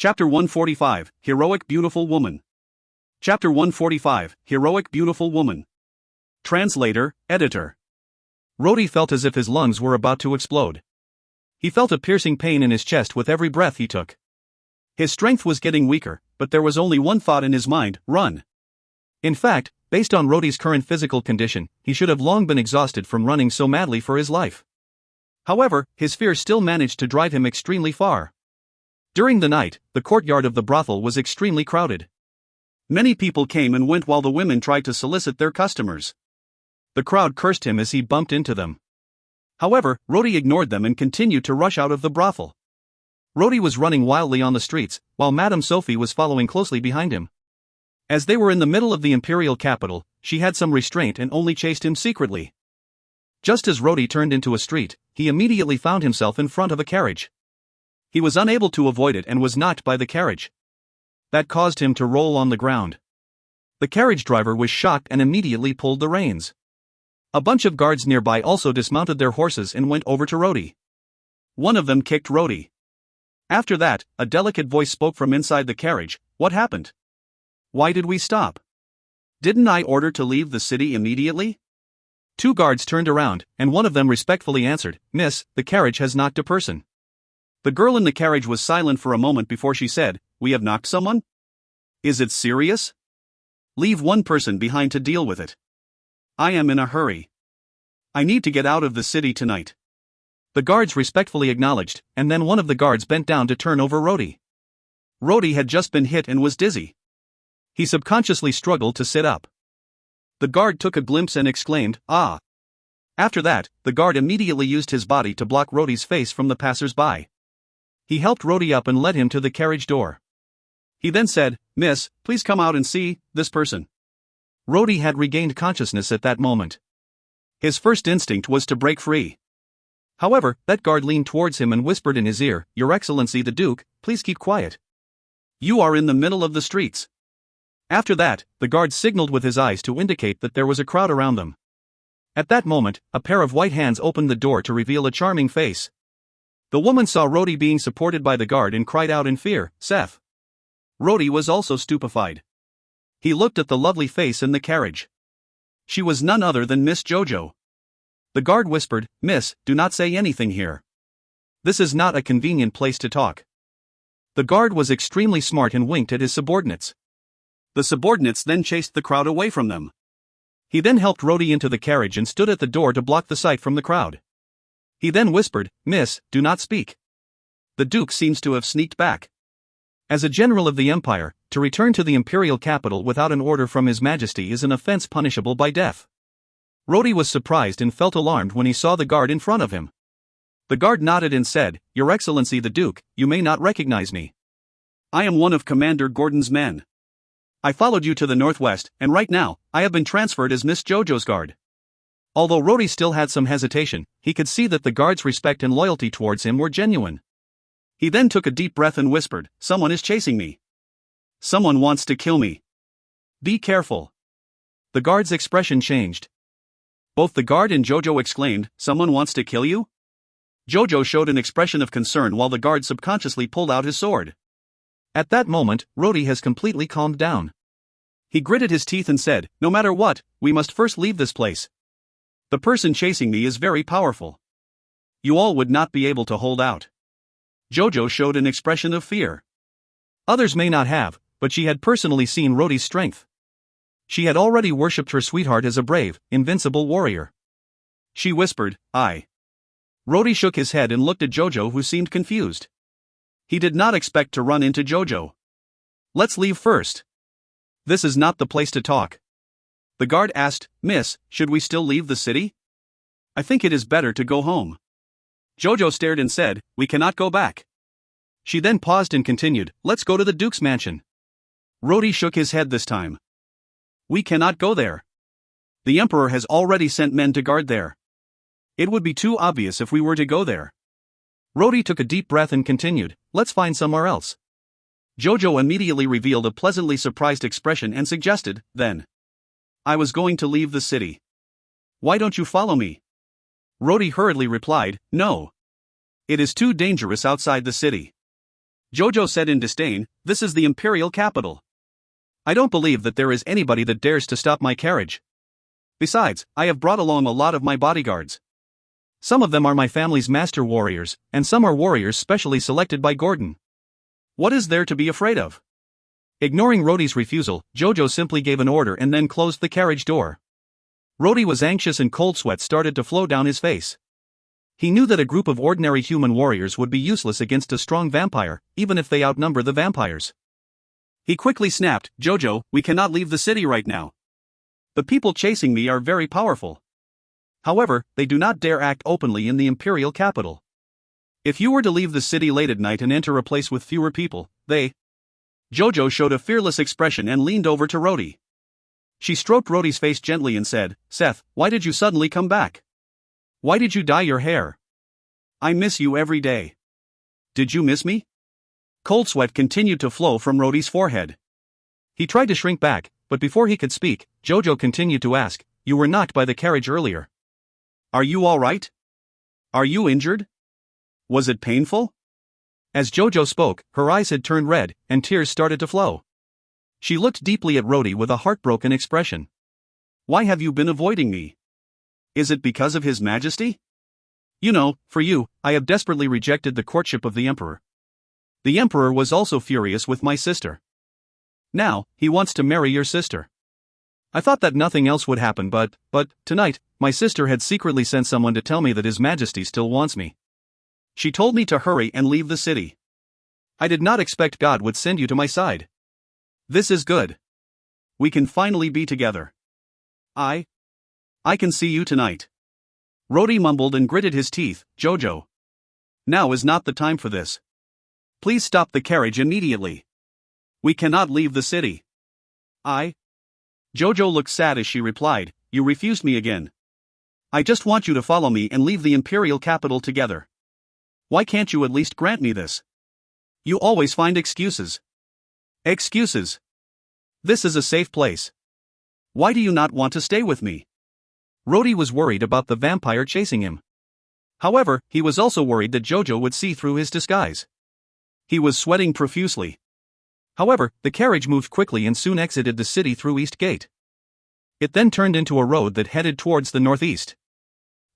Chapter 145, Heroic Beautiful Woman. Chapter 145, Heroic Beautiful Woman. Translator, Editor. Rhodey felt as if his lungs were about to explode. He felt a piercing pain in his chest with every breath he took. His strength was getting weaker, but there was only one thought in his mind: run. In fact, based on Rhodey's current physical condition, he should have long been exhausted from running so madly for his life. However, his fear still managed to drive him extremely far. During the night, the courtyard of the brothel was extremely crowded. Many people came and went while the women tried to solicit their customers. The crowd cursed him as he bumped into them. However, Rhodey ignored them and continued to rush out of the brothel. Rhodey was running wildly on the streets, while Madame Sophie was following closely behind him. As they were in the middle of the imperial capital, she had some restraint and only chased him secretly. Just as Rhodey turned into a street, he immediately found himself in front of a carriage. He was unable to avoid it and was knocked by the carriage. That caused him to roll on the ground. The carriage driver was shocked and immediately pulled the reins. A bunch of guards nearby also dismounted their horses and went over to Rhodey. One of them kicked Rhodey. After that, a delicate voice spoke from inside the carriage. "What happened? Why did we stop? Didn't I order to leave the city immediately?" Two guards turned around, and one of them respectfully answered, "Miss, the carriage has knocked a person." The girl in the carriage was silent for a moment before she said, "We have knocked someone? Is it serious? Leave one person behind to deal with it. I am in a hurry. I need to get out of the city tonight." The guards respectfully acknowledged, and then one of the guards bent down to turn over Rhodey. Rhodey had just been hit and was dizzy. He subconsciously struggled to sit up. The guard took a glimpse and exclaimed, "Ah!" After that, the guard immediately used his body to block Rhodey's face from the passers-by. He helped Rhodey up and led him to the carriage door. He then said, "Miss, please come out and see this person." Rhodey had regained consciousness at that moment. His first instinct was to break free. However, that guard leaned towards him and whispered in his ear, "Your Excellency the Duke, please keep quiet. You are in the middle of the streets." After that, the guard signaled with his eyes to indicate that there was a crowd around them. At that moment, a pair of white hands opened the door to reveal a charming face. The woman saw Rhodey being supported by the guard and cried out in fear, "Seth." Rhodey was also stupefied. He looked at the lovely face in the carriage. She was none other than Miss Jojo. The guard whispered, "Miss, do not say anything here. This is not a convenient place to talk." The guard was extremely smart and winked at his subordinates. The subordinates then chased the crowd away from them. He then helped Rhodey into the carriage and stood at the door to block the sight from the crowd. He then whispered, "Miss, do not speak." The Duke seems to have sneaked back. As a general of the Empire, to return to the imperial capital without an order from His Majesty is an offense punishable by death. Rhodey was surprised and felt alarmed when he saw the guard in front of him. The guard nodded and said, "Your Excellency the Duke, you may not recognize me. I am one of Commander Gordon's men. I followed you to the northwest, and right now, I have been transferred as Miss Jojo's guard." Although Rhodey still had some hesitation, he could see that the guard's respect and loyalty towards him were genuine. He then took a deep breath and whispered, "Someone is chasing me. Someone wants to kill me. Be careful." The guard's expression changed. Both the guard and Jojo exclaimed, "Someone wants to kill you?" Jojo showed an expression of concern while the guard subconsciously pulled out his sword. At that moment, Rhodey has completely calmed down. He gritted his teeth and said, "No matter what, we must first leave this place. The person chasing me is very powerful. You all would not be able to hold out." Jojo showed an expression of fear. Others may not have, but she had personally seen Rhodey's strength. She had already worshipped her sweetheart as a brave, invincible warrior. She whispered, "I." Rhodey shook his head and looked at Jojo, who seemed confused. He did not expect to run into Jojo. "Let's leave first. This is not the place to talk." The guard asked, "Miss, should we still leave the city? I think it is better to go home." Jojo stared and said, "We cannot go back." She then paused and continued, "Let's go to the Duke's mansion." Rhodey shook his head this time. "We cannot go there. The Emperor has already sent men to guard there. It would be too obvious if we were to go there." Rhodey took a deep breath and continued, "Let's find somewhere else." Jojo immediately revealed a pleasantly surprised expression and suggested, "Then I was going to leave the city. Why don't you follow me?" Rhodey hurriedly replied, "No. It is too dangerous outside the city. Zhou said in disdain, "This is the imperial capital. I don't believe that there is anybody that dares to stop my carriage. Besides, I have brought along a lot of my bodyguards. Some of them are my family's master warriors, and some are warriors specially selected by Gordon. What is there to be afraid of?" Ignoring Rhodey's refusal, Zhou simply gave an order and then closed the carriage door. Rhodey was anxious and cold sweat started to flow down his face. He knew that a group of ordinary human warriors would be useless against a strong vampire, even if they outnumber the vampires. He quickly snapped, "Zhou, we cannot leave the city right now. The people chasing me are very powerful. However, they do not dare act openly in the imperial capital. If you were to leave the city late at night and enter a place with fewer people, they..." Zhou showed a fearless expression and leaned over to Rhodey. She stroked Rhodey's face gently and said, "Seth, why did you suddenly come back? Why did you dye your hair? I miss you every day." "Did you miss me?" Cold sweat continued to flow from Rhodey's forehead. He tried to shrink back, but before he could speak, Zhou continued to ask, "You were knocked by the carriage earlier. Are you all right? Are you injured? Was it painful?" As Zhou spoke, her eyes had turned red, and tears started to flow. She looked deeply at Rhodey with a heartbroken expression. "Why have you been avoiding me? Is it because of His Majesty? You know, for you, I have desperately rejected the courtship of the Emperor. The Emperor was also furious with my sister. Now, he wants to marry your sister. I thought that nothing else would happen, but tonight, my sister had secretly sent someone to tell me that His Majesty still wants me. She told me to hurry and leave the city. I did not expect God would send you to my side. This is good. We can finally be together. I can see you tonight." Rhodey mumbled and gritted his teeth, "Zhou. Now is not the time for this. Please stop the carriage immediately. We cannot leave the city." Zhou looked sad as she replied, "You refused me again. I just want you to follow me and leave the imperial capital together. Why can't you at least grant me this? You always find excuses." "Excuses? This is a safe place. Why do you not want to stay with me?" Rhodey was worried about the vampire chasing him. However, he was also worried that Zhou would see through his disguise. He was sweating profusely. However, the carriage moved quickly and soon exited the city through East Gate. It then turned into a road that headed towards the northeast.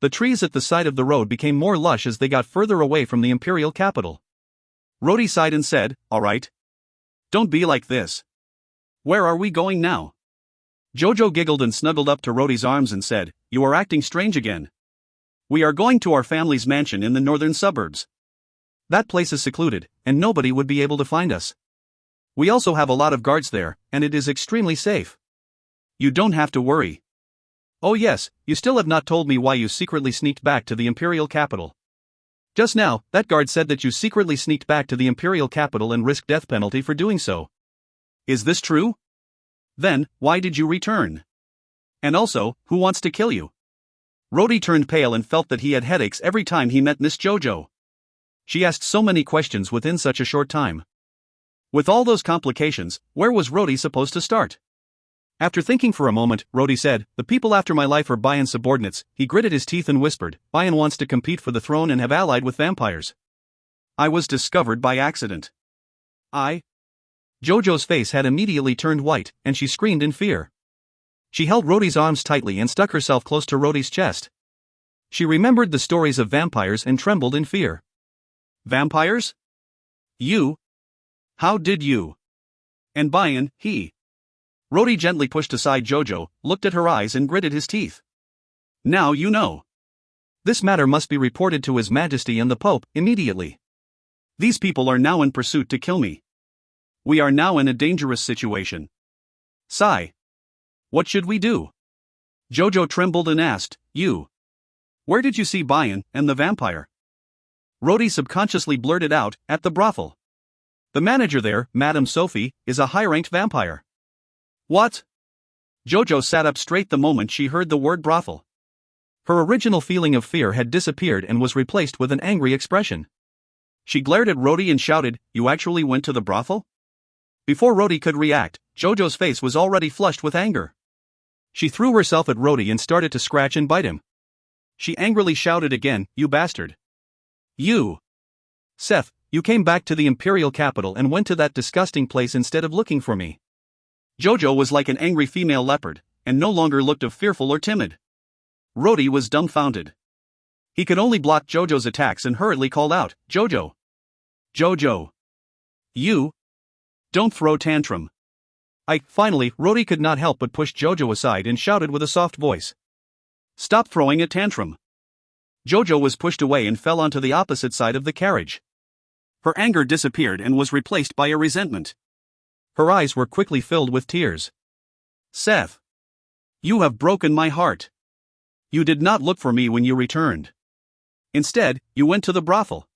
The trees at the side of the road became more lush as they got further away from the imperial capital. Rhodey sighed and said, "All right. Don't be like this. Where are we going now?" Zhou giggled and snuggled up to Rhodey's arms and said, "You are acting strange again. We are going to our family's mansion in the northern suburbs. That place is secluded, and nobody would be able to find us. We also have a lot of guards there, and it is extremely safe. You don't have to worry. Oh yes, you still have not told me why you secretly sneaked back to the imperial capital. Just now, that guard said that you secretly sneaked back to the imperial capital and risked death penalty for doing so. Is this true? Then, why did you return? And also, who wants to kill you?" Rhodey turned pale and felt that he had headaches every time he met Miss Zhou. She asked so many questions within such a short time. With all those complications, where was Rhodey supposed to start? After thinking for a moment, Rhodey said, "The people after my life are Bayan's subordinates." He gritted his teeth and whispered, "Bayan wants to compete for the throne and have allied with vampires. I was discovered by accident." Zhou's face had immediately turned white, and she screamed in fear. She held Rhodey's arms tightly and stuck herself close to Rhodey's chest. She remembered the stories of vampires and trembled in fear. "Vampires? You? How did you? And Bayan, he?" Rhodey gently pushed aside Zhou, looked at her eyes and gritted his teeth. "Now you know. This matter must be reported to His Majesty and the Pope immediately. These people are now in pursuit to kill me. We are now in a dangerous situation. Sigh. What should we do?" Zhou trembled and asked, "You? Where did you see Bayan and the vampire?" Rhodey subconsciously blurted out, "At the brothel. The manager there, Madame Sophie, is a high-ranked vampire." "What?" Zhou sat up straight the moment she heard the word brothel. Her original feeling of fear had disappeared and was replaced with an angry expression. She glared at Rhodey and shouted, "You actually went to the brothel?" Before Rhodey could react, Zhou's face was already flushed with anger. She threw herself at Rhodey and started to scratch and bite him. She angrily shouted again, "You bastard! You! Seth, You came back to the imperial capital and went to that disgusting place instead of looking for me. Jojo was like an angry female leopard, and no longer looked fearful or timid. Rhodey was dumbfounded. He could only block Jojo's attacks and hurriedly called out, Jojo! Jojo! You! Don't throw tantrum. Finally, Rhodey could not help but push Jojo aside and shouted with a soft voice. Stop throwing a tantrum. Jojo was pushed away and fell onto the opposite side of the carriage. Her anger disappeared and was replaced by a resentment. Her eyes were quickly filled with tears. Seth! You have broken my heart. You did not look for me when you returned. Instead, you went to the brothel.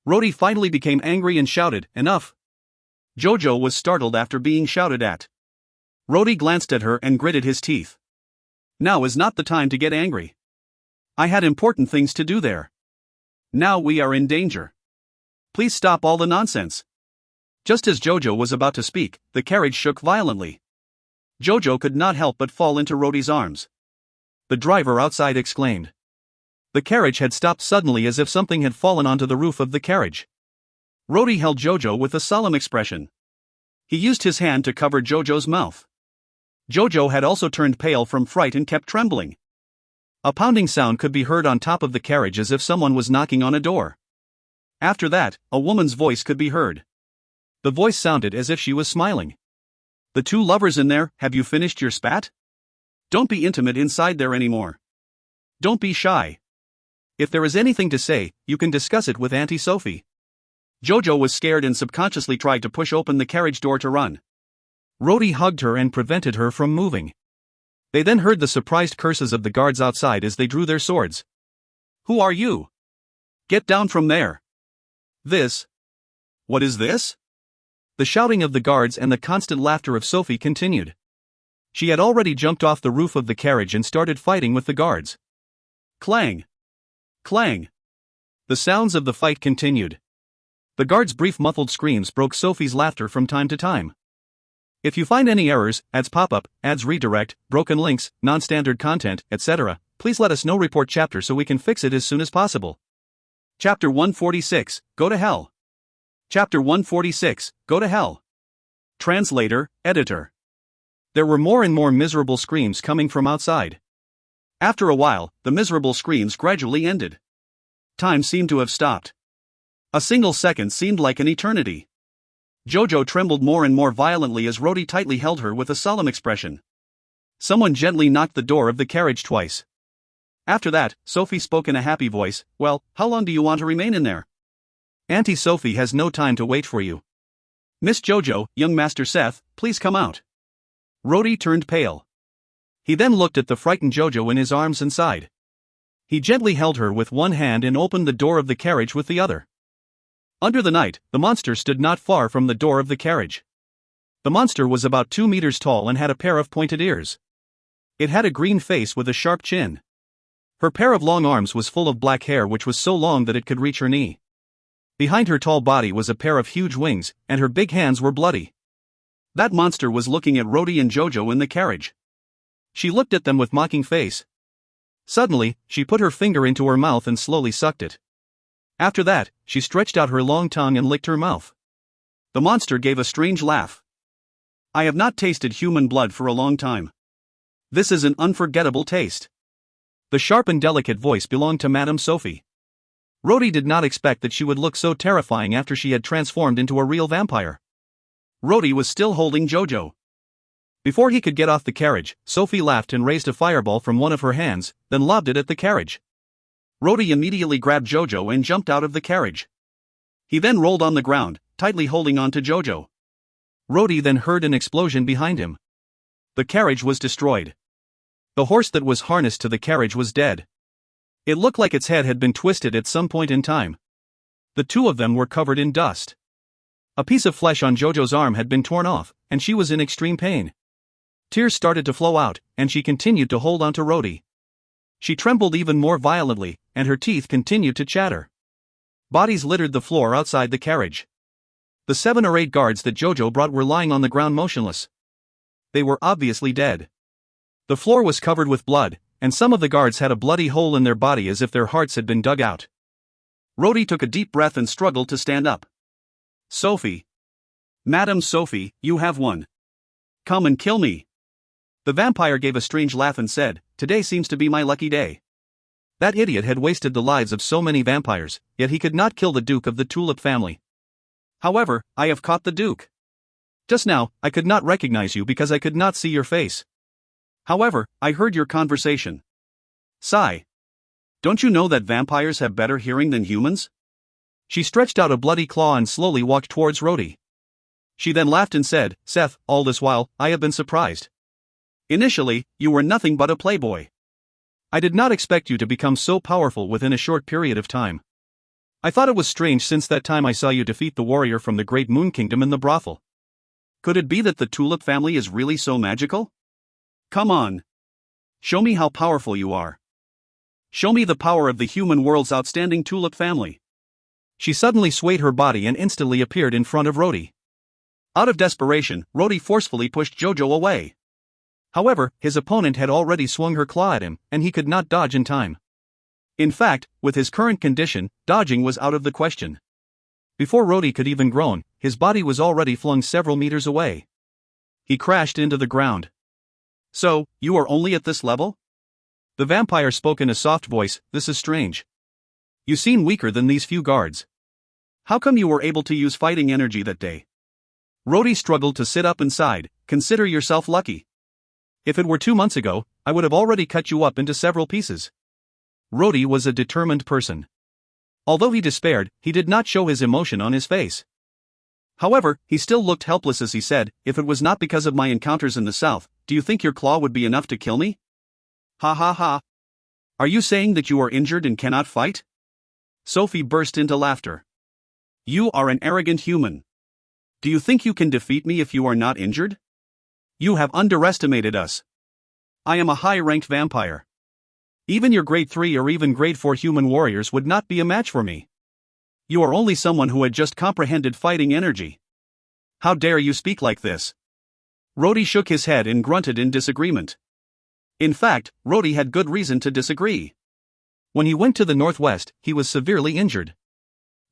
Rhodey finally became angry and shouted, Enough! Jojo was startled after being shouted at. Rhodey glanced at her and gritted his teeth. Now is not the time to get angry. I had important things to do there. Now we are in danger. Please stop all the nonsense. Just as Jojo was about to speak, the carriage shook violently. Jojo could not help but fall into Rhodey's arms. The driver outside exclaimed. The carriage had stopped suddenly as if something had fallen onto the roof of the carriage. Rhodey held Jojo with a solemn expression. He used his hand to cover Jojo's mouth. Jojo had also turned pale from fright and kept trembling. A pounding sound could be heard on top of the carriage as if someone was knocking on a door. After that, a woman's voice could be heard. The voice sounded as if she was smiling. The two lovers in there, have you finished your spat? Don't be intimate inside there anymore. Don't be shy. If there is anything to say, you can discuss it with Auntie Sophie. Jojo was scared and subconsciously tried to push open the carriage door to run. Rhodey hugged her and prevented her from moving. They then heard the surprised curses of the guards outside as they drew their swords. Who are you? Get down from there. This. What is this? The shouting of the guards and the constant laughter of Sophie continued. She had already jumped off the roof of the carriage and started fighting with the guards. Clang! Clang! The sounds of the fight continued. The guards' brief muffled screams broke Sophie's laughter from time to time. If you find any errors, ads pop-up, ads redirect, broken links, non-standard content, etc., please let us know. Report chapter so we can fix it as soon as possible. Chapter 146, Go to Hell. Chapter 146, Go to Hell. Translator, Editor. There were more and more miserable screams coming from outside. After a while, the miserable screams gradually ended. Time seemed to have stopped. A single second seemed like an eternity. Jojo trembled more and more violently as Rhodey tightly held her with a solemn expression. Someone gently knocked the door of the carriage twice. After that, Sophie spoke in a happy voice, Well, how long do you want to remain in there? Auntie Sophie has no time to wait for you. Miss Jojo, young Master Seth, please come out. Rhodey turned pale. He then looked at the frightened Jojo in his arms and sighed. He gently held her with one hand and opened the door of the carriage with the other. Under the night, the monster stood not far from the door of the carriage. The monster was about 2 meters tall and had a pair of pointed ears. It had a green face with a sharp chin. Her pair of long arms was full of black hair which was so long that it could reach her knee. Behind her tall body was a pair of huge wings, and her big hands were bloody. That monster was looking at Rhodey and Jojo in the carriage. She looked at them with mocking face. Suddenly, she put her finger into her mouth and slowly sucked it. After that, she stretched out her long tongue and licked her mouth. The monster gave a strange laugh. I have not tasted human blood for a long time. This is an unforgettable taste. The sharp and delicate voice belonged to Madame Sophie. Rhodey did not expect that she would look so terrifying after she had transformed into a real vampire. Rhodey was still holding Jojo. Before he could get off the carriage, Sophie laughed and raised a fireball from one of her hands, then lobbed it at the carriage. Rhodey immediately grabbed Jojo and jumped out of the carriage. He then rolled on the ground, tightly holding on to Jojo. Rhodey then heard an explosion behind him. The carriage was destroyed. The horse that was harnessed to the carriage was dead. It looked like its head had been twisted at some point in time. The two of them were covered in dust. A piece of flesh on Jojo's arm had been torn off, and she was in extreme pain. Tears started to flow out, and she continued to hold on to Rhodey. She trembled even more violently, and her teeth continued to chatter. Bodies littered the floor outside the carriage. The 7 or 8 guards that Jojo brought were lying on the ground motionless. They were obviously dead. The floor was covered with blood, and some of the guards had a bloody hole in their body as if their hearts had been dug out. Rhodey took a deep breath and struggled to stand up. Sophie. Madam Sophie, you have won. Come and kill me. The vampire gave a strange laugh and said, today seems to be my lucky day. That idiot had wasted the lives of so many vampires, yet he could not kill the Duke of the Tulip family. However, I have caught the Duke. Just now, I could not recognize you because I could not see your face. However, I heard your conversation. Sigh. Don't you know that vampires have better hearing than humans? She stretched out a bloody claw and slowly walked towards Rhodey. She then laughed and said, Seth, all this while, I have been surprised. Initially, you were nothing but a playboy. I did not expect you to become so powerful within a short period of time. I thought it was strange since that time I saw you defeat the warrior from the Great Moon Kingdom in the brothel. Could it be that the Tulip family is really so magical? Come on. Show me how powerful you are. Show me the power of the human world's outstanding Tulip family. She suddenly swayed her body and instantly appeared in front of Rhodey. Out of desperation, Rhodey forcefully pushed Jojo away. However, his opponent had already swung her claw at him, and he could not dodge in time. In fact, with his current condition, dodging was out of the question. Before Rhodey could even groan, his body was already flung several meters away. He crashed into the ground. So, you are only at this level? The vampire spoke in a soft voice, this is strange. You seem weaker than these few guards. How come you were able to use fighting energy that day? Rhodey struggled to sit up and sighed, consider yourself lucky. If it were 2 months ago, I would have already cut you up into several pieces. Rhodey was a determined person. Although he despaired, he did not show his emotion on his face. However, he still looked helpless as he said, if it was not because of my encounters in the south, do you think your claw would be enough to kill me? Ha ha ha. Are you saying that you are injured and cannot fight? Sophie burst into laughter. You are an arrogant human. Do you think you can defeat me if you are not injured? You have underestimated us. I am a high-ranked vampire. Even your grade 3 or even grade 4 human warriors would not be a match for me. You are only someone who had just comprehended fighting energy. How dare you speak like this? Rhodey shook his head and grunted in disagreement. In fact, Rhodey had good reason to disagree. When he went to the northwest, he was severely injured.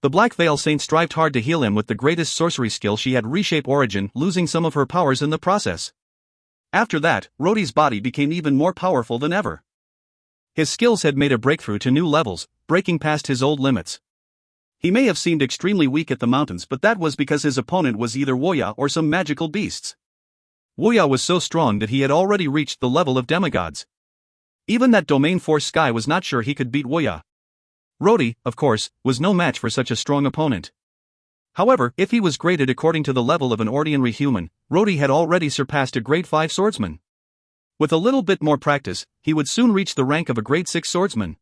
The Black Veil Saint strived hard to heal him with the greatest sorcery skill she had, Reshape Origin, losing some of her powers in the process. After that, Rhodey's body became even more powerful than ever. His skills had made a breakthrough to new levels, breaking past his old limits. He may have seemed extremely weak at the mountains, but that was because his opponent was either Woya or some magical beasts. Woya was so strong that he had already reached the level of demigods. Even that Domain Force Sky was not sure he could beat Woya. Rhodey, of course, was no match for such a strong opponent. However, if he was graded according to the level of an ordinary human, Rhodey had already surpassed a grade 5 swordsman. With a little bit more practice, he would soon reach the rank of a grade 6 swordsman.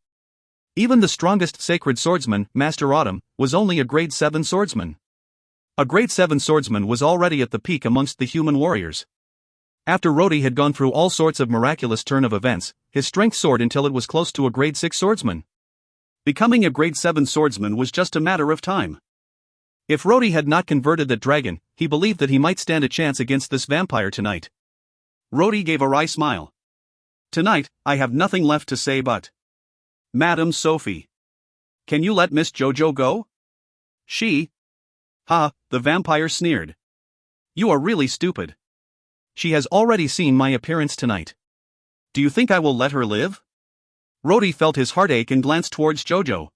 Even the strongest sacred swordsman, Master Autumn, was only a grade 7 swordsman. A grade 7 swordsman was already at the peak amongst the human warriors. After Rhodey had gone through all sorts of miraculous turn of events, his strength soared until it was close to a grade 6 swordsman. Becoming a grade 7 swordsman was just a matter of time. If Rhodey had not converted that dragon, he believed that he might stand a chance against this vampire tonight. Rhodey gave a wry smile. Tonight, I have nothing left to say but... Madam Sophie. Can you let Miss Jojo go? She... Ha, the vampire sneered. You are really stupid. She has already seen my appearance tonight. Do you think I will let her live? Rhodey felt his heart ache and glanced towards Jojo.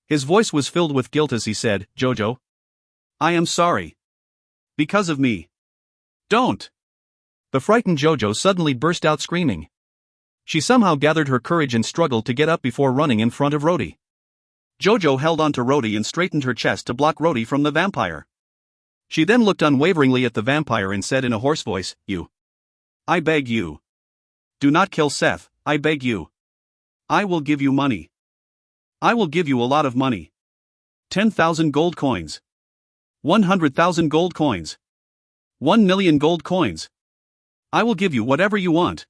His voice was filled with guilt as he said, Jojo. I am sorry. Because of me. Don't. The frightened Jojo suddenly burst out screaming. She somehow gathered her courage and struggled to get up before running in front of Rhodey. Jojo held onto Rhodey and straightened her chest to block Rhodey from the vampire. She then looked unwaveringly at the vampire and said in a hoarse voice, You. I beg you. Do not kill Seth, I beg you. I will give you money. I will give you a lot of money. 10,000 gold coins. 100,000 gold coins. 1 million gold coins. I will give you whatever you want.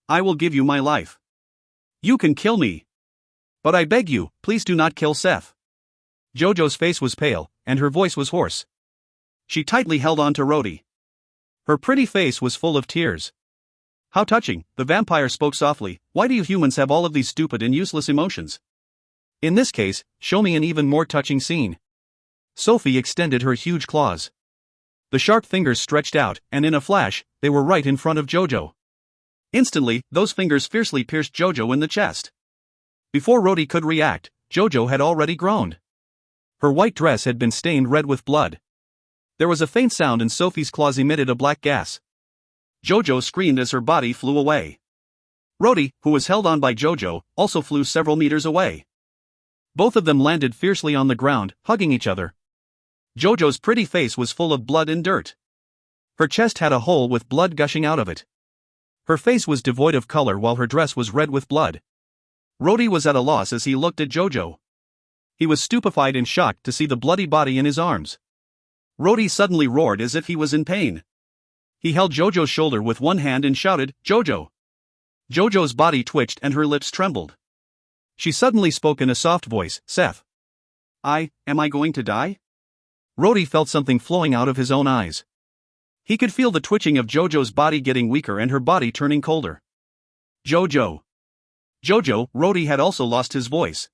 I will give you my life. You can kill me. But I beg you, please do not kill Seth. Jojo's face was pale, and her voice was hoarse. She tightly held on to Rhodey. Her pretty face was full of tears. How touching, the vampire spoke softly, why do you humans have all of these stupid and useless emotions? In this case, show me an even more touching scene. Sophie extended her huge claws. The sharp fingers stretched out, and in a flash, they were right in front of Jojo. Instantly, those fingers fiercely pierced Jojo in the chest. Before Rhodey could react, Jojo had already groaned. Her white dress had been stained red with blood. There was a faint sound and Sophie's claws emitted a black gas. Jojo screamed as her body flew away. Rhodey, who was held on by Jojo, also flew several meters away. Both of them landed fiercely on the ground, hugging each other. Jojo's pretty face was full of blood and dirt. Her chest had a hole with blood gushing out of it. Her face was devoid of color while her dress was red with blood. Rhodey was at a loss as he looked at Jojo. He was stupefied and shocked to see the bloody body in his arms. Rhodey suddenly roared as if he was in pain. He held Jojo's shoulder with one hand and shouted, "Jojo!" Jojo's body twitched and her lips trembled. She suddenly spoke in a soft voice, "Seth. Am I going to die?" Rhodey felt something flowing out of his own eyes. He could feel the twitching of Jojo's body getting weaker and her body turning colder. Jojo. Jojo, Rhodey had also lost his voice.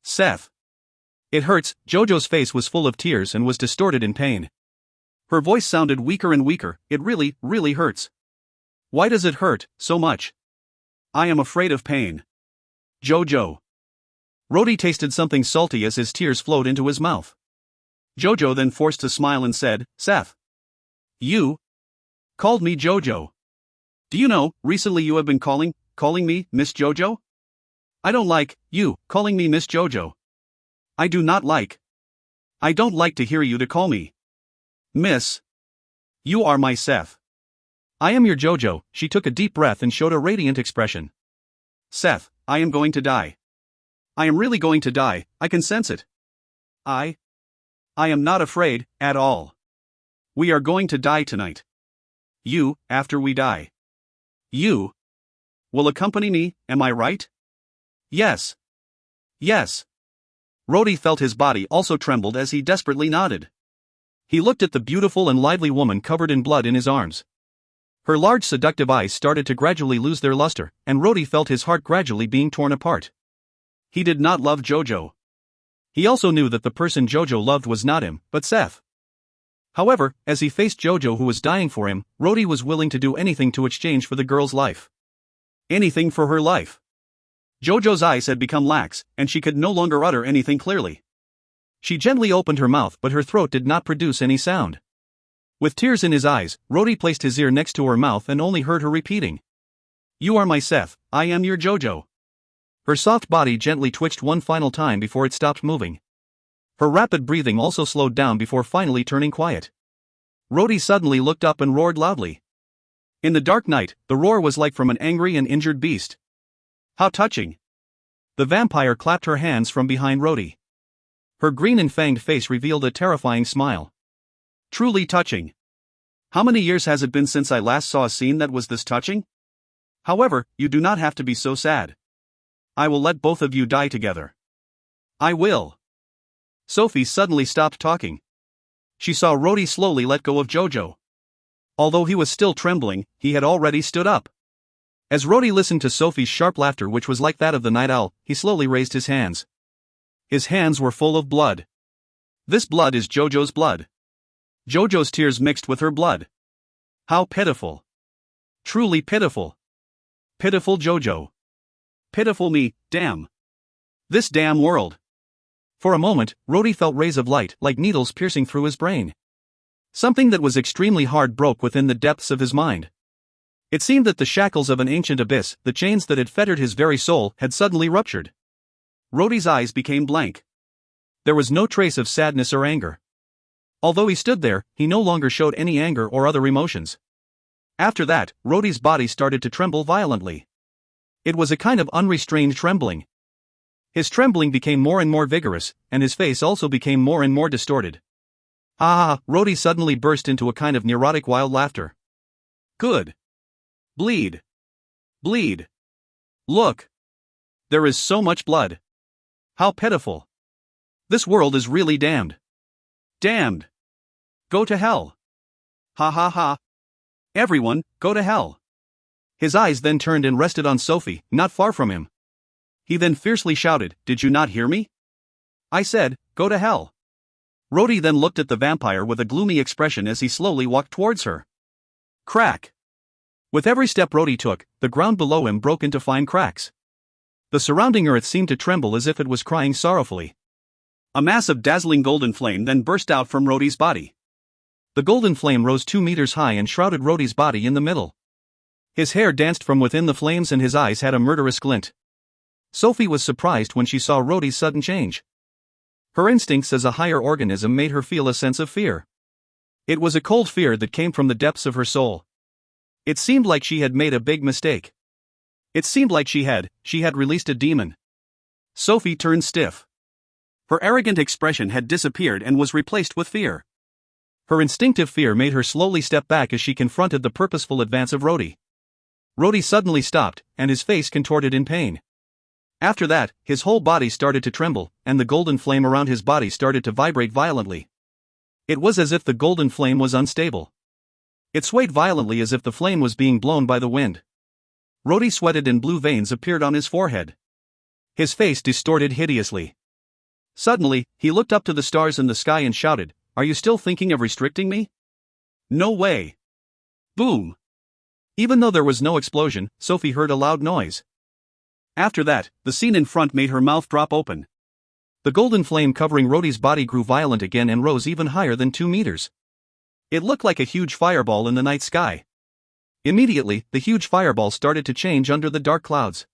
Seth. It hurts. Jojo's face was full of tears and was distorted in pain. Her voice sounded weaker and weaker. It really, really hurts. Why does it hurt so much? I am afraid of pain. Jojo. Rhodey tasted something salty as his tears flowed into his mouth. Jojo then forced a smile and said, "Seth. You called me Jojo. Do you know, recently you have been calling me Miss Jojo? I don't like you calling me Miss Jojo. I don't like to hear you to call me Miss. You are my Seth. I am your Jojo." She took a deep breath and showed a radiant expression. "Seth, I am going to die. I am really going to die, I can sense it. I am not afraid, at all. We are going to die tonight. You, after we die. You will accompany me, am I right?" "Yes. Yes." Rhodey felt his body also trembled as he desperately nodded. He looked at the beautiful and lively woman covered in blood in his arms. Her large seductive eyes started to gradually lose their luster, and Rhodey felt his heart gradually being torn apart. He did not love Jojo. He also knew that the person Jojo loved was not him, but Seth. However, as he faced Jojo who was dying for him, Rhodey was willing to do anything to exchange for the girl's life. Anything for her life. Jojo's eyes had become lax, and she could no longer utter anything clearly. She gently opened her mouth but her throat did not produce any sound. With tears in his eyes, Rhodey placed his ear next to her mouth and only heard her repeating, "You are my Seth, I am your Jojo." Her soft body gently twitched one final time before it stopped moving. Her rapid breathing also slowed down before finally turning quiet. Rhodey suddenly looked up and roared loudly. In the dark night, the roar was like from an angry and injured beast. How touching! The vampire clapped her hands from behind Rhodey. Her green and fanged face revealed a terrifying smile. Truly touching. How many years has it been since I last saw a scene that was this touching? However, you do not have to be so sad. I will let both of you die together. I will. Sophie suddenly stopped talking. She saw Rhodey slowly let go of Jojo. Although he was still trembling, he had already stood up. As Rhodey listened to Sophie's sharp laughter which was like that of the night owl, he slowly raised his hands. His hands were full of blood. This blood is Jojo's blood. Jojo's tears mixed with her blood. How pitiful. Truly pitiful. Pitiful Jojo. Pitiful me, damn. This damn world. For a moment, Rhodey felt rays of light like needles piercing through his brain. Something that was extremely hard broke within the depths of his mind. It seemed that the shackles of an ancient abyss, the chains that had fettered his very soul, had suddenly ruptured. Rhodey's eyes became blank. There was no trace of sadness or anger. Although he stood there, he no longer showed any anger or other emotions. After that, Rhodey's body started to tremble violently. It was a kind of unrestrained trembling. His trembling became more and more vigorous, and his face also became more and more distorted. Ah! Rhodey suddenly burst into a kind of neurotic wild laughter. Good. Bleed. Bleed. Look. There is so much blood. How pitiful. This world is really damned. Damned. Go to hell. Ha ha ha. Everyone, go to hell. His eyes then turned and rested on Sophie, not far from him. He then fiercely shouted, "Did you not hear me? I said, go to hell." Rhodey then looked at the vampire with a gloomy expression as he slowly walked towards her. Crack! With every step Rhodey took, the ground below him broke into fine cracks. The surrounding earth seemed to tremble as if it was crying sorrowfully. A mass of dazzling golden flame then burst out from Rhodey's body. The golden flame rose 2 meters high and shrouded Rhodey's body in the middle. His hair danced from within the flames and his eyes had a murderous glint. Sophie was surprised when she saw Rhodey's sudden change. Her instincts as a higher organism made her feel a sense of fear. It was a cold fear that came from the depths of her soul. It seemed like she had made a big mistake. It seemed like she had released a demon. Sophie turned stiff. Her arrogant expression had disappeared and was replaced with fear. Her instinctive fear made her slowly step back as she confronted the purposeful advance of Rhodey. Rhodey suddenly stopped, and his face contorted in pain. After that, his whole body started to tremble, and the golden flame around his body started to vibrate violently. It was as if the golden flame was unstable. It swayed violently as if the flame was being blown by the wind. Rhodey sweated and blue veins appeared on his forehead. His face distorted hideously. Suddenly, he looked up to the stars in the sky and shouted, "Are you still thinking of restricting me? No way!" Boom! Even though there was no explosion, Sophie heard a loud noise. After that, the scene in front made her mouth drop open. The golden flame covering Rhodey's body grew violent again and rose even higher than 2 meters. It looked like a huge fireball in the night sky. Immediately, the huge fireball started to change under the dark clouds.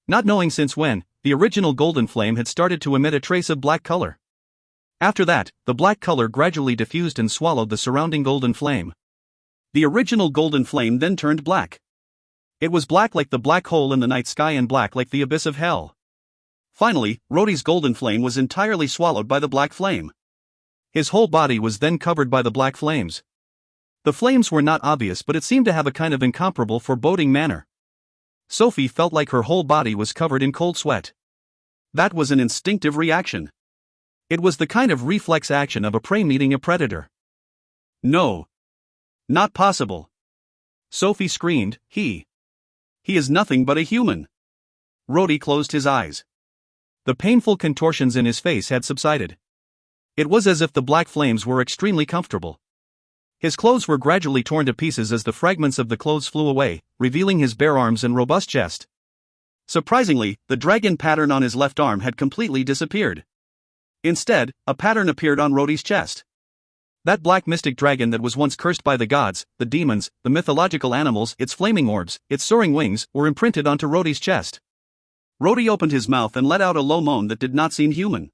Not knowing since when, the original golden flame had started to emit a trace of black color. After that, the black color gradually diffused and swallowed the surrounding golden flame. The original golden flame then turned black. It was black like the black hole in the night sky and black like the abyss of hell. Finally, Rhodey's golden flame was entirely swallowed by the black flame. His whole body was then covered by the black flames. The flames were not obvious, but it seemed to have a kind of incomparable foreboding manner. Sophie felt like her whole body was covered in cold sweat. That was an instinctive reaction. It was the kind of reflex action of a prey meeting a predator. No. Not possible. Sophie screamed, He is nothing but a human. Rhodey closed his eyes. The painful contortions in his face had subsided. It was as if the black flames were extremely comfortable. His clothes were gradually torn to pieces as the fragments of the clothes flew away, revealing his bare arms and robust chest. Surprisingly, the dragon pattern on his left arm had completely disappeared. Instead, a pattern appeared on Rhodey's chest. That black mystic dragon that was once cursed by the gods, the demons, the mythological animals, its flaming orbs, its soaring wings, were imprinted onto Rhodey's chest. Rhodey opened his mouth and let out a low moan that did not seem human.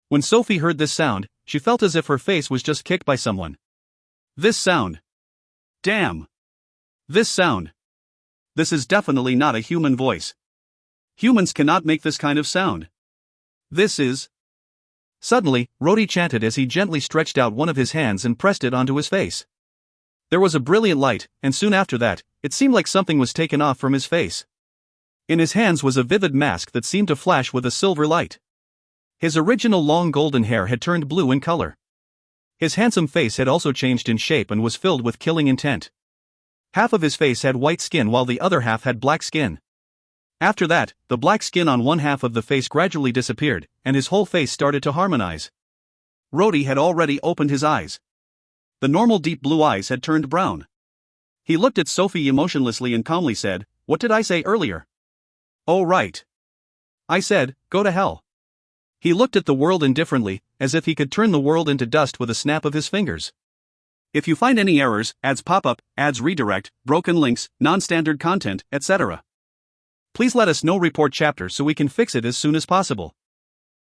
When Sophie heard this sound, she felt as if her face was just kicked by someone. This sound. Damn. This sound. This is definitely not a human voice. Humans cannot make this kind of sound. This is... Suddenly, Rhodey chanted as he gently stretched out one of his hands and pressed it onto his face. There was a brilliant light, and soon after that, it seemed like something was taken off from his face. In his hands was a vivid mask that seemed to flash with a silver light. His original long golden hair had turned blue in color. His handsome face had also changed in shape and was filled with killing intent. Half of his face had white skin while the other half had black skin. After that, the black skin on one half of the face gradually disappeared, and his whole face started to harmonize. Rhodey had already opened his eyes. The normal deep blue eyes had turned brown. He looked at Sophie emotionlessly and calmly said, "What did I say earlier?" "Oh right. I said, go to hell." He looked at the world indifferently, as if he could turn the world into dust with a snap of his fingers. If you find any errors, ads pop up, ads redirect, broken links, non-standard content, etc., please let us know. Report chapter so we can fix it as soon as possible.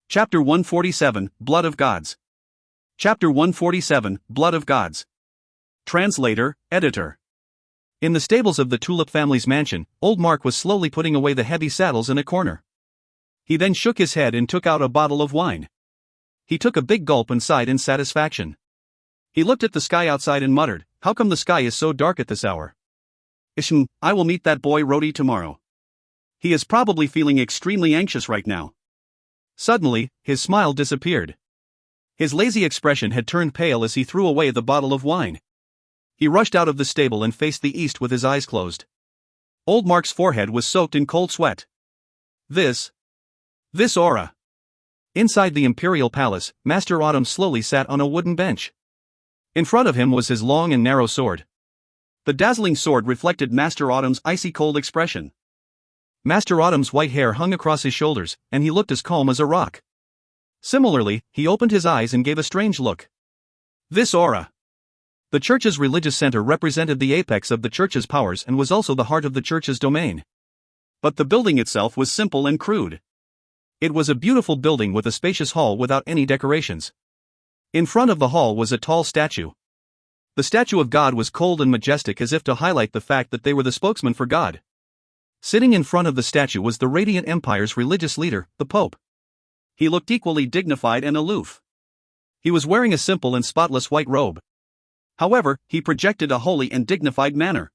Chapter 147, Blood of Gods. Chapter 147, Blood of Gods. Translator, Editor. In the stables of the Tulip family's mansion, old Mark was slowly putting away the heavy saddles in a corner. He then shook his head and took out a bottle of wine. He took a big gulp and sighed in satisfaction. He looked at the sky outside and muttered, "How come the sky is so dark at this hour? I will meet that boy Rhodey tomorrow. He is probably feeling extremely anxious right now." Suddenly, his smile disappeared. His lazy expression had turned pale as he threw away the bottle of wine. He rushed out of the stable and faced the east with his eyes closed. Old Mark's forehead was soaked in cold sweat. This aura. Inside the Imperial Palace, Master Autumn slowly sat on a wooden bench. In front of him was his long and narrow sword. The dazzling sword reflected Master Autumn's icy cold expression. Master Autumn's white hair hung across his shoulders, and he looked as calm as a rock. Similarly, he opened his eyes and gave a strange look. This aura. The church's religious center represented the apex of the church's powers and was also the heart of the church's domain. But the building itself was simple and crude. It was a beautiful building with a spacious hall without any decorations. In front of the hall was a tall statue. The statue of God was cold and majestic, as if to highlight the fact that they were the spokesman for God. Sitting in front of the statue was the Radiant Empire's religious leader, the Pope. He looked equally dignified and aloof. He was wearing a simple and spotless white robe. However, he projected a holy and dignified manner.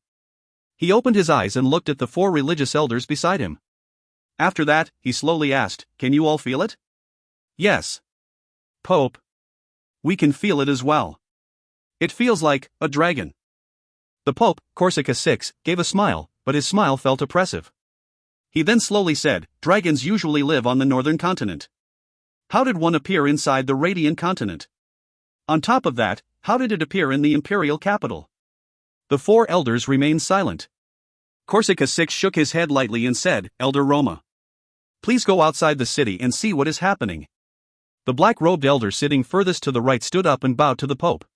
He opened his eyes and looked at the 4 religious elders beside him. After that, he slowly asked, "Can you all feel it?" "Yes, Pope. We can feel it as well. It feels like a dragon." The Pope, Corsica 6, gave a smile, but his smile felt oppressive. He then slowly said, "Dragons usually live on the northern continent. How did one appear inside the Radiant continent? On top of that, how did it appear in the imperial capital?" The 4 elders remained silent. Corsica 6 shook his head lightly and said, "Elder Roma, please go outside the city and see what is happening." The black-robed elder sitting furthest to the right stood up and bowed to the Pope.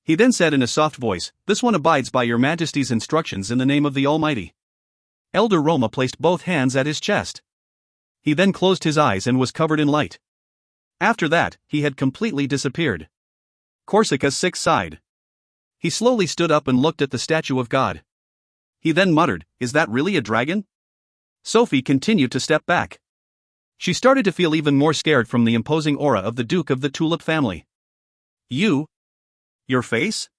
He then said in a soft voice, "This one abides by your Majesty's instructions in the name of the Almighty." Elder Roma placed both hands at his chest. He then closed his eyes and was covered in light. After that, he had completely disappeared. Corsica 6 sighed. He slowly stood up and looked at the statue of God. He then muttered, "Is that really a dragon?" Sophie continued to step back. She started to feel even more scared from the imposing aura of the Duke of the Tulip family. Your face?"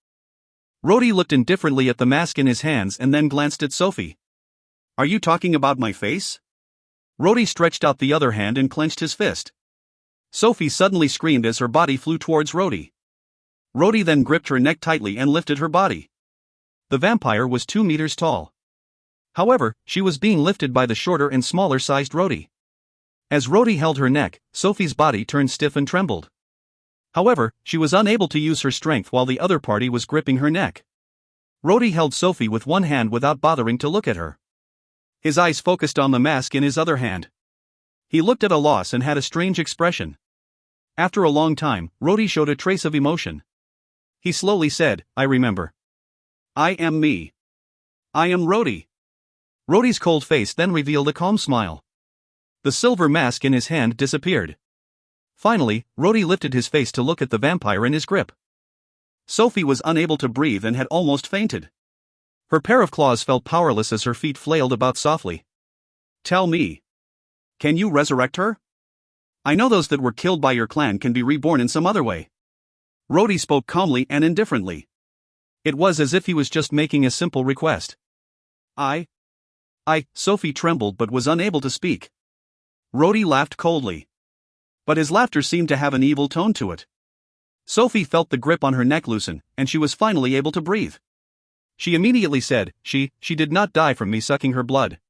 Rhodey looked indifferently at the mask in his hands and then glanced at Sophie. "Are you talking about my face?" Rhodey stretched out the other hand and clenched his fist. Sophie suddenly screamed as her body flew towards Rhodey. Rhodey then gripped her neck tightly and lifted her body. The vampire was 2 meters tall. However, she was being lifted by the shorter and smaller-sized Rhodey. As Rhodey held her neck, Sophie's body turned stiff and trembled. However, she was unable to use her strength while the other party was gripping her neck. Rhodey held Sophie with one hand without bothering to look at her. His eyes focused on the mask in his other hand. He looked at a loss and had a strange expression. After a long time, Rhodey showed a trace of emotion. He slowly said, "I remember. I am me. I am Rhodey." Rhodey's cold face then revealed a calm smile. The silver mask in his hand disappeared. Finally, Rhodey lifted his face to look at the vampire in his grip. Sophie was unable to breathe and had almost fainted. Her pair of claws felt powerless as her feet flailed about softly. "Tell me. Can you resurrect her? I know those that were killed by your clan can be reborn in some other way." Rhodey spoke calmly and indifferently. It was as if he was just making a simple request. Sophie trembled but was unable to speak. Rhodey laughed coldly. But his laughter seemed to have an evil tone to it. Sophie felt the grip on her neck loosen, and she was finally able to breathe. She immediately said, She did not die from me sucking her blood.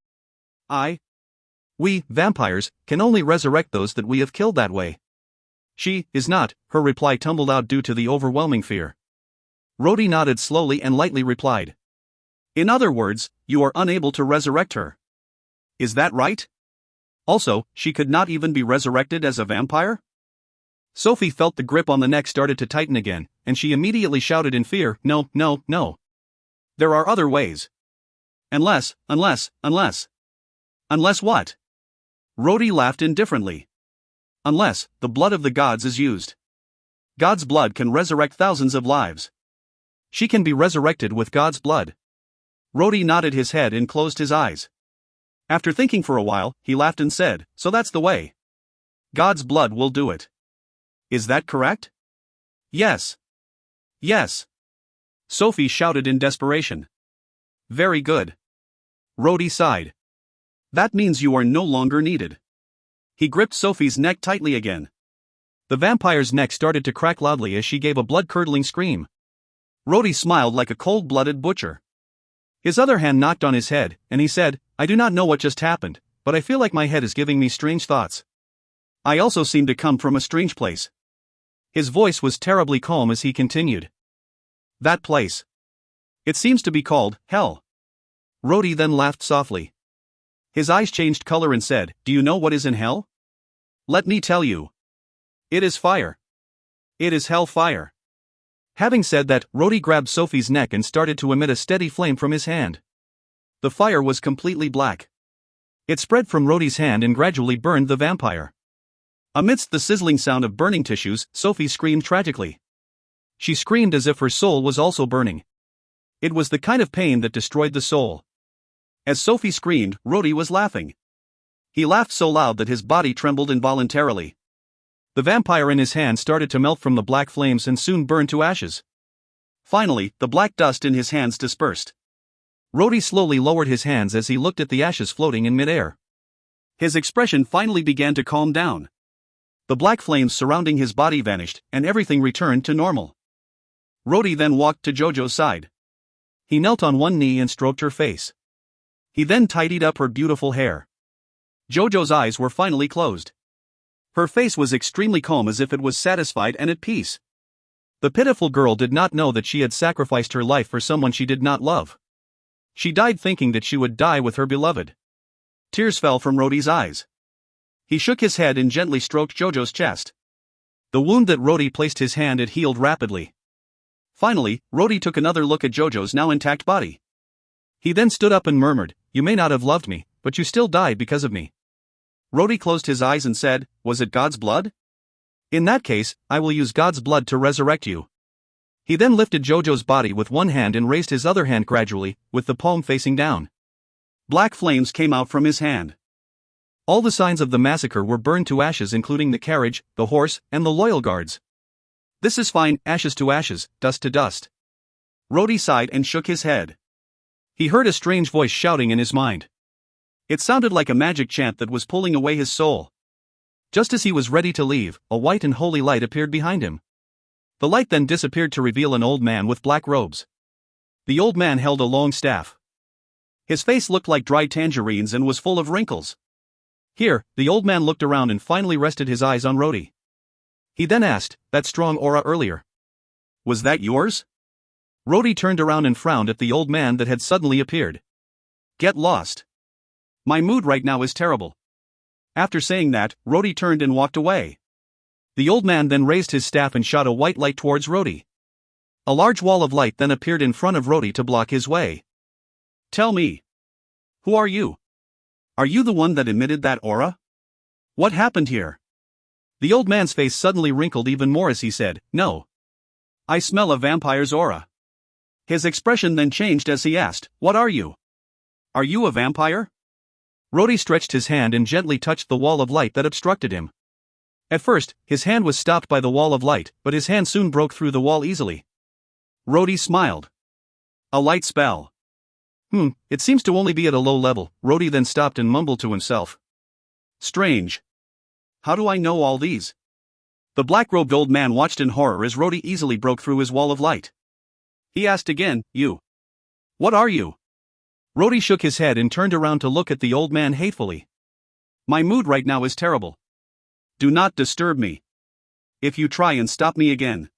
We, vampires, can only resurrect those that we have killed that way." "She is not," her reply tumbled out due to the overwhelming fear. Rhodey nodded slowly and lightly replied. "In other words, you are unable to resurrect her. Is that right? Also, she could not even be resurrected as a vampire?" Sophie felt the grip on the neck started to tighten again, and she immediately shouted in fear, No. There are other ways. Unless what?" Rhodey laughed indifferently. "Unless the blood of the gods is used. God's blood can resurrect thousands of lives. She can be resurrected with God's blood." Rhodey nodded his head and closed his eyes. After thinking for a while, he laughed and said, "So that's the way. God's blood will do it. Is that correct?" Yes. Sophie shouted in desperation. "Very good." Rhodey sighed. "That means you are no longer needed." He gripped Sophie's neck tightly again. The vampire's neck started to crack loudly as she gave a blood-curdling scream. Rhodey smiled like a cold-blooded butcher. His other hand knocked on his head, and he said, "I do not know what just happened, but I feel like my head is giving me strange thoughts. I also seem to come from a strange place. His voice was terribly calm as he continued. That place. It seems to be called hell. Rhodey then laughed softly. His eyes changed color and said, Do you know what is in hell? Let me tell you. It is fire. It is hell fire. Having said that, Rhodey grabbed Sophie's neck and started to emit a steady flame from his hand. The fire was completely black. It spread from Rhodey's hand and gradually burned the vampire. Amidst the sizzling sound of burning tissues, Sophie screamed tragically. She screamed as if her soul was also burning. It was the kind of pain that destroyed the soul. As Sophie screamed, Rhodey was laughing. He laughed so loud that his body trembled involuntarily. The vampire in his hand started to melt from the black flames and soon burned to ashes. Finally, the black dust in his hands dispersed. Rhodey slowly lowered his hands as he looked at the ashes floating in midair. His expression finally began to calm down. The black flames surrounding his body vanished, and everything returned to normal. Rhodey then walked to Jojo's side. He knelt on one knee and stroked her face. He then tidied up her beautiful hair. Jojo's eyes were finally closed. Her face was extremely calm as if it was satisfied and at peace. The pitiful girl did not know that she had sacrificed her life for someone she did not love. She died thinking that she would die with her beloved. Tears fell from Rhodey's eyes. He shook his head and gently stroked Jojo's chest. The wound that Rhodey placed his hand at healed rapidly. Finally, Rhodey took another look at Jojo's now intact body. He then stood up and murmured, You may not have loved me, but you still died because of me. Rhodey closed his eyes and said, Was it God's blood? In that case, I will use God's blood to resurrect you. He then lifted Jojo's body with one hand and raised his other hand gradually, with the palm facing down. Black flames came out from his hand. All the signs of the massacre were burned to ashes, including the carriage, the horse, and the loyal guards. This is fine, ashes to ashes, dust to dust. Rhodey sighed and shook his head. He heard a strange voice shouting in his mind. It sounded like a magic chant that was pulling away his soul. Just as he was ready to leave, a white and holy light appeared behind him. The light then disappeared to reveal an old man with black robes. The old man held a long staff. His face looked like dried tangerines and was full of wrinkles. Here, the old man looked around and finally rested his eyes on Rhodey. He then asked, That strong aura earlier. Was that yours? Rhodey turned around and frowned at the old man that had suddenly appeared. Get lost. My mood right now is terrible. After saying that, Rhodey turned and walked away. The old man then raised his staff and shot a white light towards Rhodey. A large wall of light then appeared in front of Rhodey to block his way. Tell me. Who are you? Are you the one that emitted that aura? What happened here? The old man's face suddenly wrinkled even more as he said, No. I smell a vampire's aura. His expression then changed as he asked, What are you? Are you a vampire? Rhodey stretched his hand and gently touched the wall of light that obstructed him. At first, his hand was stopped by the wall of light, but his hand soon broke through the wall easily. Rhodey smiled. A light spell. It seems to only be at a low level. Rhodey then stopped and mumbled to himself. Strange. How do I know all these? The black-robed old man watched in horror as Rhodey easily broke through his wall of light. He asked again, You. What are you? Rhodey shook his head and turned around to look at the old man hatefully. My mood right now is terrible. Do not disturb me. If you try and stop me again.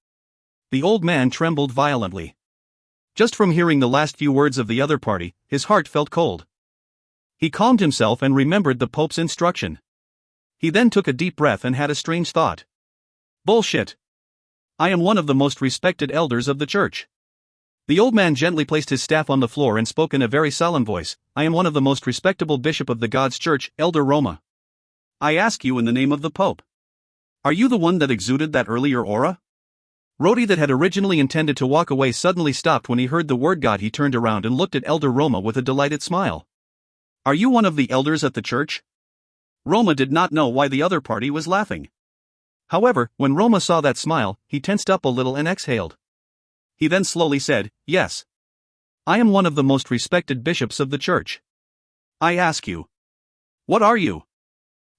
The old man trembled violently. Just from hearing the last few words of the other party, his heart felt cold. He calmed himself and remembered the Pope's instruction. He then took a deep breath and had a strange thought. Bullshit. I am one of the most respected elders of the church. The old man gently placed his staff on the floor and spoke in a very solemn voice. I am one of the most respectable bishop of the God's church, Elder Roma. I ask you in the name of the Pope. Are you the one that exuded that earlier aura? Rhodey that had originally intended to walk away suddenly stopped when he heard the word God. He turned around and looked at Elder Roma with a delighted smile. Are you one of the elders at the church? Roma did not know why the other party was laughing. However, when Roma saw that smile, he tensed up a little and exhaled. He then slowly said, Yes. I am one of the most respected bishops of the church. I ask you. What are you?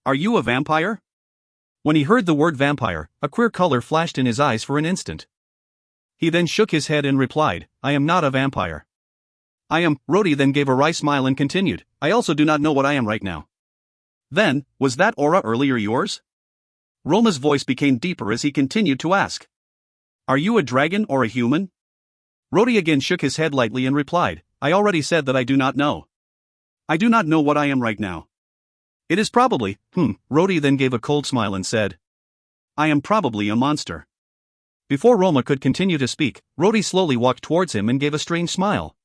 Are you a vampire? When he heard the word vampire, a queer color flashed in his eyes for an instant. He then shook his head and replied, I am not a vampire. I am. Rhodey then gave a wry smile and continued, I also do not know what I am right now. Then, was that aura earlier yours? Roma's voice became deeper as he continued to ask. Are you a dragon or a human? Rhodey again shook his head lightly and replied, I already said that I do not know. I do not know what I am right now. It is probably, Rhodey then gave a cold smile and said. I am probably a monster. Before Roma could continue to speak, Rhodey slowly walked towards him and gave a strange smile.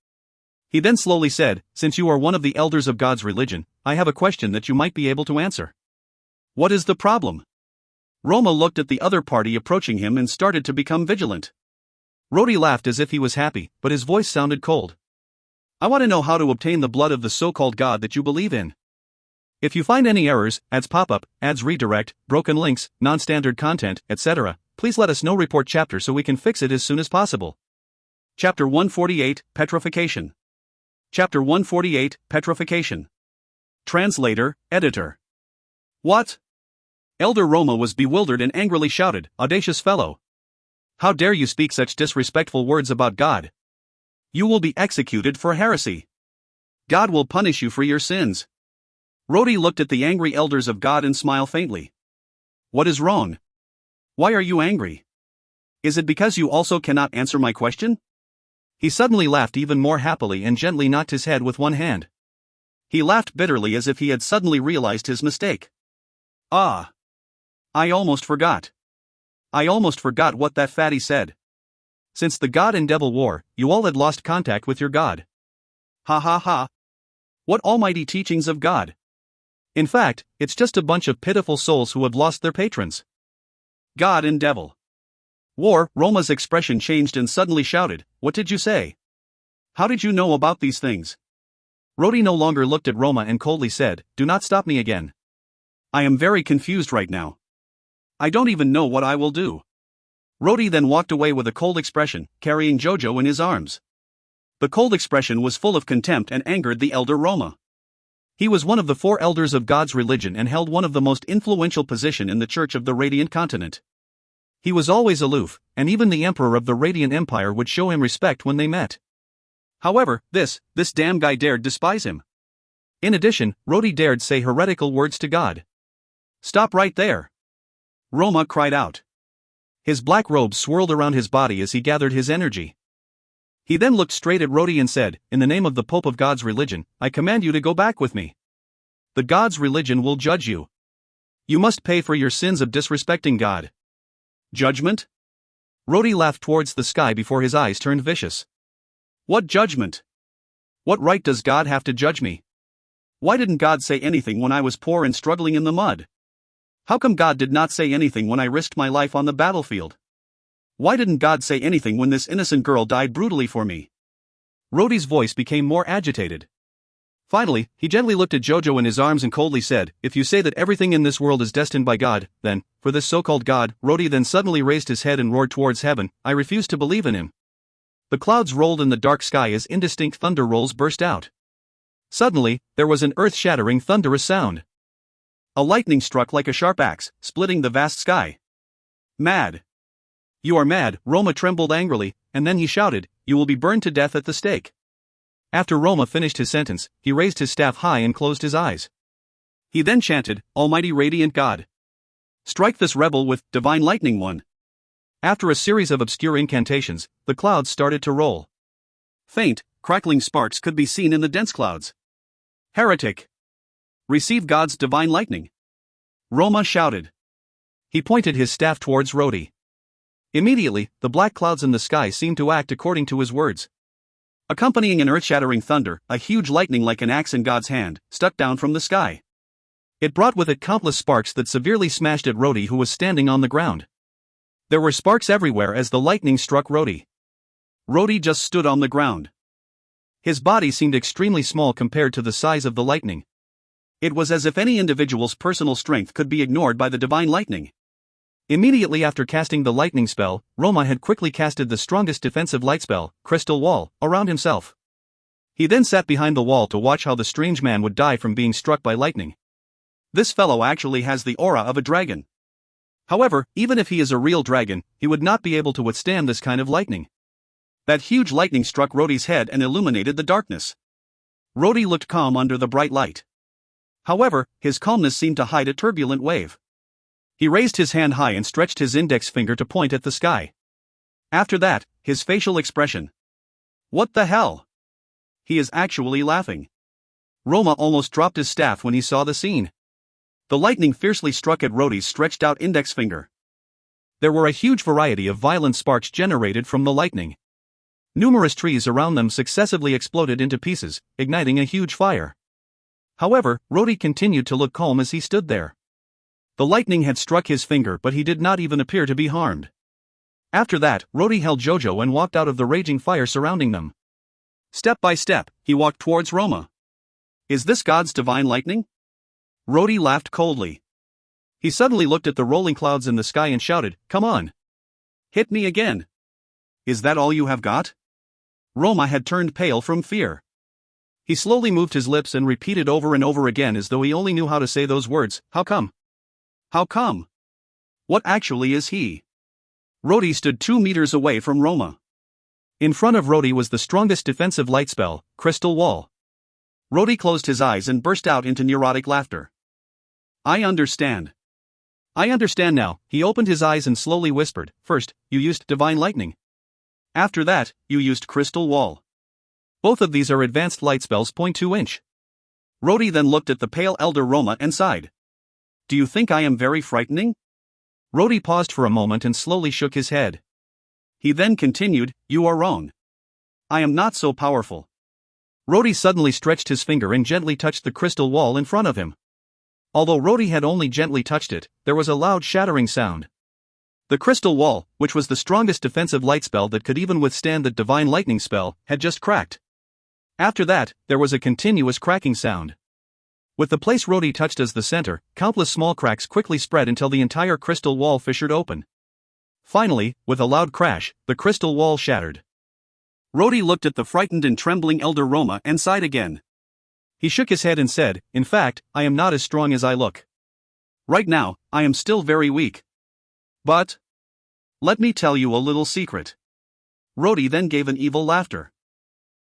He then slowly said, since you are one of the elders of God's religion, I have a question that you might be able to answer. What is the problem? Roma looked at the other party approaching him and started to become vigilant. Rhodey laughed as if he was happy, but his voice sounded cold. I want to know how to obtain the blood of the so-called God that you believe in. If you find any errors, ads pop-up, ads redirect, broken links, non-standard content, etc., please let us know. Report chapter so we can fix it as soon as possible. Chapter 148, Petrification. Chapter 148, Petrification. Translator, Editor. What? Elder Roma was bewildered and angrily shouted, Audacious fellow! How dare you speak such disrespectful words about God? You will be executed for heresy. God will punish you for your sins. Rhodey looked at the angry elders of God and smiled faintly. What is wrong? Why are you angry? Is it because you also cannot answer my question? He suddenly laughed even more happily and gently knocked his head with one hand. He laughed bitterly as if he had suddenly realized his mistake. Ah! I almost forgot. I almost forgot what that fatty said. Since the God and Devil war, you all had lost contact with your God. Ha ha ha. What almighty teachings of God. In fact, it's just a bunch of pitiful souls who have lost their patrons. God and Devil. War. Roma's expression changed and suddenly shouted, What did you say? How did you know about these things? Rhodey no longer looked at Roma and coldly said, Do not stop me again. I am very confused right now. I don't even know what I will do. Rhodey then walked away with a cold expression, carrying Jojo in his arms. The cold expression was full of contempt and angered the elder Roma. He was one of the 4 elders of God's religion and held one of the most influential positions in the Church of the Radiant Continent. He was always aloof, and even the Emperor of the Radiant Empire would show him respect when they met. However, this damn guy dared despise him. In addition, Rhodey dared say heretical words to God. Stop right there! Roma cried out. His black robe swirled around his body as he gathered his energy. He then looked straight at Rhodey and said, In the name of the Pope of God's religion, I command you to go back with me. The God's religion will judge you. You must pay for your sins of disrespecting God. Judgment? Rhodey laughed towards the sky before his eyes turned vicious. What judgment? What right does God have to judge me? Why didn't God say anything when I was poor and struggling in the mud? How come God did not say anything when I risked my life on the battlefield? Why didn't God say anything when this innocent girl died brutally for me? Rhodey's voice became more agitated. Finally, he gently looked at Jojo in his arms and coldly said, If you say that everything in this world is destined by God, then, for this so-called God, Rhodey then suddenly raised his head and roared towards heaven, I refuse to believe in him. The clouds rolled in the dark sky as indistinct thunder rolls burst out. Suddenly, there was an earth-shattering thunderous sound. A lightning struck like a sharp axe, splitting the vast sky. Mad. You are mad, Roma trembled angrily, and then he shouted, You will be burned to death at the stake. After Roma finished his sentence, he raised his staff high and closed his eyes. He then chanted, Almighty Radiant God. Strike this rebel with Divine Lightning 1. After a series of obscure incantations, the clouds started to roll. Faint, crackling sparks could be seen in the dense clouds. Heretic. Receive God's Divine Lightning. Roma shouted. He pointed his staff towards Rhodey. Immediately, the black clouds in the sky seemed to act according to his words. Accompanying an earth-shattering thunder, a huge lightning like an axe in God's hand, struck down from the sky. It brought with it countless sparks that severely smashed at Rhodey, who was standing on the ground. There were sparks everywhere as the lightning struck Rhodey. Rhodey just stood on the ground. His body seemed extremely small compared to the size of the lightning. It was as if any individual's personal strength could be ignored by the divine lightning. Immediately after casting the lightning spell, Roma had quickly casted the strongest defensive light spell, Crystal Wall, around himself. He then sat behind the wall to watch how the strange man would die from being struck by lightning. This fellow actually has the aura of a dragon. However, even if he is a real dragon, he would not be able to withstand this kind of lightning. That huge lightning struck Rhodey's head and illuminated the darkness. Rhodey looked calm under the bright light. However, his calmness seemed to hide a turbulent wave. He raised his hand high and stretched his index finger to point at the sky. After that, his facial expression. What the hell? He is actually laughing. Roma almost dropped his staff when he saw the scene. The lightning fiercely struck at Rhodey's stretched out index finger. There were a huge variety of violent sparks generated from the lightning. Numerous trees around them successively exploded into pieces, igniting a huge fire. However, Rhodey continued to look calm as he stood there. The lightning had struck his finger, but he did not even appear to be harmed. After that, Rhodey held Jojo and walked out of the raging fire surrounding them. Step by step, he walked towards Roma. Is this God's divine lightning? Rhodey laughed coldly. He suddenly looked at the rolling clouds in the sky and shouted, "Come on! Hit me again! Is that all you have got?" Roma had turned pale from fear. He slowly moved his lips and repeated over and over again as though he only knew how to say those words, "How come? How come? What actually is he?" Rhodey stood 2 meters away from Roma. In front of Rhodey was the strongest defensive light spell, Crystal Wall. Rhodey closed his eyes and burst out into neurotic laughter. I understand now. He opened his eyes and slowly whispered, "First, you used Divine Lightning. After that, you used Crystal Wall. Both of these are advanced light spells. 0.2 inch. Rhodey then looked at the pale elder Roma and sighed. Do you think I am very frightening? Rhodey paused for a moment and slowly shook his head. He then continued, "You are wrong. I am not so powerful." Rhodey suddenly stretched his finger and gently touched the crystal wall in front of him. Although Rhodey had only gently touched it, there was a loud shattering sound. The crystal wall, which was the strongest defensive light spell that could even withstand the divine lightning spell, had just cracked. After that, there was a continuous cracking sound. With the place Rhodey touched as the center, countless small cracks quickly spread until the entire crystal wall fissured open. Finally, with a loud crash, the crystal wall shattered. Rhodey looked at the frightened and trembling elder Roma and sighed again. He shook his head and said, "In fact, I am not as strong as I look. Right now, I am still very weak. But let me tell you a little secret." Rhodey then gave an evil laughter.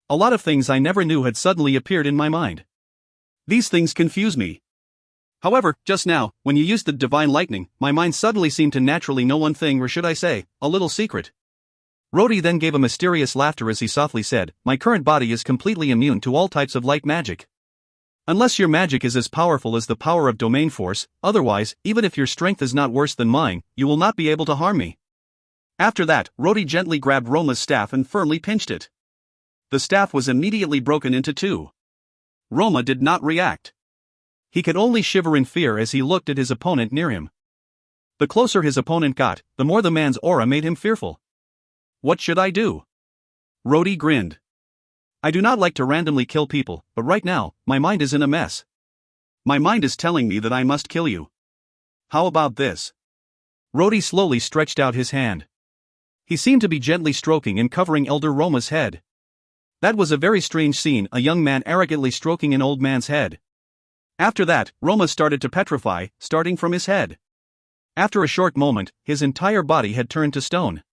A lot of things I never knew had suddenly appeared in my mind. These things confuse me. However, just now, when you used the divine lightning, my mind suddenly seemed to naturally know one thing, or should I say, a little secret. Rhodey then gave a mysterious laughter as he softly said, "My current body is completely immune to all types of light magic. Unless your magic is as powerful as the power of domain force, otherwise, even if your strength is not worse than mine, you will not be able to harm me." After that, Rhodey gently grabbed Roma's staff and firmly pinched it. The staff was immediately broken into two. Roma did not react. He could only shiver in fear as he looked at his opponent near him. The closer his opponent got, the more the man's aura made him fearful. What should I do? Rhodey grinned. I do not like to randomly kill people, but right now, my mind is in a mess. My mind is telling me that I must kill you. How about this? Rhodey slowly stretched out his hand. He seemed to be gently stroking and covering Elder Roma's head. That was a very strange scene, a young man arrogantly stroking an old man's head. After that, Roma started to petrify, starting from his head. After a short moment, his entire body had turned to stone.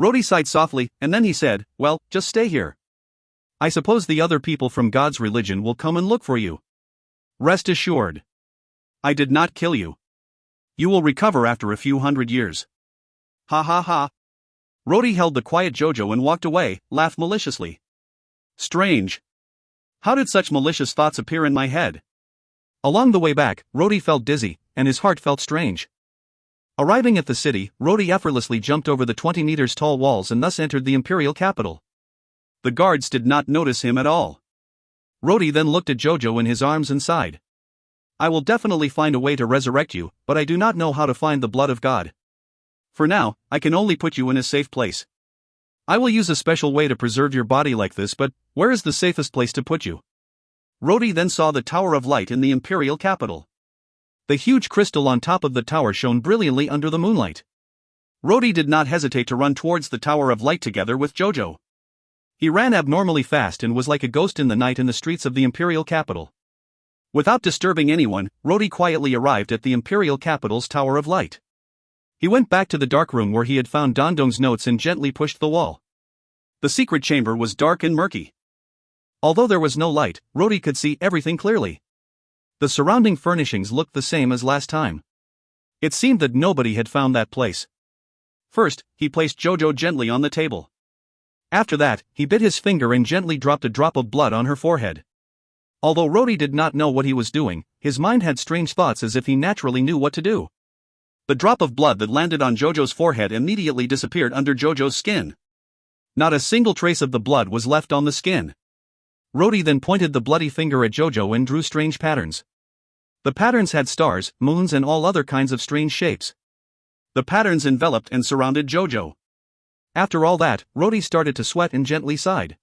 Rhodey sighed softly, and then he said, "Well, just stay here. I suppose the other people from God's religion will come and look for you. Rest assured. I did not kill you. You will recover after a few hundred years." Ha ha ha. Rhodey held the quiet Jojo and walked away, laughed maliciously. Strange. How did such malicious thoughts appear in my head? Along the way back, Rhodey felt dizzy, and his heart felt strange. Arriving at the city, Rhodey effortlessly jumped over the 20 meters tall walls and thus entered the imperial capital. The guards did not notice him at all. Rhodey then looked at Jojo in his arms and sighed. I will definitely find a way to resurrect you, but I do not know how to find the blood of God. For now, I can only put you in a safe place. I will use a special way to preserve your body like this, but where is the safest place to put you? Rhodey then saw the Tower of Light in the imperial capital. The huge crystal on top of the tower shone brilliantly under the moonlight. Rhodey did not hesitate to run towards the Tower of Light together with Jojo. He ran abnormally fast and was like a ghost in the night in the streets of the imperial capital. Without disturbing anyone, Rhodey quietly arrived at the imperial capital's Tower of Light. He went back to the dark room where he had found Dondong's notes and gently pushed the wall. The secret chamber was dark and murky. Although there was no light, Rhodey could see everything clearly. The surrounding furnishings looked the same as last time. It seemed that nobody had found that place. First, he placed Jojo gently on the table. After that, he bit his finger and gently dropped a drop of blood on her forehead. Although Rhodey did not know what he was doing, his mind had strange thoughts as if he naturally knew what to do. The drop of blood that landed on Jojo's forehead immediately disappeared under Jojo's skin. Not a single trace of the blood was left on the skin. Rhodey then pointed the bloody finger at Jojo and drew strange patterns. The patterns had stars, moons and all other kinds of strange shapes. The patterns enveloped and surrounded Jojo. After all that, Rhodey started to sweat and gently sighed.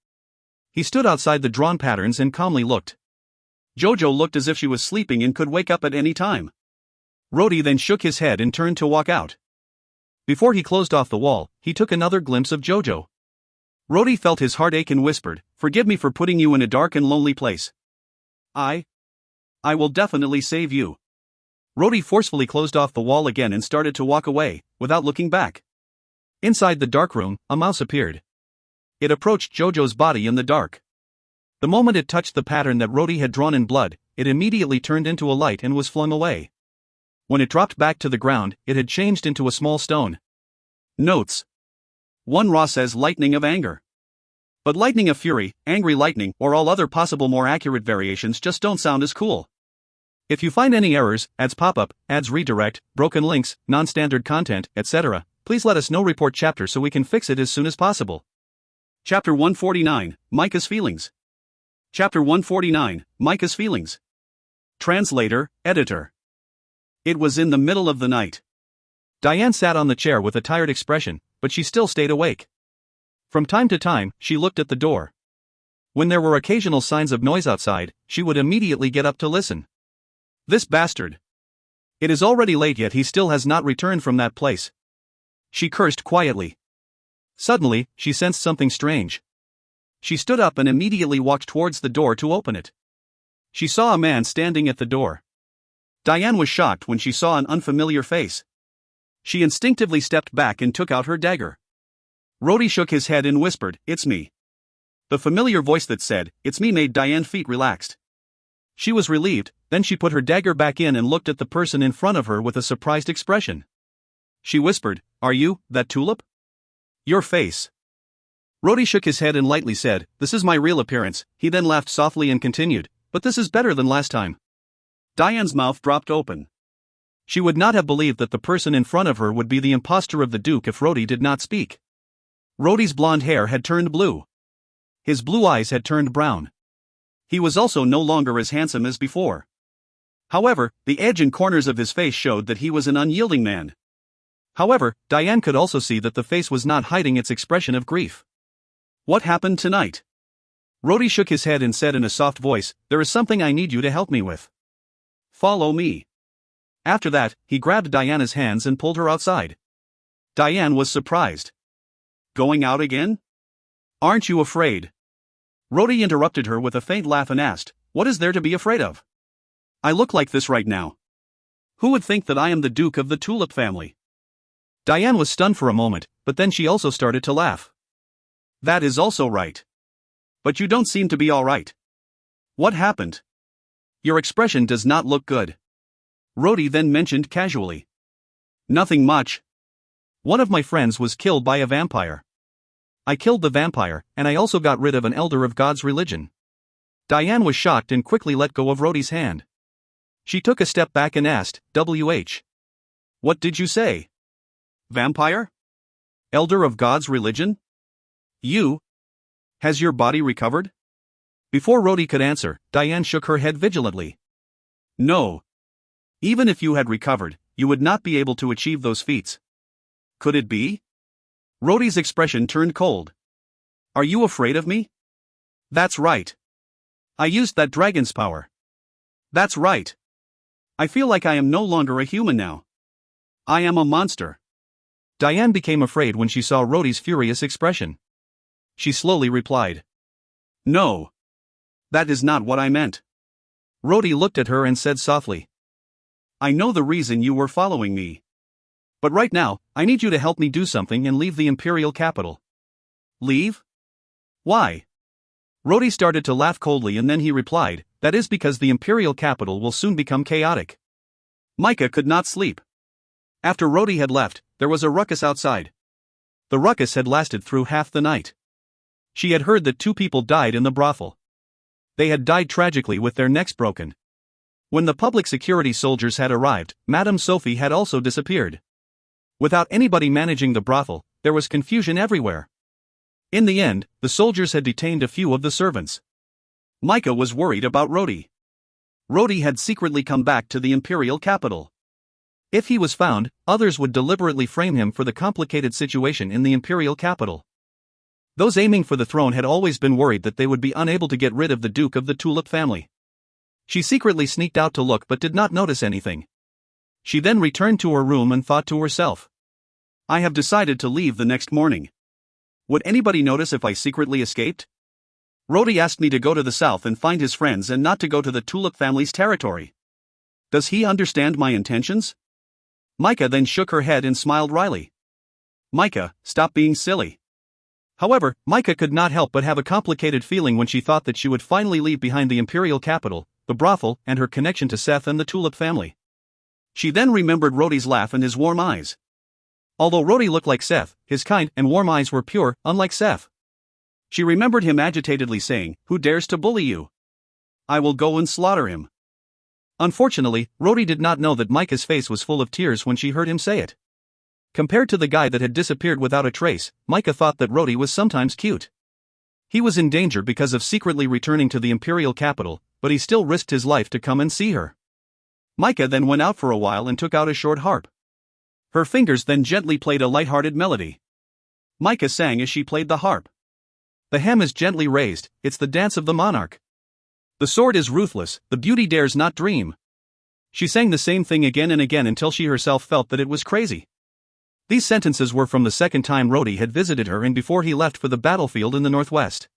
He stood outside the drawn patterns and calmly looked. Jojo looked as if she was sleeping and could wake up at any time. Rhodey then shook his head and turned to walk out. Before he closed off the wall, he took another glimpse of Jojo. Rhodey felt his heart ache and whispered, "Forgive me for putting you in a dark and lonely place. I will definitely save you." Rhodey forcefully closed off the wall again and started to walk away, without looking back. Inside the dark room, a mouse appeared. It approached Jojo's body in the dark. The moment it touched the pattern that Rhodey had drawn in blood, it immediately turned into a light and was flung away. When it dropped back to the ground, it had changed into a small stone. Notes. 1. Raw says lightning of anger. But lightning of fury, angry lightning, or all other possible more accurate variations just don't sound as cool. If you find any errors, ads pop up, ads redirect, broken links, non-standard content, etc., please let us know. Report chapter so we can fix it as soon as possible. Chapter 149, Micah's Feelings. Chapter 149, Micah's Feelings. Translator, Editor. It was in the middle of the night. Diane sat on the chair with a tired expression, but she still stayed awake. From time to time, she looked at the door. When there were occasional signs of noise outside, she would immediately get up to listen. This bastard. It is already late yet he still has not returned from that place. She cursed quietly. Suddenly, she sensed something strange. She stood up and immediately walked towards the door to open it. She saw a man standing at the door. Diane was shocked when she saw an unfamiliar face. She instinctively stepped back and took out her dagger. Rhodey shook his head and whispered, "It's me." The familiar voice that said, "It's me" made Diane's feet relaxed. She was relieved, then she put her dagger back in and looked at the person in front of her with a surprised expression. She whispered, "Are you, that tulip?" "Your face." Rhodey shook his head and lightly said, "This is my real appearance." He then laughed softly and continued, "But this is better than last time." Diane's mouth dropped open. She would not have believed that the person in front of her would be the impostor of the Duke if Rhodey did not speak. Rhodey's blonde hair had turned blue. His blue eyes had turned brown. He was also no longer as handsome as before. However, the edge and corners of his face showed that he was an unyielding man. However, Diane could also see that the face was not hiding its expression of grief. "What happened tonight?" Rhodey shook his head and said in a soft voice, "There is something I need you to help me with. Follow me." After that, he grabbed Diana's hands and pulled her outside. Diane was surprised. "Going out again? Aren't you afraid?" Rhodey interrupted her with a faint laugh and asked, "What is there to be afraid of? I look like this right now. Who would think that I am the Duke of the Tulip family?" Diane was stunned for a moment, but then she also started to laugh. "That is also right. But you don't seem to be all right. What happened? Your expression does not look good." Rhodey then mentioned casually. "Nothing much. One of my friends was killed by a vampire. I killed the vampire, and I also got rid of an elder of God's religion." Diane was shocked and quickly let go of Rhodey's hand. She took a step back and asked, "WH? What did you say? Vampire? Elder of God's religion? You? Has your body recovered?" Before Rhodey could answer, Diane shook her head vigilantly. "No. Even if you had recovered, you would not be able to achieve those feats. Could it be?" Rhodey's expression turned cold. "Are you afraid of me?" "That's right. I used that dragon's power." "That's right. I feel like I am no longer a human now. I am a monster." Diane became afraid when she saw Rhodey's furious expression. She slowly replied, "No. That is not what I meant." Rhodey looked at her and said softly, "I know the reason you were following me. But right now, I need you to help me do something and leave the Imperial capital." "Leave? Why?" Rhodey started to laugh coldly and then he replied, that is because the imperial capital will soon become chaotic. Micah could not sleep. After Rhodey had left, there was a ruckus outside. The ruckus had lasted through half the night. She had heard that 2 people died in the brothel. They had died tragically with their necks broken. When the public security soldiers had arrived, Madame Sophie had also disappeared. Without anybody managing the brothel, there was confusion everywhere. In the end, the soldiers had detained a few of the servants. Micah was worried about Rhodey. Rhodey had secretly come back to the imperial capital. If he was found, others would deliberately frame him for the complicated situation in the imperial capital. Those aiming for the throne had always been worried that they would be unable to get rid of the Duke of the Tulip family. She secretly sneaked out to look but did not notice anything. She then returned to her room and thought to herself, I have decided to leave the next morning. Would anybody notice if I secretly escaped? Rhodey asked me to go to the south and find his friends and not to go to the Tulip family's territory. Does he understand my intentions? Micah then shook her head and smiled wryly. Micah, stop being silly. However, Micah could not help but have a complicated feeling when she thought that she would finally leave behind the imperial capital, the brothel, and her connection to Seth and the Tulip family. She then remembered Rhodey's laugh and his warm eyes. Although Rhodey looked like Seth, his kind and warm eyes were pure, unlike Seth. She remembered him agitatedly saying, Who dares to bully you? I will go and slaughter him. Unfortunately, Rhodey did not know that Micah's face was full of tears when she heard him say it. Compared to the guy that had disappeared without a trace, Micah thought that Rhodey was sometimes cute. He was in danger because of secretly returning to the imperial capital, but he still risked his life to come and see her. Micah then went out for a while and took out a short harp. Her fingers then gently played a light-hearted melody. Micah sang as she played the harp. The hem is gently raised, it's the dance of the monarch. The sword is ruthless, the beauty dares not dream. She sang the same thing again and again until she herself felt that it was crazy. These sentences were from the second time Rhodey had visited her and before he left for the battlefield in the northwest.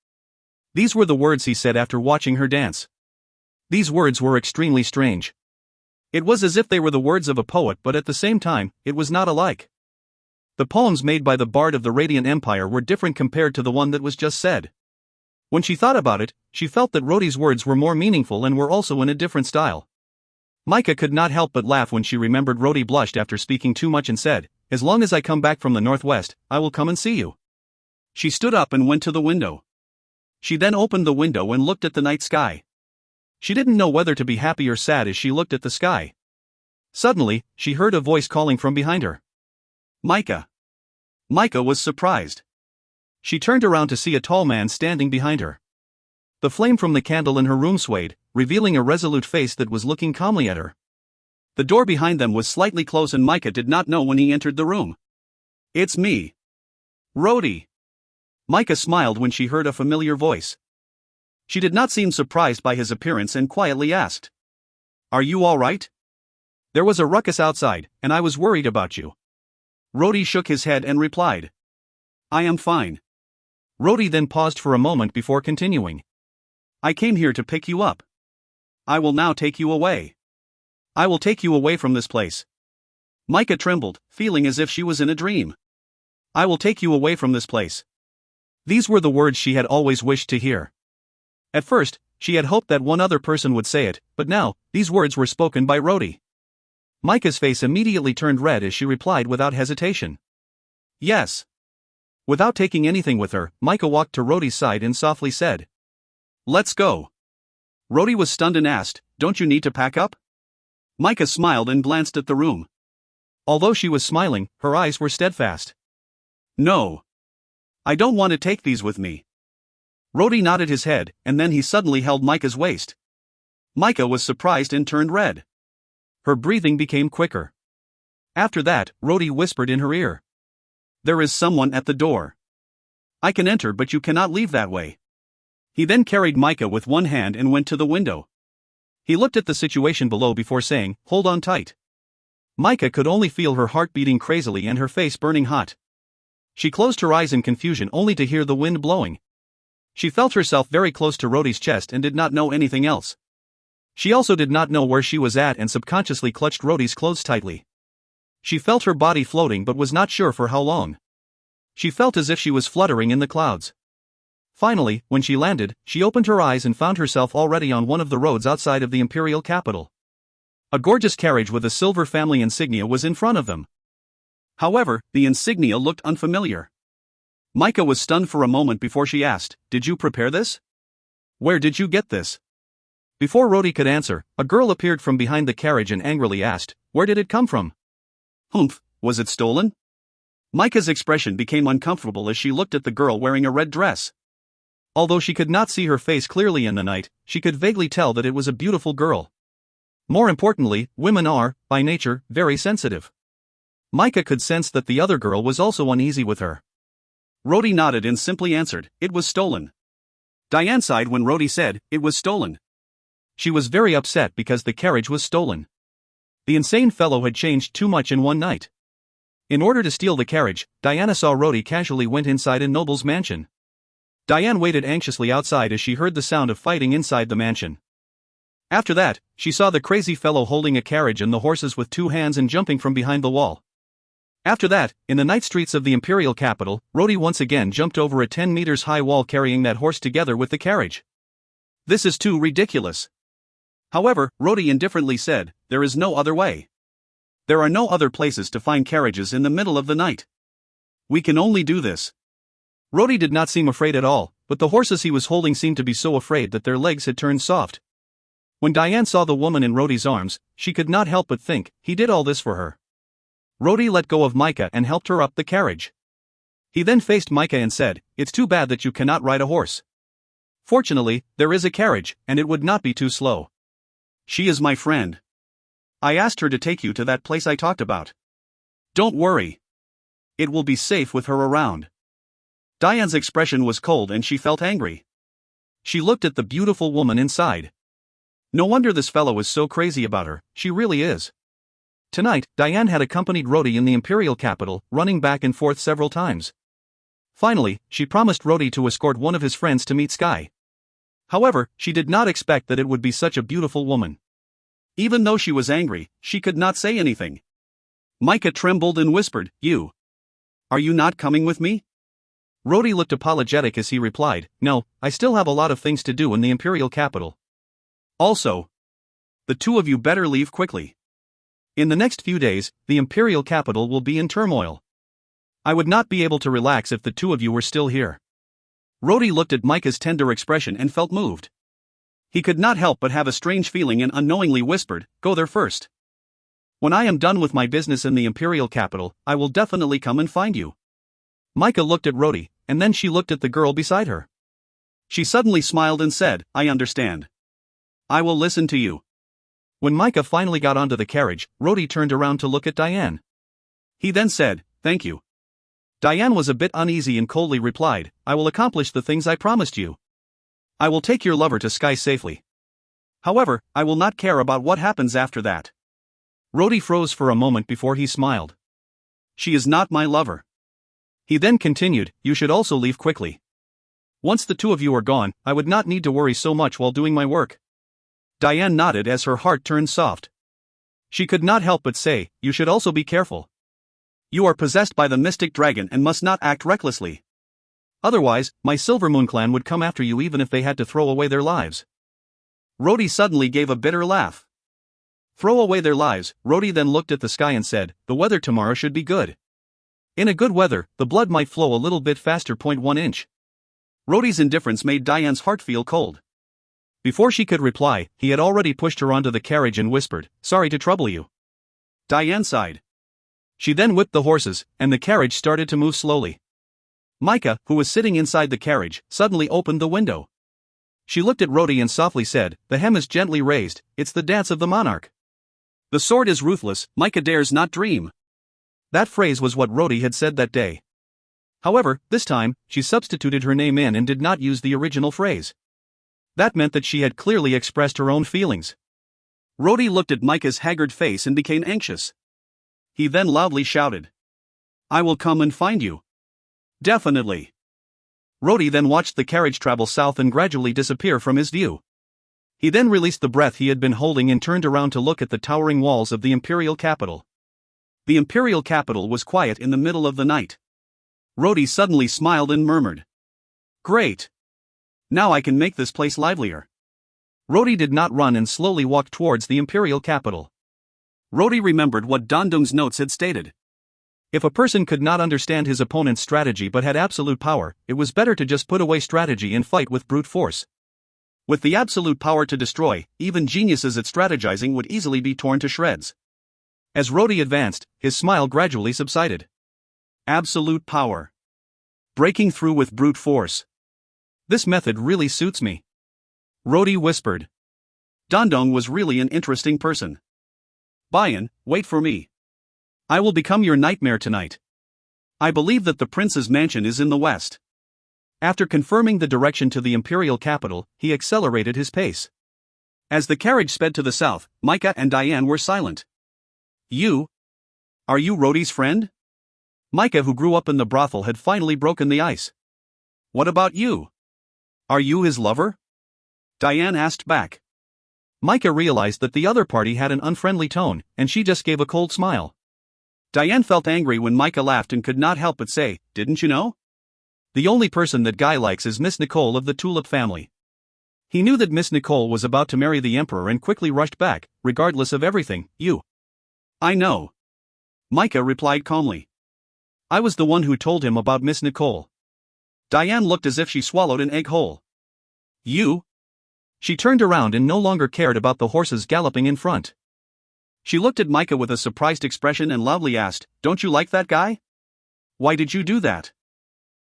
These were the words he said after watching her dance. These words were extremely strange. It was as if they were the words of a poet, but at the same time, it was not alike. The poems made by the bard of the Radiant Empire were different compared to the one that was just said. When she thought about it, she felt that Rhodey's words were more meaningful and were also in a different style. Micah could not help but laugh when she remembered Rhodey blushed after speaking too much and said, As long as I come back from the northwest, I will come and see you. She stood up and went to the window. She then opened the window and looked at the night sky. She didn't know whether to be happy or sad as she looked at the sky. Suddenly, she heard a voice calling from behind her. Micah. Micah was surprised. She turned around to see a tall man standing behind her. The flame from the candle in her room swayed, revealing a resolute face that was looking calmly at her. The door behind them was slightly closed and Micah did not know when he entered the room. It's me. Rhodey. Micah smiled when she heard a familiar voice. She did not seem surprised by his appearance and quietly asked, Are you all right? There was a ruckus outside, and I was worried about you. Rhodey shook his head and replied, I am fine. Rhodey then paused for a moment before continuing. I came here to pick you up. I will now take you away. I will take you away from this place. Micah trembled, feeling as if she was in a dream. I will take you away from this place. These were the words she had always wished to hear. At first, she had hoped that one other person would say it, but now, these words were spoken by Rhodey. Micah's face immediately turned red as she replied without hesitation. Yes. Without taking anything with her, Micah walked to Rhodey's side and softly said, Let's go. Rhodey was stunned and asked, Don't you need to pack up? Micah smiled and glanced at the room. Although she was smiling, her eyes were steadfast. No. I don't want to take these with me. Rhodey nodded his head, and then he suddenly held Micah's waist. Micah was surprised and turned red. Her breathing became quicker. After that, Rhodey whispered in her ear. There is someone at the door. I can enter, but you cannot leave that way. He then carried Micah with one hand and went to the window. He looked at the situation below before saying, Hold on tight. Micah could only feel her heart beating crazily and her face burning hot. She closed her eyes in confusion only to hear the wind blowing. She felt herself very close to Rhodey's chest and did not know anything else. She also did not know where she was at and subconsciously clutched Rhodey's clothes tightly. She felt her body floating but was not sure for how long. She felt as if she was fluttering in the clouds. Finally, when she landed, she opened her eyes and found herself already on one of the roads outside of the imperial capital. A gorgeous carriage with a silver family insignia was in front of them. However, the insignia looked unfamiliar. Micah was stunned for a moment before she asked, "Did you prepare this? Where did you get this?" Before Rhodey could answer, a girl appeared from behind the carriage and angrily asked, "Where did it come from?" "Humph, was it stolen?" Micah's expression became uncomfortable as she looked at the girl wearing a red dress. Although she could not see her face clearly in the night, she could vaguely tell that it was a beautiful girl. More importantly, women are, by nature, very sensitive. Micah could sense that the other girl was also uneasy with her. Rhodey nodded and simply answered, "It was stolen." Diane sighed when Rhodey said, "It was stolen." She was very upset because the carriage was stolen. The insane fellow had changed too much in one night. In order to steal the carriage, Diana saw Rhodey casually went inside a noble's mansion. Diane waited anxiously outside as she heard the sound of fighting inside the mansion. After that, she saw the crazy fellow holding a carriage and the horses with two hands and jumping from behind the wall. After that, in the night streets of the imperial capital, Rhodey once again jumped over a 10 meters high wall carrying that horse together with the carriage. "This is too ridiculous." However, Rhodey indifferently said, "There is no other way. There are no other places to find carriages in the middle of the night. We can only do this." Rhodey did not seem afraid at all, but the horses he was holding seemed to be so afraid that their legs had turned soft. When Diane saw the woman in Rhodey's arms, she could not help but think, he did all this for her. Rhodey let go of Micah and helped her up the carriage. He then faced Micah and said, "It's too bad that you cannot ride a horse. Fortunately, there is a carriage, and it would not be too slow. She is my friend. I asked her to take you to that place I talked about. Don't worry. It will be safe with her around." Diane's expression was cold and she felt angry. She looked at the beautiful woman inside. No wonder this fellow is so crazy about her, she really is. Tonight, Diane had accompanied Rhodey in the imperial capital, running back and forth several times. Finally, she promised Rhodey to escort one of his friends to meet Sky. However, she did not expect that it would be such a beautiful woman. Even though she was angry, she could not say anything. Micah trembled and whispered, Are you not coming with me?" Rhodey looked apologetic as he replied, "No, I still have a lot of things to do in the imperial capital. Also, the two of you better leave quickly. In the next few days, the imperial capital will be in turmoil. I would not be able to relax if the two of you were still here." Rhodey looked at Micah's tender expression and felt moved. He could not help but have a strange feeling and unknowingly whispered, "Go there first. When I am done with my business in the imperial capital, I will definitely come and find you." Micah looked at Rhodey, and then she looked at the girl beside her. She suddenly smiled and said, "I understand. I will listen to you." When Micah finally got onto the carriage, Rhodey turned around to look at Diane. He then said, "Thank you." Diane was a bit uneasy and coldly replied, "I will accomplish the things I promised you. I will take your lover to Sky safely. However, I will not care about what happens after that." Rhodey froze for a moment before he smiled. "She is not my lover." He then continued, "You should also leave quickly. Once the two of you are gone, I would not need to worry so much while doing my work." Diane nodded as her heart turned soft. She could not help but say, "You should also be careful. You are possessed by the mystic dragon and must not act recklessly. Otherwise, my Silver Moon clan would come after you even if they had to throw away their lives." Rhodey suddenly gave a bitter laugh. Throw away their lives. Rhodey then looked at the sky and said, "The weather tomorrow should be good. In a good weather, the blood might flow a little bit faster. 1 inch. Rhodey's indifference made Diane's heart feel cold. Before she could reply, he had already pushed her onto the carriage and whispered, "Sorry to trouble you." Diane sighed. She then whipped the horses, and the carriage started to move slowly. Micah, who was sitting inside the carriage, suddenly opened the window. She looked at Rhodey and softly said, "The hem is gently raised, it's the dance of the monarch. The sword is ruthless, Micah dares not dream." That phrase was what Rhodey had said that day. However, this time, she substituted her name in and did not use the original phrase. That meant that she had clearly expressed her own feelings. Rhodey looked at Micah's haggard face and became anxious. He then loudly shouted, "I will come and find you. Definitely." Rhodey then watched the carriage travel south and gradually disappear from his view. He then released the breath he had been holding and turned around to look at the towering walls of the imperial capital. The imperial capital was quiet in the middle of the night. Rhodey suddenly smiled and murmured, "Great. Now I can make this place livelier. Rodi did not run and slowly walked towards the imperial capital. Rodi remembered what Dandong's notes had stated. If a person could not understand his opponent's strategy but had absolute power, it was better to just put away strategy and fight with brute force. With the absolute power to destroy, even geniuses at strategizing would easily be torn to shreds. As Rodi advanced, his smile gradually subsided. Absolute power. Breaking through with brute force. This method really suits me. Rodi whispered. Dandong was really an interesting person. Bayan, wait for me. I will become your nightmare tonight. I believe that the prince's mansion is in the west. After confirming the direction to the imperial capital, he accelerated his pace. As the carriage sped to the south, Micah and Diane were silent. You? Are you Rodi's friend? Micah, who grew up in the brothel, had finally broken the ice. What about you? Are you his lover? Diane asked back. Micah realized that the other party had an unfriendly tone, and she just gave a cold smile. Diane felt angry when Micah laughed and could not help but say, "Didn't you know? The only person that guy likes is Miss Nicole of the Tulip family." He knew that Miss Nicole was about to marry the emperor and quickly rushed back, regardless of everything. You. I know. Micah replied calmly. I was the one who told him about Miss Nicole. Diane looked as if she swallowed an egg whole. You? She turned around and no longer cared about the horses galloping in front. She looked at Micah with a surprised expression and loudly asked, "Don't you like that guy? Why did you do that?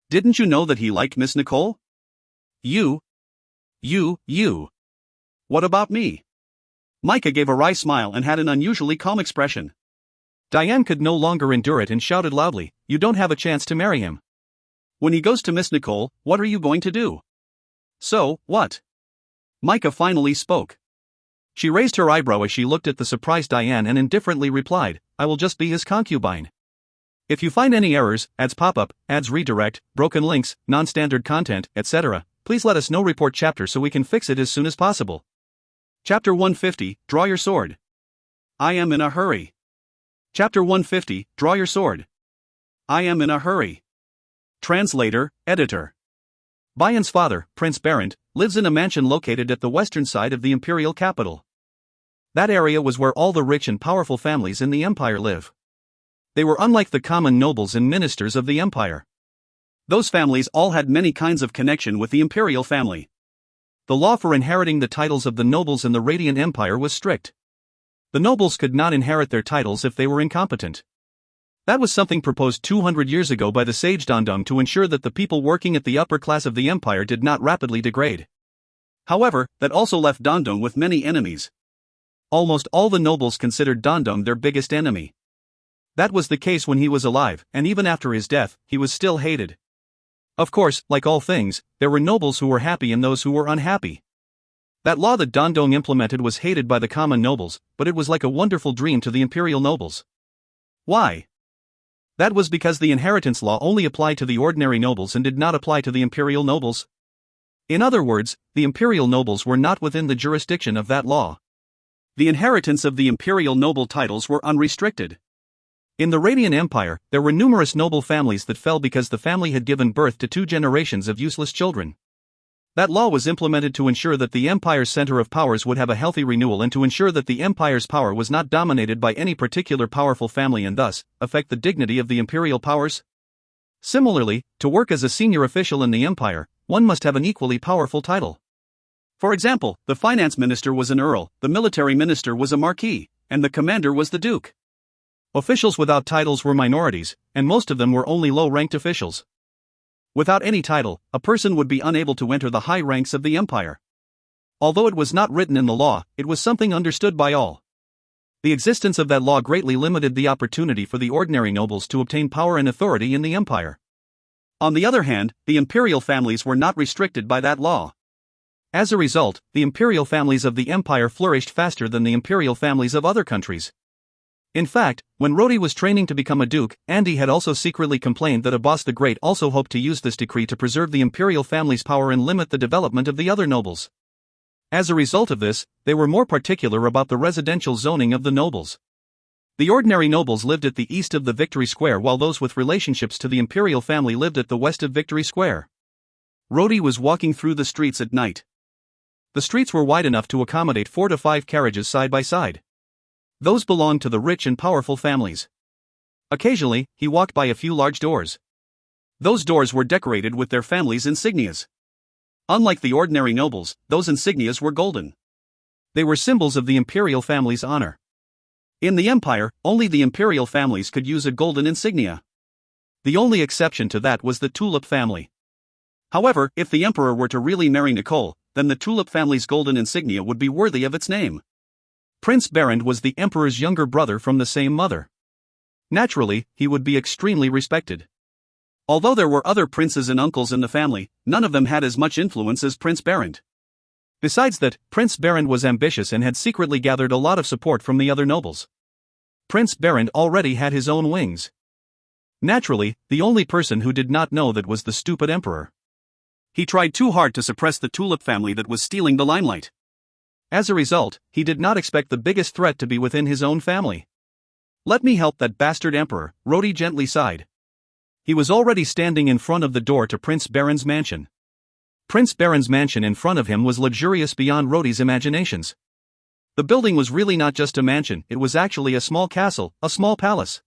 Didn't you know that he liked Miss Nicole? You. What about me?" Micah gave a wry smile and had an unusually calm expression. Diane could no longer endure it and shouted loudly, "You don't have a chance to marry him. When he goes to Miss Nicole, what are you going to do?" So, what? Micah finally spoke. She raised her eyebrow as she looked at the surprised Diane and indifferently replied, "I will just be his concubine. If you find any errors, ads pop up, ads redirect, broken links, non-standard content, etc., please let us know. Report chapter so we can fix it as soon as possible." Chapter 150, Draw Your Sword. I am in a hurry. Chapter 150, Draw Your Sword. I am in a hurry. Translator, Editor. Bayan's father, Prince Barent, lives in a mansion located at the western side of the imperial capital. That area was where all the rich and powerful families in the empire live. They were unlike the common nobles and ministers of the empire. Those families all had many kinds of connection with the imperial family. The law for inheriting the titles of the nobles in the Radiant Empire was strict. The nobles could not inherit their titles if they were incompetent. That was something proposed 200 years ago by the sage Dandong to ensure that the people working at the upper class of the empire did not rapidly degrade. However, that also left Dandong with many enemies. Almost all the nobles considered Dandong their biggest enemy. That was the case when he was alive, and even after his death, he was still hated. Of course, like all things, there were nobles who were happy and those who were unhappy. That law that Dandong implemented was hated by the common nobles, but it was like a wonderful dream to the imperial nobles. Why? That was because the inheritance law only applied to the ordinary nobles and did not apply to the imperial nobles. In other words, the imperial nobles were not within the jurisdiction of that law. The inheritance of the imperial noble titles were unrestricted. In the Radiant Empire, there were numerous noble families that fell because the family had given birth to 2 generations of useless children. That law was implemented to ensure that the empire's center of powers would have a healthy renewal and to ensure that the empire's power was not dominated by any particular powerful family and thus affect the dignity of the imperial powers. Similarly, to work as a senior official in the empire, one must have an equally powerful title. For example, the finance minister was an earl, the military minister was a marquis, and the commander was the duke. Officials without titles were minorities, and most of them were only low-ranked officials. Without any title, a person would be unable to enter the high ranks of the empire. Although it was not written in the law, it was something understood by all. The existence of that law greatly limited the opportunity for the ordinary nobles to obtain power and authority in the empire. On the other hand, the imperial families were not restricted by that law. As a result, the imperial families of the empire flourished faster than the imperial families of other countries. In fact, when Rodi was training to become a duke, Andy had also secretly complained that Abbas the Great also hoped to use this decree to preserve the imperial family's power and limit the development of the other nobles. As a result of this, they were more particular about the residential zoning of the nobles. The ordinary nobles lived at the east of the Victory Square while those with relationships to the imperial family lived at the west of Victory Square. Rodi was walking through the streets at night. The streets were wide enough to accommodate 4 to 5 carriages side by side. Those belonged to the rich and powerful families. Occasionally, he walked by a few large doors. Those doors were decorated with their families' insignias. Unlike the ordinary nobles, those insignias were golden. They were symbols of the imperial family's honor. In the empire, only the imperial families could use a golden insignia. The only exception to that was the Tulip family. However, if the emperor were to really marry Nicole, then the Tulip family's golden insignia would be worthy of its name. Prince Berend was the emperor's younger brother from the same mother. Naturally, he would be extremely respected. Although there were other princes and uncles in the family, none of them had as much influence as Prince Berend. Besides that, Prince Berend was ambitious and had secretly gathered a lot of support from the other nobles. Prince Berend already had his own wings. Naturally, the only person who did not know that was the stupid emperor. He tried too hard to suppress the Tulip family that was stealing the limelight. As a result, he did not expect the biggest threat to be within his own family. "Let me help that bastard emperor," Rodi gently sighed. He was already standing in front of the door to Prince Berend's mansion. Prince Berend's mansion in front of him was luxurious beyond Rodi's imaginations. The building was really not just a mansion, it was actually a small castle, a small palace.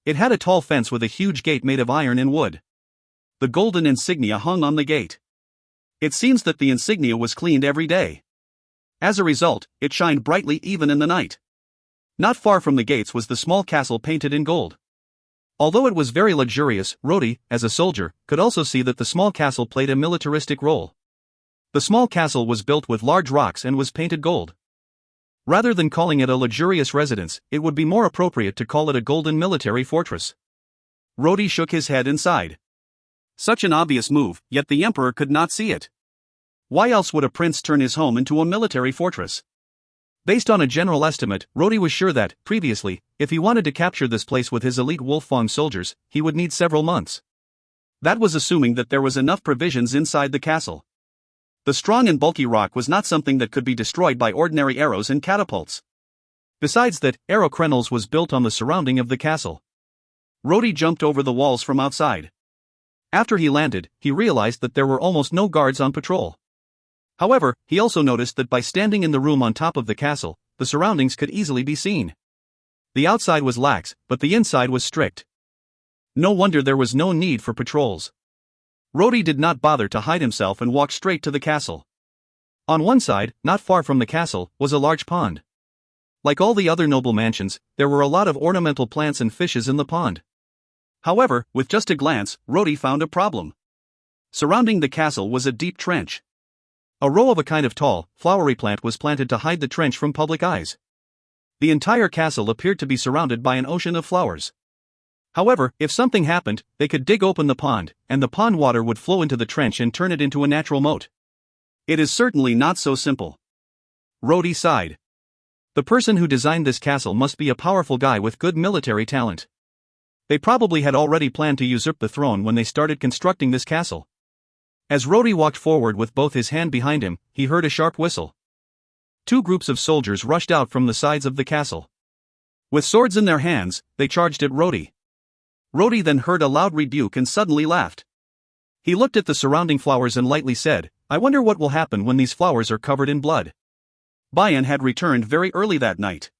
It had a tall fence with a huge gate made of iron and wood. The golden insignia hung on the gate. It seems that the insignia was cleaned every day. As a result, it shined brightly even in the night. Not far from the gates was the small castle painted in gold. Although it was very luxurious, Rodi, as a soldier, could also see that the small castle played a militaristic role. The small castle was built with large rocks and was painted gold. Rather than calling it a luxurious residence, it would be more appropriate to call it a golden military fortress. Rodi shook his head and sighed. Such an obvious move, yet the emperor could not see it. Why else would a prince turn his home into a military fortress? Based on a general estimate, Rodi was sure that, previously, if he wanted to capture this place with his elite Wolfang soldiers, he would need several months. That was assuming that there was enough provisions inside the castle. The strong and bulky rock was not something that could be destroyed by ordinary arrows and catapults. Besides that, arrow crenels was built on the surrounding of the castle. Rodi jumped over the walls from outside. After he landed, he realized that there were almost no guards on patrol. However, he also noticed that by standing in the room on top of the castle, the surroundings could easily be seen. The outside was lax, but the inside was strict. No wonder there was no need for patrols. Rodi did not bother to hide himself and walked straight to the castle. On one side, not far from the castle, was a large pond. Like all the other noble mansions, there were a lot of ornamental plants and fishes in the pond. However, with just a glance, Rodi found a problem. Surrounding the castle was a deep trench. A row of a kind of tall, flowery plant was planted to hide the trench from public eyes. The entire castle appeared to be surrounded by an ocean of flowers. However, if something happened, they could dig open the pond, and the pond water would flow into the trench and turn it into a natural moat. It is certainly not so simple. Rodi sighed. The person who designed this castle must be a powerful guy with good military talent. They probably had already planned to usurp the throne when they started constructing this castle. As Rodi walked forward with both his hand behind him, he heard a sharp whistle. 2 groups of soldiers rushed out from the sides of the castle. With swords in their hands, they charged at Rodi. Rodi then heard a loud rebuke and suddenly laughed. He looked at the surrounding flowers and lightly said, "I wonder what will happen when these flowers are covered in blood." Bayan had returned very early that night.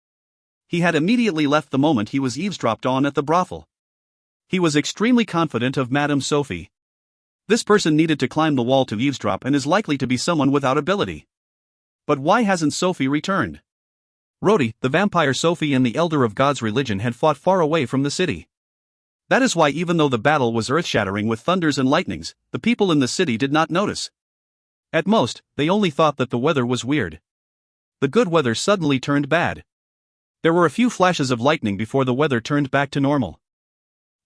He had immediately left the moment he was eavesdropped on at the brothel. He was extremely confident of Madame Sophie. This person needed to climb the wall to eavesdrop and is likely to be someone without ability. But why hasn't Sophie returned? Rodi, the vampire Sophie and the elder of God's religion had fought far away from the city. That is why even though the battle was earth-shattering with thunders and lightnings, the people in the city did not notice. At most, they only thought that the weather was weird. The good weather suddenly turned bad. There were a few flashes of lightning before the weather turned back to normal.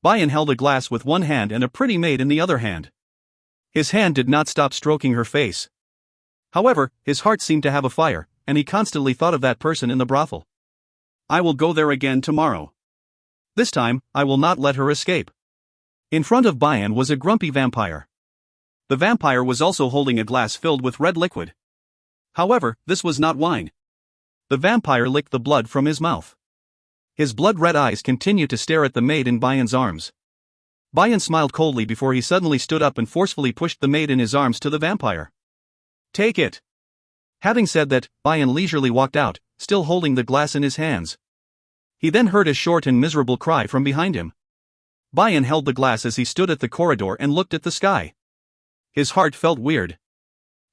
Bayan held a glass with one hand and a pretty maid in the other hand. His hand did not stop stroking her face. However, his heart seemed to have a fire, and he constantly thought of that person in the brothel. I will go there again tomorrow. This time, I will not let her escape. In front of Bayan was a grumpy vampire. The vampire was also holding a glass filled with red liquid. However, this was not wine. The vampire licked the blood from his mouth. His blood-red eyes continued to stare at the maid in Bayan's arms. Bayan smiled coldly before he suddenly stood up and forcefully pushed the maid in his arms to the vampire. Take it. Having said that, Bayan leisurely walked out, still holding the glass in his hands. He then heard a short and miserable cry from behind him. Bayan held the glass as he stood at the corridor and looked at the sky. His heart felt weird.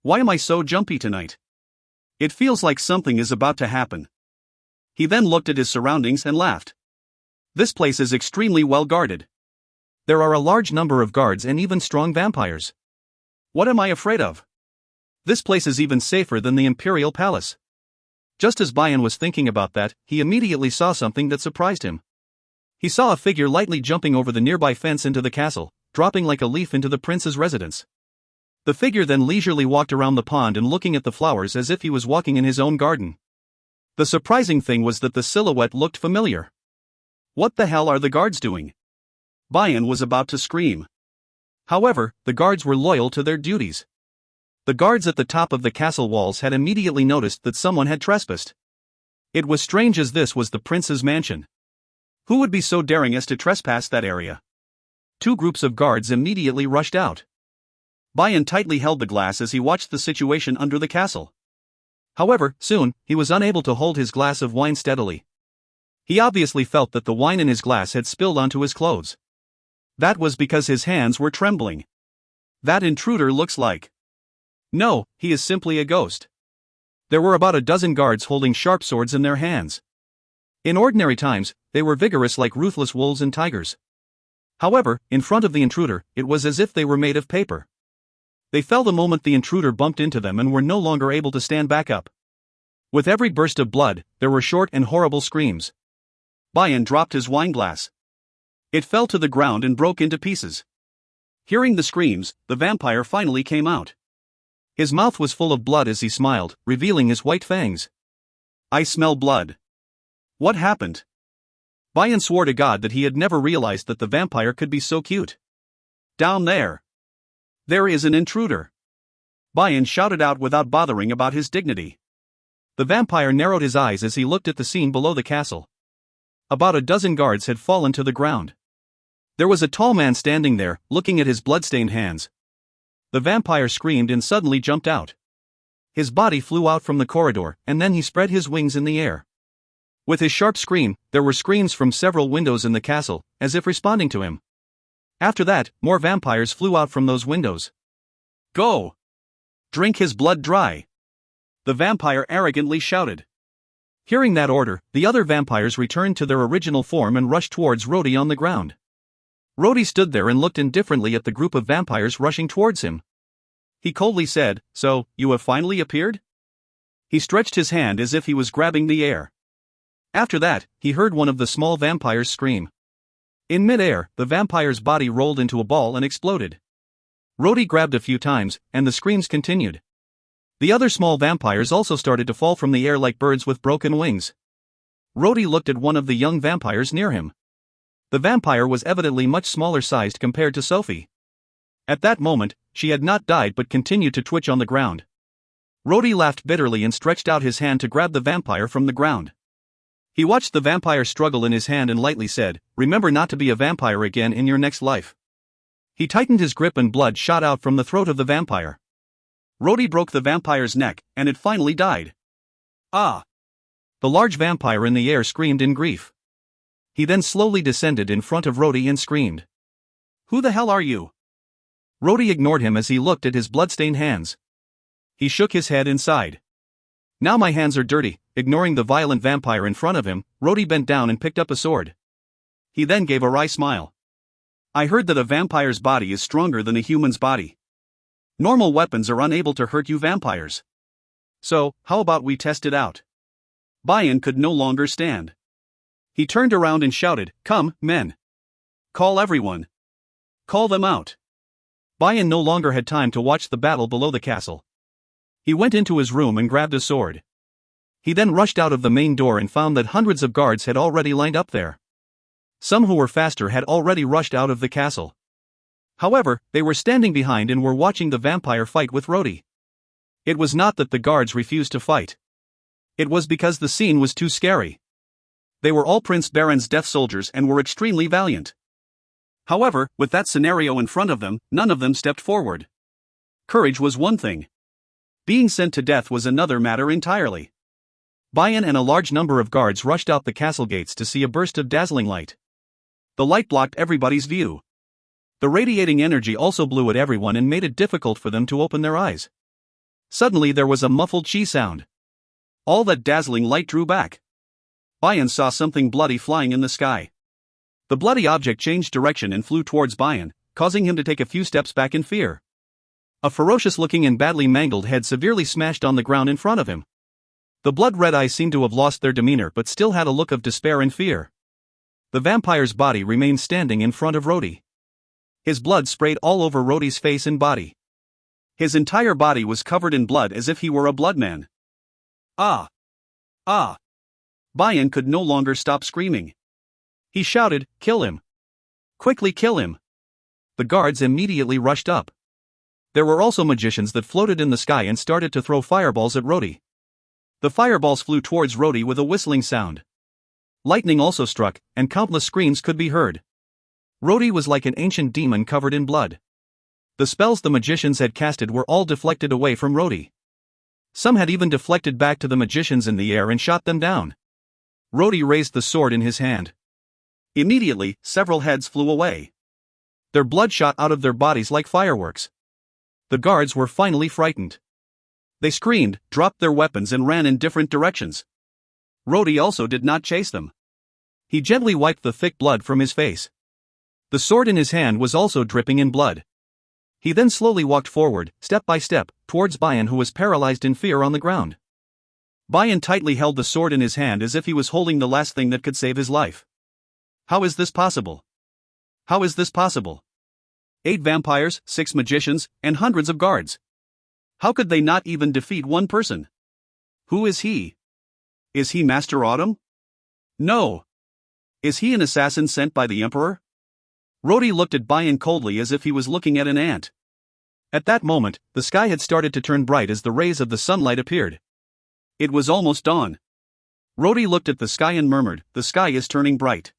Why am I so jumpy tonight? It feels like something is about to happen. He then looked at his surroundings and laughed. This place is extremely well guarded. There are a large number of guards and even strong vampires. What am I afraid of? This place is even safer than the Imperial Palace. Just as Bayan was thinking about that, he immediately saw something that surprised him. He saw a figure lightly jumping over the nearby fence into the castle, dropping like a leaf into the prince's residence. The figure then leisurely walked around the pond and looking at the flowers as if he was walking in his own garden. The surprising thing was that the silhouette looked familiar. What the hell are the guards doing? Bayan was about to scream. However, the guards were loyal to their duties. The guards at the top of the castle walls had immediately noticed that someone had trespassed. It was strange as this was the prince's mansion. Who would be so daring as to trespass that area? Two groups of guards immediately rushed out. Bayan tightly held the glass as he watched the situation under the castle. However, soon, he was unable to hold his glass of wine steadily. He obviously felt that the wine in his glass had spilled onto his clothes. That was because his hands were trembling. That intruder looks like... No, he is simply a ghost. There were about a dozen guards holding sharp swords in their hands. In ordinary times, they were vigorous like ruthless wolves and tigers. However, in front of the intruder, it was as if they were made of paper. They fell the moment the intruder bumped into them and were no longer able to stand back up. With every burst of blood, there were short and horrible screams. Bayan dropped his wine glass. It fell to the ground and broke into pieces. Hearing the screams, the vampire finally came out. His mouth was full of blood as he smiled, revealing his white fangs. I smell blood. What happened? Bayan swore to God that he had never realized that the vampire could be so cute. Down there. There is an intruder. Bayan shouted out without bothering about his dignity. The vampire narrowed his eyes as he looked at the scene below the castle. About a dozen guards had fallen to the ground. There was a tall man standing there, looking at his bloodstained hands. The vampire screamed and suddenly jumped out. His body flew out from the corridor, and then he spread his wings in the air. With his sharp scream, there were screams from several windows in the castle, as if responding to him. After that, more vampires flew out from those windows. Go! Drink his blood dry! The vampire arrogantly shouted. Hearing that order, the other vampires returned to their original form and rushed towards Rhodey on the ground. Rhodey stood there and looked indifferently at the group of vampires rushing towards him. He coldly said, So, you have finally appeared? He stretched his hand as if he was grabbing the air. After that, he heard one of the small vampires scream. In mid-air, the vampire's body rolled into a ball and exploded. Rhodey grabbed a few times, and the screams continued. The other small vampires also started to fall from the air like birds with broken wings. Rhodey looked at one of the young vampires near him. The vampire was evidently much smaller sized compared to Sophie. At that moment, she had not died but continued to twitch on the ground. Rhodey laughed bitterly and stretched out his hand to grab the vampire from the ground. He watched the vampire struggle in his hand and lightly said, Remember not to be a vampire again in your next life. He tightened his grip and blood shot out from the throat of the vampire. Rhodey broke the vampire's neck, and it finally died. Ah! The large vampire in the air screamed in grief. He then slowly descended in front of Rhodey and screamed. Who the hell are you? Rhodey ignored him as he looked at his bloodstained hands. He shook his head and sighed. Now my hands are dirty. Ignoring the violent vampire in front of him, Rhodey bent down and picked up a sword. He then gave a wry smile. I heard that a vampire's body is stronger than a human's body. Normal weapons are unable to hurt you vampires. So, how about we test it out? Bayan could no longer stand. He turned around and shouted, Come, men. Call everyone. Call them out. Bayan no longer had time to watch the battle below the castle. He went into his room and grabbed a sword. He then rushed out of the main door and found that hundreds of guards had already lined up there. Some who were faster had already rushed out of the castle. However, they were standing behind and were watching the vampire fight with Rhodey. It was not that the guards refused to fight. It was because the scene was too scary. They were all Prince Baron's death soldiers and were extremely valiant. However, with that scenario in front of them, none of them stepped forward. Courage was one thing. Being sent to death was another matter entirely. Bayan and a large number of guards rushed out the castle gates to see a burst of dazzling light. The light blocked everybody's view. The radiating energy also blew at everyone and made it difficult for them to open their eyes. Suddenly there was a muffled chi sound. All that dazzling light drew back. Bayan saw something bloody flying in the sky. The bloody object changed direction and flew towards Bayan, causing him to take a few steps back in fear. A ferocious-looking and badly mangled head severely smashed on the ground in front of him. The blood-red eyes seemed to have lost their demeanor but still had a look of despair and fear. The vampire's body remained standing in front of Rhodey. His blood sprayed all over Rhodey's face and body. His entire body was covered in blood as if he were a bloodman. Ah! Ah! Bayan could no longer stop screaming. He shouted, "Kill him! Quickly kill him!" The guards immediately rushed up. There were also magicians that floated in the sky and started to throw fireballs at Rhodey. The fireballs flew towards Rhodey with a whistling sound. Lightning also struck, and countless screams could be heard. Rhodey was like an ancient demon covered in blood. The spells the magicians had casted were all deflected away from Rhodey. Some had even deflected back to the magicians in the air and shot them down. Rhodey raised the sword in his hand. Immediately, several heads flew away. Their blood shot out of their bodies like fireworks. The guards were finally frightened. They screamed, dropped their weapons and ran in different directions. Rhodey also did not chase them. He gently wiped the thick blood from his face. The sword in his hand was also dripping in blood. He then slowly walked forward, step by step, towards Bayan, who was paralyzed in fear on the ground. Bayan tightly held the sword in his hand as if he was holding the last thing that could save his life. How is this possible? How is this possible? 8 vampires, 6 magicians, and hundreds of guards. How could they not even defeat one person? Who is he? Is he Master Autumn? No. Is he an assassin sent by the Emperor? Rhodey looked at Bayan coldly as if he was looking at an ant. At that moment, the sky had started to turn bright as the rays of the sunlight appeared. It was almost dawn. Rhodey looked at the sky and murmured, "The sky is turning bright.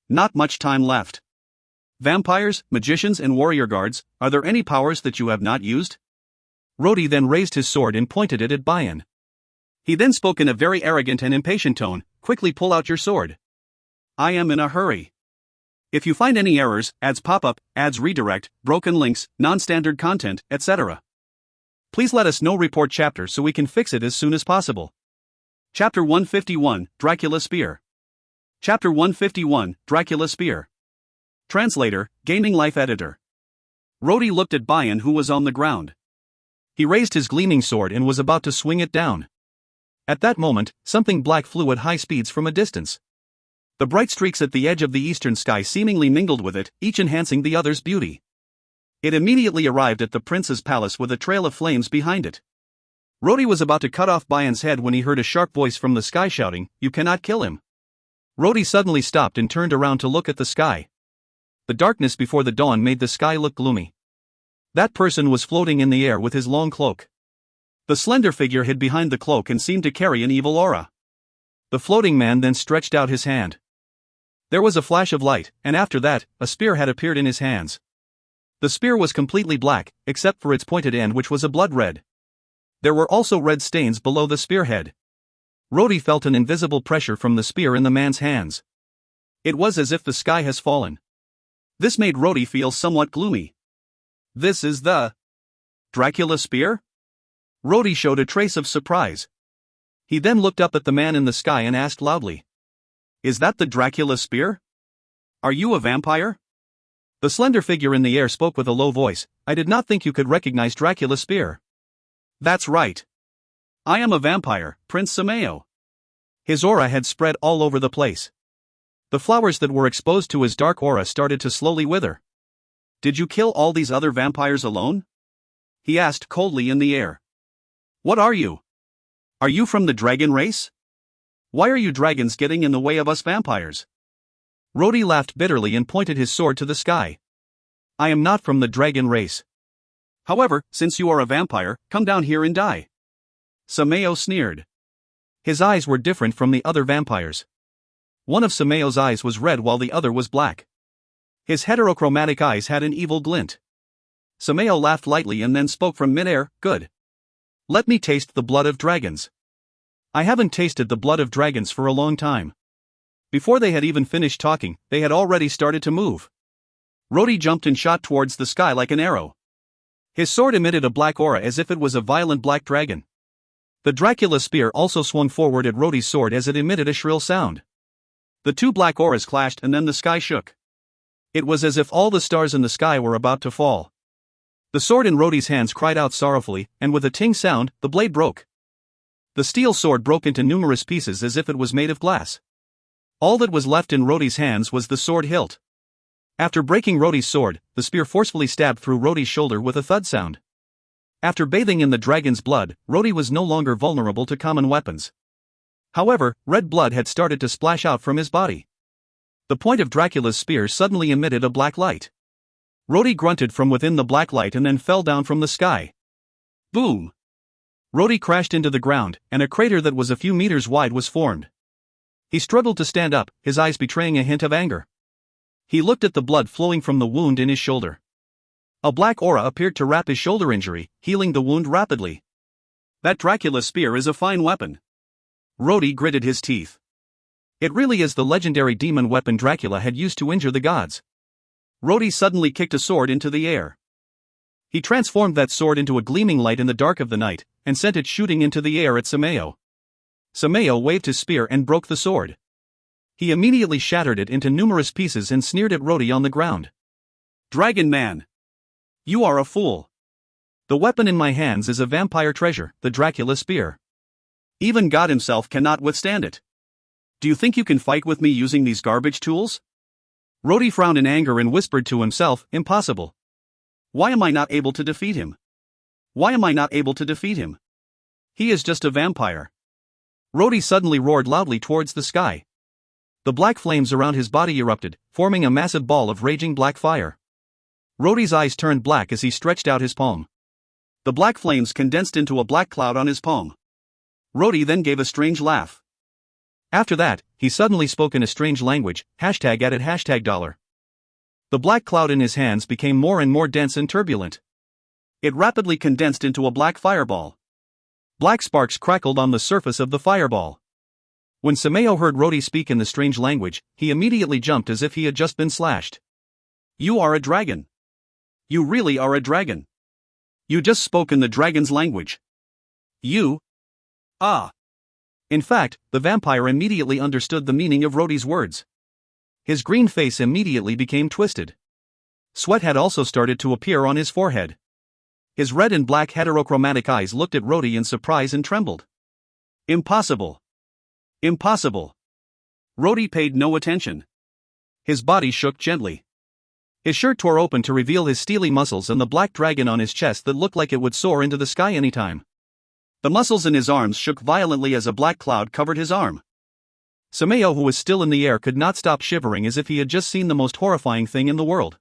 Not much time left. Vampires, magicians and warrior guards, are there any powers that you have not used?" Rhodey then raised his sword and pointed it at Bayan. He then spoke in a very arrogant and impatient tone, "Quickly pull out your sword. I am in a hurry. If you find any errors, ads pop up, ads redirect, broken links, non-standard content, etc. please let us know. Report chapter so we can fix it as soon as possible." Chapter 151, Dracula Spear. Chapter 151, Dracula Spear. Translator, Gaming Life Editor. Rhodey looked at Bayan, who was on the ground. He raised his gleaming sword and was about to swing it down. At that moment, something black flew at high speeds from a distance. The bright streaks at the edge of the eastern sky seemingly mingled with it, each enhancing the other's beauty. It immediately arrived at the prince's palace with a trail of flames behind it. Rhodey was about to cut off Bayan's head when he heard a sharp voice from the sky shouting, "You cannot kill him." Rhodey suddenly stopped and turned around to look at the sky. The darkness before the dawn made the sky look gloomy. That person was floating in the air with his long cloak. The slender figure hid behind the cloak and seemed to carry an evil aura. The floating man then stretched out his hand. There was a flash of light, and after that, a spear had appeared in his hands. The spear was completely black, except for its pointed end, which was a blood red. There were also red stains below the spearhead. Rhodey felt an invisible pressure from the spear in the man's hands. It was as if the sky has fallen. This made Rhodey feel somewhat gloomy. This is the Dracula spear? Rhodey showed a trace of surprise. He then looked up at the man in the sky and asked loudly, "Is that the Dracula spear? Are you a vampire?" The slender figure in the air spoke with a low voice, "I did not think you could recognize Dracula's spear." "That's right. I am a vampire, Prince Sameo." His aura had spread all over the place. The flowers that were exposed to his dark aura started to slowly wither. "Did you kill all these other vampires alone?" he asked coldly in the air. "What are you? Are you from the dragon race? Why are you dragons getting in the way of us vampires?" Rhodey laughed bitterly and pointed his sword to the sky. "I am not from the dragon race. However, since you are a vampire, come down here and die." Sameo sneered. His eyes were different from the other vampires. One of Sameo's eyes was red while the other was black. His heterochromatic eyes had an evil glint. Sameo laughed lightly and then spoke from midair, "Good. Let me taste the blood of dragons. I haven't tasted the blood of dragons for a long time." Before they had even finished talking, they had already started to move. Rhodey jumped and shot towards the sky like an arrow. His sword emitted a black aura as if it was a violent black dragon. The Dracula spear also swung forward at Rhodey's sword as it emitted a shrill sound. The two black auras clashed and then the sky shook. It was as if all the stars in the sky were about to fall. The sword in Rhodey's hands cried out sorrowfully, and with a ting sound, the blade broke. The steel sword broke into numerous pieces as if it was made of glass. All that was left in Rhodey's hands was the sword hilt. After breaking Rhodey's sword, the spear forcefully stabbed through Rhodey's shoulder with a thud sound. After bathing in the dragon's blood, Rhodey was no longer vulnerable to common weapons. However, red blood had started to splash out from his body. The point of Dracula's spear suddenly emitted a black light. Rhodey grunted from within the black light and then fell down from the sky. Boom! Rhodey crashed into the ground, and a crater that was a few meters wide was formed. He struggled to stand up, his eyes betraying a hint of anger. He looked at the blood flowing from the wound in his shoulder. A black aura appeared to wrap his shoulder injury, healing the wound rapidly. That Dracula spear is a fine weapon. Rhodey gritted his teeth. It really is the legendary demon weapon Dracula had used to injure the gods. Rhodey suddenly kicked a sword into the air. He transformed that sword into a gleaming light in the dark of the night, and sent it shooting into the air at Sameo. Sameo waved his spear and broke the sword. He immediately shattered it into numerous pieces and sneered at Rhodey on the ground. "Dragon man! You are a fool. The weapon in my hands is a vampire treasure, the Dracula spear. Even God himself cannot withstand it. Do you think you can fight with me using these garbage tools?" Rhodey frowned in anger and whispered to himself, "Impossible. Why am I not able to defeat him? Why am I not able to defeat him? He is just a vampire." Rhodey suddenly roared loudly towards the sky. The black flames around his body erupted, forming a massive ball of raging black fire. Rhodey's eyes turned black as he stretched out his palm. The black flames condensed into a black cloud on his palm. Rhodey then gave a strange laugh. After that, he suddenly spoke in a strange language, #Added $. The black cloud in his hands became more and more dense and turbulent. It rapidly condensed into a black fireball. Black sparks crackled on the surface of the fireball. When Sameo heard Rhodey speak in the strange language, he immediately jumped as if he had just been slashed. "You are a dragon. You really are a dragon. You just spoke in the dragon's language. You? Ah." In fact, the vampire immediately understood the meaning of Rhodey's words. His green face immediately became twisted. Sweat had also started to appear on his forehead. His red and black heterochromatic eyes looked at Rhodey in surprise and trembled. "Impossible. Impossible." Rhodey paid no attention. His body shook gently. His shirt tore open to reveal his steely muscles and the black dragon on his chest that looked like it would soar into the sky anytime. The muscles in his arms shook violently as a black cloud covered his arm. Sameo, who was still in the air, could not stop shivering as if he had just seen the most horrifying thing in the world.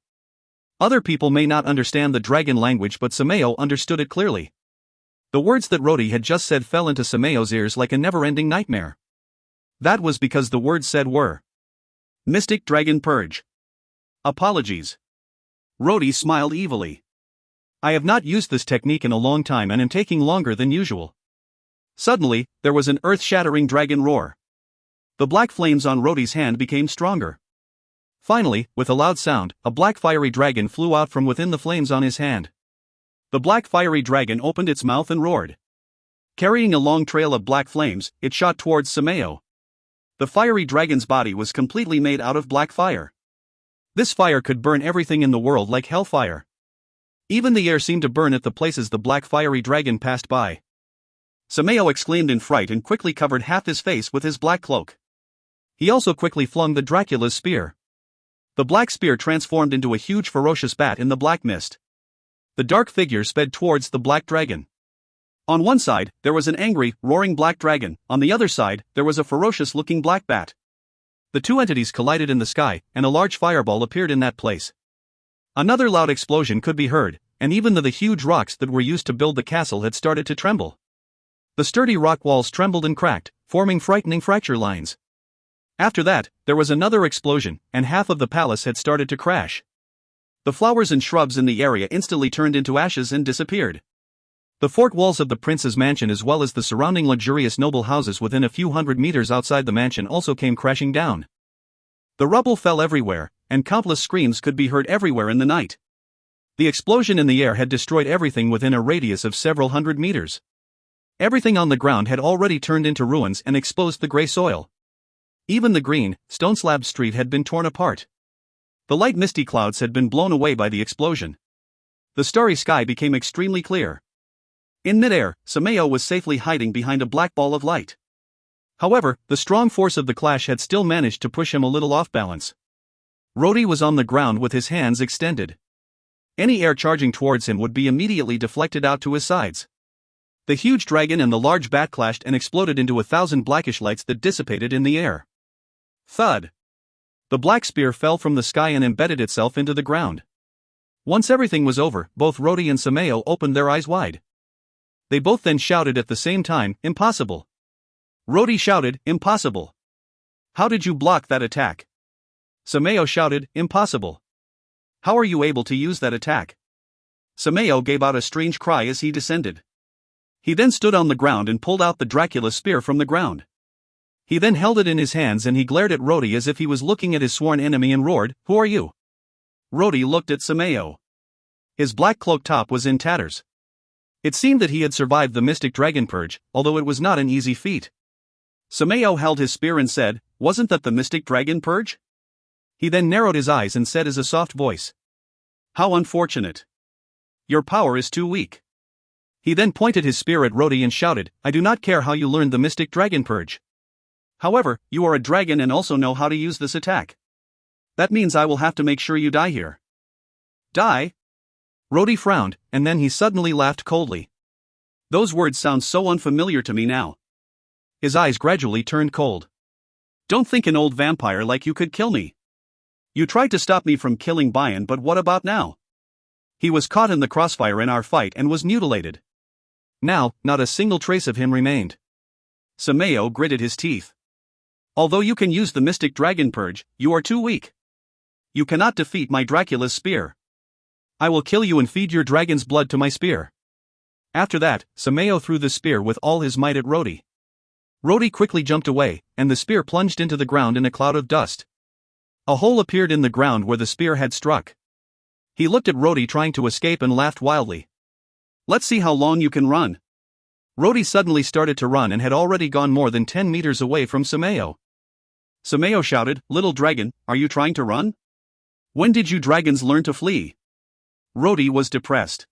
Other people may not understand the dragon language, but Sameo understood it clearly. The words that Rhodey had just said fell into Sameo's ears like a never-ending nightmare. That was because the words said were Mystic Dragon Purge. Apologies. Rhodey smiled evilly. "I have not used this technique in a long time and am taking longer than usual." Suddenly, there was an earth-shattering dragon roar. The black flames on Rhodey's hand became stronger. Finally, with a loud sound, a black fiery dragon flew out from within the flames on his hand. The black fiery dragon opened its mouth and roared. Carrying a long trail of black flames, it shot towards Sameo. The fiery dragon's body was completely made out of black fire. This fire could burn everything in the world like hellfire. Even the air seemed to burn at the places the black fiery dragon passed by. Sameo exclaimed in fright and quickly covered half his face with his black cloak. He also quickly flung the Dracula's spear. The black spear transformed into a huge ferocious bat in the black mist. The dark figure sped towards the black dragon. On one side, there was an angry, roaring black dragon, on the other side, there was a ferocious-looking black bat. The two entities collided in the sky, and a large fireball appeared in that place. Another loud explosion could be heard, and even the huge rocks that were used to build the castle had started to tremble. The sturdy rock walls trembled and cracked, forming frightening fracture lines. After that, there was another explosion, and half of the palace had started to crash. The flowers and shrubs in the area instantly turned into ashes and disappeared. The fort walls of the prince's mansion as well as the surrounding luxurious noble houses within a few hundred meters outside the mansion also came crashing down. The rubble fell everywhere, and countless screams could be heard everywhere in the night. The explosion in the air had destroyed everything within a radius of several hundred meters. Everything on the ground had already turned into ruins and exposed the gray soil. Even the green, stone-slab street had been torn apart. The light misty clouds had been blown away by the explosion. The starry sky became extremely clear. In midair, Sameo was safely hiding behind a black ball of light. However, the strong force of the clash had still managed to push him a little off balance. Rhodey was on the ground with his hands extended. Any air charging towards him would be immediately deflected out to his sides. The huge dragon and the large bat clashed and exploded into 1,000 blackish lights that dissipated in the air. Thud! The black spear fell from the sky and embedded itself into the ground. Once everything was over, both Rhodey and Sameo opened their eyes wide. They both then shouted at the same time, "Impossible!" Rhodey shouted, "Impossible! How did you block that attack?" Sameo shouted, "Impossible! How are you able to use that attack?" Sameo gave out a strange cry as he descended. He then stood on the ground and pulled out the Dracula spear from the ground. He then held it in his hands and he glared at Rhodey as if he was looking at his sworn enemy and roared, "Who are you?" Rhodey looked at Sameo. His black cloak top was in tatters. It seemed that he had survived the mystic dragon purge, although it was not an easy feat. Sameo held his spear and said, "Wasn't that the mystic dragon purge?" He then narrowed his eyes and said as a soft voice, "How unfortunate. Your power is too weak." He then pointed his spear at Rhodey and shouted, "I do not care how you learned the mystic dragon purge. However, you are a dragon and also know how to use this attack. That means I will have to make sure you die here." "Die?" Rhodey frowned, and then he suddenly laughed coldly. "Those words sound so unfamiliar to me now." His eyes gradually turned cold. "Don't think an old vampire like you could kill me. You tried to stop me from killing Bayan, but what about now? He was caught in the crossfire in our fight and was mutilated. Now, not a single trace of him remained." Sameo gritted his teeth. "Although you can use the mystic dragon purge, you are too weak. You cannot defeat my Dracula's spear. I will kill you and feed your dragon's blood to my spear." After that, Sameo threw the spear with all his might at Rhodey. Rhodey quickly jumped away, and the spear plunged into the ground in a cloud of dust. A hole appeared in the ground where the spear had struck. He looked at Rhodey trying to escape and laughed wildly. "Let's see how long you can run." Rhodey suddenly started to run and had already gone more than 10 meters away from Sameo. Sameo shouted, "Little dragon, are you trying to run? When did you dragons learn to flee?" Rhodey was depressed.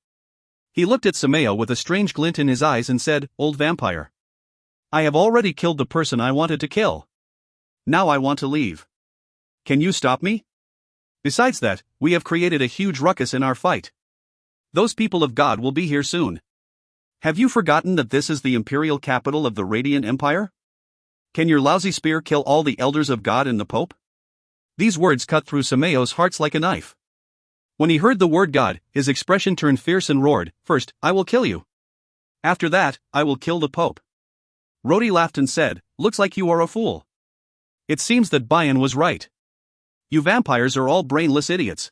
He looked at Sameo with a strange glint in his eyes and said, "Old vampire. I have already killed the person I wanted to kill. Now I want to leave. Can you stop me? Besides that, we have created a huge ruckus in our fight. Those people of God will be here soon. Have you forgotten that this is the imperial capital of the Radiant Empire? Can your lousy spear kill all the elders of God and the Pope?" These words cut through Sameo's heart like a knife. When he heard the word God, his expression turned fierce and roared, "First, I will kill you. After that, I will kill the Pope." Rhodey laughed and said, "Looks like you are a fool. It seems that Bayan was right. You vampires are all brainless idiots."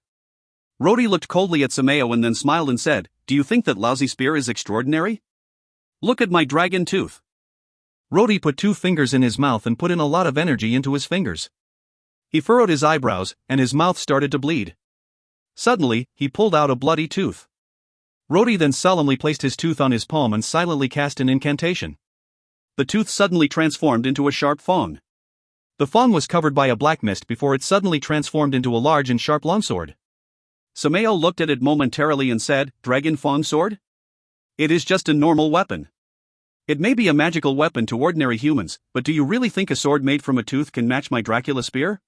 Rhodey looked coldly at Sameo and then smiled and said, "Do you think that lousy spear is extraordinary? Look at my dragon tooth." Rhodey put 2 fingers in his mouth and put in a lot of energy into his fingers. He furrowed his eyebrows, and his mouth started to bleed. Suddenly, he pulled out a bloody tooth. Rhodey then solemnly placed his tooth on his palm and silently cast an incantation. The tooth suddenly transformed into a sharp fong. The fong was covered by a black mist before it suddenly transformed into a large and sharp longsword. Sameo looked at it momentarily and said, "Dragon fong sword? It is just a normal weapon. It may be a magical weapon to ordinary humans, but do you really think a sword made from a tooth can match my Dracula spear?"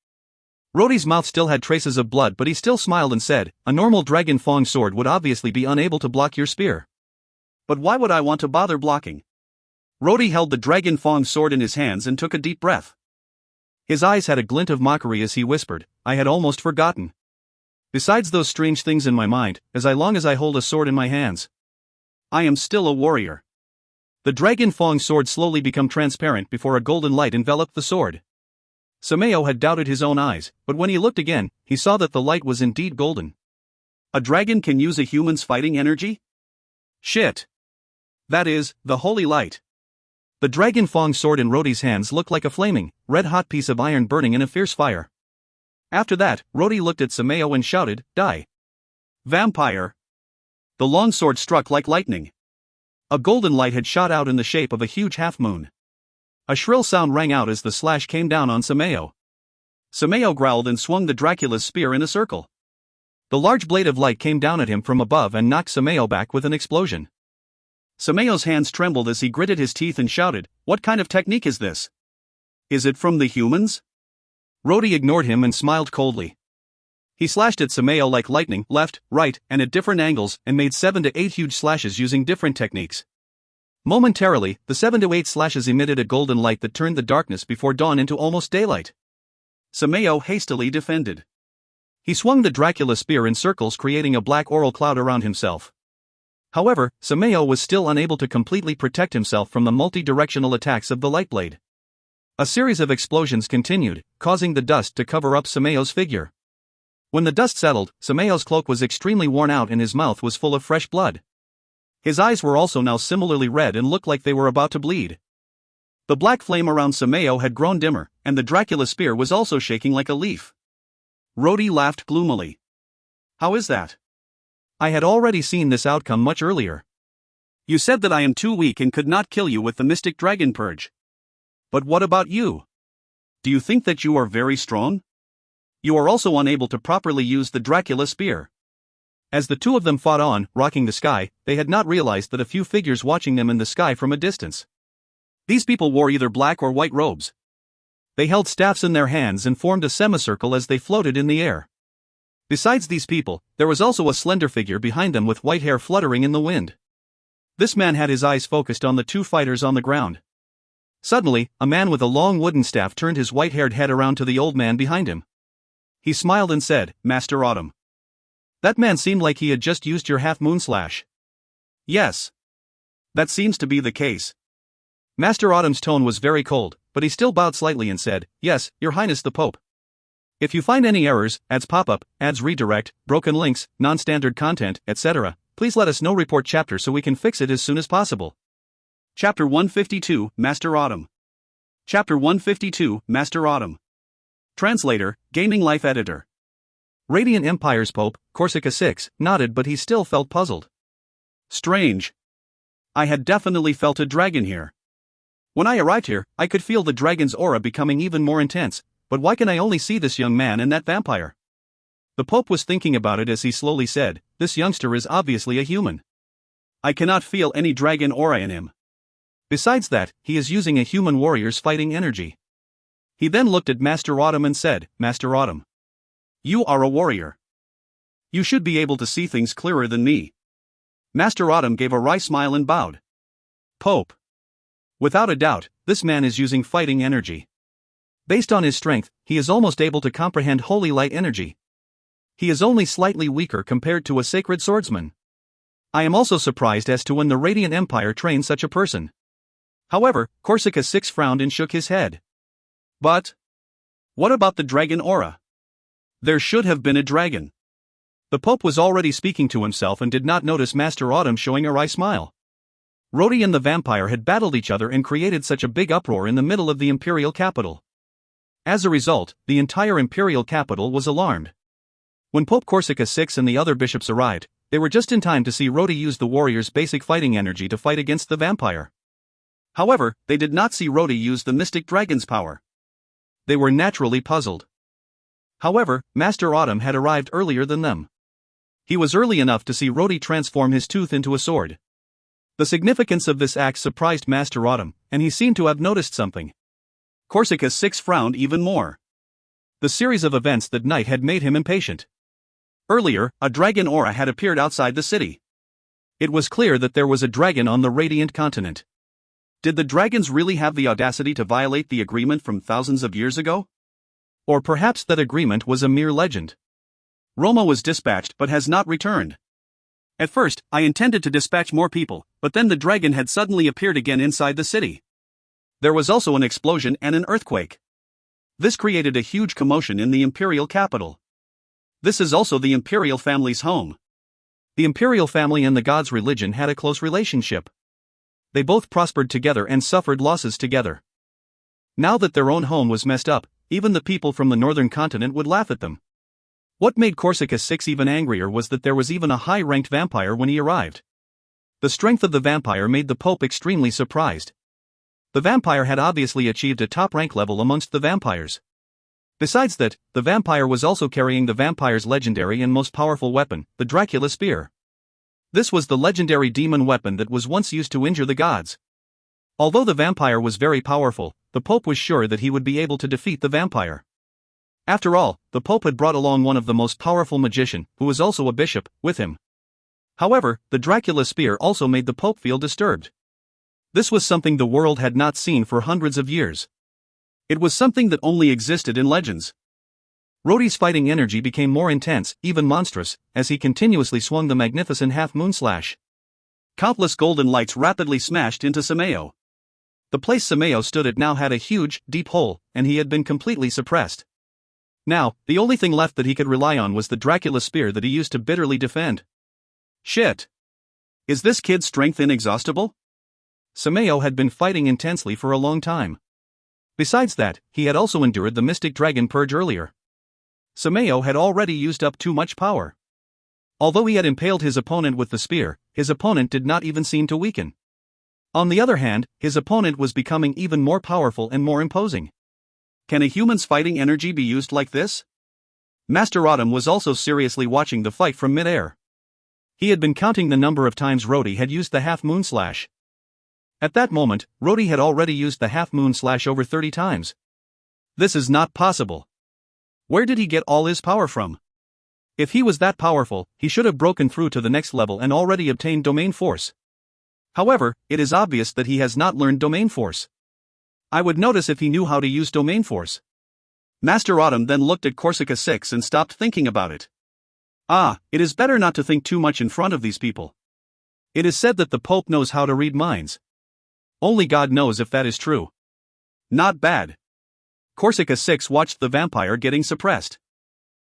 Rhodey's mouth still had traces of blood, but he still smiled and said, "A normal dragon fong sword would obviously be unable to block your spear." "But why would I want to bother blocking?" Rhodey held the dragon fong sword in his hands and took a deep breath. His eyes had a glint of mockery as he whispered, "I had almost forgotten. Besides those strange things in my mind, as long as I hold a sword in my hands, I am still a warrior." The dragon fong sword slowly became transparent before a golden light enveloped the sword. Sameo had doubted his own eyes, but when he looked again, he saw that the light was indeed golden. A dragon can use a human's fighting energy? Shit. That is, the holy light. The dragon Fong sword in Rhodey's hands looked like a flaming, red-hot piece of iron burning in a fierce fire. After that, Rhodey looked at Sameo and shouted, "Die! Vampire!" The long sword struck like lightning. A golden light had shot out in the shape of a huge half-moon. A shrill sound rang out as the slash came down on Sameo. Sameo growled and swung the Dracula's spear in a circle. The large blade of light came down at him from above and knocked Sameo back with an explosion. Sameo's hands trembled as he gritted his teeth and shouted, "What kind of technique is this? Is it from the humans?" Rhodey ignored him and smiled coldly. He slashed at Sameo like lightning, left, right, and at different angles, and made 7 to 8 huge slashes using different techniques. Momentarily, the 7 to 8 slashes emitted a golden light that turned the darkness before dawn into almost daylight. Sameo hastily defended. He swung the Dracula spear in circles, creating a black aural cloud around himself. However, Sameo was still unable to completely protect himself from the multi-directional attacks of the light blade. A series of explosions continued, causing the dust to cover up Sameo's figure. When the dust settled, Sameo's cloak was extremely worn out and his mouth was full of fresh blood. His eyes were also now similarly red and looked like they were about to bleed. The black flame around Sameo had grown dimmer, and the Dracula spear was also shaking like a leaf. Rhodey laughed gloomily. "How is that? I had already seen this outcome much earlier. You said that I am too weak and could not kill you with the Mystic Dragon Purge. But what about you? Do you think that you are very strong? You are also unable to properly use the Dracula spear." As the two of them fought on, rocking the sky, they had not realized that a few figures watching them in the sky from a distance. These people wore either black or white robes. They held staffs in their hands and formed a semicircle as they floated in the air. Besides these people, there was also a slender figure behind them with white hair fluttering in the wind. This man had his eyes focused on the two fighters on the ground. Suddenly, a man with a long wooden staff turned his white-haired head around to the old man behind him. He smiled and said, "Master Autumn." That man seemed like he had just used your half-moon slash. Yes. That seems to be the case. Master Autumn's tone was very cold, but he still bowed slightly and said, "Yes, Your Highness the Pope. If you find any errors, ads pop-up, ads redirect, broken links, non-standard content, etc., please let us know. Report chapter so we can fix it as soon as possible." Chapter 152, Master Autumn. Chapter 152, Master Autumn. Translator, Gaming Life Editor. Radiant Empire's Pope, Corsica 6, nodded, but he still felt puzzled. Strange. I had definitely felt a dragon here. When I arrived here, I could feel the dragon's aura becoming even more intense, but why can I only see this young man and that vampire? The Pope was thinking about it as he slowly said, "This youngster is obviously a human. I cannot feel any dragon aura in him. Besides that, he is using a human warrior's fighting energy." He then looked at Master Autumn and said, "Master Autumn, you are a warrior. You should be able to see things clearer than me." Master Autumn gave a wry smile and bowed. "Pope. Without a doubt, this man is using fighting energy. Based on his strength, he is almost able to comprehend holy light energy. He is only slightly weaker compared to a sacred swordsman. I am also surprised as to when the Radiant Empire trained such a person." However, Corsica 6 frowned and shook his head. "But what about the dragon aura? There should have been a dragon." The Pope was already speaking to himself and did not notice Master Autumn showing a wry smile. Rhodey and the vampire had battled each other and created such a big uproar in the middle of the imperial capital. As a result, the entire imperial capital was alarmed. When Pope Corsica 6 and the other bishops arrived, they were just in time to see Rhodey use the warrior's basic fighting energy to fight against the vampire. However, they did not see Rhodey use the mystic dragon's power. They were naturally puzzled. However, Master Autumn had arrived earlier than them. He was early enough to see Rhodey transform his tooth into a sword. The significance of this act surprised Master Autumn, and he seemed to have noticed something. Corsica 6 frowned even more. The series of events that night had made him impatient. Earlier, a dragon aura had appeared outside the city. It was clear that there was a dragon on the Radiant continent. Did the dragons really have the audacity to violate the agreement from thousands of years ago? Or perhaps that agreement was a mere legend. Roma was dispatched but has not returned. At first, I intended to dispatch more people, but then the dragon had suddenly appeared again inside the city. There was also an explosion and an earthquake. This created a huge commotion in the imperial capital. This is also the imperial family's home. The imperial family and the gods' religion had a close relationship. They both prospered together and suffered losses together. Now that their own home was messed up, even the people from the northern continent would laugh at them. What made Corsica 6 even angrier was that there was even a high-ranked vampire when he arrived. The strength of the vampire made the Pope extremely surprised. The vampire had obviously achieved a top rank level amongst the vampires. Besides that, the vampire was also carrying the vampire's legendary and most powerful weapon, the Dracula Spear. This was the legendary demon weapon that was once used to injure the gods. Although the vampire was very powerful, the Pope was sure that he would be able to defeat the vampire. After all, the Pope had brought along one of the most powerful magicians, who was also a bishop, with him. However, the Dracula Spear also made the Pope feel disturbed. This was something the world had not seen for hundreds of years. It was something that only existed in legends. Rhodey's fighting energy became more intense, even monstrous, as he continuously swung the magnificent half-moon slash. Countless golden lights rapidly smashed into Sameo. The place Sameo stood at now had a huge, deep hole, and he had been completely suppressed. Now, the only thing left that he could rely on was the Dracula Spear that he used to bitterly defend. Shit! Is this kid's strength inexhaustible? Sameo had been fighting intensely for a long time. Besides that, he had also endured the Mystic Dragon Purge earlier. Sameo had already used up too much power. Although he had impaled his opponent with the spear, his opponent did not even seem to weaken. On the other hand, his opponent was becoming even more powerful and more imposing. Can a human's fighting energy be used like this? Master Autumn was also seriously watching the fight from mid-air. He had been counting the number of times Rhodey had used the half-moon slash. At that moment, Rhodey had already used the half-moon slash over 30 times. This is not possible. Where did he get all his power from? If he was that powerful, he should have broken through to the next level and already obtained domain force. However, it is obvious that he has not learned domain force. I would notice if he knew how to use domain force. Master Autumn then looked at Corsica 6 and stopped thinking about it. It is better not to think too much in front of these people. It is said that the Pope knows how to read minds. Only God knows if that is true. Not bad. Corsica 6 watched the vampire getting suppressed.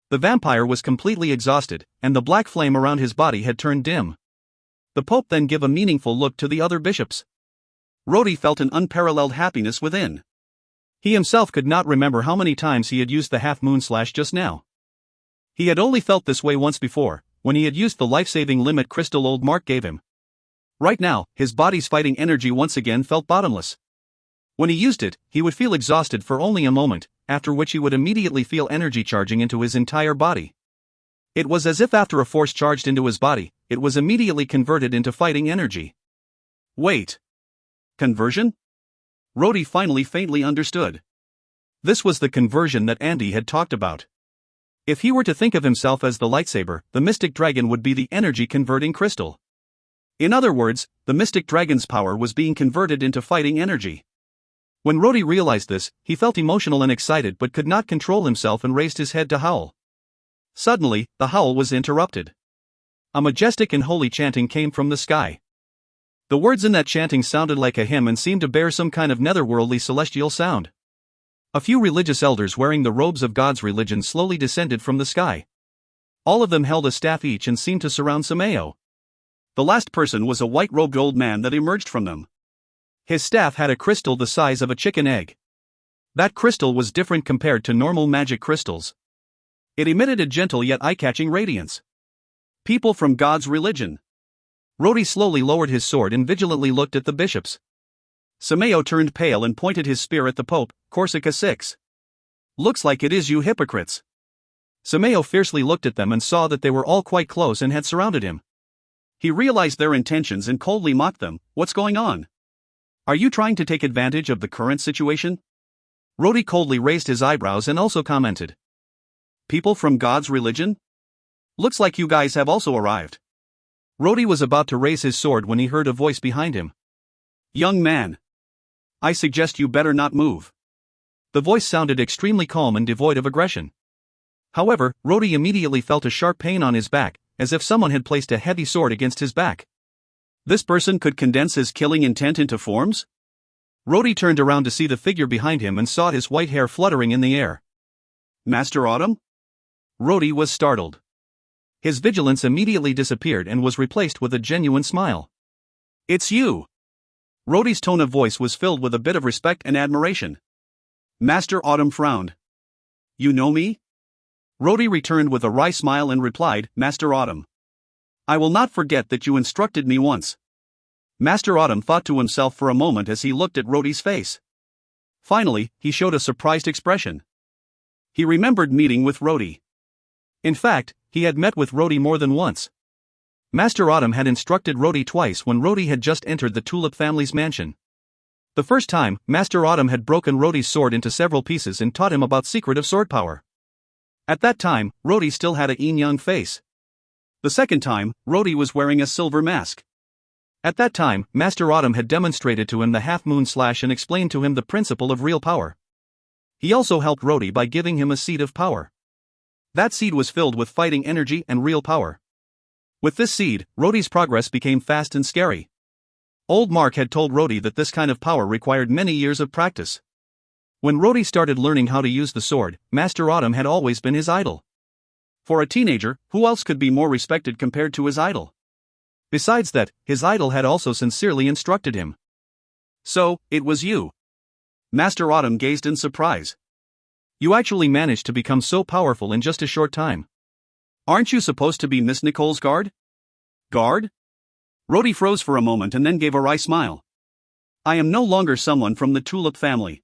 The vampire was completely exhausted, and the black flame around his body had turned dim. The Pope then gave a meaningful look to the other bishops. Rhodey felt an unparalleled happiness within. He himself could not remember how many times he had used the half-moon slash just now. He had only felt this way once before, when he had used the life-saving limit crystal old Mark gave him. Right now, his body's fighting energy once again felt bottomless. When he used it, he would feel exhausted for only a moment, after which he would immediately feel energy charging into his entire body. It was as if after a force charged into his body, it was immediately converted into fighting energy. Wait. Conversion? Rhodey finally faintly understood. This was the conversion that Andy had talked about. If he were to think of himself as the lightsaber, the Mystic Dragon would be the energy-converting crystal. In other words, the Mystic Dragon's power was being converted into fighting energy. When Rhodey realized this, he felt emotional and excited but could not control himself and raised his head to howl. Suddenly, the howl was interrupted. A majestic and holy chanting came from the sky. The words in that chanting sounded like a hymn and seemed to bear some kind of netherworldly celestial sound. A few religious elders wearing the robes of God's religion slowly descended from the sky. All of them held a staff each and seemed to surround Sameo. The last person was a white-robed old man that emerged from them. His staff had a crystal the size of a chicken egg. That crystal was different compared to normal magic crystals. It emitted a gentle yet eye-catching radiance. People from God's religion. Rhodey slowly lowered his sword and vigilantly looked at the bishops. Sameo turned pale and pointed his spear at the Pope, Corsica 6. Looks like it is you hypocrites. Sameo fiercely looked at them and saw that they were all quite close and had surrounded him. He realized their intentions and coldly mocked them. What's going on? Are you trying to take advantage of the current situation? Rhodey coldly raised his eyebrows and also commented. People from God's religion? Looks like you guys have also arrived. Rhodey was about to raise his sword when he heard a voice behind him. Young man. I suggest you better not move. The voice sounded extremely calm and devoid of aggression. However, Rhodey immediately felt a sharp pain on his back, as if someone had placed a heavy sword against his back. This person could condense his killing intent into forms? Rhodey turned around to see the figure behind him and saw his white hair fluttering in the air. Master Autumn? Rhodey was startled. His vigilance immediately disappeared and was replaced with a genuine smile. It's you! Rhodey's tone of voice was filled with a bit of respect and admiration. Master Autumn frowned. You know me? Rhodey returned with a wry smile and replied, Master Autumn. I will not forget that you instructed me once. Master Autumn thought to himself for a moment as he looked at Rhodey's face. Finally, he showed a surprised expression. He remembered meeting with Rhodey. In fact, he had met with Rhodey more than once. Master Autumn had instructed Rhodey twice when Rhodey had just entered the Tulip family's mansion. The first time, Master Autumn had broken Rhodey's sword into several pieces and taught him about secret of sword power. At that time, Rhodey still had a yin-yang face. The second time, Rhodey was wearing a silver mask. At that time, Master Autumn had demonstrated to him the half-moon slash and explained to him the principle of real power. He also helped Rhodey by giving him a seed of power. That seed was filled with fighting energy and real power. With this seed, Rhodey's progress became fast and scary. Old Mark had told Rhodey that this kind of power required many years of practice. When Rhodey started learning how to use the sword, Master Autumn had always been his idol. For a teenager, who else could be more respected compared to his idol? Besides that, his idol had also sincerely instructed him. So, it was you. Master Autumn gazed in surprise. You actually managed to become so powerful in just a short time. Aren't you supposed to be Miss Nicole's guard? Guard? Rhodey froze for a moment and then gave a wry smile. I am no longer someone from the Tulip family.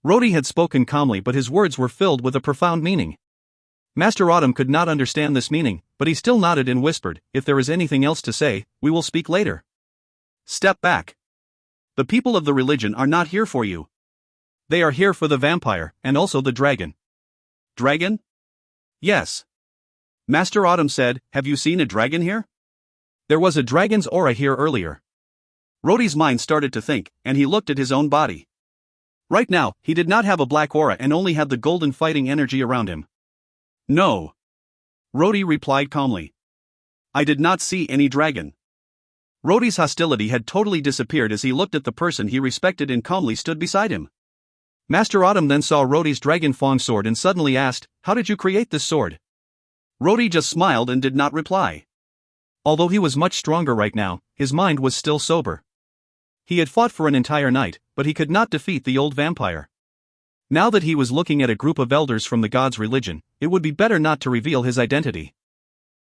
Rhodey had spoken calmly, but his words were filled with a profound meaning. Master Autumn could not understand this meaning, but he still nodded and whispered, if there is anything else to say, we will speak later. Step back. The people of the religion are not here for you. They are here for the vampire, and also the dragon. Dragon? Yes. Master Autumn said, have you seen a dragon here? There was a dragon's aura here earlier. Rhodey's mind started to think, and he looked at his own body. Right now, he did not have a black aura and only had the golden fighting energy around him. No. Rhodey replied calmly. I did not see any dragon. Rhodey's hostility had totally disappeared as he looked at the person he respected and calmly stood beside him. Master Autumn then saw Rhodey's dragon fang sword and suddenly asked, how did you create this sword? Rhodey just smiled and did not reply. Although he was much stronger right now, his mind was still sober. He had fought for an entire night, but he could not defeat the old vampire. Now that he was looking at a group of elders from the god's religion, it would be better not to reveal his identity.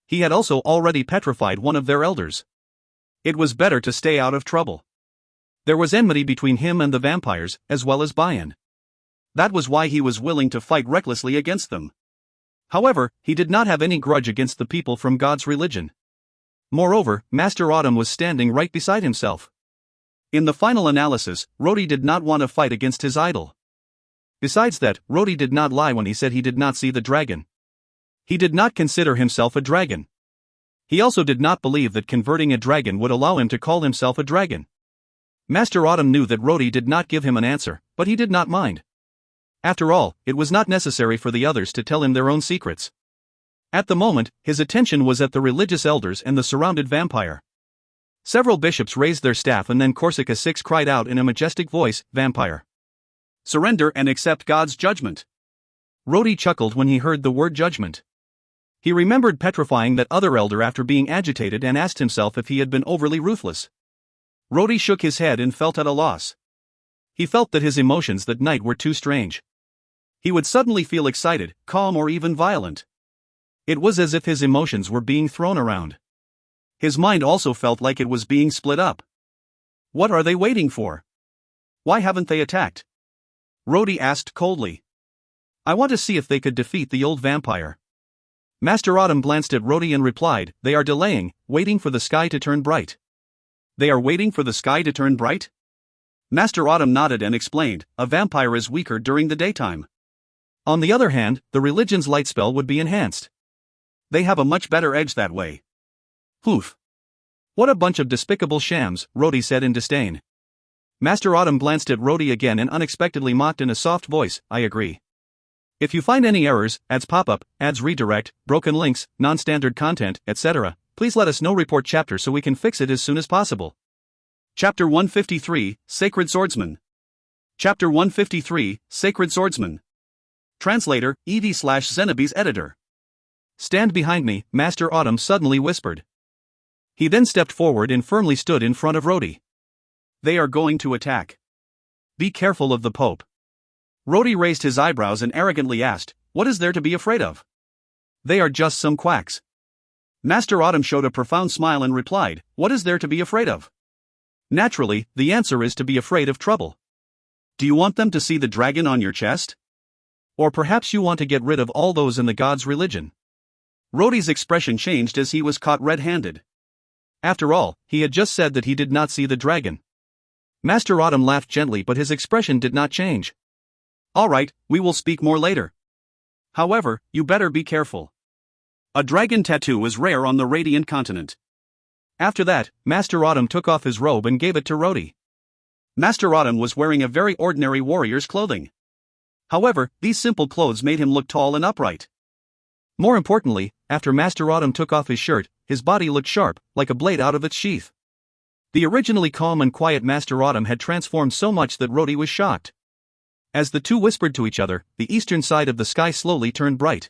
He had also already petrified one of their elders. It was better to stay out of trouble. There was enmity between him and the vampires, as well as Bayan. That was why he was willing to fight recklessly against them. However, he did not have any grudge against the people from God's religion. Moreover, Master Autumn was standing right beside himself. In the final analysis, Rhodey did not want to fight against his idol. Besides that, Rhodey did not lie when he said he did not see the dragon. He did not consider himself a dragon. He also did not believe that converting a dragon would allow him to call himself a dragon. Master Autumn knew that Rhodey did not give him an answer, but he did not mind. After all, it was not necessary for the others to tell him their own secrets. At the moment, his attention was at the religious elders and the surrounded vampire. Several bishops raised their staff and then Corsica 6 cried out in a majestic voice, Vampire. Surrender and accept God's judgment. Rhodey chuckled when he heard the word judgment. He remembered petrifying that other elder after being agitated and asked himself if he had been overly ruthless. Rhodey shook his head and felt at a loss. He felt that his emotions that night were too strange. He would suddenly feel excited, calm, or even violent. It was as if his emotions were being thrown around. His mind also felt like it was being split up. What are they waiting for? Why haven't they attacked? Rhodey asked coldly. I want to see if they could defeat the old vampire. Master Autumn glanced at Rhodey and replied, they are delaying, waiting for the sky to turn bright. They are waiting for the sky to turn bright? Master Autumn nodded and explained, a vampire is weaker during the daytime. On the other hand, the religion's light spell would be enhanced. They have a much better edge that way. Poof. What a bunch of despicable shams, Rhodey said in disdain. Master Autumn glanced at Rhodey again and unexpectedly mocked in a soft voice, I agree. If you find any errors, ads pop-up, ads redirect, broken links, non-standard content, etc., please let us know. Report chapter so we can fix it as soon as possible. Chapter 153, Sacred Swordsman. Chapter 153, Sacred Swordsman. Translator, ED/Zenobie's editor. Stand behind me, Master Autumn suddenly whispered. He then stepped forward and firmly stood in front of Rhodey. They are going to attack. Be careful of the Pope. Rhodey raised his eyebrows and arrogantly asked, what is there to be afraid of? They are just some quacks. Master Autumn showed a profound smile and replied, what is there to be afraid of? Naturally, the answer is to be afraid of trouble. Do you want them to see the dragon on your chest? Or perhaps you want to get rid of all those in the god's religion? Rhodey's expression changed as he was caught red-handed. After all, he had just said that he did not see the dragon. Master Autumn laughed gently, but his expression did not change. All right, we will speak more later. However, you better be careful. A dragon tattoo is rare on the Radiant continent. After that, Master Autumn took off his robe and gave it to Rhodey. Master Autumn was wearing a very ordinary warrior's clothing. However, these simple clothes made him look tall and upright. More importantly, after Master Autumn took off his shirt, his body looked sharp, like a blade out of its sheath. The originally calm and quiet Master Autumn had transformed so much that Rhodey was shocked. As the two whispered to each other, the eastern side of the sky slowly turned bright.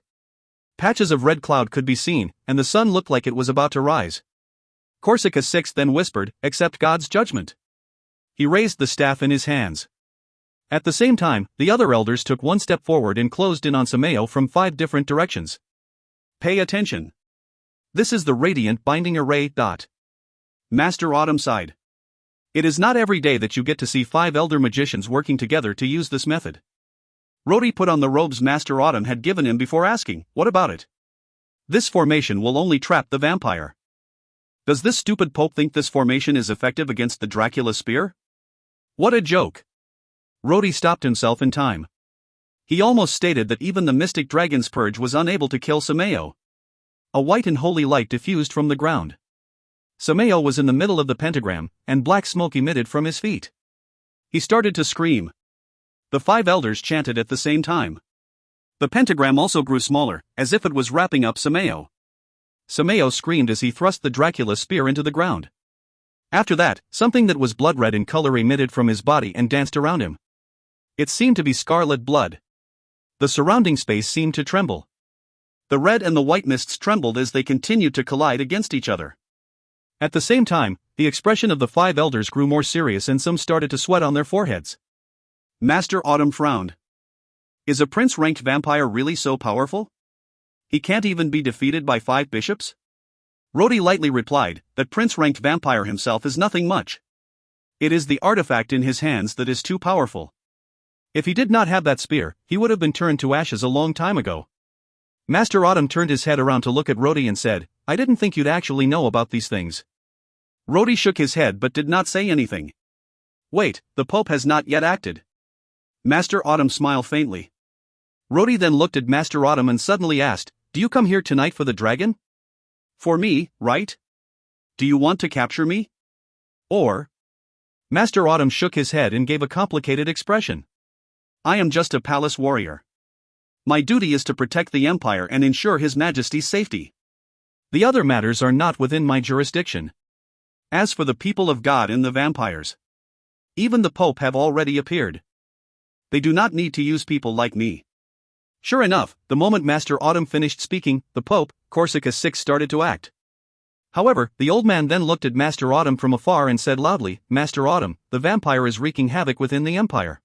Patches of red cloud could be seen, and the sun looked like it was about to rise. Corsica VI then whispered, accept God's judgment. He raised the staff in his hands. At the same time, the other elders took one step forward and closed in on Sameo from 5 different directions. Pay attention. This is the Radiant Binding Array. Master Autumn sighed. It is not every day that you get to see 5 elder magicians working together to use this method. Rhodey put on the robes Master Autumn had given him before asking, what about it? This formation will only trap the vampire. Does this stupid Pope think this formation is effective against the Dracula spear? What a joke. Rhodey stopped himself in time. He almost stated that even the mystic dragon's purge was unable to kill Sameo. A white and holy light diffused from the ground. Sameo was in the middle of the pentagram, and black smoke emitted from his feet. He started to scream. The 5 elders chanted at the same time. The pentagram also grew smaller, as if it was wrapping up Sameo. Sameo screamed as he thrust the Dracula spear into the ground. After that, something that was blood-red in color emitted from his body and danced around him. It seemed to be scarlet blood. The surrounding space seemed to tremble. The red and the white mists trembled as they continued to collide against each other. At the same time, the expression of the 5 elders grew more serious and some started to sweat on their foreheads. Master Autumn frowned. Is a prince-ranked vampire really so powerful? He can't even be defeated by 5 bishops? Rhodey lightly replied that prince-ranked vampire himself is nothing much. It is the artifact in his hands that is too powerful. If he did not have that spear, he would have been turned to ashes a long time ago. Master Autumn turned his head around to look at Rhodey and said, I didn't think you'd actually know about these things. Rhodey shook his head but did not say anything. Wait, the Pope has not yet acted. Master Autumn smiled faintly. Rhodey then looked at Master Autumn and suddenly asked, do you come here tonight for the dragon? For me, right? Do you want to capture me? Or? Master Autumn shook his head and gave a complicated expression. I am just a palace warrior. My duty is to protect the Empire and ensure His Majesty's safety. The other matters are not within my jurisdiction. As for the people of God and the vampires, even the Pope have already appeared. They do not need to use people like me. Sure enough, the moment Master Autumn finished speaking, the Pope, Corsica VI, started to act. However, the old man then looked at Master Autumn from afar and said loudly, Master Autumn, the vampire is wreaking havoc within the Empire.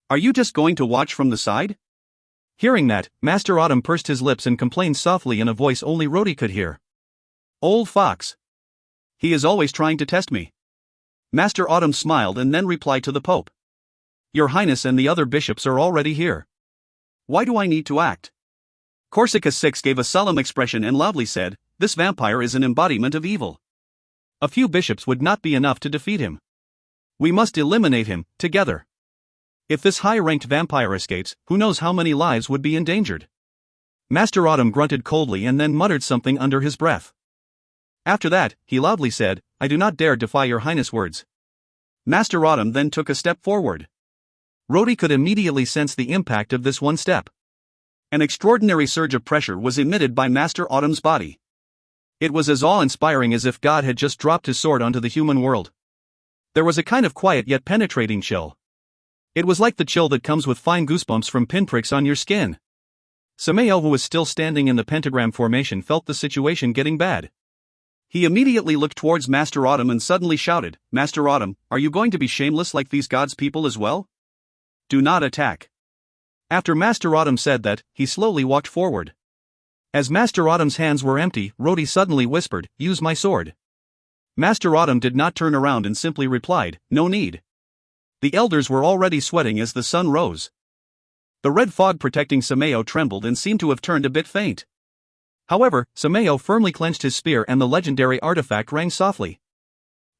Are you just going to watch from the side? Hearing that, Master Autumn pursed his lips and complained softly in a voice only Rhodey could hear. Old fox. He is always trying to test me. Master Autumn smiled and then replied to the Pope. Your Highness and the other bishops are already here. Why do I need to act? Corsica VI gave a solemn expression and loudly said, this vampire is an embodiment of evil. A few bishops would not be enough to defeat him. We must eliminate him, together. If this high-ranked vampire escapes, who knows how many lives would be endangered? Master Autumn grunted coldly and then muttered something under his breath. After that, he loudly said, I do not dare defy your Highness' words. Master Autumn then took a step forward. Rhodey could immediately sense the impact of this one step. An extraordinary surge of pressure was emitted by Master Autumn's body. It was as awe-inspiring as if God had just dropped his sword onto the human world. There was a kind of quiet yet penetrating chill. It was like the chill that comes with fine goosebumps from pinpricks on your skin. Sameo, who was still standing in the pentagram formation, felt the situation getting bad. He immediately looked towards Master Autumn and suddenly shouted, "Master Autumn, are you going to be shameless like these gods people as well? Do not attack." After Master Autumn said that, he slowly walked forward. As Master Autumn's hands were empty, Rhodey suddenly whispered, "Use my sword." Master Autumn did not turn around and simply replied, "No need." The elders were already sweating as the sun rose. The red fog protecting Sameo trembled and seemed to have turned a bit faint. However, Sameo firmly clenched his spear and the legendary artifact rang softly.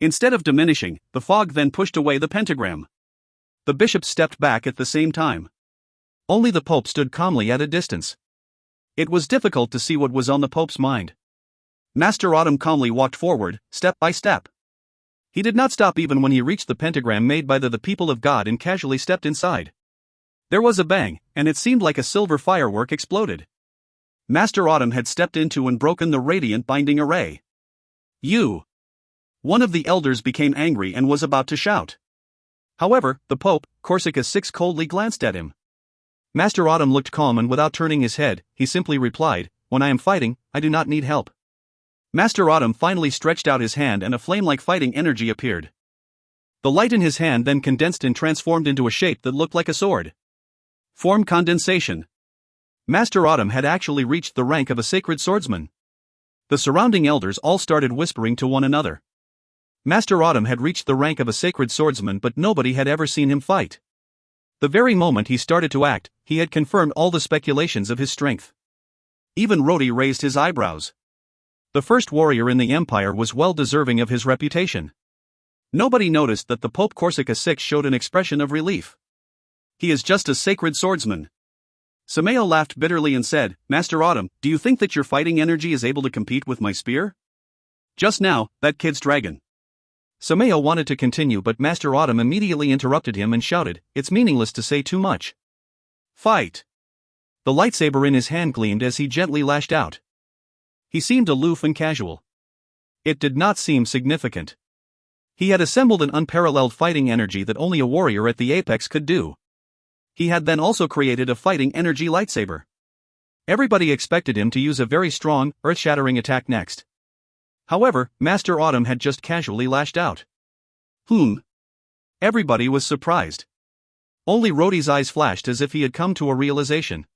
Instead of diminishing, the fog then pushed away the pentagram. The bishops stepped back at the same time. Only the Pope stood calmly at a distance. It was difficult to see what was on the Pope's mind. Master Autumn calmly walked forward, step by step. He did not stop even when he reached the pentagram made by the people of God and casually stepped inside. There was a bang, and it seemed like a silver firework exploded. Master Autumn had stepped into and broken the radiant binding array. "You!" One of the elders became angry and was about to shout. However, the Pope, Corsica VI, coldly glanced at him. Master Autumn looked calm and without turning his head, he simply replied, "When I am fighting, I do not need help." Master Autumn finally stretched out his hand and a flame-like fighting energy appeared. The light in his hand then condensed and transformed into a shape that looked like a sword. Form condensation. Master Autumn had actually reached the rank of a sacred swordsman. The surrounding elders all started whispering to one another. Master Autumn had reached the rank of a sacred swordsman, but nobody had ever seen him fight. The very moment he started to act, he had confirmed all the speculations of his strength. Even Rhodey raised his eyebrows. The first warrior in the Empire was well deserving of his reputation. Nobody noticed that the Pope Corsica VI showed an expression of relief. He is just a sacred swordsman. Sameo laughed bitterly and said, "Master Autumn, do you think that your fighting energy is able to compete with my spear? Just now, that kid's dragon." Sameo wanted to continue, but Master Autumn immediately interrupted him and shouted, "It's meaningless to say too much. Fight!" The lightsaber in his hand gleamed as he gently lashed out. He seemed aloof and casual. It did not seem significant. He had assembled an unparalleled fighting energy that only a warrior at the apex could do. He had then also created a fighting energy lightsaber. Everybody expected him to use a very strong, earth-shattering attack next. However, Master Autumn had just casually lashed out. Everybody was surprised. Only Rhodey's eyes flashed as if he had come to a realization.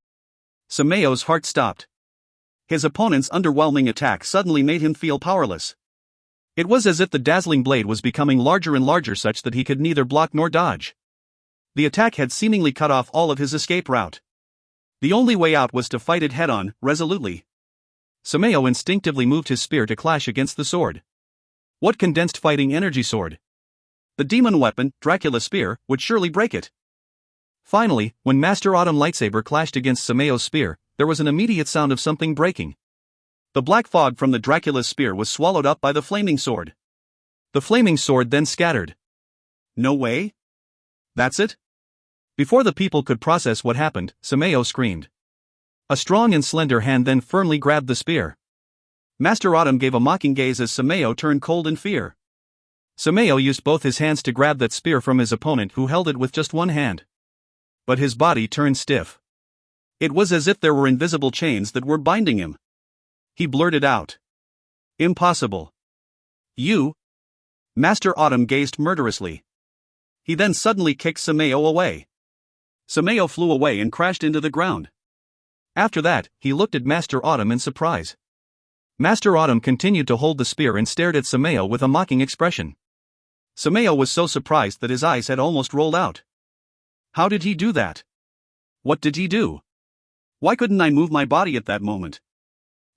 Sameo's heart stopped. His opponent's underwhelming attack suddenly made him feel powerless. It was as if the dazzling blade was becoming larger and larger, such that he could neither block nor dodge. The attack had seemingly cut off all of his escape route. The only way out was to fight it head-on, resolutely. Sameo instinctively moved his spear to clash against the sword. What condensed fighting energy sword? The demon weapon, Dracula's spear, would surely break it. Finally, when Master Autumn lightsaber clashed against Sameo's spear, there was an immediate sound of something breaking. The black fog from the Dracula's spear was swallowed up by the flaming sword. The flaming sword then scattered. No way? That's it? Before the people could process what happened, Sameo screamed. A strong and slender hand then firmly grabbed the spear. Master Autumn gave a mocking gaze as Sameo turned cold in fear. Sameo used both his hands to grab that spear from his opponent, who held it with just one hand. But his body turned stiff. It was as if there were invisible chains that were binding him. He blurted out, "Impossible. You?" Master Autumn gazed murderously. He then suddenly kicked Sameo away. Sameo flew away and crashed into the ground. After that, he looked at Master Autumn in surprise. Master Autumn continued to hold the spear and stared at Sameo with a mocking expression. Sameo was so surprised that his eyes had almost rolled out. How did he do that? What did he do? Why couldn't I move my body at that moment?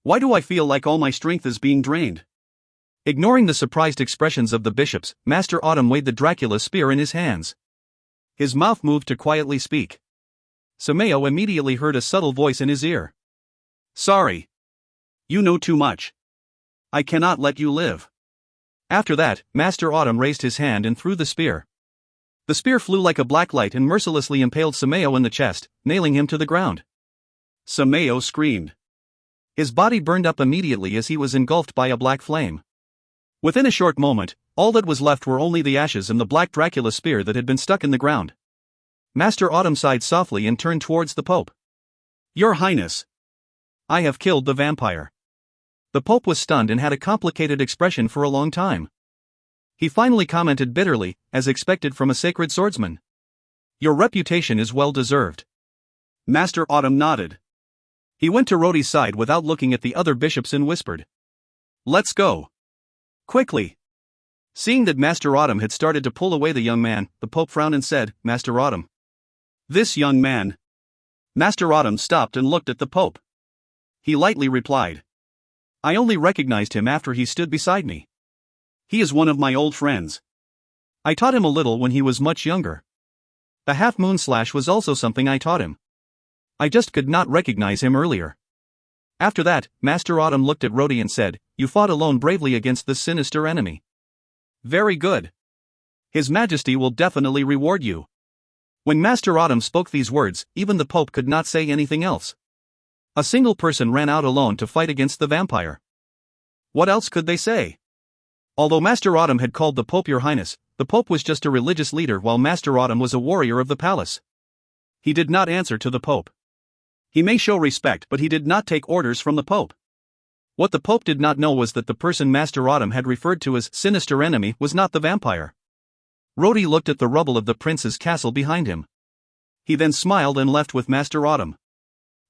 Why do I feel like all my strength is being drained? Ignoring the surprised expressions of the bishops, Master Autumn weighed the Dracula's spear in his hands. His mouth moved to quietly speak. Sameo immediately heard a subtle voice in his ear. "Sorry. You know too much. I cannot let you live." After that, Master Autumn raised his hand and threw the spear. The spear flew like a black light and mercilessly impaled Sameo in the chest, nailing him to the ground. Sameo screamed. His body burned up immediately as he was engulfed by a black flame. Within a short moment, all that was left were only the ashes and the black Dracula spear that had been stuck in the ground. Master Autumn sighed softly and turned towards the Pope. Your Highness, I have killed the vampire. The Pope was stunned and had a complicated expression for a long time. He finally commented bitterly, as expected from a sacred swordsman. Your reputation is well deserved. Master Autumn nodded. He went to Rhodey's side without looking at the other bishops and whispered, Let's go. Quickly. Seeing that Master Autumn had started to pull away the young man, the Pope frowned and said, Master Autumn. This young man. Master Autumn stopped and looked at the Pope. He lightly replied, I only recognized him after he stood beside me. He is one of my old friends. I taught him a little when he was much younger. The half-moon slash was also something I taught him. I just could not recognize him earlier. After that, Master Autumn looked at Rhodey and said, You fought alone bravely against this sinister enemy. Very good. His Majesty will definitely reward you. When Master Autumn spoke these words, even the Pope could not say anything else. A single person ran out alone to fight against the vampire. What else could they say? Although Master Autumn had called the Pope Your Highness, the Pope was just a religious leader while Master Autumn was a warrior of the palace. He did not answer to the Pope. He may show respect, but he did not take orders from the Pope. What the Pope did not know was that the person Master Autumn had referred to as sinister enemy was not the vampire. Rhodey looked at the rubble of the prince's castle behind him. He then smiled and left with Master Autumn.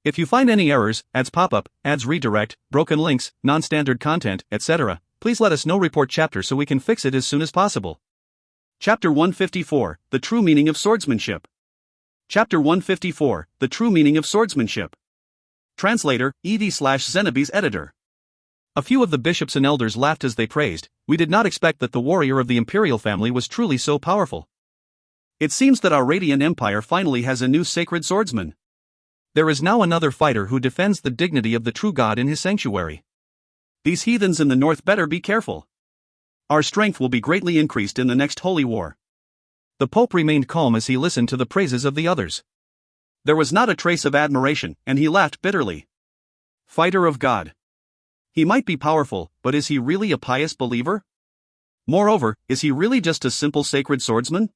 If you find any errors, ads pop-up, ads redirect, broken links, non-standard content, etc., please let us know. Report chapter so we can fix it as soon as possible. Chapter 154, The True Meaning of Swordsmanship. Chapter 154, The True Meaning of Swordsmanship. Translator, ED/Zenobie's editor. A few of the bishops and elders laughed as they praised, We did not expect that the warrior of the imperial family was truly so powerful. It seems that our radiant empire finally has a new sacred swordsman. There is now another fighter who defends the dignity of the true God in his sanctuary. These heathens in the north better be careful. Our strength will be greatly increased in the next holy war. The Pope remained calm as he listened to the praises of the others. There was not a trace of admiration, and he laughed bitterly. Fighter of God. He might be powerful, but is he really a pious believer? Moreover, is he really just a simple sacred swordsman?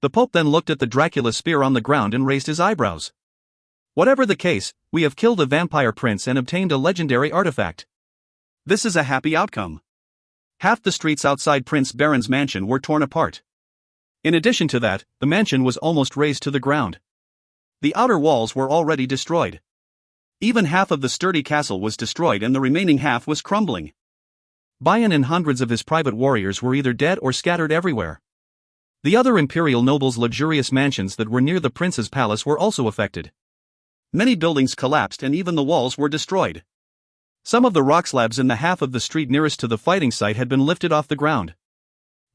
The Pope then looked at the Dracula spear on the ground and raised his eyebrows. Whatever the case, we have killed a vampire prince and obtained a legendary artifact. This is a happy outcome. Half the streets outside Prince Baron's mansion were torn apart. In addition to that, the mansion was almost razed to the ground. The outer walls were already destroyed. Even half of the sturdy castle was destroyed and the remaining half was crumbling. Bayan and hundreds of his private warriors were either dead or scattered everywhere. The other imperial nobles' luxurious mansions that were near the prince's palace were also affected. Many buildings collapsed and even the walls were destroyed. Some of the rock slabs in the half of the street nearest to the fighting site had been lifted off the ground.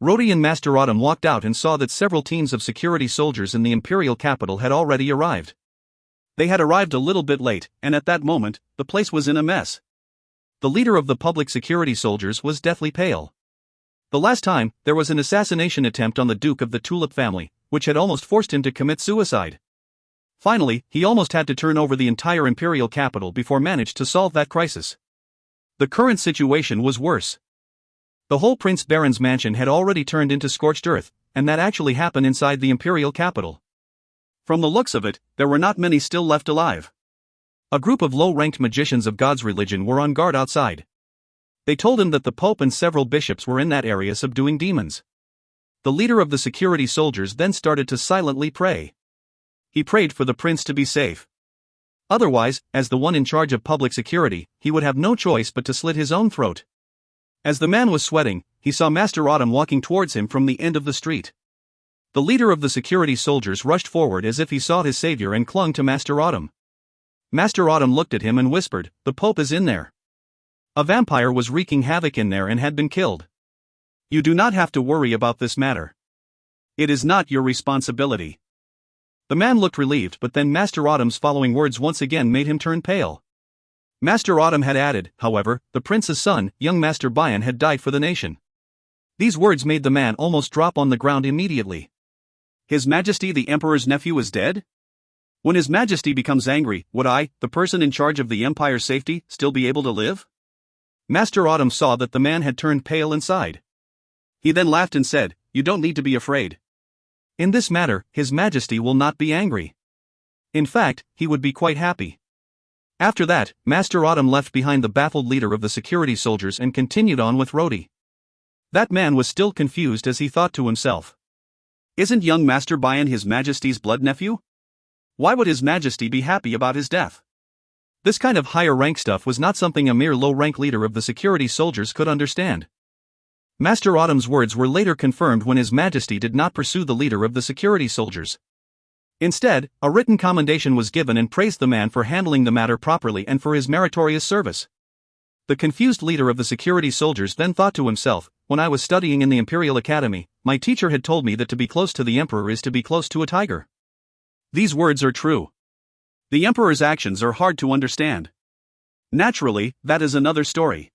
Rhodey and Master Autumn walked out and saw that several teams of security soldiers in the imperial capital had already arrived. They had arrived a little bit late, and at that moment, the place was in a mess. The leader of the public security soldiers was deathly pale. The last time, there was an assassination attempt on the Duke of the Tulip family, which had almost forced him to commit suicide. Finally, he almost had to turn over the entire imperial capital before managed to solve that crisis. The current situation was worse. The whole Prince Baron's mansion had already turned into scorched earth, and that actually happened inside the imperial capital. From the looks of it, there were not many still left alive. A group of low-ranked magicians of God's religion were on guard outside. They told him that the Pope and several bishops were in that area subduing demons. The leader of the security soldiers then started to silently pray. He prayed for the prince to be safe. Otherwise, as the one in charge of public security, he would have no choice but to slit his own throat. As the man was sweating, he saw Master Autumn walking towards him from the end of the street. The leader of the security soldiers rushed forward as if he saw his savior and clung to Master Autumn. Master Autumn looked at him and whispered, The Pope is in there. A vampire was wreaking havoc in there and had been killed. You do not have to worry about this matter. It is not your responsibility. The man looked relieved, but then Master Autumn's following words once again made him turn pale. Master Autumn had added, however, the prince's son, young Master Bayan, had died for the nation. These words made the man almost drop on the ground immediately. His Majesty the Emperor's nephew is dead? When His Majesty becomes angry, would I, the person in charge of the Empire's safety, still be able to live? Master Autumn saw that the man had turned pale inside. He then laughed and said, You don't need to be afraid. In this matter, His Majesty will not be angry. In fact, he would be quite happy. After that, Master Autumn left behind the baffled leader of the security soldiers and continued on with Rhodey. That man was still confused as he thought to himself. Isn't young Master Bayan His Majesty's blood nephew? Why would His Majesty be happy about his death? This kind of higher rank stuff was not something a mere low-rank leader of the security soldiers could understand. Master Autumn's words were later confirmed when His Majesty did not pursue the leader of the security soldiers. Instead, a written commendation was given and praised the man for handling the matter properly and for his meritorious service. The confused leader of the security soldiers then thought to himself, when I was studying in the Imperial Academy, my teacher had told me that to be close to the Emperor is to be close to a tiger. These words are true. The Emperor's actions are hard to understand. Naturally, that is another story.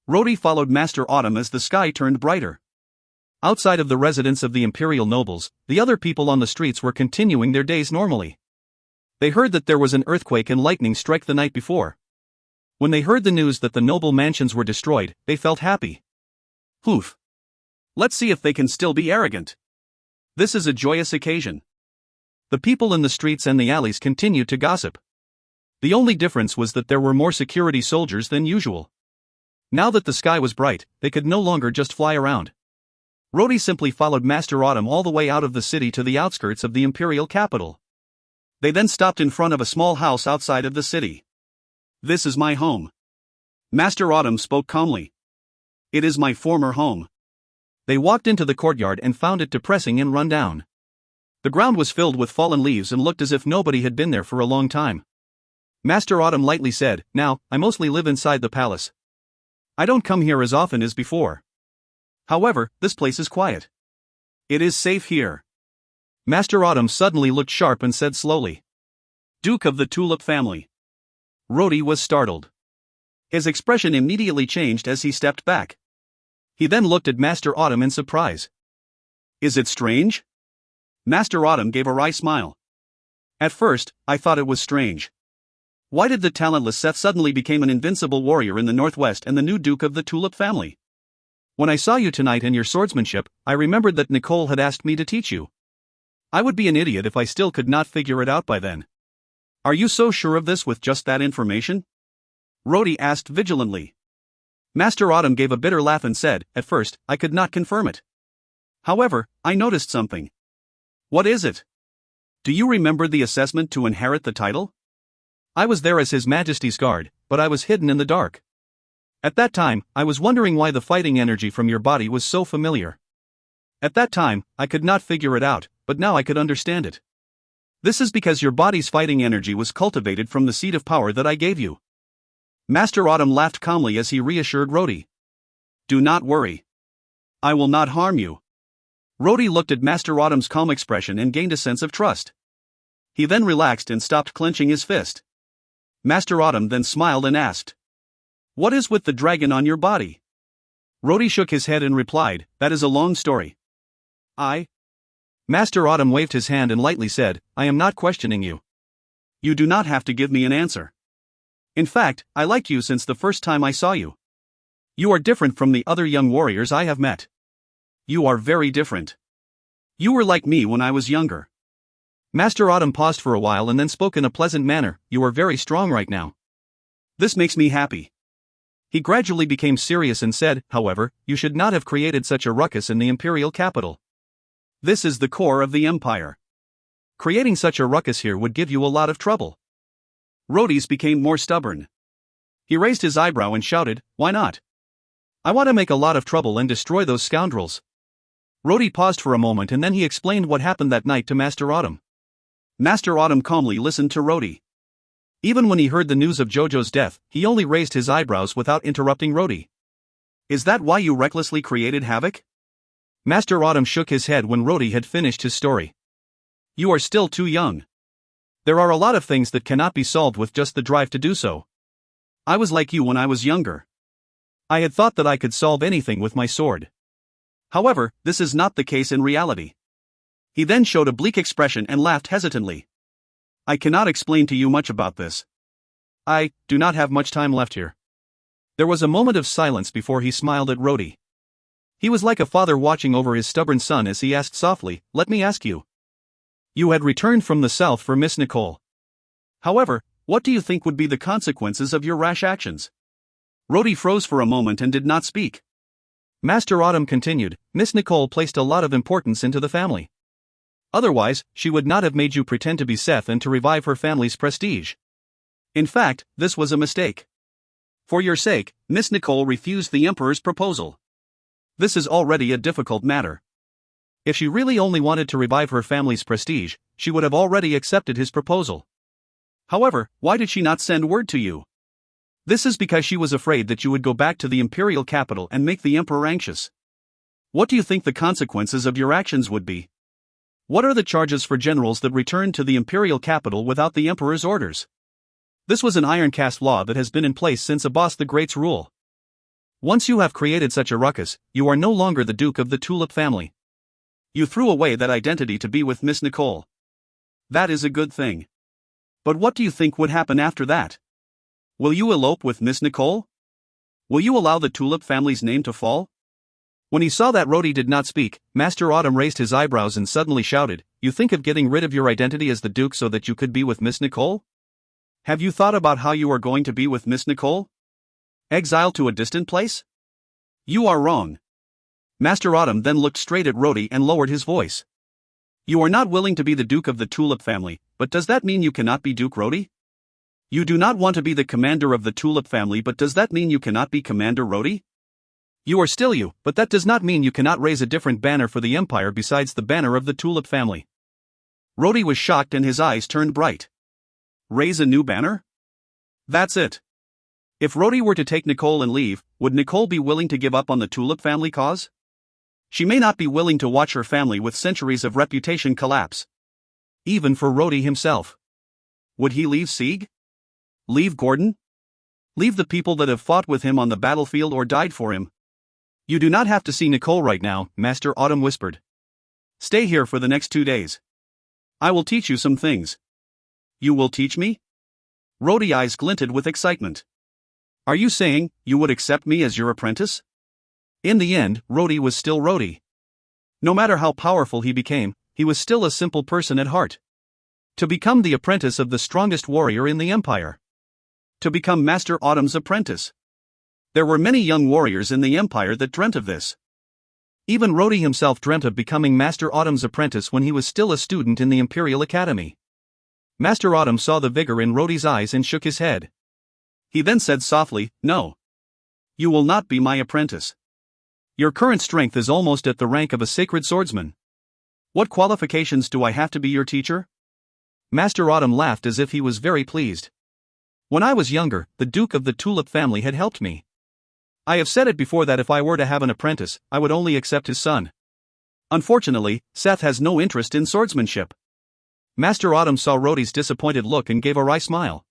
Rhodey followed Master Autumn as the sky turned brighter. Outside of the residence of the Imperial nobles, the other people on the streets were continuing their days normally. They heard that there was an earthquake and lightning strike the night before. When they heard the news that the noble mansions were destroyed, they felt happy. Poof. Let's see if they can still be arrogant. This is a joyous occasion. The people in the streets and the alleys continued to gossip. The only difference was that there were more security soldiers than usual. Now that the sky was bright, they could no longer just fly around. Rhodey simply followed Master Autumn all the way out of the city to the outskirts of the imperial capital. They then stopped in front of a small house outside of the city. This is my home. Master Autumn spoke calmly. It is my former home. They walked into the courtyard and found it depressing and run down. The ground was filled with fallen leaves and looked as if nobody had been there for a long time. Master Autumn lightly said, "Now, I mostly live inside the palace. I don't come here as often as before. However, this place is quiet. It is safe here." Master Autumn suddenly looked sharp and said slowly, "Duke of the Tulip family." Rhodey was startled. His expression immediately changed as he stepped back. He then looked at Master Autumn in surprise. "Is it strange?" Master Autumn gave a wry smile. "At first, I thought it was strange. Why did the talentless Seth suddenly become an invincible warrior in the northwest and the new Duke of the Tulip family? When I saw you tonight and your swordsmanship, I remembered that Nicole had asked me to teach you. I would be an idiot if I still could not figure it out by then. Are you so sure of this with just that information?" Rhodey asked vigilantly. Master Autumn gave a bitter laugh and said, "At first, I could not confirm it. However, I noticed something." "What is it?" "Do you remember the assessment to inherit the title? I was there as His Majesty's guard, but I was hidden in the dark. At that time, I was wondering why the fighting energy from your body was so familiar. At that time, I could not figure it out, but now I could understand it. This is because your body's fighting energy was cultivated from the seed of power that I gave you." Master Autumn laughed calmly as he reassured Rhodey. "Do not worry. I will not harm you." Rhodey looked at Master Autumn's calm expression and gained a sense of trust. He then relaxed and stopped clenching his fist. Master Autumn then smiled and asked, "What is with the dragon on your body?" Rhodey shook his head and replied, "That is a long story." Master Autumn waved his hand and lightly said, "I am not questioning you. You do not have to give me an answer. In fact, I liked you since the first time I saw you. You are different from the other young warriors I have met. You are very different. You were like me when I was younger." Master Autumn paused for a while and then spoke in a pleasant manner, "You are very strong right now. This makes me happy." He gradually became serious and said, "However, you should not have created such a ruckus in the imperial capital. This is the core of the empire. Creating such a ruckus here would give you a lot of trouble." Rhodey's became more stubborn. He raised his eyebrow and shouted, "Why not? I want to make a lot of trouble and destroy those scoundrels." Rhodey paused for a moment and then he explained what happened that night to Master Autumn. Master Autumn calmly listened to Rhodey. Even when he heard the news of Jojo's death, he only raised his eyebrows without interrupting Rhodey. "Is that why you recklessly created havoc?" Master Autumn shook his head when Rhodey had finished his story. "You are still too young. There are a lot of things that cannot be solved with just the drive to do so. I was like you when I was younger. I had thought that I could solve anything with my sword. However, this is not the case in reality." He then showed a bleak expression and laughed hesitantly. "I cannot explain to you much about this. I do not have much time left here." There was a moment of silence before he smiled at Rhodey. He was like a father watching over his stubborn son as he asked softly, "Let me ask you. You had returned from the south for Miss Nicole. However, what do you think would be the consequences of your rash actions?" Rhodey froze for a moment and did not speak. Master Autumn continued, "Miss Nicole placed a lot of importance into the family. Otherwise, she would not have made you pretend to be Seth and to revive her family's prestige. In fact, this was a mistake. For your sake, Miss Nicole refused the Emperor's proposal. This is already a difficult matter. If she really only wanted to revive her family's prestige, she would have already accepted his proposal. However, why did she not send word to you? This is because she was afraid that you would go back to the imperial capital and make the Emperor anxious. What do you think the consequences of your actions would be? What are the charges for generals that return to the imperial capital without the Emperor's orders? This was an iron-cast law that has been in place since Abbas the Great's rule. Once you have created such a ruckus, you are no longer the Duke of the Tulip family. You threw away that identity to be with Miss Nicole. That is a good thing. But what do you think would happen after that? Will you elope with Miss Nicole? Will you allow the Tulip family's name to fall?" When he saw that Rhodey did not speak, Master Autumn raised his eyebrows and suddenly shouted, "You think of getting rid of your identity as the Duke so that you could be with Miss Nicole? Have you thought about how you are going to be with Miss Nicole? Exiled to a distant place? You are wrong." Master Autumn then looked straight at Rhodey and lowered his voice. "You are not willing to be the Duke of the Tulip family, but does that mean you cannot be Duke Rhodey? You do not want to be the commander of the Tulip family, but does that mean you cannot be Commander Rhodey? You are still you, but that does not mean you cannot raise a different banner for the Empire besides the banner of the Tulip family." Rhodey was shocked and his eyes turned bright. Raise a new banner? That's it. If Rhodey were to take Nicole and leave, would Nicole be willing to give up on the Tulip family cause? She may not be willing to watch her family with centuries of reputation collapse. Even for Rhodey himself. Would he leave Sieg? Leave Gordon? Leave the people that have fought with him on the battlefield or died for him? "You do not have to see Nicole right now," Master Autumn whispered. "Stay here for the next 2 days. I will teach you some things." "You will teach me?" Rhodey's eyes glinted with excitement. "Are you saying you would accept me as your apprentice?" In the end, Rhodey was still Rhodey. No matter how powerful he became, he was still a simple person at heart. To become the apprentice of the strongest warrior in the Empire. To become Master Autumn's apprentice. There were many young warriors in the Empire that dreamt of this. Even Rhodey himself dreamt of becoming Master Autumn's apprentice when he was still a student in the Imperial Academy. Master Autumn saw the vigor in Rhodey's eyes and shook his head. He then said softly, "No. You will not be my apprentice. Your current strength is almost at the rank of a sacred swordsman. What qualifications do I have to be your teacher?" Master Autumn laughed as if he was very pleased. "When I was younger, the Duke of the Tulip family had helped me. I have said it before that if I were to have an apprentice, I would only accept his son. Unfortunately, Seth has no interest in swordsmanship." Master Autumn saw Rhodey's disappointed look and gave a wry smile.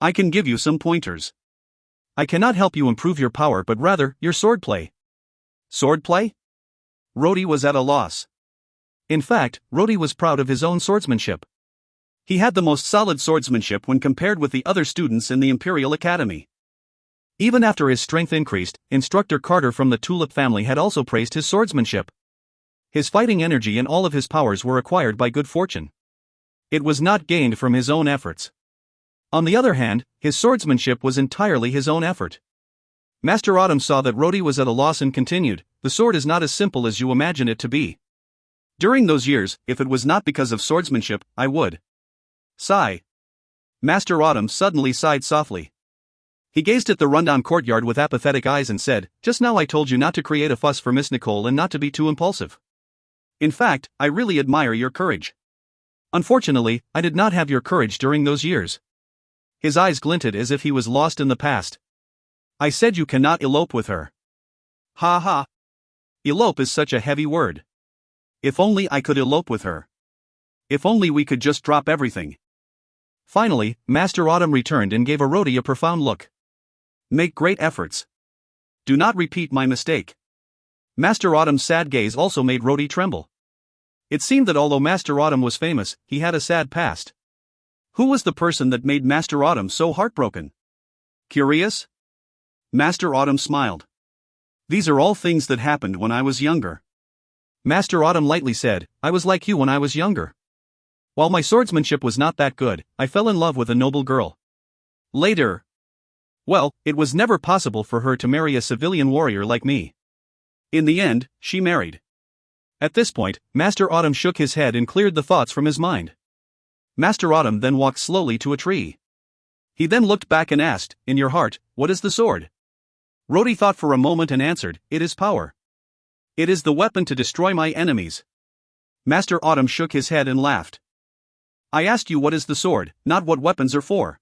"I can give you some pointers. I cannot help you improve your power but rather, your swordplay." Swordplay? Rhodey was at a loss. In fact, Rhodey was proud of his own swordsmanship. He had the most solid swordsmanship when compared with the other students in the Imperial Academy. Even after his strength increased, Instructor Carter from the Tulip family had also praised his swordsmanship. His fighting energy and all of his powers were acquired by good fortune. It was not gained from his own efforts. On the other hand, his swordsmanship was entirely his own effort. Master Autumn saw that Rhodey was at a loss and continued, "The sword is not as simple as you imagine it to be. During those years, if it was not because of swordsmanship, I would sigh." Master Autumn suddenly sighed softly. He gazed at the rundown courtyard with apathetic eyes and said, "Just now I told you not to create a fuss for Miss Nicole and not to be too impulsive. In fact, I really admire your courage. Unfortunately, I did not have your courage during those years." His eyes glinted as if he was lost in the past. "I said you cannot elope with her." "Ha ha. Elope is such a heavy word. If only I could elope with her. If only we could just drop everything." Finally, Master Autumn returned and gave Rhodey a profound look. "Make great efforts. Do not repeat my mistake." Master Autumn's sad gaze also made Rhodey tremble. It seemed that although Master Autumn was famous, he had a sad past. Who was the person that made Master Autumn so heartbroken? Curious? Master Autumn smiled. These are all things that happened when I was younger. Master Autumn lightly said, I was like you when I was younger. While my swordsmanship was not that good, I fell in love with a noble girl. Later. Well, it was never possible for her to marry a civilian warrior like me. In the end, she married. At this point, Master Autumn shook his head and cleared the thoughts from his mind. Master Autumn then walked slowly to a tree. He then looked back and asked, in your heart, what is the sword? Rhodey thought for a moment and answered, it is power. It is the weapon to destroy my enemies. Master Autumn shook his head and laughed. I asked you what is the sword, not what weapons are for.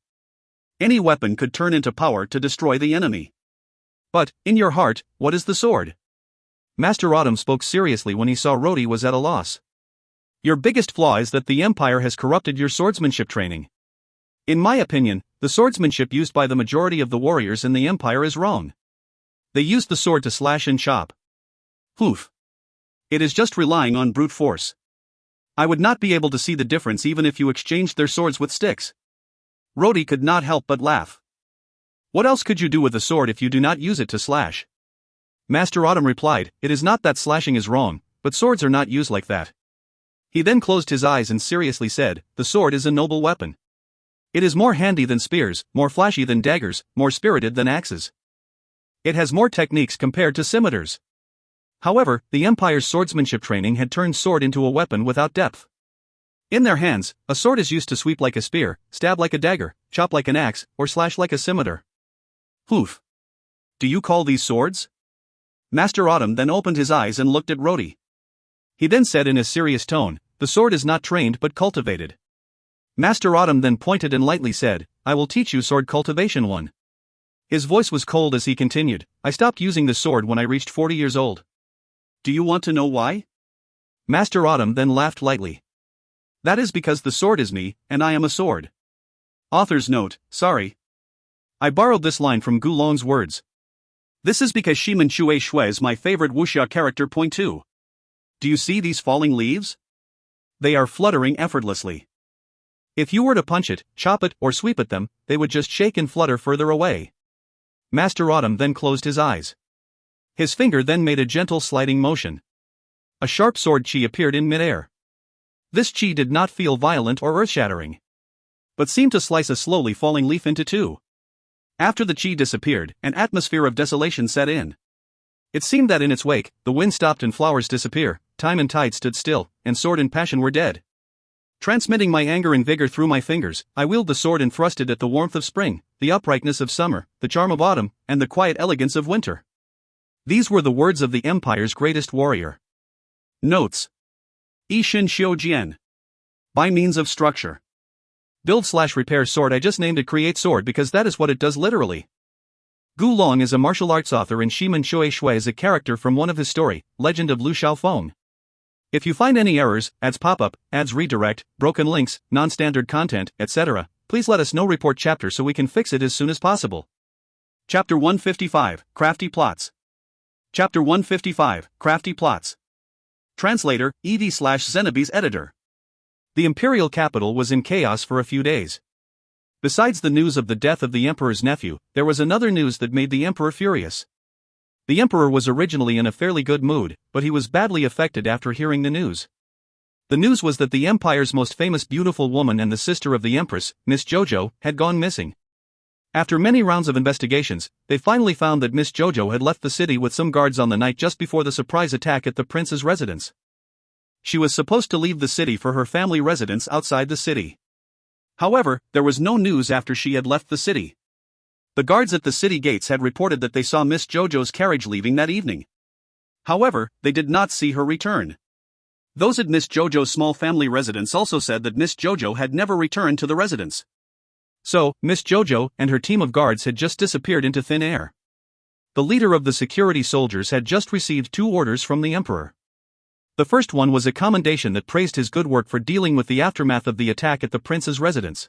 Any weapon could turn into power to destroy the enemy. But, in your heart, what is the sword? Master Autumn spoke seriously when he saw Rhodey was at a loss. Your biggest flaw is that the Empire has corrupted your swordsmanship training. In my opinion, the swordsmanship used by the majority of the warriors in the Empire is wrong. They used the sword to slash and chop. Poof. It is just relying on brute force. I would not be able to see the difference even if you exchanged their swords with sticks. Rhodey could not help but laugh. What else could you do with a sword if you do not use it to slash? Master Autumn replied, it is not that slashing is wrong, but swords are not used like that. He then closed his eyes and seriously said, the sword is a noble weapon. It is more handy than spears, more flashy than daggers, more spirited than axes. It has more techniques compared to scimitars. However, the Empire's swordsmanship training had turned sword into a weapon without depth. In their hands, a sword is used to sweep like a spear, stab like a dagger, chop like an axe, or slash like a scimitar. Poof. Do you call these swords? Master Autumn then opened his eyes and looked at Rhodey. He then said in a serious tone, the sword is not trained but cultivated. Master Autumn then pointed and lightly said, I will teach you sword cultivation 1. His voice was cold as he continued, I stopped using the sword when I reached 40 years old. Do you want to know why? Master Autumn then laughed lightly. That is because the sword is me, and I am a sword. Author's note, sorry. I borrowed this line from Gulong's words. This is because Shimen Chue Shui is my favorite wuxia character. Point 2. Do you see these falling leaves? They are fluttering effortlessly. If you were to punch it, chop it, or sweep at them, they would just shake and flutter further away. Master Autumn then closed his eyes. His finger then made a gentle sliding motion. A sharp sword chi appeared in midair. This chi did not feel violent or earth-shattering, but seemed to slice a slowly falling leaf into two. After the chi disappeared, an atmosphere of desolation set in. It seemed that in its wake, the wind stopped and flowers disappear, time and tide stood still, and sword and passion were dead. Transmitting my anger and vigor through my fingers, I wielded the sword and thrusted at the warmth of spring, the uprightness of summer, the charm of autumn, and the quiet elegance of winter. These were the words of the Empire's greatest warrior. Notes. Yishin Xiujian. By means of structure. Build/repair sword. I just named it create sword because that is what it does literally. Gulong is a martial arts author and Shimen Chue Shui is a character from one of his story, Legend of Lu Xiaofeng. If you find any errors, ads pop-up, ads redirect, broken links, non-standard content, etc., please let us know. Report chapter so we can fix it as soon as possible. Chapter 155, Crafty Plots. Chapter 155, Crafty Plots. Translator, ED/Zenobie's editor. The imperial capital was in chaos for a few days. Besides the news of the death of the emperor's nephew, there was another news that made the emperor furious. The emperor was originally in a fairly good mood, but he was badly affected after hearing the news. The news was that the empire's most famous beautiful woman and the sister of the empress, Miss Jojo, had gone missing. After many rounds of investigations, they finally found that Miss Jojo had left the city with some guards on the night just before the surprise attack at the prince's residence. She was supposed to leave the city for her family residence outside the city. However, there was no news after she had left the city. The guards at the city gates had reported that they saw Miss Jojo's carriage leaving that evening. However, they did not see her return. Those at Miss Jojo's small family residence also said that Miss Jojo had never returned to the residence. So, Miss Jojo and her team of guards had just disappeared into thin air. The leader of the security soldiers had just received 2 orders from the emperor. The first one was a commendation that praised his good work for dealing with the aftermath of the attack at the prince's residence.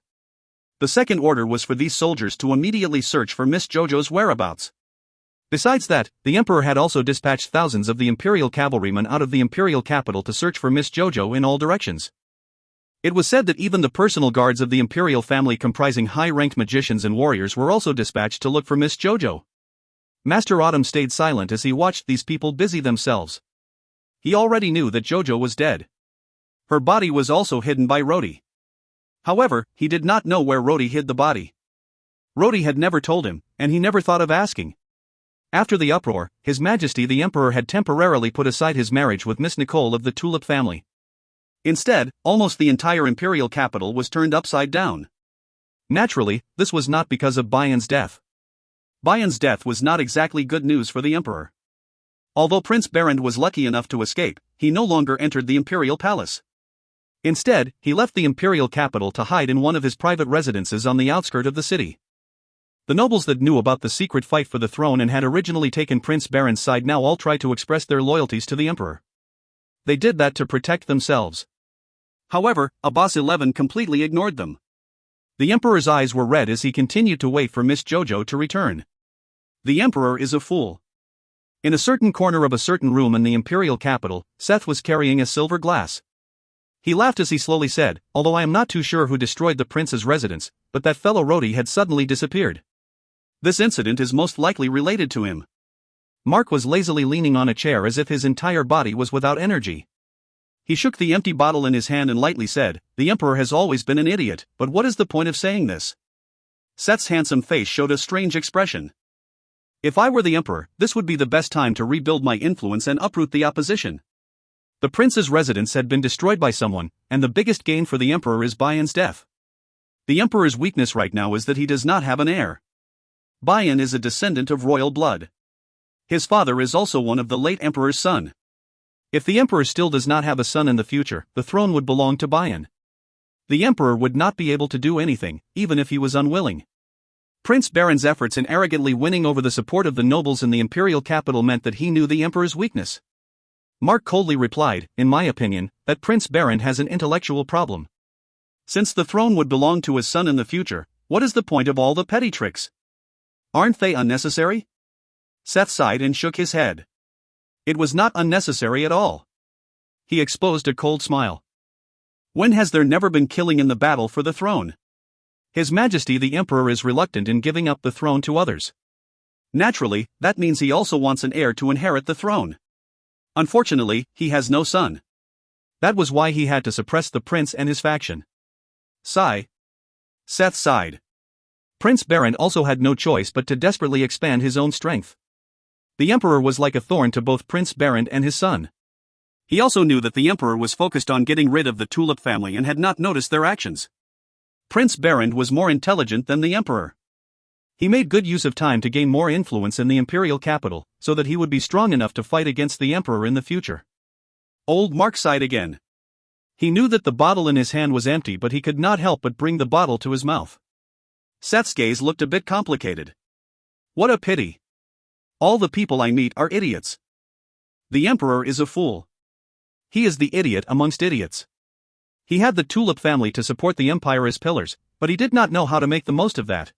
The second order was for these soldiers to immediately search for Miss Jojo's whereabouts. Besides that, the emperor had also dispatched thousands of the imperial cavalrymen out of the imperial capital to search for Miss Jojo in all directions. It was said that even the personal guards of the imperial family comprising high-ranked magicians and warriors were also dispatched to look for Miss Jojo. Master Autumn stayed silent as he watched these people busy themselves. He already knew that Jojo was dead. Her body was also hidden by Roti. However, he did not know where Roti hid the body. Roti had never told him, and he never thought of asking. After the uproar, His Majesty the Emperor had temporarily put aside his marriage with Miss Nicole of the Tulip family. Instead, almost the entire imperial capital was turned upside down. Naturally, this was not because of Bayan's death. Bayan's death was not exactly good news for the emperor. Although Prince Barend was lucky enough to escape, he no longer entered the imperial palace. Instead, he left the imperial capital to hide in one of his private residences on the outskirts of the city. The nobles that knew about the secret fight for the throne and had originally taken Prince Barend's side now all tried to express their loyalties to the emperor. They did that to protect themselves. However, Abbas XI completely ignored them. The emperor's eyes were red as he continued to wait for Miss Jojo to return. The emperor is a fool. In a certain corner of a certain room in the imperial capital, Seth was carrying a silver glass. He laughed as he slowly said, although I am not too sure who destroyed the prince's residence, but that fellow Roti had suddenly disappeared. This incident is most likely related to him. Mark was lazily leaning on a chair as if his entire body was without energy. He shook the empty bottle in his hand and lightly said, "The emperor has always been an idiot, but what is the point of saying this?" Seth's handsome face showed a strange expression. If I were the emperor, this would be the best time to rebuild my influence and uproot the opposition. The prince's residence had been destroyed by someone, and the biggest gain for the emperor is Bayan's death. The emperor's weakness right now is that he does not have an heir. Bayan is a descendant of royal blood. His father is also one of the late emperor's son. If the emperor still does not have a son in the future, the throne would belong to Bayan. The emperor would not be able to do anything, even if he was unwilling. Prince Barend's efforts in arrogantly winning over the support of the nobles in the imperial capital meant that he knew the emperor's weakness. Mark coldly replied, "In my opinion, that Prince Barend has an intellectual problem. Since the throne would belong to his son in the future, what is the point of all the petty tricks? Aren't they unnecessary?" Seth sighed and shook his head. It was not unnecessary at all. He exposed a cold smile. When has there never been killing in the battle for the throne? His Majesty the Emperor is reluctant in giving up the throne to others. Naturally, that means he also wants an heir to inherit the throne. Unfortunately, he has no son. That was why he had to suppress the prince and his faction. Sigh. Seth sighed. Prince Barend also had no choice but to desperately expand his own strength. The emperor was like a thorn to both Prince Barend and his son. He also knew that the emperor was focused on getting rid of the Tulip family and had not noticed their actions. Prince Barend was more intelligent than the emperor. He made good use of time to gain more influence in the imperial capital, so that he would be strong enough to fight against the emperor in the future. Old Mark sighed again. He knew that the bottle in his hand was empty, but he could not help but bring the bottle to his mouth. Seth's gaze looked a bit complicated. What a pity. All the people I meet are idiots. The emperor is a fool. He is the idiot amongst idiots. He had the Tulip family to support the empire as pillars, but he did not know how to make the most of that.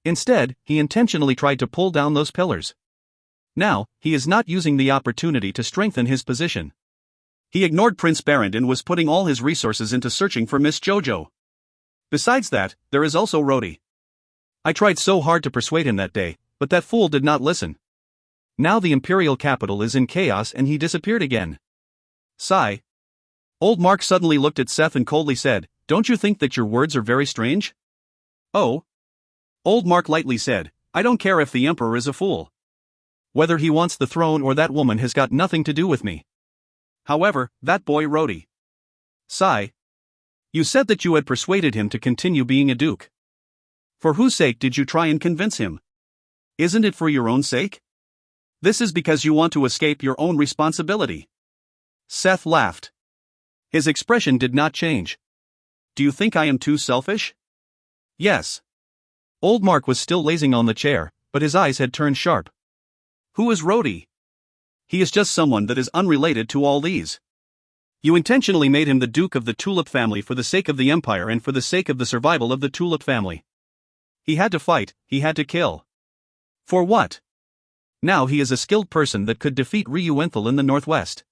Instead, he intentionally tried to pull down those pillars. Now, he is not using the opportunity to strengthen his position. He ignored Prince Barend and was putting all his resources into searching for Miss Jojo. Besides that, there is also Roti. I tried so hard to persuade him that day, but that fool did not listen. Now the imperial capital is in chaos and he disappeared again. Sigh. Old Mark suddenly looked at Seth and coldly said, "Don't you think that your words are very strange?" "Oh." Old Mark lightly said, "I don't care if the emperor is a fool. Whether he wants the throne or that woman has got nothing to do with me. However, that boy Roti." Sigh. You said that you had persuaded him to continue being a duke. For whose sake did you try and convince him? Isn't it for your own sake? This is because you want to escape your own responsibility. Seth laughed. His expression did not change. Do you think I am too selfish? Yes. Old Mark was still lazing on the chair, but his eyes had turned sharp. Who is Roti? He is just someone that is unrelated to all these. You intentionally made him the Duke of the Tulip family for the sake of the Empire and for the sake of the survival of the Tulip family. He had to fight, he had to kill. For what? Now he is a skilled person that could defeat Ryuenthal in the northwest.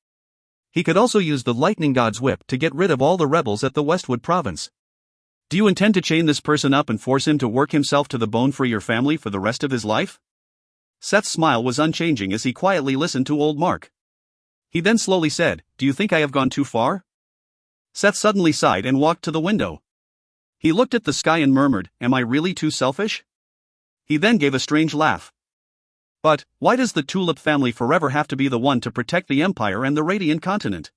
He could also use the Lightning God's whip to get rid of all the rebels at the Westwood province. Do you intend to chain this person up and force him to work himself to the bone for your family for the rest of his life? Seth's smile was unchanging as he quietly listened to old Mark. He then slowly said, "Do you think I have gone too far?" Seth suddenly sighed and walked to the window. He looked at the sky and murmured, "Am I really too selfish?" He then gave a strange laugh. But, why does the Tulip family forever have to be the one to protect the Empire and the Radiant Continent?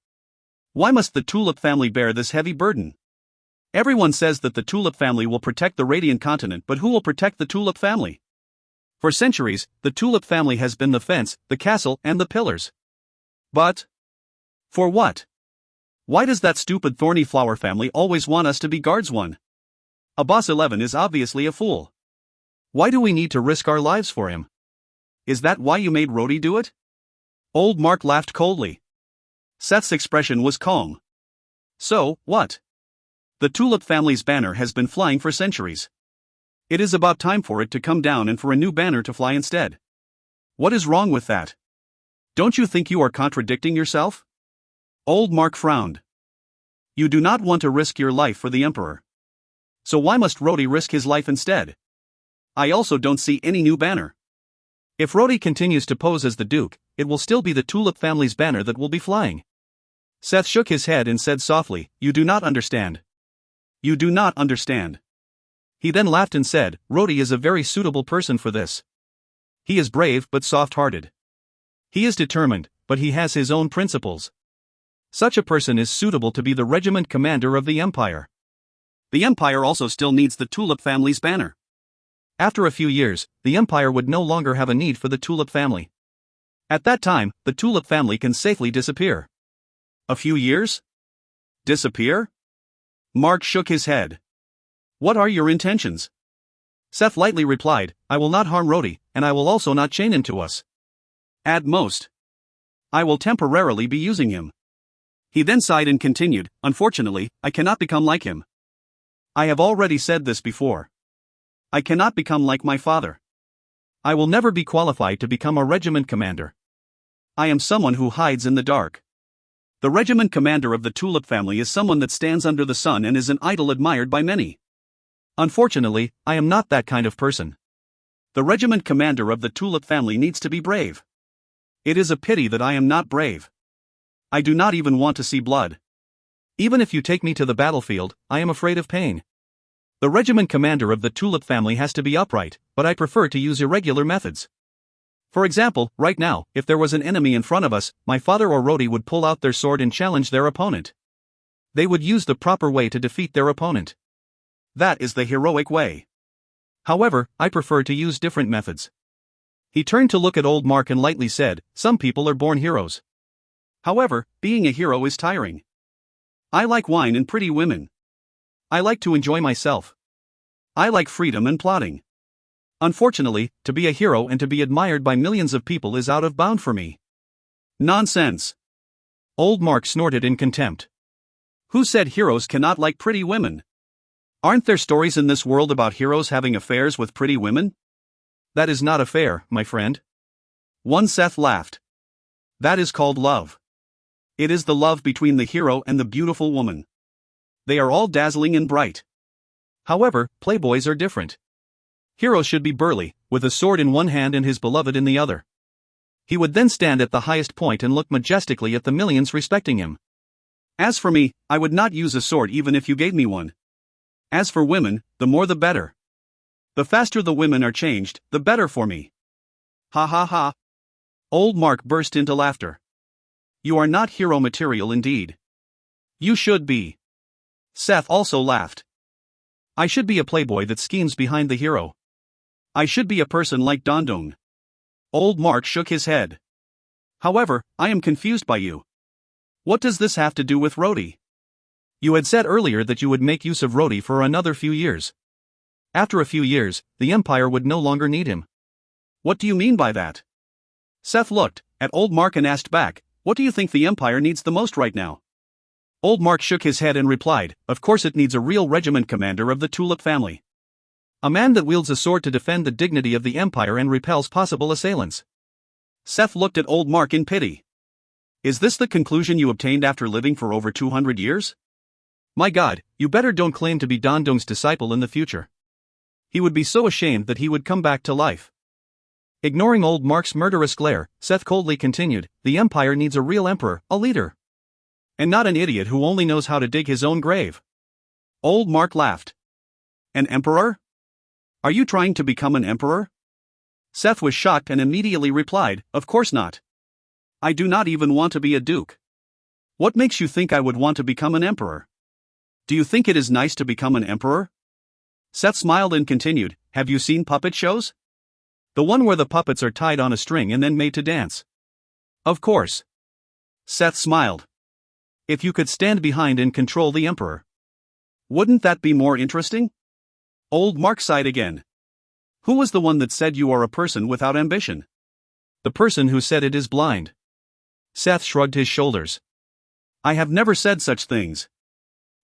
Why must the Tulip family bear this heavy burden? Everyone says that the Tulip family will protect the Radiant Continent, but who will protect the Tulip family? For centuries, the Tulip family has been the fence, the castle, and the pillars. But for what? Why does that stupid thorny flower family always want us to be guards? Boss 11 is obviously a fool. Why do we need to risk our lives for him? Is that why you made Rhodey do it? Old Mark laughed coldly. Seth's expression was calm. So, what? The Tulip family's banner has been flying for centuries. It is about time for it to come down and for a new banner to fly instead. What is wrong with that? Don't you think you are contradicting yourself? Old Mark frowned. You do not want to risk your life for the Emperor. So why must Rhodey risk his life instead? I also don't see any new banner. If Rhodey continues to pose as the Duke, it will still be the Tulip family's banner that will be flying. Seth shook his head and said softly, "You do not understand. You do not understand." He then laughed and said, "Rhodey is a very suitable person for this. He is brave but soft-hearted. He is determined, but he has his own principles. Such a person is suitable to be the regiment commander of the Empire." The Empire also still needs the Tulip family's banner. After a few years, the Empire would no longer have a need for the Tulip family. At that time, the Tulip family can safely disappear. A few years? Disappear? Mark shook his head. What are your intentions? Seth lightly replied, "I will not harm Rhodey, and I will also not chain him to us. At most, I will temporarily be using him." He then sighed and continued, "Unfortunately, I cannot become like him. I have already said this before. I cannot become like my father. I will never be qualified to become a regiment commander. I am someone who hides in the dark. The regiment commander of the Tulip family is someone that stands under the sun and is an idol admired by many. Unfortunately, I am not that kind of person. The regiment commander of the Tulip family needs to be brave. It is a pity that I am not brave. I do not even want to see blood. Even if you take me to the battlefield, I am afraid of pain. The regiment commander of the Tulip family has to be upright, but I prefer to use irregular methods. For example, right now, if there was an enemy in front of us, my father or Rhodey would pull out their sword and challenge their opponent. They would use the proper way to defeat their opponent. That is the heroic way. However, I prefer to use different methods." He turned to look at old Mark and lightly said, "Some people are born heroes. However, being a hero is tiring. I like wine and pretty women. I like to enjoy myself. I like freedom and plotting. Unfortunately, to be a hero and to be admired by millions of people is out of bound for me." "Nonsense." Old Mark snorted in contempt. "Who said heroes cannot like pretty women? Aren't there stories in this world about heroes having affairs with pretty women?" "That is not affair, my friend." Seth laughed. "That is called love. It is the love between the hero and the beautiful woman. They are all dazzling and bright. However, playboys are different. Heroes should be burly, with a sword in one hand and his beloved in the other. He would then stand at the highest point and look majestically at the millions respecting him. As for me, I would not use a sword even if you gave me one. As for women, the more the better. The faster the women are changed, the better for me." "Ha ha ha." Old Mark burst into laughter. "You are not hero material indeed. You should be." Seth also laughed. "I should be a playboy that schemes behind the hero. I should be a person like Dondong." Old Mark shook his head. "However, I am confused by you. What does this have to do with Rhodey? You had said earlier that you would make use of Rhodey for another few years. After a few years, the Empire would no longer need him. What do you mean by that?" Seth looked at old Mark and asked back, "What do you think the Empire needs the most right now?" Old Mark shook his head and replied, "Of course it needs a real regiment commander of the Tulip family. A man that wields a sword to defend the dignity of the Empire and repels possible assailants." Seth looked at old Mark in pity. "Is this the conclusion you obtained after living for over 200 years? My God, you better don't claim to be Dondong's disciple in the future. He would be so ashamed that he would come back to life." Ignoring old Mark's murderous glare, Seth coldly continued, "The Empire needs a real emperor, a leader. And not an idiot who only knows how to dig his own grave." Old Mark laughed. "An emperor? Are you trying to become an emperor?" Seth was shocked and immediately replied, "Of course not. I do not even want to be a duke. What makes you think I would want to become an emperor? Do you think it is nice to become an emperor?" Seth smiled and continued, "Have you seen puppet shows? The one where the puppets are tied on a string and then made to dance." "Of course." Seth smiled. "If you could stand behind and control the emperor. Wouldn't that be more interesting?" Old Mark sighed again. "Who was the one that said you are a person without ambition?" "The person who said it is blind." Seth shrugged his shoulders. "I have never said such things.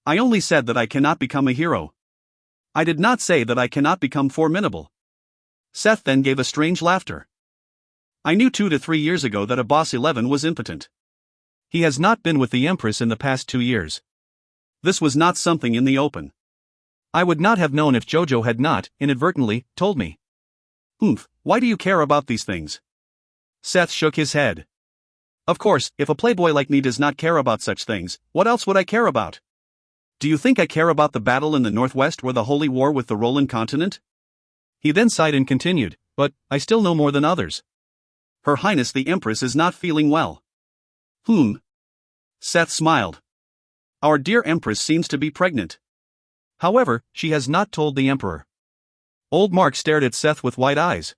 I only said that I cannot become a hero. I did not say that I cannot become formidable." Seth then gave a strange laughter. "I knew 2 to 3 years ago that a Boss 11 was impotent. He has not been with the Empress in the past 2 years. This was not something in the open. I would not have known if Jojo had not, inadvertently, told me." Why do you care about these things?" Seth shook his head. "Of course, if a playboy like me does not care about such things, what else would I care about? Do you think I care about the battle in the Northwest or the holy war with the Roland continent?" He then sighed and continued, "But I still know more than others. Her Highness the Empress is not feeling well." Seth smiled. "Our dear Empress seems to be pregnant. However, she has not told the Emperor." Old Mark stared at Seth with wide eyes.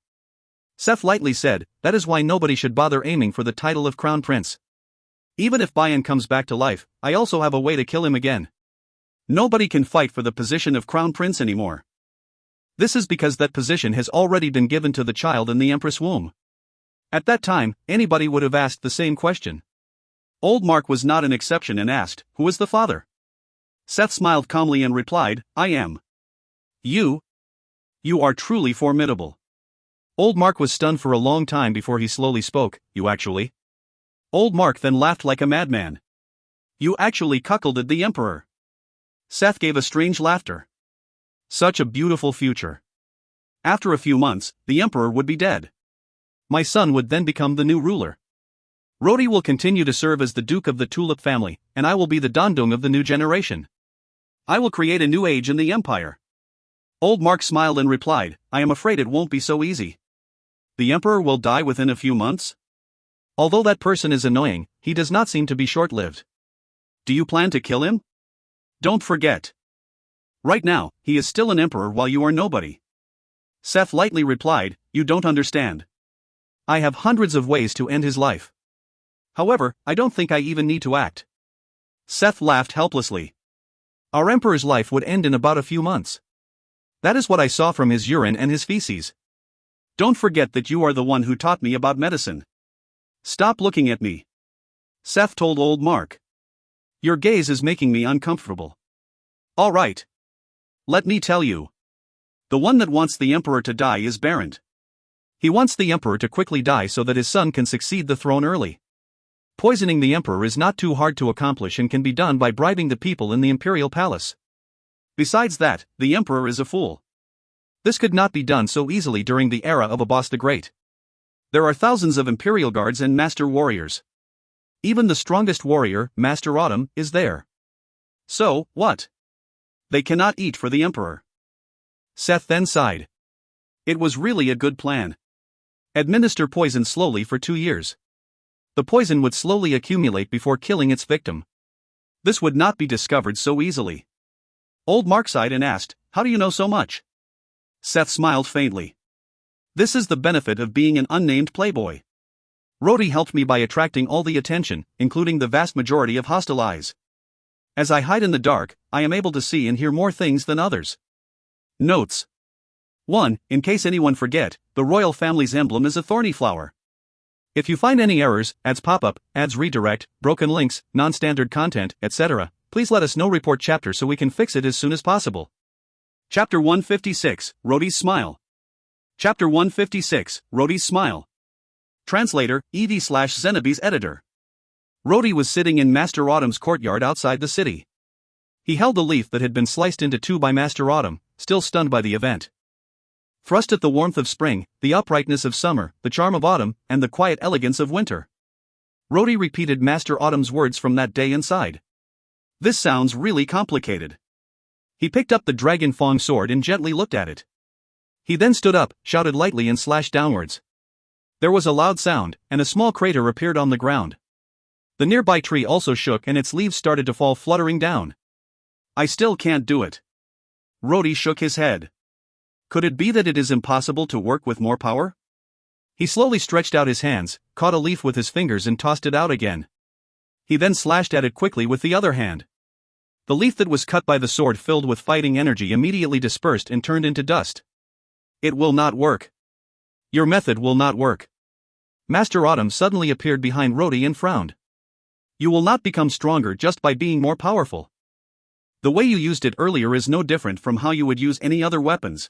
Seth lightly said, "That is why nobody should bother aiming for the title of Crown Prince. Even if Bayan comes back to life, I also have a way to kill him again. Nobody can fight for the position of Crown Prince anymore. This is because that position has already been given to the child in the Empress' womb. At that time, anybody would have asked the same question." Old Mark was not an exception and asked, "Who is the father?" Seth smiled calmly and replied, "I am." You are truly formidable." Old Mark was stunned for a long time before he slowly spoke, "You actually?" Old Mark then laughed like a madman. "You actually cuckolded the Emperor." Seth gave a strange laughter. Such a beautiful future. After a few months, the Emperor would be dead. My son would then become the new ruler. Rhodey will continue to serve as the Duke of the Tulip family, and I will be the Dandong of the new generation. I will create a new age in the Empire." Old Mark smiled and replied, "I am afraid it won't be so easy. The Emperor will die within a few months? Although that person is annoying, he does not seem to be short-lived. Do you plan to kill him? Don't forget. Right now, he is still an emperor while you are nobody." Seth lightly replied, "You don't understand. I have hundreds of ways to end his life. However, I don't think I even need to act." Seth laughed helplessly. "Our emperor's life would end in about a few months. That is what I saw from his urine and his feces. Don't forget that you are the one who taught me about medicine. Stop looking at me," Seth told Old Mark. "Your gaze is making me uncomfortable." "All right. Let me tell you. The one that wants the Emperor to die is Barrent. He wants the Emperor to quickly die so that his son can succeed the throne early. Poisoning the Emperor is not too hard to accomplish and can be done by bribing the people in the Imperial Palace. Besides that, the Emperor is a fool. This could not be done so easily during the era of Abbas the Great. There are thousands of Imperial Guards and Master Warriors. Even the strongest warrior, Master Autumn, is there. So, what? They cannot eat for the Emperor." Seth then sighed. It was really a good plan. Administer poison slowly for 2 years. The poison would slowly accumulate before killing its victim. This would not be discovered so easily. Old Mark sighed and asked, "How do you know so much?" Seth smiled faintly. "This is the benefit of being an unnamed playboy. Rhodey helped me by attracting all the attention, including the vast majority of hostile eyes. As I hide in the dark, I am able to see and hear more things than others." Notes. 1. In case anyone forget, the royal family's emblem is a thorny flower. If you find any errors, ads pop up, ads redirect, broken links, non-standard content, etc., please let us know. Report chapter so we can fix it as soon as possible. Chapter 156, Rhodey's Smile. Chapter 156, Rhodey's Smile. Translator, ED/Zenobi's editor. Rhodey was sitting in Master Autumn's courtyard outside the city. He held a leaf that had been sliced into 2 by Master Autumn, still stunned by the event. Thrust at the warmth of spring, the uprightness of summer, the charm of autumn, and the quiet elegance of winter. Rhodey repeated Master Autumn's words from that day and sighed. This sounds really complicated. He picked up the dragon fang sword and gently looked at it. He then stood up, shouted lightly and slashed downwards. There was a loud sound, and a small crater appeared on the ground. The nearby tree also shook and its leaves started to fall fluttering down. I still can't do it. Rhodey shook his head. Could it be that it is impossible to work with more power? He slowly stretched out his hands, caught a leaf with his fingers and tossed it out again. He then slashed at it quickly with the other hand. The leaf that was cut by the sword filled with fighting energy immediately dispersed and turned into dust. It will not work. Your method will not work. Master Autumn suddenly appeared behind Rhodey and frowned. You will not become stronger just by being more powerful. The way you used it earlier is no different from how you would use any other weapons.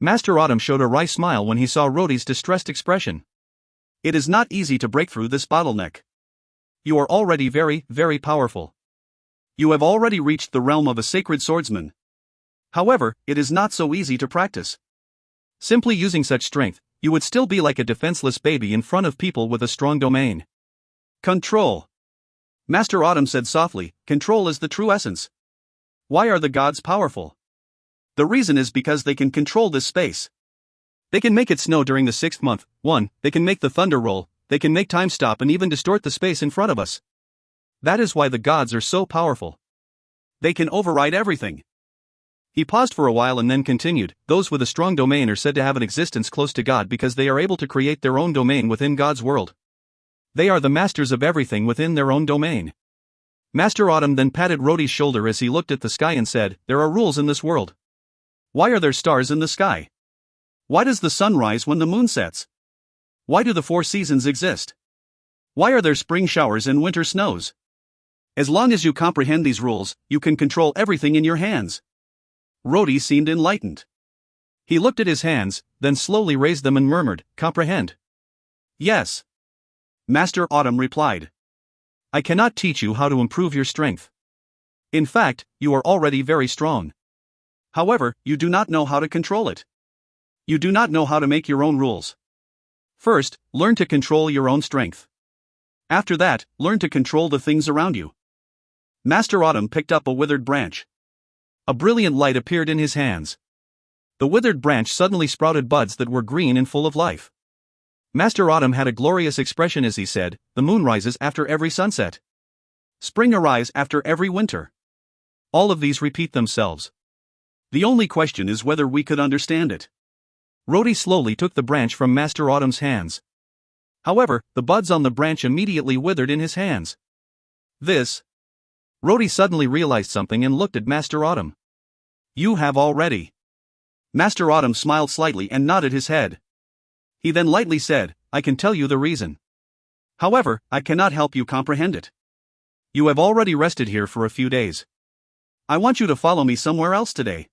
Master Autumn showed a wry smile when he saw Rhodey's distressed expression. It is not easy to break through this bottleneck. You are already very, very powerful. You have already reached the realm of a sacred swordsman. However, it is not so easy to practice. Simply using such strength, you would still be like a defenseless baby in front of people with a strong domain. Control. Master Autumn said softly, control is the true essence. Why are the gods powerful? The reason is because they can control this space. They can make it snow during the 6th month, 1, they can make the thunder roll, they can make time stop and even distort the space in front of us. That is why the gods are so powerful. They can override everything. He paused for a while and then continued, those with a strong domain are said to have an existence close to God because they are able to create their own domain within God's world. They are the masters of everything within their own domain. Master Autumn then patted Rhodey's shoulder as he looked at the sky and said, there are rules in this world. Why are there stars in the sky? Why does the sun rise when the moon sets? Why do the 4 seasons exist? Why are there spring showers and winter snows? As long as you comprehend these rules, you can control everything in your hands. Rhodey seemed enlightened. He looked at his hands, then slowly raised them and murmured, comprehend. Yes. Master Autumn replied. I cannot teach you how to improve your strength. In fact, you are already very strong. However, you do not know how to control it. You do not know how to make your own rules. First, learn to control your own strength. After that, learn to control the things around you. Master Autumn picked up a withered branch. A brilliant light appeared in his hands. The withered branch suddenly sprouted buds that were green and full of life. Master Autumn had a glorious expression as he said, the moon rises after every sunset. Spring arrives after every winter. All of these repeat themselves. The only question is whether we could understand it. Rhodey slowly took the branch from Master Autumn's hands. However, the buds on the branch immediately withered in his hands. Rhodey suddenly realized something and looked at Master Autumn. You have already. Master Autumn smiled slightly and nodded his head. He then lightly said, I can tell you the reason. However, I cannot help you comprehend it. You have already rested here for a few days. I want you to follow me somewhere else today.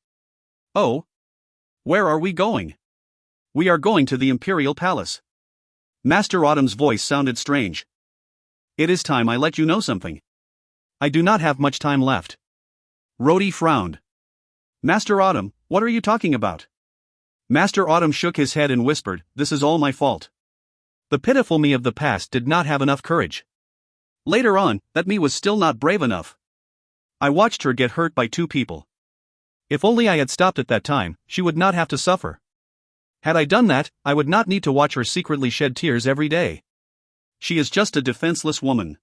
Oh? Where are we going? We are going to the Imperial Palace. Master Autumn's voice sounded strange. It is time I let you know something. I do not have much time left. Rhodey frowned. Master Autumn, what are you talking about? Master Autumn shook his head and whispered, this is all my fault. The pitiful me of the past did not have enough courage. Later on, that me was still not brave enough. I watched her get hurt by 2 people. If only I had stopped at that time, she would not have to suffer. Had I done that, I would not need to watch her secretly shed tears every day. She is just a defenseless woman.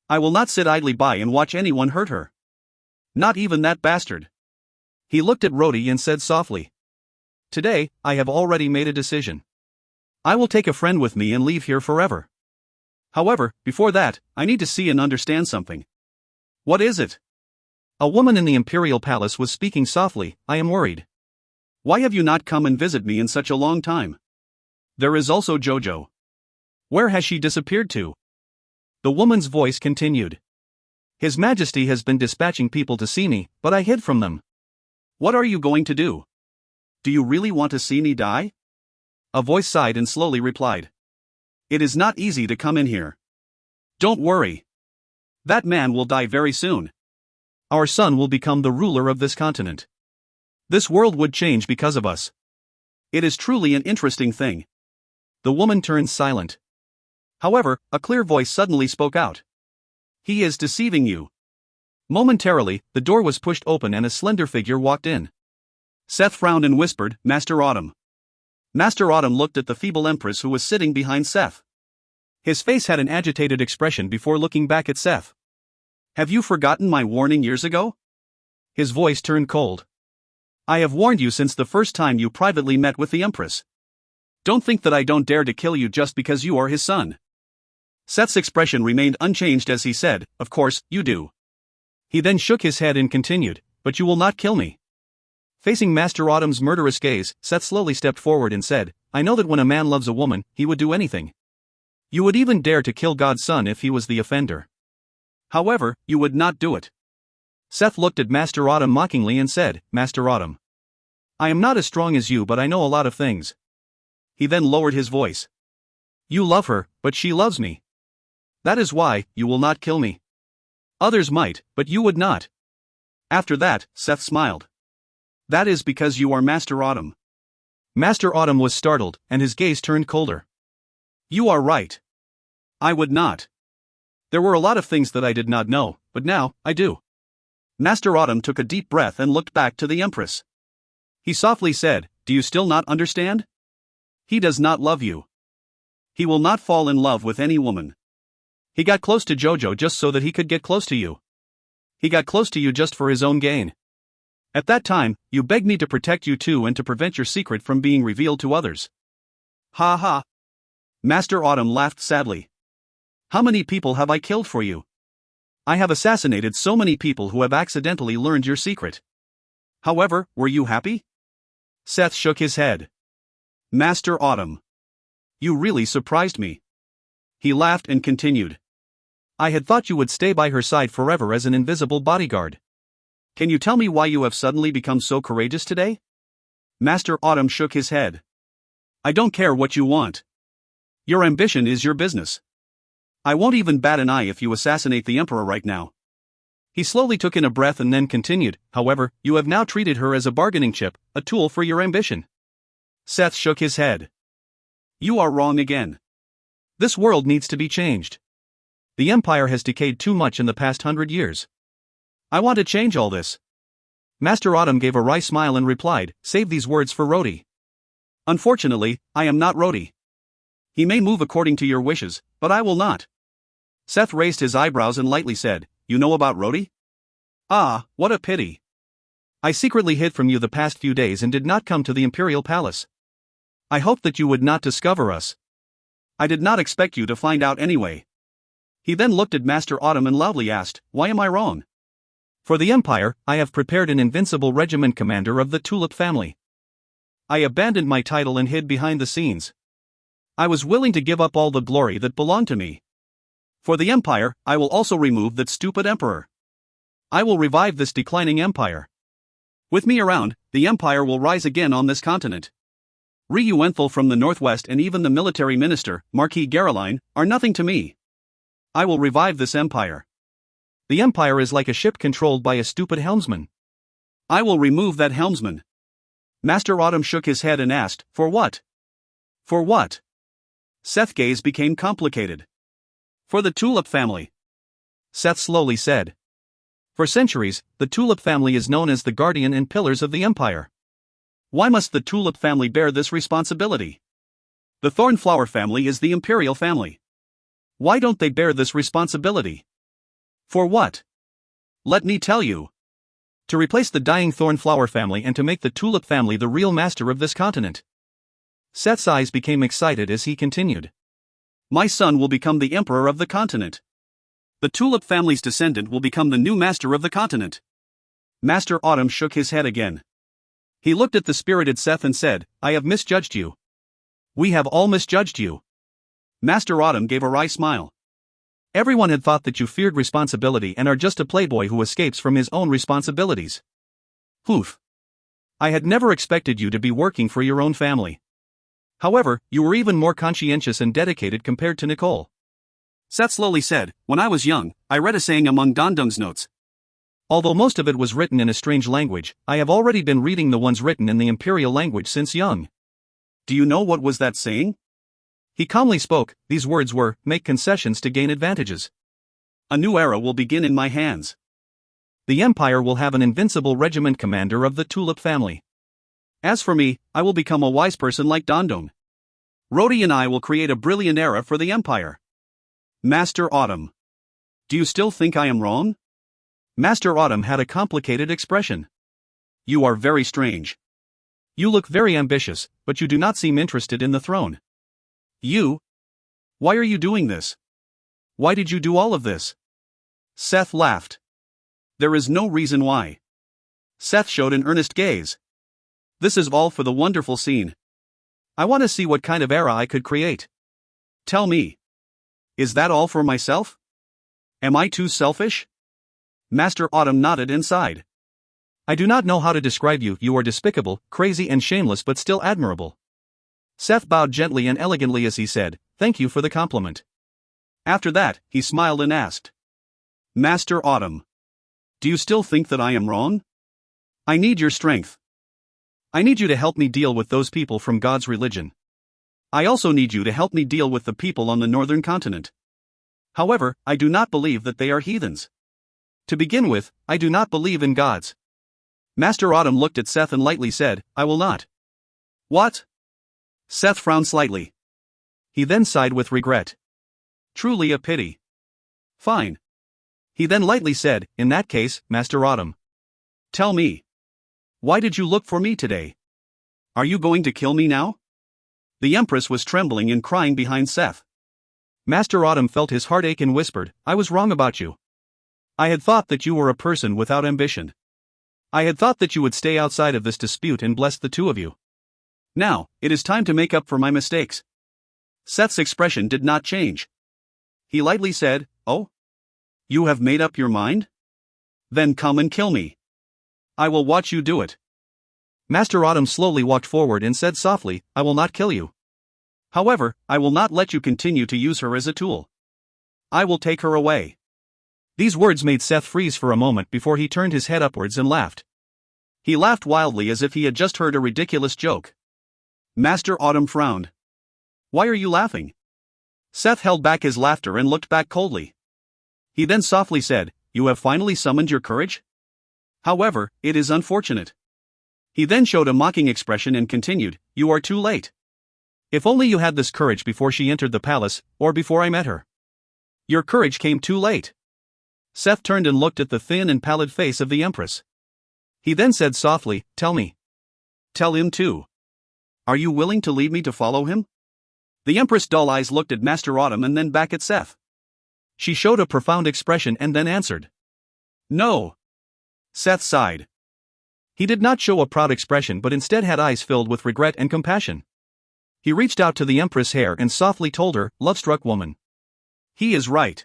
I will not sit idly by and watch anyone hurt her. Not even that bastard. He looked at Rhodey and said softly. Today, I have already made a decision. I will take a friend with me and leave here forever. However, before that, I need to see and understand something. What is it? A woman in the Imperial Palace was speaking softly, I am worried. Why have you not come and visit me in such a long time? There is also Jojo. Where has she disappeared to? The woman's voice continued. His Majesty has been dispatching people to see me, but I hid from them. What are you going to do? Do you really want to see me die? A voice sighed and slowly replied. It is not easy to come in here. Don't worry. That man will die very soon. Our son will become the ruler of this continent. This world would change because of us. It is truly an interesting thing. The woman turned silent. However, a clear voice suddenly spoke out. He is deceiving you. Momentarily, the door was pushed open and a slender figure walked in. Seth frowned and whispered, Master Autumn. Master Autumn looked at the feeble Empress who was sitting behind Seth. His face had an agitated expression before looking back at Seth. Have you forgotten my warning years ago? His voice turned cold. I have warned you since the first time you privately met with the Empress. Don't think that I don't dare to kill you just because you are his son. Seth's expression remained unchanged as he said, Of course, you do. He then shook his head and continued, But you will not kill me. Facing Master Autumn's murderous gaze, Seth slowly stepped forward and said, I know that when a man loves a woman, he would do anything. You would even dare to kill God's son if he was the offender. However, you would not do it. Seth looked at Master Autumn mockingly and said, Master Autumn. I am not as strong as you, but I know a lot of things. He then lowered his voice. You love her, but she loves me. That is why you will not kill me. Others might, but you would not. After that, Seth smiled. That is because you are Master Autumn. Master Autumn was startled, and his gaze turned colder. You are right. I would not. There were a lot of things that I did not know, but now, I do. Master Autumn took a deep breath and looked back to the Empress. He softly said, Do you still not understand? He does not love you. He will not fall in love with any woman. He got close to Jojo just so that he could get close to you. He got close to you just for his own gain. At that time, you begged me to protect you too and to prevent your secret from being revealed to others. Ha ha. Master Autumn laughed sadly. How many people have I killed for you? I have assassinated so many people who have accidentally learned your secret. However, were you happy? Seth shook his head. Master Autumn. You really surprised me. He laughed and continued. I had thought you would stay by her side forever as an invisible bodyguard. Can you tell me why you have suddenly become so courageous today? Master Autumn shook his head. I don't care what you want. Your ambition is your business. I won't even bat an eye if you assassinate the Emperor right now. He slowly took in a breath and then continued, however, you have now treated her as a bargaining chip, a tool for your ambition. Seth shook his head. You are wrong again. This world needs to be changed. The Empire has decayed too much in the past 100 years. I want to change all this. Master Autumn gave a wry smile and replied, Save these words for Rhodey. Unfortunately, I am not Rhodey. He may move according to your wishes, but I will not. Seth raised his eyebrows and lightly said, You know about Rhodey? Ah, what a pity. I secretly hid from you the past few days and did not come to the Imperial Palace. I hoped that you would not discover us. I did not expect you to find out anyway. He then looked at Master Autumn and loudly asked, Why am I wrong? For the Empire, I have prepared an invincible regiment commander of the Tulip family. I abandoned my title and hid behind the scenes. I was willing to give up all the glory that belonged to me. For the Empire, I will also remove that stupid Emperor. I will revive this declining Empire. With me around, the Empire will rise again on this continent. Ryu Wenthal from the Northwest and even the military minister, Marquis Garoline, are nothing to me. I will revive this Empire. The Empire is like a ship controlled by a stupid helmsman. I will remove that helmsman. Master Autumn shook his head and asked, For what? For what? Seth's gaze became complicated. For the Tulip family. Seth slowly said. For centuries, the Tulip family is known as the guardian and pillars of the Empire. Why must the Tulip family bear this responsibility? The Thornflower family is the imperial family. Why don't they bear this responsibility? For what? Let me tell you. To replace the dying Thornflower family and to make the Tulip family the real master of this continent. Seth's eyes became excited as he continued. My son will become the emperor of the continent. The Tulip family's descendant will become the new master of the continent. Master Autumn shook his head again. He looked at the spirited Seth and said, I have misjudged you. We have all misjudged you. Master Autumn gave a wry smile. Everyone had thought that you feared responsibility and are just a playboy who escapes from his own responsibilities. Oof. I had never expected you to be working for your own family. However, you were even more conscientious and dedicated compared to Nicole. Seth slowly said, When I was young, I read a saying among Dondung's notes. Although most of it was written in a strange language, I have already been reading the ones written in the imperial language since young. Do you know what was that saying? He calmly spoke. These words were, make concessions to gain advantages. A new era will begin in my hands. The Empire will have an invincible regiment commander of the Tulip family. As for me, I will become a wise person like Dandong. Rhodey and I will create a brilliant era for the Empire. Master Autumn. Do you still think I am wrong? Master Autumn had a complicated expression. You are very strange. You look very ambitious, but you do not seem interested in the throne. You? Why are you doing this? Why did you do all of this? Seth laughed. There is no reason why. Seth showed an earnest gaze. This is all for the wonderful scene. I want to see what kind of era I could create. Tell me. Is that all for myself? Am I too selfish? Master Autumn nodded inside. I do not know how to describe you. You are despicable, crazy and shameless but still admirable. Seth bowed gently and elegantly as he said, thank you for the compliment. After that, he smiled and asked. Master Autumn. Do you still think that I am wrong? I need your strength. I need you to help me deal with those people from God's religion. I also need you to help me deal with the people on the northern continent. However, I do not believe that they are heathens. To begin with, I do not believe in gods. Master Autumn looked at Seth and lightly said, I will not. What? Seth frowned slightly. He then sighed with regret. Truly a pity. Fine. He then lightly said, in that case, Master Autumn. Tell me. Why did you look for me today? Are you going to kill me now? The Empress was trembling and crying behind Seth. Master Autumn felt his heart ache and whispered, I was wrong about you. I had thought that you were a person without ambition. I had thought that you would stay outside of this dispute and bless the two of you. Now, it is time to make up for my mistakes. Seth's expression did not change. He lightly said, oh? You have made up your mind? Then come and kill me. I will watch you do it. Master Autumn slowly walked forward and said softly, I will not kill you. However, I will not let you continue to use her as a tool. I will take her away. These words made Seth freeze for a moment before he turned his head upwards and laughed. He laughed wildly as if he had just heard a ridiculous joke. Master Autumn frowned. Why are you laughing? Seth held back his laughter and looked back coldly. He then softly said, you have finally summoned your courage? However, it is unfortunate. He then showed a mocking expression and continued, you are too late. If only you had this courage before she entered the palace, or before I met her. Your courage came too late. Seth turned and looked at the thin and pallid face of the Empress. He then said softly, tell me. Tell him too. Are you willing to leave me to follow him? The Empress' dull eyes looked at Master Autumn and then back at Seth. She showed a profound expression and then answered. No. Seth sighed. He did not show a proud expression but instead had eyes filled with regret and compassion. He reached out to the Empress' hair and softly told her, love-struck woman. He is right.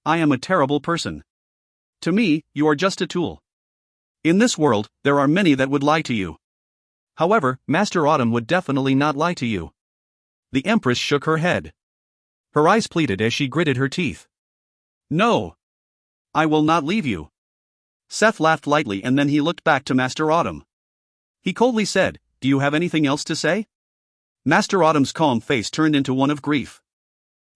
I am a terrible person. To me, you are just a tool. In this world, there are many that would lie to you. However, Master Autumn would definitely not lie to you. The Empress shook her head. Her eyes pleaded as she gritted her teeth. No. I will not leave you. Seth laughed lightly and then he looked back to Master Autumn. He coldly said, do you have anything else to say? Master Autumn's calm face turned into one of grief.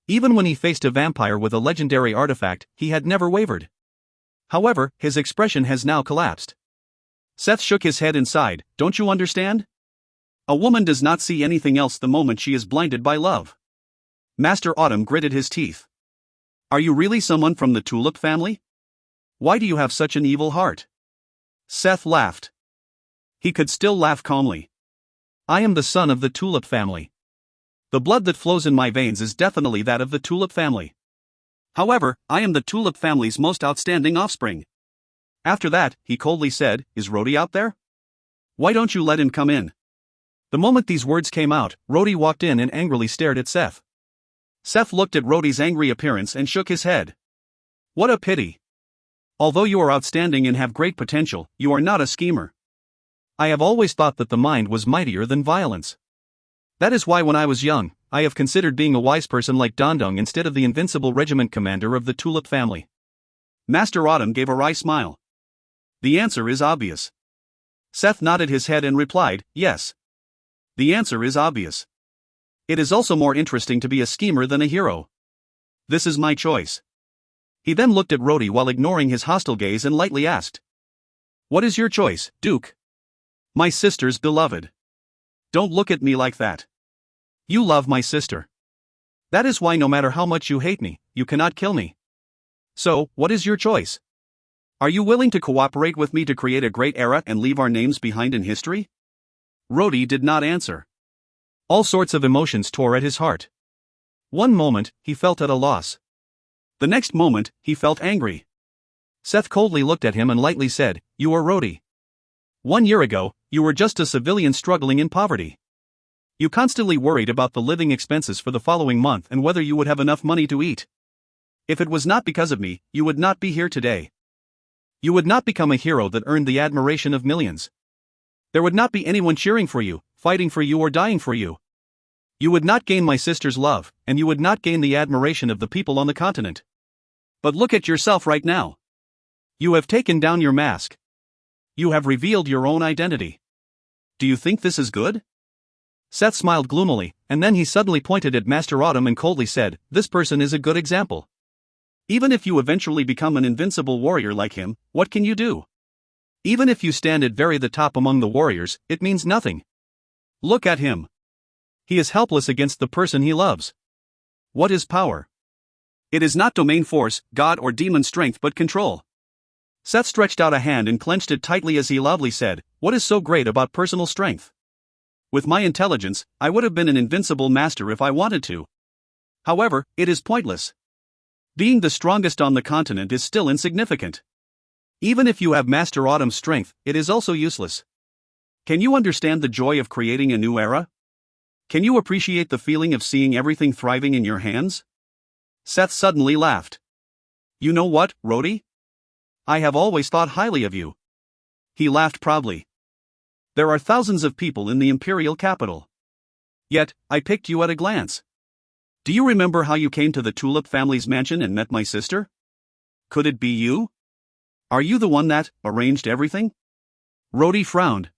Even when he faced a vampire with a legendary artifact, he had never wavered. However, his expression has now collapsed. Seth shook his head and sighed, don't you understand? A woman does not see anything else the moment she is blinded by love. Master Autumn gritted his teeth. Are you really someone from the Tulip family? Why do you have such an evil heart? Seth laughed. He could still laugh calmly. I am the son of the Tulip family. The blood that flows in my veins is definitely that of the Tulip family. However, I am the Tulip family's most outstanding offspring. After that, he coldly said, is Rhodey out there? Why don't you let him come in? The moment these words came out, Rhodey walked in and angrily stared at Seth. Seth looked at Rhodey's angry appearance and shook his head. What a pity. Although you are outstanding and have great potential, you are not a schemer. I have always thought that the mind was mightier than violence. That is why when I was young, I have considered being a wise person like Dandong instead of the invincible regiment commander of the Tulip family. Master Autumn gave a wry smile. The answer is obvious. Seth nodded his head and replied, yes. The answer is obvious. It is also more interesting to be a schemer than a hero. This is my choice. He then looked at Rhodey while ignoring his hostile gaze and lightly asked. What is your choice, Duke? My sister's beloved. Don't look at me like that. You love my sister. That is why no matter how much you hate me, you cannot kill me. So, what is your choice? Are you willing to cooperate with me to create a great era and leave our names behind in history? Rhodey did not answer. All sorts of emotions tore at his heart. One moment, he felt at a loss. The next moment, he felt angry. Seth coldly looked at him and lightly said, You are Rhodey. 1 year ago, you were just a civilian struggling in poverty. You constantly worried about the living expenses for the following month and whether you would have enough money to eat. If it was not because of me, you would not be here today. You would not become a hero that earned the admiration of millions. There would not be anyone cheering for you, fighting for you or dying for you. You would not gain my sister's love, and you would not gain the admiration of the people on the continent. But look at yourself right now. You have taken down your mask. You have revealed your own identity. Do you think this is good? Seth smiled gloomily, and then he suddenly pointed at Master Autumn and coldly said, This person is a good example. Even if you eventually become an invincible warrior like him, what can you do? Even if you stand at very the top among the warriors, it means nothing. Look at him. He is helpless against the person he loves. What is power? It is not domain force, god or demon strength but control. Seth stretched out a hand and clenched it tightly as he loudly said, What is so great about personal strength? With my intelligence, I would have been an invincible master if I wanted to. However, it is pointless. Being the strongest on the continent is still insignificant. Even if you have Master Autumn's strength, it is also useless. Can you understand the joy of creating a new era? Can you appreciate the feeling of seeing everything thriving in your hands? Seth suddenly laughed. You know what, Rhodey? I have always thought highly of you. He laughed proudly. There are thousands of people in the imperial capital. Yet, I picked you at a glance. Do you remember how you came to the Tulip family's mansion and met my sister? Could it be you? Are you the one that arranged everything? Rhodey frowned.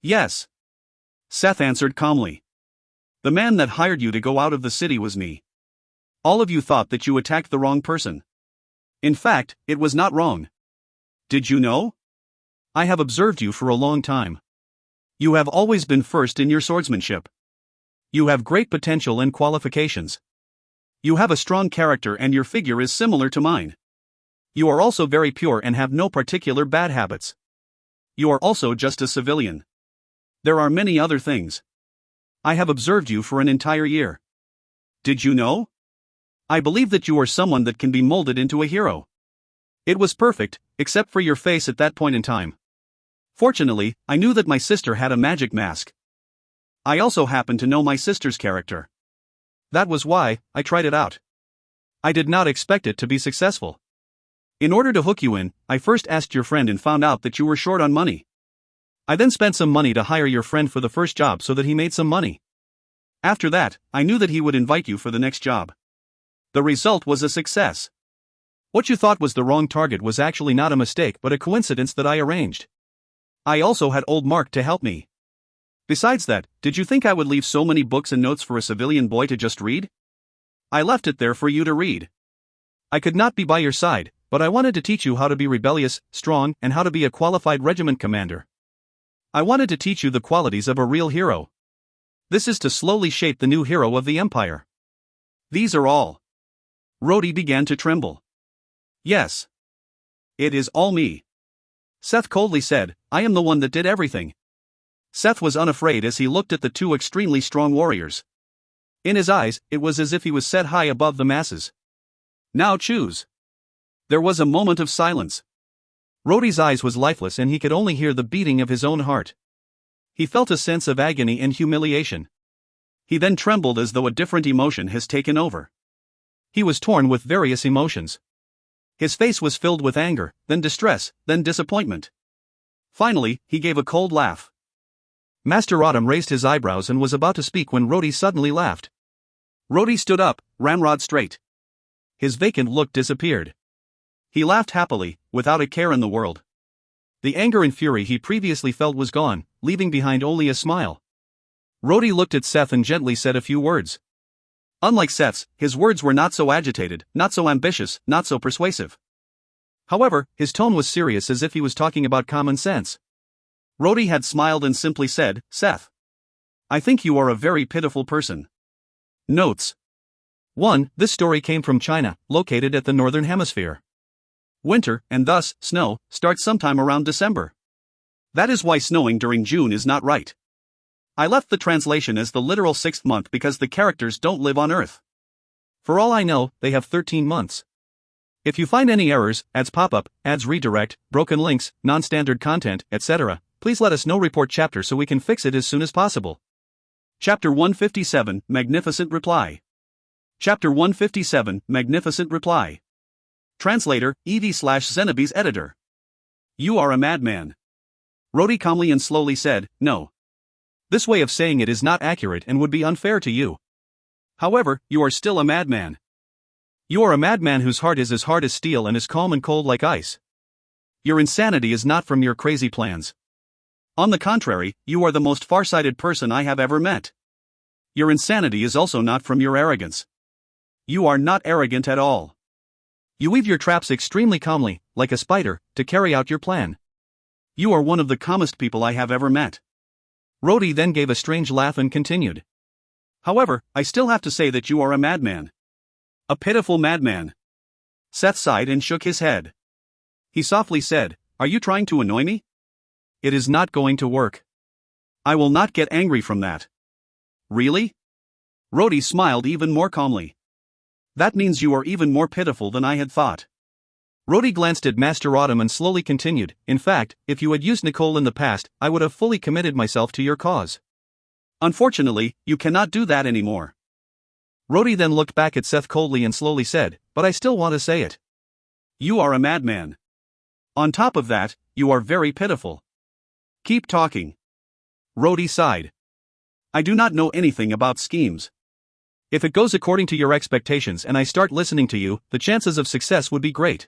Yes. Seth answered calmly. The man that hired you to go out of the city was me. All of you thought that you attacked the wrong person. In fact, it was not wrong. Did you know? I have observed you for a long time. You have always been first in your swordsmanship. You have great potential and qualifications. You have a strong character and your figure is similar to mine. You are also very pure and have no particular bad habits. You are also just a civilian. There are many other things. I have observed you for an entire year. Did you know? I believe that you are someone that can be molded into a hero. It was perfect, except for your face at that point in time. Fortunately, I knew that my sister had a magic mask. I also happened to know my sister's character. That was why I tried it out. I did not expect it to be successful. In order to hook you in, I first asked your friend and found out that you were short on money. I then spent some money to hire your friend for the first job so that he made some money. After that, I knew that he would invite you for the next job. The result was a success. What you thought was the wrong target was actually not a mistake but a coincidence that I arranged. I also had old Mark to help me. Besides that, did you think I would leave so many books and notes for a civilian boy to just read? I left it there for you to read. I could not be by your side, but I wanted to teach you how to be rebellious, strong, and how to be a qualified regiment commander. I wanted to teach you the qualities of a real hero. This is to slowly shape the new hero of the Empire. These are all. Rhodey began to tremble. Yes. It is all me. Seth coldly said, I am the one that did everything. Seth was unafraid as he looked at the two extremely strong warriors. In his eyes, it was as if he was set high above the masses. Now choose. There was a moment of silence. Rhodey's eyes was lifeless and he could only hear the beating of his own heart. He felt a sense of agony and humiliation. He then trembled as though a different emotion has taken over. He was torn with various emotions. His face was filled with anger, then distress, then disappointment. Finally, he gave a cold laugh. Master Autumn raised his eyebrows and was about to speak when Rhodey suddenly laughed. Rhodey stood up, ramrod straight. His vacant look disappeared. He laughed happily, without a care in the world. The anger and fury he previously felt was gone, leaving behind only a smile. Rhodey looked at Seth and gently said a few words. Unlike Seth's, his words were not so agitated, not so ambitious, not so persuasive. However, his tone was serious as if he was talking about common sense. Rhodey had smiled and simply said, Seth, I think you are a very pitiful person. Notes. 1. This story came from China, located at the Northern Hemisphere. Winter, and thus, snow, starts sometime around December. That is why snowing during June is not right. I left the translation as the literal 6th month because the characters don't live on Earth. For all I know, they have 13 months. If you find any errors, ads pop-up, ads redirect, broken links, non-standard content, etc., please let us know. Report chapter so we can fix it as soon as possible. Chapter 157, Magnificent Reply. Chapter 157, Magnificent Reply. Translator, Evie/Zenobi's editor. You are a madman. Rhodey calmly and slowly said, No. This way of saying it is not accurate and would be unfair to you. However, you are still a madman. You are a madman whose heart is as hard as steel and is calm and cold like ice. Your insanity is not from your crazy plans. On the contrary, you are the most farsighted person I have ever met. Your insanity is also not from your arrogance. You are not arrogant at all. You weave your traps extremely calmly, like a spider, to carry out your plan. You are one of the calmest people I have ever met. Rhodey then gave a strange laugh and continued. However, I still have to say that you are a madman. A pitiful madman. Seth sighed and shook his head. He softly said, Are you trying to annoy me? It is not going to work. I will not get angry from that. Really? Rhodey smiled even more calmly. That means you are even more pitiful than I had thought. Rhodey glanced at Master Autumn and slowly continued, In fact, if you had used Nicole in the past, I would have fully committed myself to your cause. Unfortunately, you cannot do that anymore. Rhodey then looked back at Seth coldly and slowly said, But I still want to say it. You are a madman. On top of that, you are very pitiful. Keep talking. Rhodey sighed. I do not know anything about schemes. If it goes according to your expectations and I start listening to you, the chances of success would be great.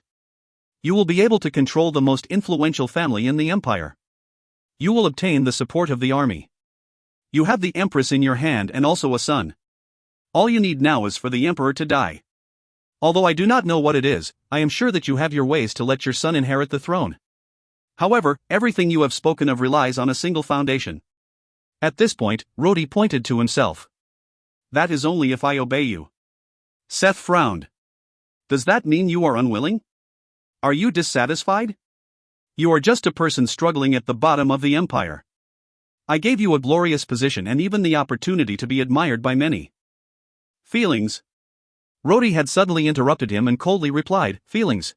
You will be able to control the most influential family in the empire. You will obtain the support of the army. You have the Empress in your hand and also a son. All you need now is for the Emperor to die. Although I do not know what it is, I am sure that you have your ways to let your son inherit the throne. However, everything you have spoken of relies on a single foundation. At this point, Rhodey pointed to himself. That is only if I obey you. Seth frowned. Does that mean you are unwilling? Are you dissatisfied? You are just a person struggling at the bottom of the empire. I gave you a glorious position and even the opportunity to be admired by many. Feelings. Rhodey had suddenly interrupted him and coldly replied, Feelings.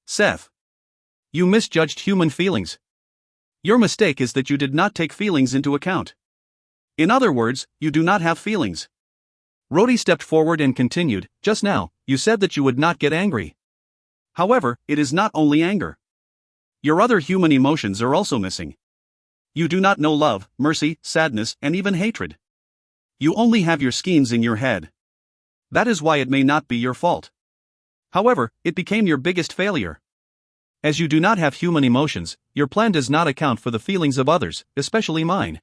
Seth. You misjudged human feelings. Your mistake is that you did not take feelings into account. In other words, you do not have feelings. Rhodey stepped forward and continued, Just now, you said that you would not get angry. However, it is not only anger. Your other human emotions are also missing. You do not know love, mercy, sadness, and even hatred. You only have your schemes in your head. That is why it may not be your fault. However, it became your biggest failure. As you do not have human emotions, your plan does not account for the feelings of others, especially mine.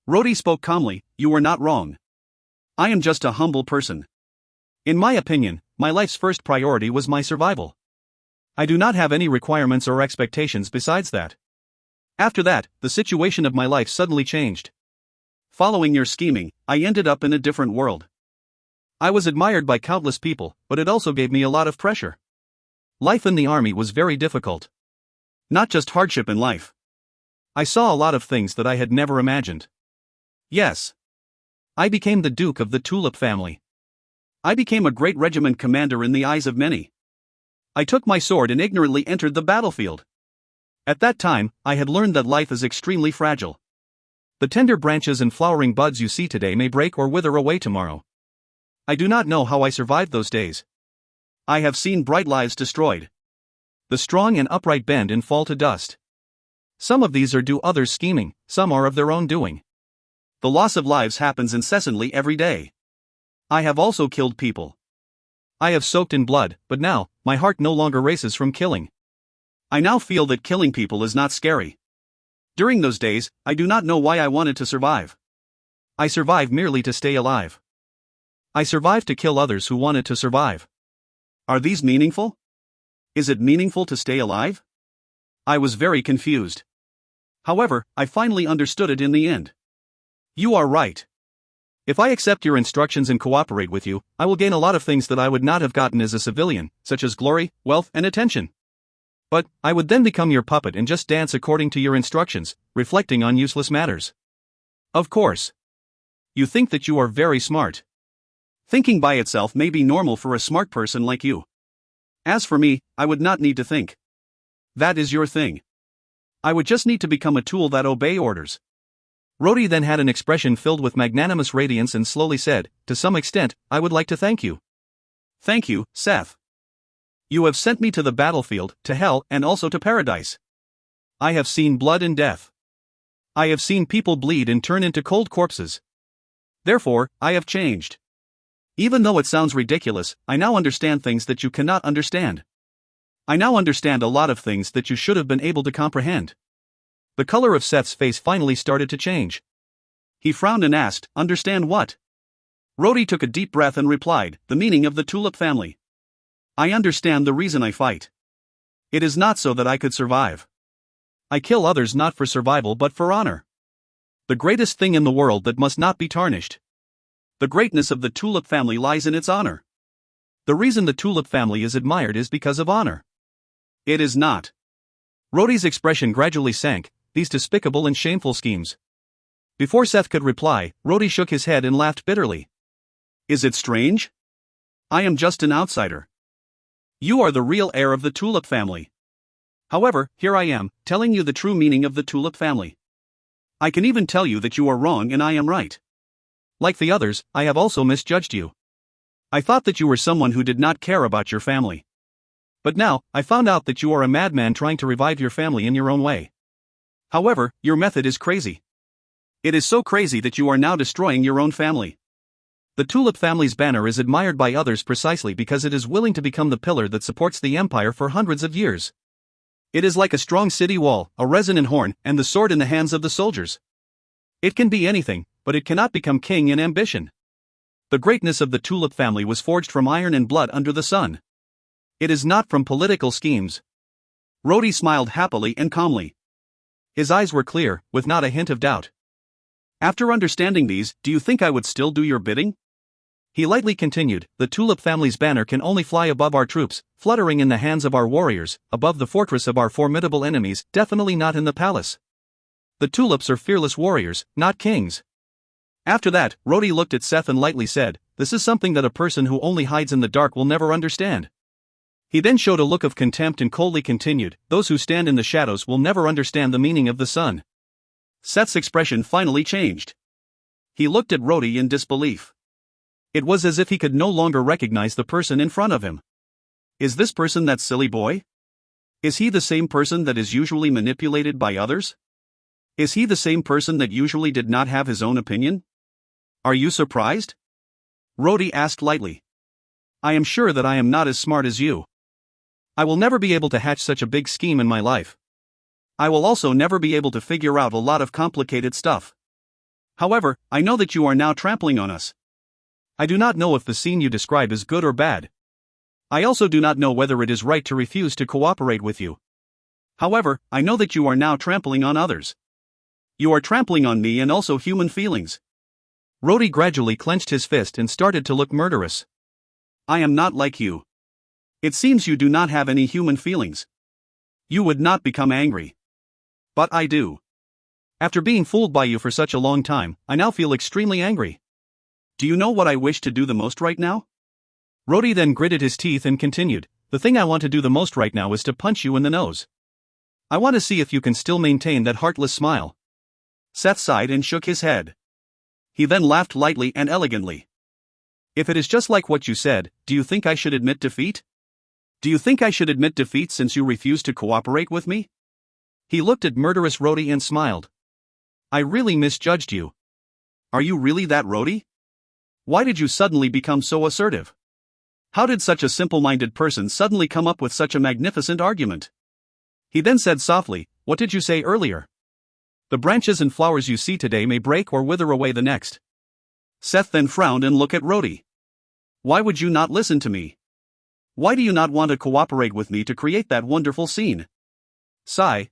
Rhodey spoke calmly, You are not wrong. I am just a humble person. In my opinion, my life's first priority was my survival. I do not have any requirements or expectations besides that. After that, the situation of my life suddenly changed. Following your scheming, I ended up in a different world. I was admired by countless people, but it also gave me a lot of pressure. Life in the army was very difficult. Not just hardship in life. I saw a lot of things that I had never imagined. Yes. I became the Duke of the Tulip family. I became a great regiment commander in the eyes of many. I took my sword and ignorantly entered the battlefield. At that time, I had learned that life is extremely fragile. The tender branches and flowering buds you see today may break or wither away tomorrow. I do not know how I survived those days. I have seen bright lives destroyed. The strong and upright bend and fall to dust. Some of these are due others' scheming, some are of their own doing. The loss of lives happens incessantly every day. I have also killed people. I have soaked in blood, but now, my heart no longer races from killing. I now feel that killing people is not scary. During those days, I do not know why I wanted to survive. I survive merely to stay alive. I survive to kill others who wanted to survive. Are these meaningful? Is it meaningful to stay alive? I was very confused. However, I finally understood it in the end. You are right. If I accept your instructions and cooperate with you, I will gain a lot of things that I would not have gotten as a civilian, such as glory, wealth, and attention. But, I would then become your puppet and just dance according to your instructions, reflecting on useless matters. Of course. You think that you are very smart. Thinking by itself may be normal for a smart person like you. As for me, I would not need to think. That is your thing. I would just need to become a tool that obey orders. Rhodey then had an expression filled with magnanimous radiance and slowly said, to some extent, I would like to thank you. Thank you, Seth. You have sent me to the battlefield, to hell, and also to paradise. I have seen blood and death. I have seen people bleed and turn into cold corpses. Therefore, I have changed. Even though it sounds ridiculous, I now understand things that you cannot understand. I now understand a lot of things that you should have been able to comprehend. The color of Seth's face finally started to change. He frowned and asked, understand what? Rhodey took a deep breath and replied, the meaning of the Tulip family. I understand the reason I fight. It is not so that I could survive. I kill others not for survival but for honor. The greatest thing in the world that must not be tarnished. The greatness of the Tulip family lies in its honor. The reason the Tulip family is admired is because of honor. It is not. Rhodey's expression gradually sank, these despicable and shameful schemes. Before Seth could reply, Rhodey shook his head and laughed bitterly. Is it strange? I am just an outsider. You are the real heir of the Tulip family. However, here I am, telling you the true meaning of the Tulip family. I can even tell you that you are wrong and I am right. Like the others, I have also misjudged you. I thought that you were someone who did not care about your family. But now, I found out that you are a madman trying to revive your family in your own way. However, your method is crazy. It is so crazy that you are now destroying your own family. The Tulip family's banner is admired by others precisely because it is willing to become the pillar that supports the empire for hundreds of years. It is like a strong city wall, a resonant horn, and the sword in the hands of the soldiers. It can be anything, but it cannot become king in ambition. The greatness of the Tulip family was forged from iron and blood under the sun. It is not from political schemes. Rhodey smiled happily and calmly. His eyes were clear, with not a hint of doubt. After understanding these, do you think I would still do your bidding? He lightly continued, the Tulip family's banner can only fly above our troops, fluttering in the hands of our warriors, above the fortress of our formidable enemies, definitely not in the palace. The Tulips are fearless warriors, not kings. After that, Rhodey looked at Seth and lightly said, this is something that a person who only hides in the dark will never understand. He then showed a look of contempt and coldly continued, those who stand in the shadows will never understand the meaning of the sun. Seth's expression finally changed. He looked at Rhodey in disbelief. It was as if he could no longer recognize the person in front of him. Is this person that silly boy? Is he the same person that is usually manipulated by others? Is he the same person that usually did not have his own opinion? Are you surprised? Rhodey asked lightly. I am sure that I am not as smart as you. I will never be able to hatch such a big scheme in my life. I will also never be able to figure out a lot of complicated stuff. However, I know that you are now trampling on us. I do not know if the scene you describe is good or bad. I also do not know whether it is right to refuse to cooperate with you. However, I know that you are now trampling on others. You are trampling on me and also human feelings. Rhodey gradually clenched his fist and started to look murderous. I am not like you. It seems you do not have any human feelings. You would not become angry. But I do. After being fooled by you for such a long time, I now feel extremely angry. Do you know what I wish to do the most right now? Rhodey then gritted his teeth and continued, the thing I want to do the most right now is to punch you in the nose. I want to see if you can still maintain that heartless smile. Seth sighed and shook his head. He then laughed lightly and elegantly. If it is just like what you said, do you think I should admit defeat? Do you think I should admit defeat since you refuse to cooperate with me? He looked at murderous Rhodey and smiled. I really misjudged you. Are you really that Rhodey? Why did you suddenly become so assertive? How did such a simple-minded person suddenly come up with such a magnificent argument? He then said softly, what did you say earlier? The branches and flowers you see today may break or wither away the next. Seth then frowned and looked at Rhodey. Why would you not listen to me? Why do you not want to cooperate with me to create that wonderful scene? Sigh.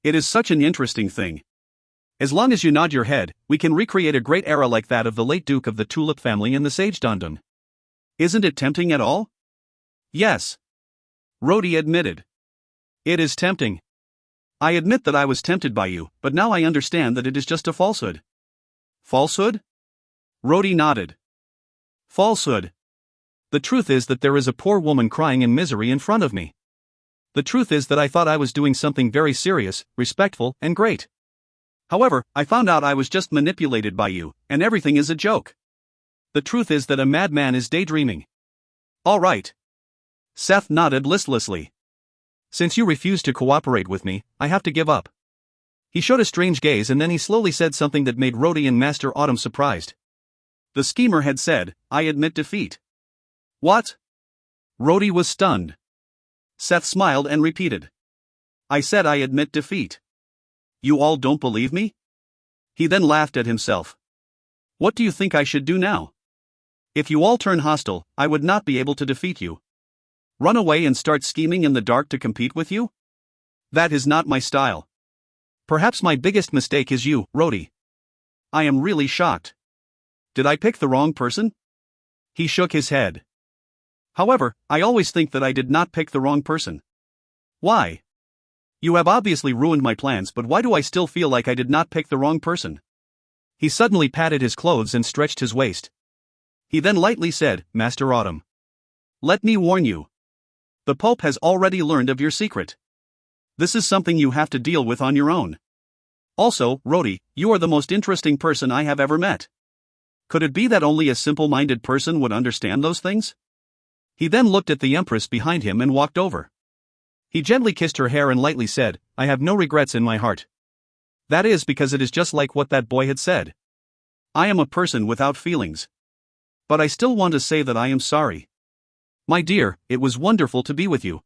It is such an interesting thing. As long as you nod your head, we can recreate a great era like that of the late Duke of the Tulip family and the Sage Dundon. Isn't it tempting at all? Yes. Rhodey admitted. It is tempting. I admit that I was tempted by you, but now I understand that it is just a falsehood. Falsehood? Rhodey nodded. Falsehood. The truth is that there is a poor woman crying in misery in front of me. The truth is that I thought I was doing something very serious, respectful, and great. However, I found out I was just manipulated by you, and everything is a joke. The truth is that a madman is daydreaming. All right. Seth nodded listlessly. Since you refuse to cooperate with me, I have to give up. He showed a strange gaze and then he slowly said something that made Rhodey and Master Autumn surprised. The schemer had said, I admit defeat. What? Rhodey was stunned. Seth smiled and repeated. I said I admit defeat. You all don't believe me? He then laughed at himself. What do you think I should do now? If you all turn hostile, I would not be able to defeat you. Run away and start scheming in the dark to compete with you? That is not my style. Perhaps my biggest mistake is you, Rhodey. I am really shocked. Did I pick the wrong person? He shook his head. However, I always think that I did not pick the wrong person. Why? You have obviously ruined my plans, but why do I still feel like I did not pick the wrong person? He suddenly patted his clothes and stretched his waist. He then lightly said, Master Autumn. Let me warn you. The Pope has already learned of your secret. This is something you have to deal with on your own. Also, Rhodey, you are the most interesting person I have ever met. Could it be that only a simple-minded person would understand those things? He then looked at the Empress behind him and walked over. He gently kissed her hair and lightly said, I have no regrets in my heart. That is because it is just like what that boy had said. I am a person without feelings. But I still want to say that I am sorry. My dear, it was wonderful to be with you.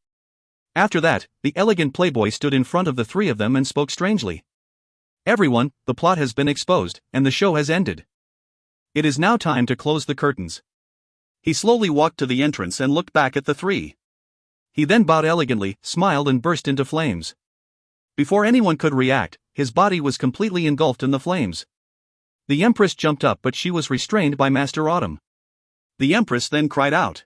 After that, the elegant playboy stood in front of the three of them and spoke strangely. Everyone, the plot has been exposed, and the show has ended. It is now time to close the curtains. He slowly walked to the entrance and looked back at the three. He then bowed elegantly, smiled and burst into flames. Before anyone could react, his body was completely engulfed in the flames. The Empress jumped up but she was restrained by Master Autumn. The Empress then cried out.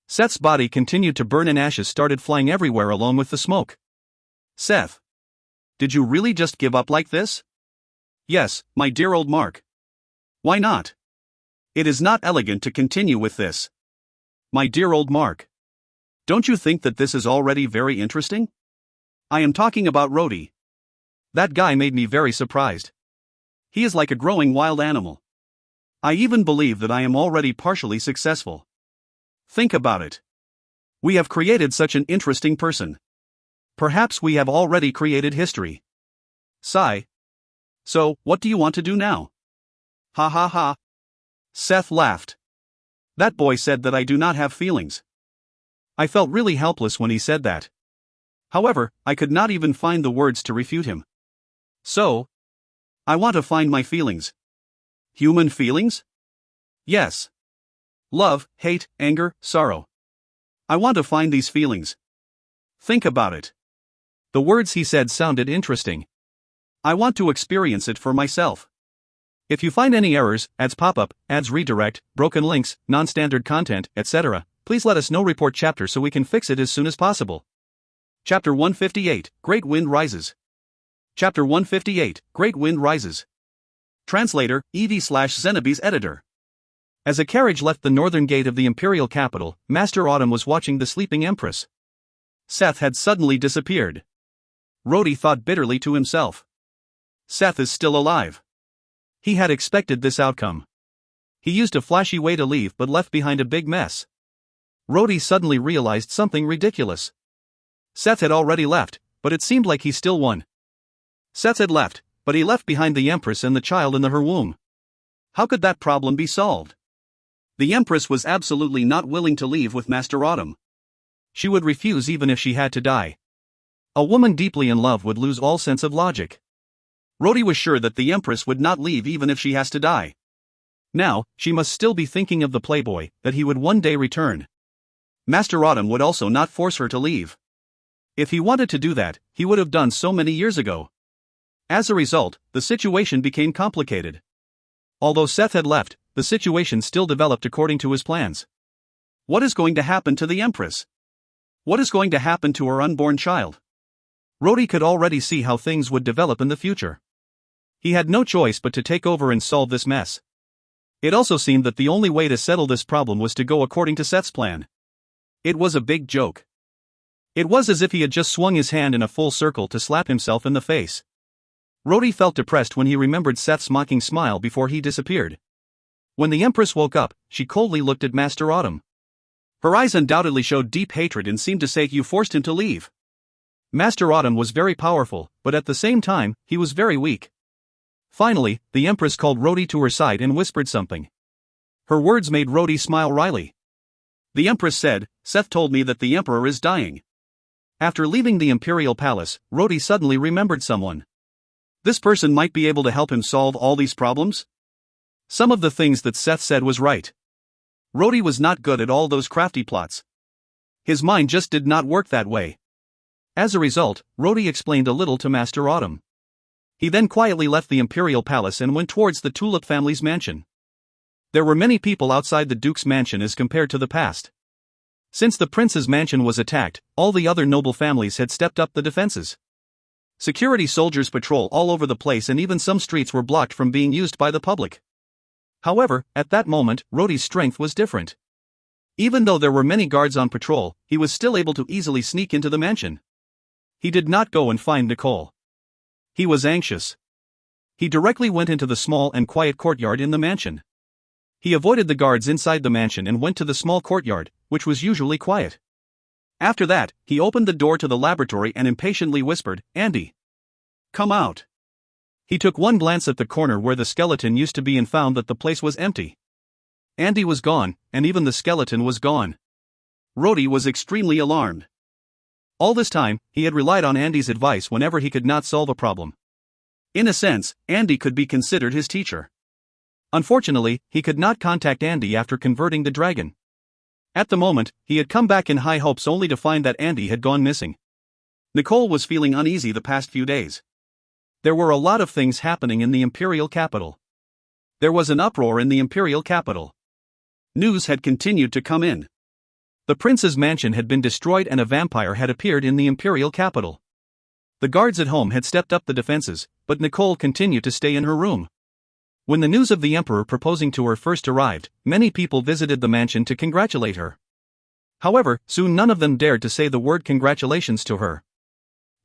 Seth's body continued to burn and ashes started flying everywhere along with the smoke. Seth. Did you really just give up like this? Yes, my dear old Mark. Why not? It is not elegant to continue with this. My dear old Mark. Don't you think that this is already very interesting? I am talking about Rhodey. That guy made me very surprised. He is like a growing wild animal. I even believe that I am already partially successful. Think about it. We have created such an interesting person. Perhaps we have already created history. Sigh. So, what do you want to do now? Ha ha ha. Seth laughed. That boy said that I do not have feelings. I felt really helpless when he said that. However, I could not even find the words to refute him. So, I want to find my feelings. Human feelings? Yes. Love, hate, anger, sorrow. I want to find these feelings. Think about it. The words he said sounded interesting. I want to experience it for myself. If you find any errors, ads pop-up, ads redirect, broken links, non-standard content, etc., please let us know. Report chapter so we can fix it as soon as possible. Chapter 158, Great Wind Rises. Chapter 158, Great Wind Rises. Translator, EV/Zenobie's editor. As a carriage left the northern gate of the imperial capital, Master Autumn was watching the sleeping Empress. Seth had suddenly disappeared. Rhodey thought bitterly to himself. Seth is still alive. He had expected this outcome. He used a flashy way to leave but left behind a big mess. Rhodey suddenly realized something ridiculous. Seth had already left, but it seemed like he still won. Seth had left, but he left behind the Empress and the child in her womb. How could that problem be solved? The Empress was absolutely not willing to leave with Master Autumn. She would refuse even if she had to die. A woman deeply in love would lose all sense of logic. Rhodey was sure that the Empress would not leave even if she has to die. Now, she must still be thinking of the playboy, that he would one day return. Master Autumn would also not force her to leave. If he wanted to do that, he would have done so many years ago. As a result, the situation became complicated. Although Seth had left, the situation still developed according to his plans. What is going to happen to the Empress? What is going to happen to her unborn child? Rhodey could already see how things would develop in the future. He had no choice but to take over and solve this mess. It also seemed that the only way to settle this problem was to go according to Seth's plan. It was a big joke. It was as if he had just swung his hand in a full circle to slap himself in the face. Rhodey felt depressed when he remembered Seth's mocking smile before he disappeared. When the Empress woke up, she coldly looked at Master Autumn. Her eyes undoubtedly showed deep hatred and seemed to say, "You forced him to leave." Master Autumn was very powerful, but at the same time, he was very weak. Finally, the Empress called Rhodey to her side and whispered something. Her words made Rhodey smile wryly. The Empress said, "Seth told me that the Emperor is dying." After leaving the Imperial Palace, Rhodey suddenly remembered someone. This person might be able to help him solve all these problems? Some of the things that Seth said was right. Rhodey was not good at all those crafty plots. His mind just did not work that way. As a result, Rhodey explained a little to Master Autumn. He then quietly left the Imperial Palace and went towards the Tulip family's mansion. There were many people outside the Duke's mansion as compared to the past. Since the Prince's mansion was attacked, all the other noble families had stepped up the defenses. Security soldiers patrol all over the place and even some streets were blocked from being used by the public. However, at that moment, Rhodey's strength was different. Even though there were many guards on patrol, he was still able to easily sneak into the mansion. He did not go and find Nicole. He was anxious. He directly went into the small and quiet courtyard in the mansion. He avoided the guards inside the mansion and went to the small courtyard, which was usually quiet. After that, he opened the door to the laboratory and impatiently whispered, "Andy, come out." He took one glance at the corner where the skeleton used to be and found that the place was empty. Andy was gone, and even the skeleton was gone. Rhodey was extremely alarmed. All this time, he had relied on Andy's advice whenever he could not solve a problem. In a sense, Andy could be considered his teacher. Unfortunately, he could not contact Andy after converting the dragon. At the moment, he had come back in high hopes only to find that Andy had gone missing. Nicole was feeling uneasy the past few days. There were a lot of things happening in the Imperial capital. There was an uproar in the Imperial capital. News had continued to come in. The Prince's mansion had been destroyed and a vampire had appeared in the Imperial capital. The guards at home had stepped up the defenses, but Nicole continued to stay in her room. When the news of the Emperor proposing to her first arrived, many people visited the mansion to congratulate her. However, soon none of them dared to say the word congratulations to her.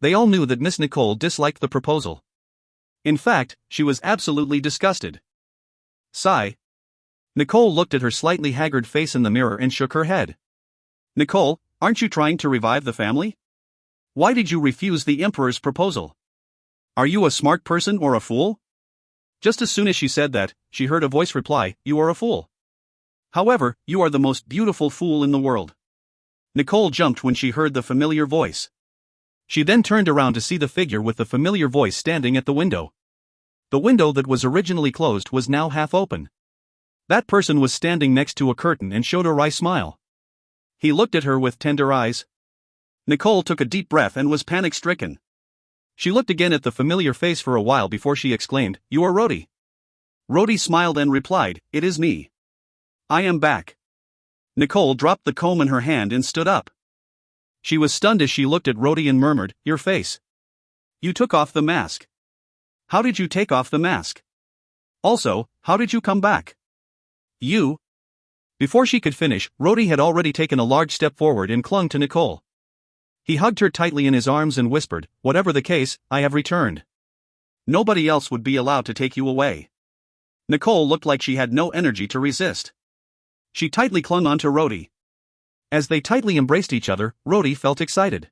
They all knew that Miss Nicole disliked the proposal. In fact, she was absolutely disgusted. Sigh. Nicole looked at her slightly haggard face in the mirror and shook her head. "Nicole, aren't you trying to revive the family? Why did you refuse the Emperor's proposal? Are you a smart person or a fool?" Just as soon as she said that, she heard a voice reply, "You are a fool. However, you are the most beautiful fool in the world." Nicole jumped when she heard the familiar voice. She then turned around to see the figure with the familiar voice standing at the window. The window that was originally closed was now half open. That person was standing next to a curtain and showed a wry smile. He looked at her with tender eyes. Nicole took a deep breath and was panic-stricken. She looked again at the familiar face for a while before she exclaimed, "You are Rhodey." Rhodey smiled and replied, "It is me. I am back." Nicole dropped the comb in her hand and stood up. She was stunned as she looked at Rhodey and murmured, "Your face. You took off the mask. How did you take off the mask? Also, how did you come back? You..." Before she could finish, Rhodey had already taken a large step forward and clung to Nicole. He hugged her tightly in his arms and whispered, "Whatever the case, I have returned. Nobody else would be allowed to take you away." Nicole looked like she had no energy to resist. She tightly clung onto Rhodey. As they tightly embraced each other, Rhodey felt excited.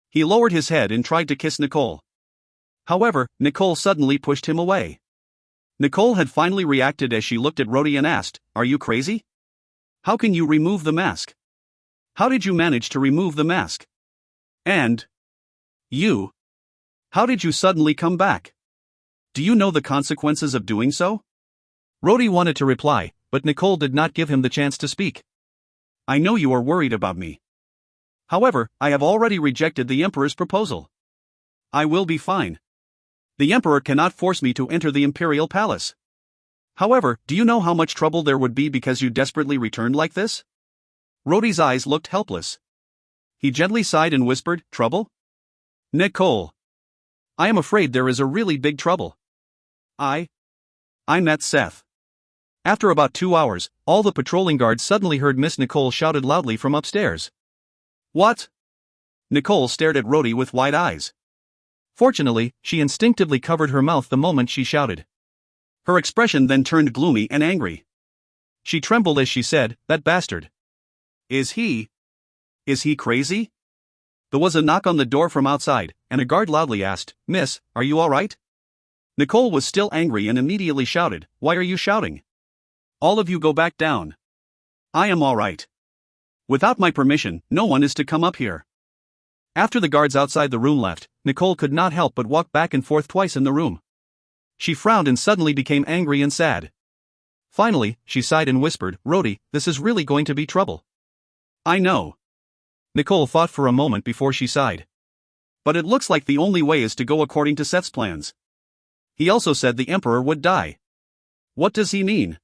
He lowered his head and tried to kiss Nicole. However, Nicole suddenly pushed him away. Nicole had finally reacted as she looked at Rhodey and asked, "Are you crazy? How can you remove the mask? How did you manage to remove the mask? And you? How did you suddenly come back? Do you know the consequences of doing so?" Rhodey wanted to reply, but Nicole did not give him the chance to speak. I know you are worried about me. However, I have already rejected the Emperor's proposal. I will be fine. The Emperor cannot force me to enter the Imperial Palace. However, do you know how much trouble there would be because you desperately returned like this? Rhodey's eyes looked helpless. He gently sighed and whispered, Trouble? Nicole. I am afraid there is a really big trouble. I met Seth. After about 2 hours, all the patrolling guards suddenly heard Miss Nicole shouted loudly from upstairs. What? Nicole stared at Rhodey with wide eyes. Fortunately, she instinctively covered her mouth the moment she shouted. Her expression then turned gloomy and angry. She trembled as she said, That bastard. Is he crazy? There was a knock on the door from outside, and a guard loudly asked, Miss, are you all right? Nicole was still angry and immediately shouted, Why are you shouting? All of you go back down. I am all right. Without my permission, no one is to come up here. After the guards outside the room left, Nicole could not help but walk back and forth twice in the room. She frowned and suddenly became angry and sad. Finally, she sighed and whispered, Rhodey, this is really going to be trouble. I know. Nicole thought for a moment before she sighed. But it looks like the only way is to go according to Seth's plans. He also said the Emperor would die. What does he mean?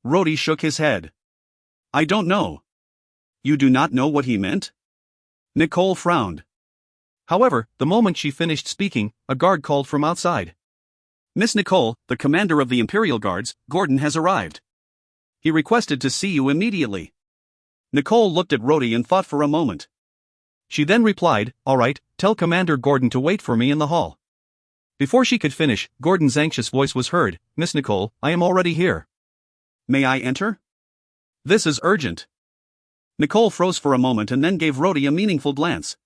Rhodey shook his head. I don't know. You do not know what he meant? Nicole frowned. However, the moment she finished speaking, a guard called from outside. Miss Nicole, the commander of the Imperial Guards, Gordon has arrived. He requested to see you immediately. Nicole looked at Rhodey and thought for a moment. She then replied, All right, tell Commander Gordon to wait for me in the hall. Before she could finish, Gordon's anxious voice was heard, Miss Nicole, I am already here. May I enter? This is urgent. Nicole froze for a moment and then gave Rhodey a meaningful glance.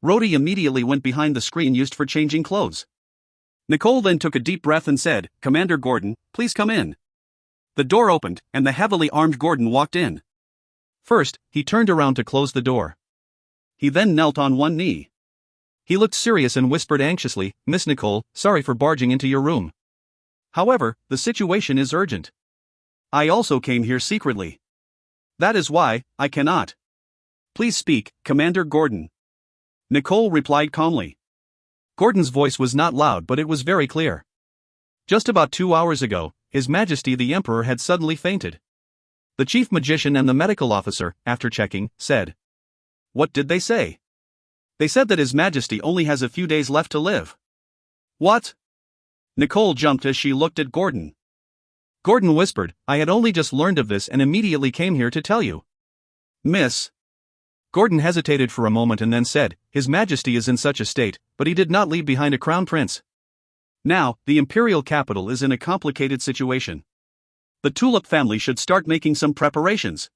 Rhodey immediately went behind the screen used for changing clothes. Nicole then took a deep breath and said, Commander Gordon, please come in. The door opened, and the heavily armed Gordon walked in. First, he turned around to close the door. He then knelt on one knee. He looked serious and whispered anxiously, Miss Nicole, sorry for barging into your room. However, the situation is urgent. I also came here secretly. That is why, I cannot. Please speak, Commander Gordon. Nicole replied calmly. Gordon's voice was not loud but it was very clear. Just about 2 hours ago, His Majesty the Emperor had suddenly fainted. The chief magician and the medical officer, after checking, said. What did they say? They said that His Majesty only has a few days left to live. What? Nicole jumped as she looked at Gordon. Gordon whispered, I had only just learned of this and immediately came here to tell you. Miss. Gordon hesitated for a moment and then said, His Majesty is in such a state, but he did not leave behind a crown prince. Now, the imperial capital is in a complicated situation. The Tulip family should start making some preparations.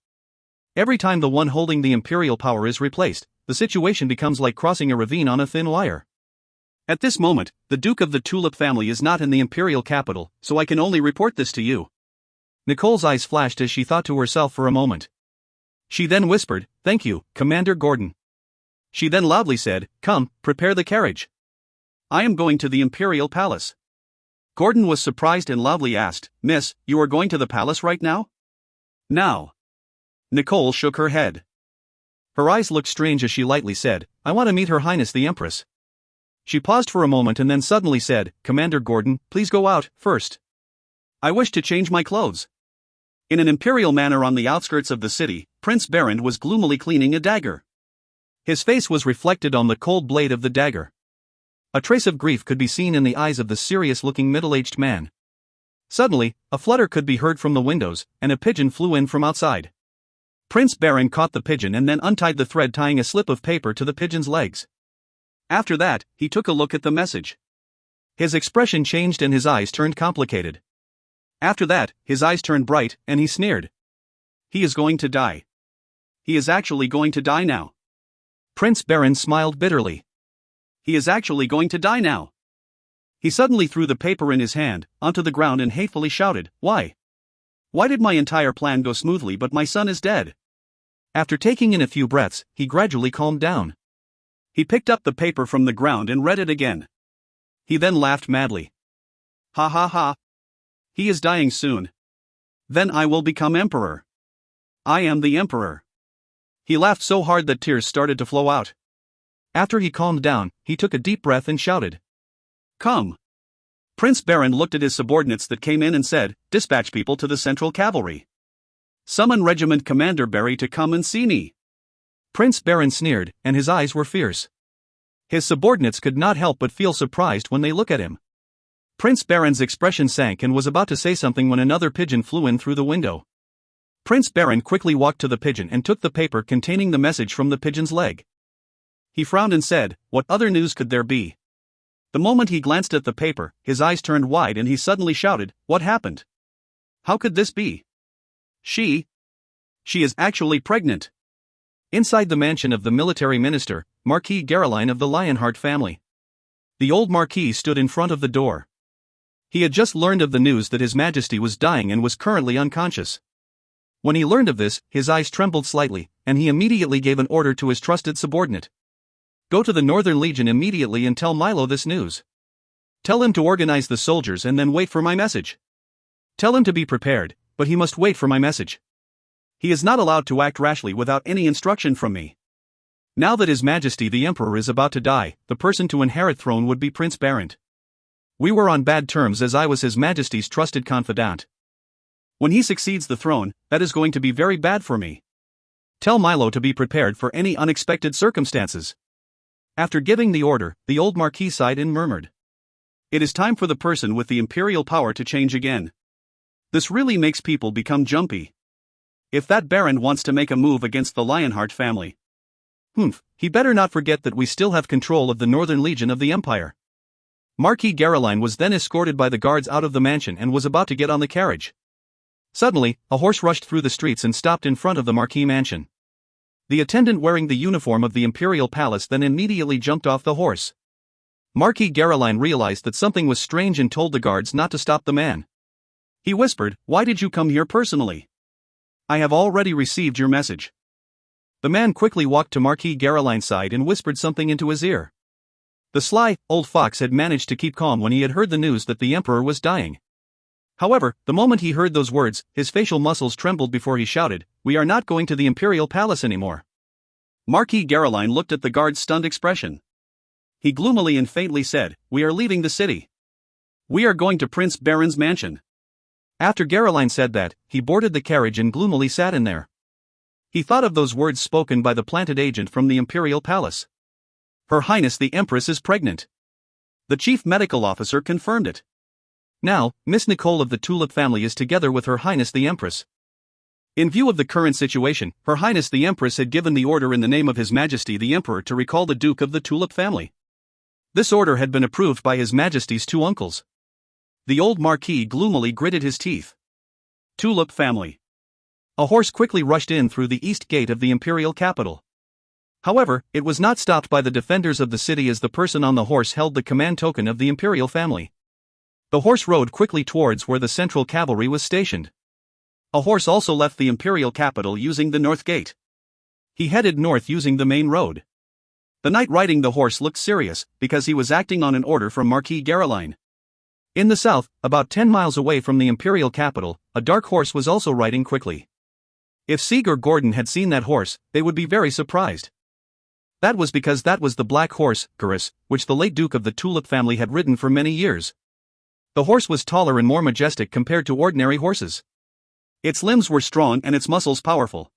Every time the one holding the imperial power is replaced, the situation becomes like crossing a ravine on a thin wire. At this moment, the Duke of the Tulip family is not in the imperial capital, so I can only report this to you. Nicole's eyes flashed as she thought to herself for a moment. She then whispered, Thank you, Commander Gordon. She then loudly said, Come, prepare the carriage. I am going to the imperial palace. Gordon was surprised and loudly asked, Miss, you are going to the palace right now? Now. Nicole shook her head. Her eyes looked strange as she lightly said, I want to meet Her Highness the Empress. She paused for a moment and then suddenly said, Commander Gordon, please go out, first. I wish to change my clothes. In an imperial manor on the outskirts of the city, Prince Barend was gloomily cleaning a dagger. His face was reflected on the cold blade of the dagger. A trace of grief could be seen in the eyes of the serious-looking middle-aged man. Suddenly, a flutter could be heard from the windows, and a pigeon flew in from outside. Prince Barend caught the pigeon and then untied the thread tying a slip of paper to the pigeon's legs. After that, he took a look at the message. His expression changed and his eyes turned complicated. After that, his eyes turned bright, and he sneered. He is going to die. He is actually going to die now. Prince Barend smiled bitterly. He is actually going to die now. He suddenly threw the paper in his hand, onto the ground and hatefully shouted, Why? Why did my entire plan go smoothly but my son is dead? After taking in a few breaths, he gradually calmed down. He picked up the paper from the ground and read it again. He then laughed madly. Ha ha ha. He is dying soon. Then I will become emperor. I am the emperor. He laughed so hard that tears started to flow out. After he calmed down, he took a deep breath and shouted, "Come." Prince Baron looked at his subordinates that came in and said, "Dispatch people to the Central Cavalry. Summon Regiment Commander Barry to come and see me." Prince Baron sneered, and his eyes were fierce. His subordinates could not help but feel surprised when they look at him. Prince Baron's expression sank and was about to say something when another pigeon flew in through the window. Prince Baron quickly walked to the pigeon and took the paper containing the message from the pigeon's leg. He frowned and said, "What other news could there be?" The moment he glanced at the paper, his eyes turned wide and he suddenly shouted, "What happened? How could this be? She is actually pregnant." Inside the mansion of the military minister, Marquis Geraldine of the Lionheart family. The old Marquis stood in front of the door. He had just learned of the news that His Majesty was dying and was currently unconscious. When he learned of this, his eyes trembled slightly, and he immediately gave an order to his trusted subordinate. "Go to the Northern Legion immediately and tell Milo this news. Tell him to organize the soldiers and then wait for my message. Tell him to be prepared, but he must wait for my message. He is not allowed to act rashly without any instruction from me." Now that His Majesty the Emperor is about to die, the person to inherit throne would be Prince Baron. We were on bad terms as I was His Majesty's trusted confidant. When he succeeds the throne, that is going to be very bad for me. Tell Milo to be prepared for any unexpected circumstances. After giving the order, the old Marquis sighed and murmured, "It is time for the person with the imperial power to change again. This really makes people become jumpy. If that Baron wants to make a move against the Lionheart family, he better not forget that we still have control of the Northern Legion of the Empire." Marquis Geraldine was then escorted by the guards out of the mansion and was about to get on the carriage. Suddenly, a horse rushed through the streets and stopped in front of the Marquis mansion. The attendant wearing the uniform of the Imperial Palace then immediately jumped off the horse. Marquis Geraldine realized that something was strange and told the guards not to stop the man. He whispered, "Why did you come here personally? I have already received your message." The man quickly walked to Marquis Geraldine's side and whispered something into his ear. The sly, old fox had managed to keep calm when he had heard the news that the Emperor was dying. However, the moment he heard those words, his facial muscles trembled before he shouted, "We are not going to the Imperial Palace anymore." Marquis Geraldine looked at the guard's stunned expression. He gloomily and faintly said, "We are leaving the city. We are going to Prince Baron's mansion." After Geraldine said that, he boarded the carriage and gloomily sat in there. He thought of those words spoken by the planted agent from the Imperial Palace. Her Highness the Empress is pregnant. The chief medical officer confirmed it. Now, Miss Nicole of the Tulip family is together with Her Highness the Empress. In view of the current situation, Her Highness the Empress had given the order in the name of His Majesty the Emperor to recall the Duke of the Tulip family. This order had been approved by His Majesty's two uncles. The old Marquis gloomily gritted his teeth. Tulip family. A horse quickly rushed in through the east gate of the imperial capital. However, it was not stopped by the defenders of the city as the person on the horse held the command token of the imperial family. The horse rode quickly towards where the central cavalry was stationed. A horse also left the imperial capital using the north gate. He headed north using the main road. The knight riding the horse looked serious, because he was acting on an order from Marquis Geraldine. In the south, about 10 miles away from the imperial capital, a dark horse was also riding quickly. If Sieg or Gordon had seen that horse, they would be very surprised. That was because that was the black horse, Gurus, which the late Duke of the Tulip family had ridden for many years. The horse was taller and more majestic compared to ordinary horses. Its limbs were strong and its muscles powerful.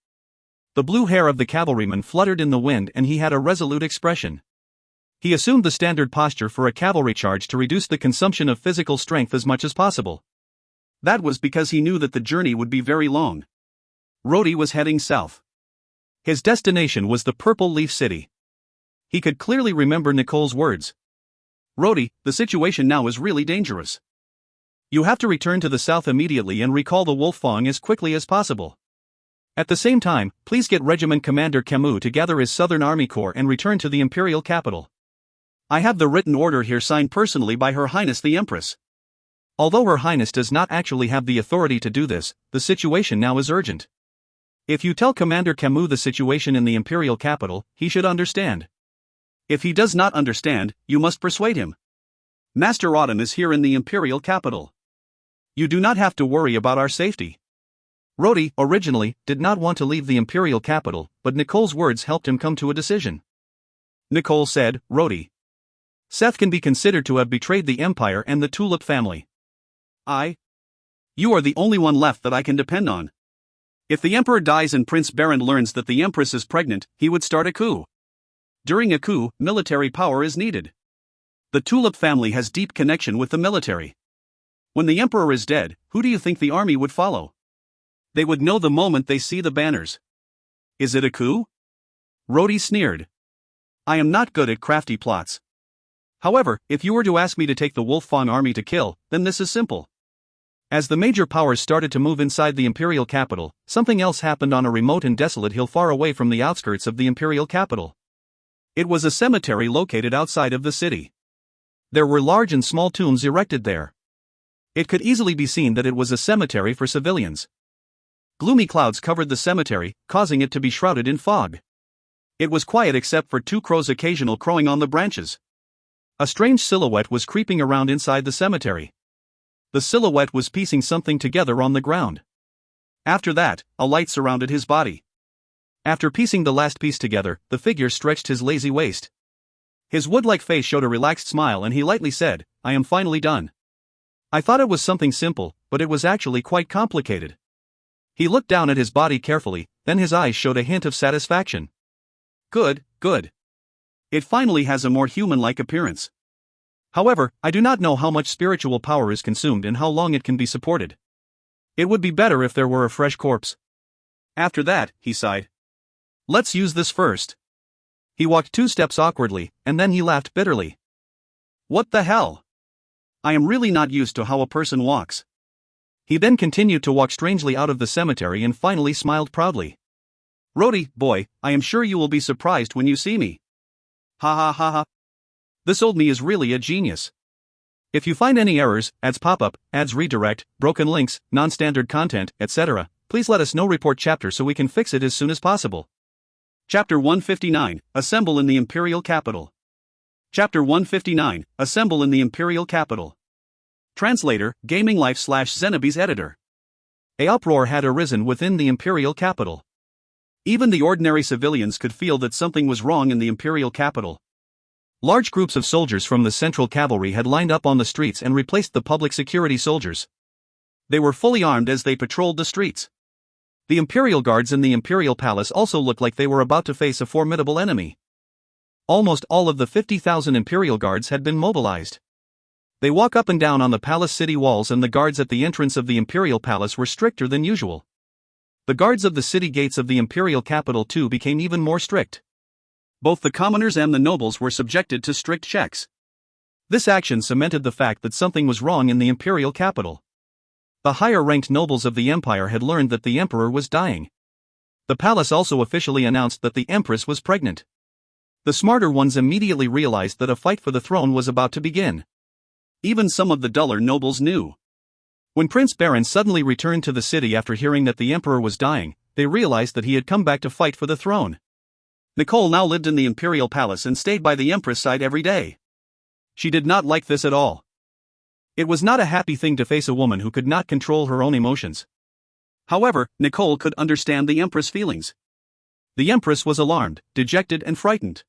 The blue hair of the cavalryman fluttered in the wind and he had a resolute expression. He assumed the standard posture for a cavalry charge to reduce the consumption of physical strength as much as possible. That was because he knew that the journey would be very long. Rhodey was heading south. His destination was the Purple Leaf City. He could clearly remember Nicole's words. "Rhodey, the situation now is really dangerous. You have to return to the south immediately and recall the Wolf-Fang as quickly as possible. At the same time, please get Regiment Commander Camus to gather his Southern Army Corps and return to the imperial capital. I have the written order here signed personally by Her Highness the Empress." Although Her Highness does not actually have the authority to do this, the situation now is urgent. If you tell Commander Camus the situation in the imperial capital, he should understand. If he does not understand, you must persuade him. Master Autumn is here in the imperial capital. You do not have to worry about our safety. Rhodey, originally, did not want to leave the imperial capital, but Nicole's words helped him come to a decision. Nicole said, Rhodey. Seth can be considered to have betrayed the Empire and the Tulip family. You are the only one left that I can depend on. If the Emperor dies and Prince Baron learns that the Empress is pregnant, he would start a coup. During a coup, military power is needed. The Tulip family has deep connection with the military. When the Emperor is dead, who do you think the army would follow? They would know the moment they see the banners. Is it a coup? Rhodey sneered. I am not good at crafty plots. However, if you were to ask me to take the Wolf Fang army to kill, then this is simple. As the major powers started to move inside the imperial capital, something else happened on a remote and desolate hill far away from the outskirts of the imperial capital. It was a cemetery located outside of the city. There were large and small tombs erected there. It could easily be seen that it was a cemetery for civilians. Gloomy clouds covered the cemetery, causing it to be shrouded in fog. It was quiet except for two crows occasional crowing on the branches. A strange silhouette was creeping around inside the cemetery. The silhouette was piecing something together on the ground. After that, a light surrounded his body. After piecing the last piece together, the figure stretched his lazy waist. His wood-like face showed a relaxed smile and he lightly said, I am finally done. I thought it was something simple, but it was actually quite complicated. He looked down at his body carefully, then his eyes showed a hint of satisfaction. Good. It finally has a more human-like appearance. However, I do not know how much spiritual power is consumed and how long it can be supported. It would be better if there were a fresh corpse. After that, he sighed. Let's use this first. He walked 2 steps awkwardly, and then he laughed bitterly. What the hell? I am really not used to how a person walks. He then continued to walk strangely out of the cemetery and finally smiled proudly. Rhodey, boy, I am sure you will be surprised when you see me. Ha ha ha ha. This old me is really a genius. If you find any errors, ads pop up, ads redirect, broken links, non-standard content, etc., please let us know. Report chapter so we can fix it as soon as possible. Chapter 159, Assemble in the Imperial Capital. Chapter 159, Assemble in the Imperial Capital. Translator, Gaming Life/Zenobi's editor. A uproar had arisen within the imperial capital. Even the ordinary civilians could feel that something was wrong in the imperial capital. Large groups of soldiers from the Central Cavalry had lined up on the streets and replaced the public security soldiers. They were fully armed as they patrolled the streets. The Imperial Guards in the Imperial Palace also looked like they were about to face a formidable enemy. Almost all of the 50,000 Imperial Guards had been mobilized. They walk up and down on the palace city walls, and the guards at the entrance of the Imperial Palace were stricter than usual. The guards of the city gates of the Imperial capital too became even more strict. Both the commoners and the nobles were subjected to strict checks. This action cemented the fact that something was wrong in the imperial capital. The higher-ranked nobles of the empire had learned that the emperor was dying. The palace also officially announced that the empress was pregnant. The smarter ones immediately realized that a fight for the throne was about to begin. Even some of the duller nobles knew. When Prince Baron suddenly returned to the city after hearing that the emperor was dying, they realized that he had come back to fight for the throne. Nicole now lived in the imperial palace and stayed by the empress' side every day. She did not like this at all. It was not a happy thing to face a woman who could not control her own emotions. However, Nicole could understand the empress' feelings. The empress was alarmed, dejected and frightened.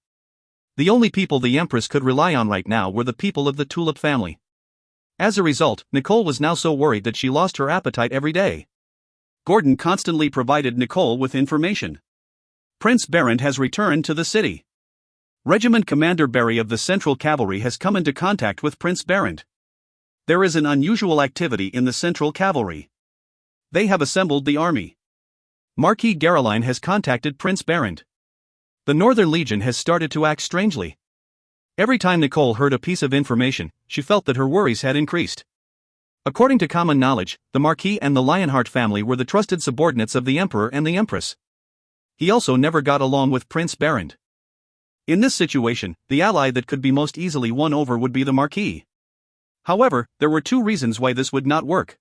The only people the empress could rely on right now were the people of the Tulip family. As a result, Nicole was now so worried that she lost her appetite every day. Gordon constantly provided Nicole with information. Prince Baron has returned to the city. Regiment Commander Barry of the Central Cavalry has come into contact with Prince Baron. There is an unusual activity in the Central Cavalry. They have assembled the army. Marquis Garoline has contacted Prince Baron. The Northern Legion has started to act strangely. Every time Nicole heard a piece of information, she felt that her worries had increased. According to common knowledge, the Marquis and the Lionheart family were the trusted subordinates of the Emperor and the Empress. He also never got along with Prince Baron. In this situation, the ally that could be most easily won over would be the Marquis. However, there were 2 reasons why this would not work.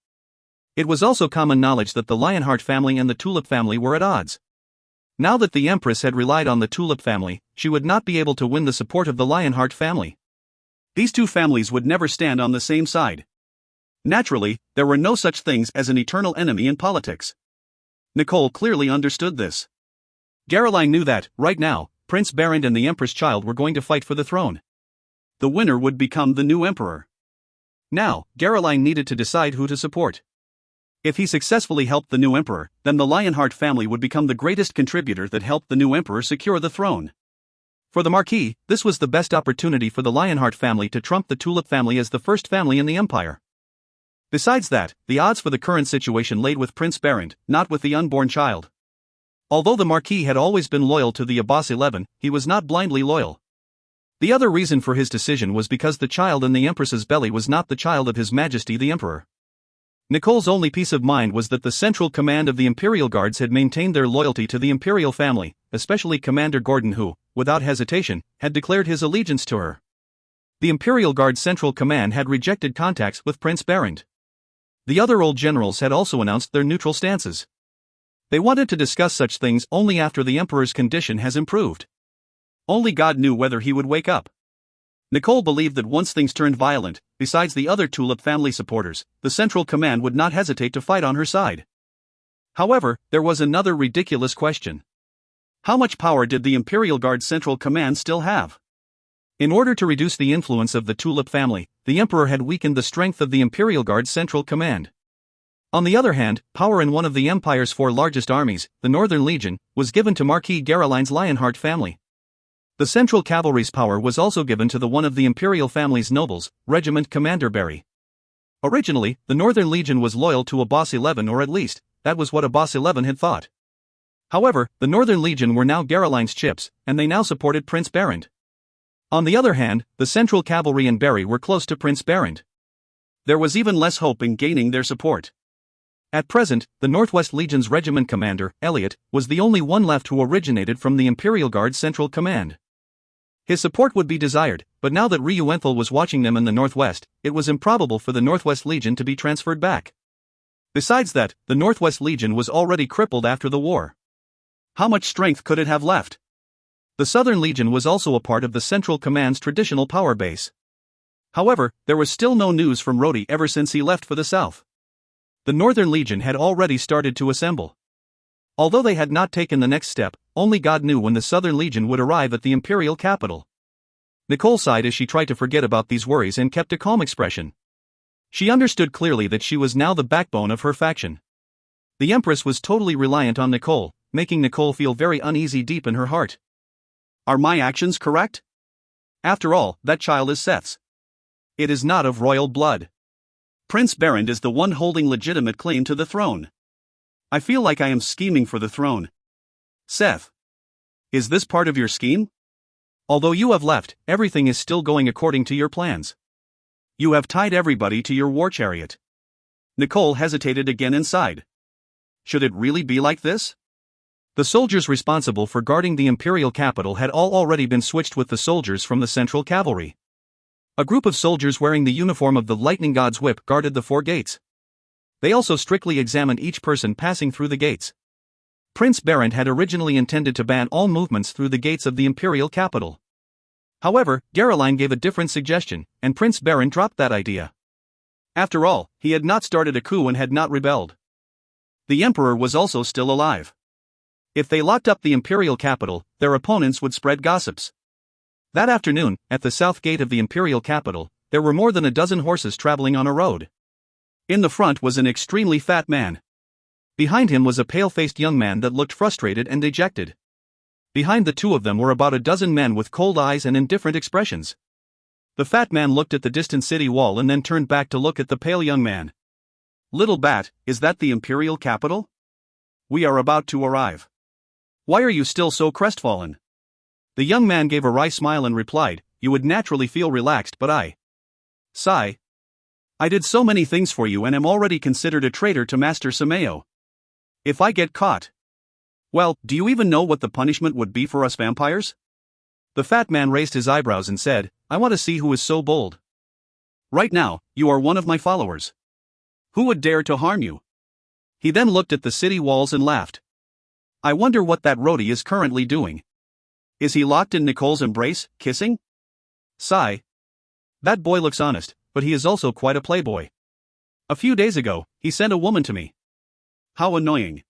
It was also common knowledge that the Lionheart family and the Tulip family were at odds. Now that the Empress had relied on the Tulip family, she would not be able to win the support of the Lionheart family. These 2 families would never stand on the same side. Naturally, there were no such things as an eternal enemy in politics. Nicole clearly understood this. Caroline knew that, right now, Prince Barend and the Empress Child were going to fight for the throne. The winner would become the new emperor. Now, Caroline needed to decide who to support. If he successfully helped the new emperor, then the Lionheart family would become the greatest contributor that helped the new emperor secure the throne. For the Marquis, this was the best opportunity for the Lionheart family to trump the Tulip family as the first family in the empire. Besides that, the odds for the current situation laid with Prince Barend, not with the unborn child. Although the Marquis had always been loyal to the Abbas 11, he was not blindly loyal. The other reason for his decision was because the child in the Empress's belly was not the child of His Majesty the Emperor. Nicole's only peace of mind was that the Central Command of the Imperial Guards had maintained their loyalty to the Imperial family, especially Commander Gordon who, without hesitation, had declared his allegiance to her. The Imperial Guard's Central Command had rejected contacts with Prince Barend. The other old generals had also announced their neutral stances. They wanted to discuss such things only after the Emperor's condition has improved. Only God knew whether he would wake up. Nicole believed that once things turned violent, besides the other Tulip family supporters, the Central Command would not hesitate to fight on her side. However, there was another ridiculous question. How much power did the Imperial Guard Central Command still have? In order to reduce the influence of the Tulip family, the Emperor had weakened the strength of the Imperial Guard Central Command. On the other hand, power in one of the Empire's 4 largest armies, the Northern Legion, was given to Marquis Garoline's Lionheart family. The Central Cavalry's power was also given to the one of the Imperial family's nobles, Regiment Commander Barry. Originally, the Northern Legion was loyal to Abbas 11, or at least, that was what Abbas 11 had thought. However, the Northern Legion were now Garoline's chips, and they now supported Prince Barend. On the other hand, the Central Cavalry and Barry were close to Prince Barend. There was even less hope in gaining their support. At present, the Northwest Legion's regiment commander, Elliot, was the only one left who originated from the Imperial Guard Central Command. His support would be desired, but now that Ryuenthal was watching them in the Northwest, it was improbable for the Northwest Legion to be transferred back. Besides that, the Northwest Legion was already crippled after the war. How much strength could it have left? The Southern Legion was also a part of the Central Command's traditional power base. However, there was still no news from Rhodey ever since he left for the south. The Northern Legion had already started to assemble. Although they had not taken the next step, only God knew when the Southern Legion would arrive at the Imperial capital. Nicole sighed as she tried to forget about these worries and kept a calm expression. She understood clearly that she was now the backbone of her faction. The Empress was totally reliant on Nicole, making Nicole feel very uneasy deep in her heart. Are my actions correct? After all, that child is Seth's. It is not of royal blood. Prince Barend is the one holding legitimate claim to the throne. I feel like I am scheming for the throne. Seth. Is this part of your scheme? Although you have left, everything is still going according to your plans. You have tied everybody to your war chariot. Nicole hesitated again and sighed. Should it really be like this? The soldiers responsible for guarding the Imperial capital had all already been switched with the soldiers from the Central Cavalry. A group of soldiers wearing the uniform of the Lightning God's whip guarded the 4 gates. They also strictly examined each person passing through the gates. Prince Barend had originally intended to ban all movements through the gates of the Imperial capital. However, Caroline gave a different suggestion, and Prince Barend dropped that idea. After all, he had not started a coup and had not rebelled. The Emperor was also still alive. If they locked up the Imperial capital, their opponents would spread gossips. That afternoon, at the south gate of the Imperial capital, there were more than a dozen horses traveling on a road. In the front was an extremely fat man. Behind him was a pale-faced young man that looked frustrated and dejected. Behind the 2 of them were about a dozen men with cold eyes and indifferent expressions. The fat man looked at the distant city wall and then turned back to look at the pale young man. Little bat, is that the Imperial capital? We are about to arrive. Why are you still so crestfallen? The young man gave a wry smile and replied, You would naturally feel relaxed, but I did so many things for you and am already considered a traitor to Master Sameo. If I get caught, well, do you even know what the punishment would be for us vampires? The fat man raised his eyebrows and said, I want to see who is so bold. Right now, you are one of my followers. Who would dare to harm you? He then looked at the city walls and laughed. I wonder what that Rhodey is currently doing. Is he locked in Nicole's embrace, kissing? Sigh. That boy looks honest, but he is also quite a playboy. A few days ago, he sent a woman to me. How annoying.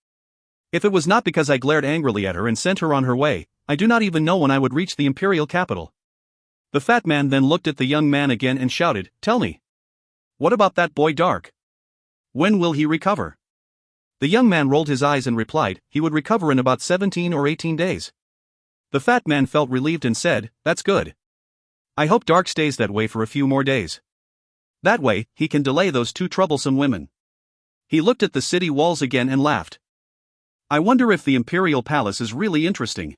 If it was not because I glared angrily at her and sent her on her way, I do not even know when I would reach the imperial capital. The fat man then looked at the young man again and shouted, "Tell me. What about that boy Dark? When will he recover?" The young man rolled his eyes and replied, "He would recover in about 17 or 18 days. The fat man felt relieved and said, "That's good. I hope Dark stays that way for a few more days. That way, he can delay those two troublesome women." He looked at the city walls again and laughed. "I wonder if the imperial palace is really interesting.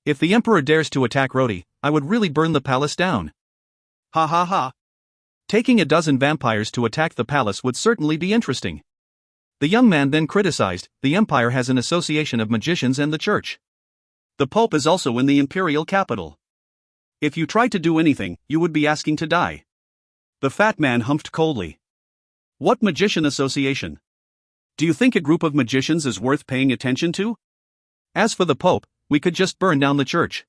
If the emperor dares to attack Roti, I would really burn the palace down. Ha ha ha. Taking a dozen vampires to attack the palace would certainly be interesting." The young man then criticized, "The empire has an association of magicians and the church. The Pope is also in the imperial capital. If you tried to do anything, you would be asking to die." The fat man humphed coldly. "What magician association? Do you think a group of magicians is worth paying attention to? As for the Pope, we could just burn down the church.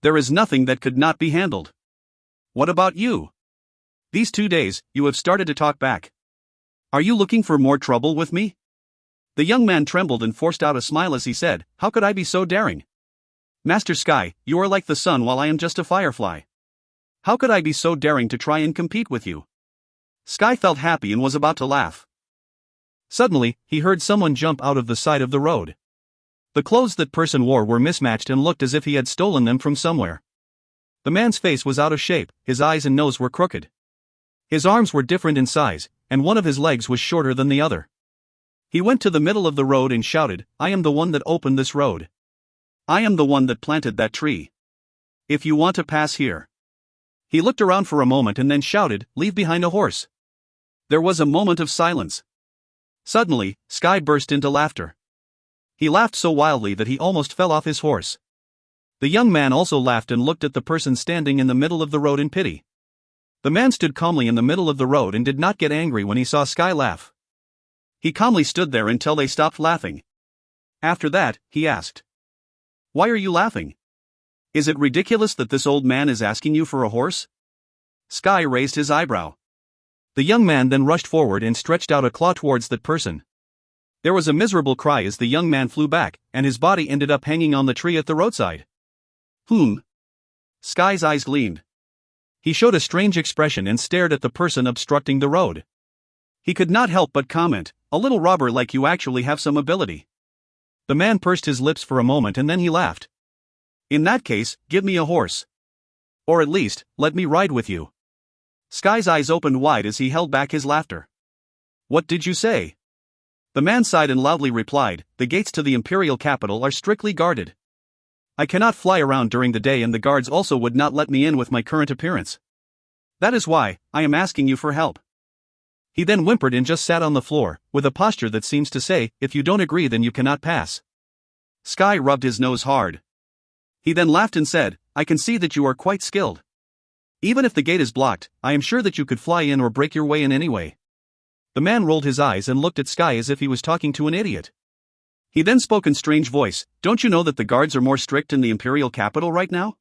There is nothing that could not be handled. What about you? These 2 days, you have started to talk back. Are you looking for more trouble with me?" The young man trembled and forced out a smile as he said, "How could I be so daring? Master Sky, you are like the sun while I am just a firefly. How could I be so daring to try and compete with you?" Sky felt happy and was about to laugh. Suddenly, he heard someone jump out of the side of the road. The clothes that person wore were mismatched and looked as if he had stolen them from somewhere. The man's face was out of shape, his eyes and nose were crooked. His arms were different in size, and one of his legs was shorter than the other. He went to the middle of the road and shouted, "I am the one that opened this road. I am the one that planted that tree. If you want to pass here." He looked around for a moment and then shouted, "Leave behind a horse." There was a moment of silence. Suddenly, Sky burst into laughter. He laughed so wildly that he almost fell off his horse. The young man also laughed and looked at the person standing in the middle of the road in pity. The man stood calmly in the middle of the road and did not get angry when he saw Sky laugh. He calmly stood there until they stopped laughing. After that, he asked, "Why are you laughing? Is it ridiculous that this old man is asking you for a horse?" Sky raised his eyebrow. The young man then rushed forward and stretched out a claw towards that person. There was a miserable cry as the young man flew back, and his body ended up hanging on the tree at the roadside. Sky's eyes gleamed. He showed a strange expression and stared at the person obstructing the road. He could not help but comment, "A little robber like you actually have some ability." The man pursed his lips for a moment and then he laughed. "In that case, give me a horse. Or at least, let me ride with you." Sky's eyes opened wide as he held back his laughter. "What did you say?" The man sighed and loudly replied, "The gates to the imperial capital are strictly guarded. I cannot fly around during the day and the guards also would not let me in with my current appearance. That is why I am asking you for help." He then whimpered and just sat on the floor, with a posture that seems to say, "If you don't agree then you cannot pass." Sky rubbed his nose hard. He then laughed and said, "I can see that you are quite skilled. Even if the gate is blocked, I am sure that you could fly in or break your way in anyway." The man rolled his eyes and looked at Sky as if he was talking to an idiot. He then spoke in strange voice, "Don't you know that the guards are more strict in the imperial capital right now?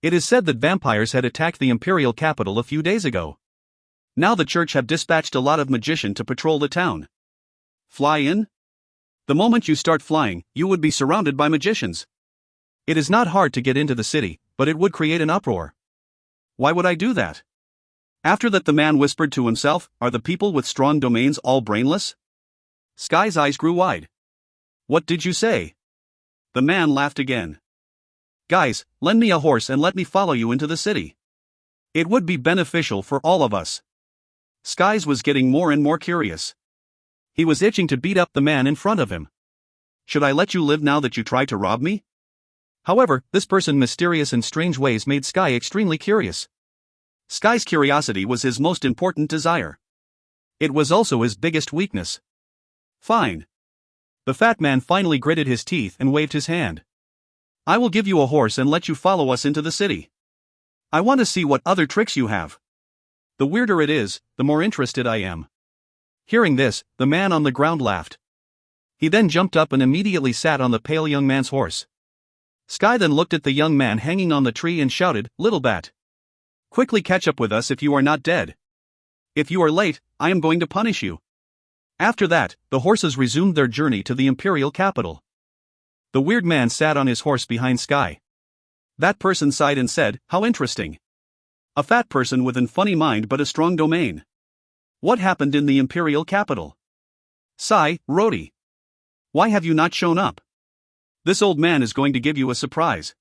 It is said that vampires had attacked the imperial capital a few days ago. Now the church have dispatched a lot of magicians to patrol the town. Fly in? The moment you start flying, you would be surrounded by magicians. It is not hard to get into the city, but it would create an uproar. Why would I do that?" After that the man whispered to himself, "Are the people with strong domains all brainless?" Sky's eyes grew wide. "What did you say?" The man laughed again. "Guys, lend me a horse and let me follow you into the city. It would be beneficial for all of us." Skies was getting more and more curious. He was itching to beat up the man in front of him. "Should I let you live now that you try to rob me?" However, this person's mysterious and strange ways made Sky extremely curious. Sky's curiosity was his most important desire. It was also his biggest weakness. "Fine." The fat man finally gritted his teeth and waved his hand. "I will give you a horse and let you follow us into the city. I want to see what other tricks you have. The weirder it is, the more interested I am." Hearing this, the man on the ground laughed. He then jumped up and immediately sat on the pale young man's horse. Sky then looked at the young man hanging on the tree and shouted, "Little bat! Quickly catch up with us if you are not dead. If you are late, I am going to punish you. After that, the horses resumed their journey to the imperial capital. The weird man sat on his horse behind Sky. That person sighed and said, "How interesting. A fat person with an funny mind but a strong domain. What happened in the imperial capital? Sigh, Rhodey. Why have you not shown up? This old man is going to give you a surprise."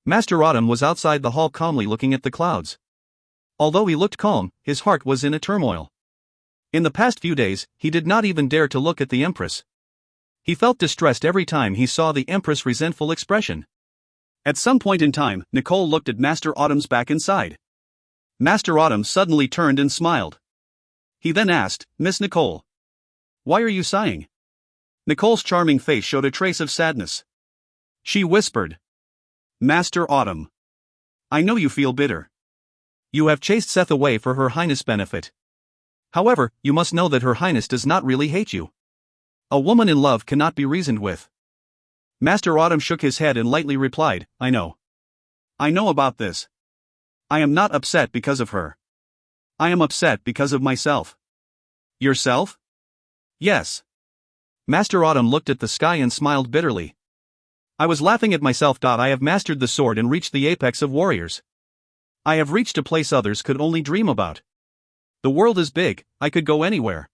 Master Autumn was outside the hall calmly looking at the clouds. Although he looked calm, his heart was in a turmoil. In the past few days, he did not even dare to look at the Empress. He felt distressed every time he saw the Empress' resentful expression. At some point in time, Nicole looked at Master Autumn's back inside. Master Autumn suddenly turned and smiled. He then asked, "Miss Nicole, why are you sighing?" Nicole's charming face showed a trace of sadness. She whispered, "Master Autumn, I know you feel bitter. You have chased Seth away for Her Highness' benefit. However, you must know that Her Highness does not really hate you. A woman in love cannot be reasoned with." Master Autumn shook his head and lightly replied, "I know. I know about this. I am not upset because of her. I am upset because of myself." "Yourself?" "Yes." Master Autumn looked at the sky and smiled bitterly. "I was laughing at myself. I have mastered the sword and reached the apex of warriors. I have reached a place others could only dream about. The world is big, I could go anywhere.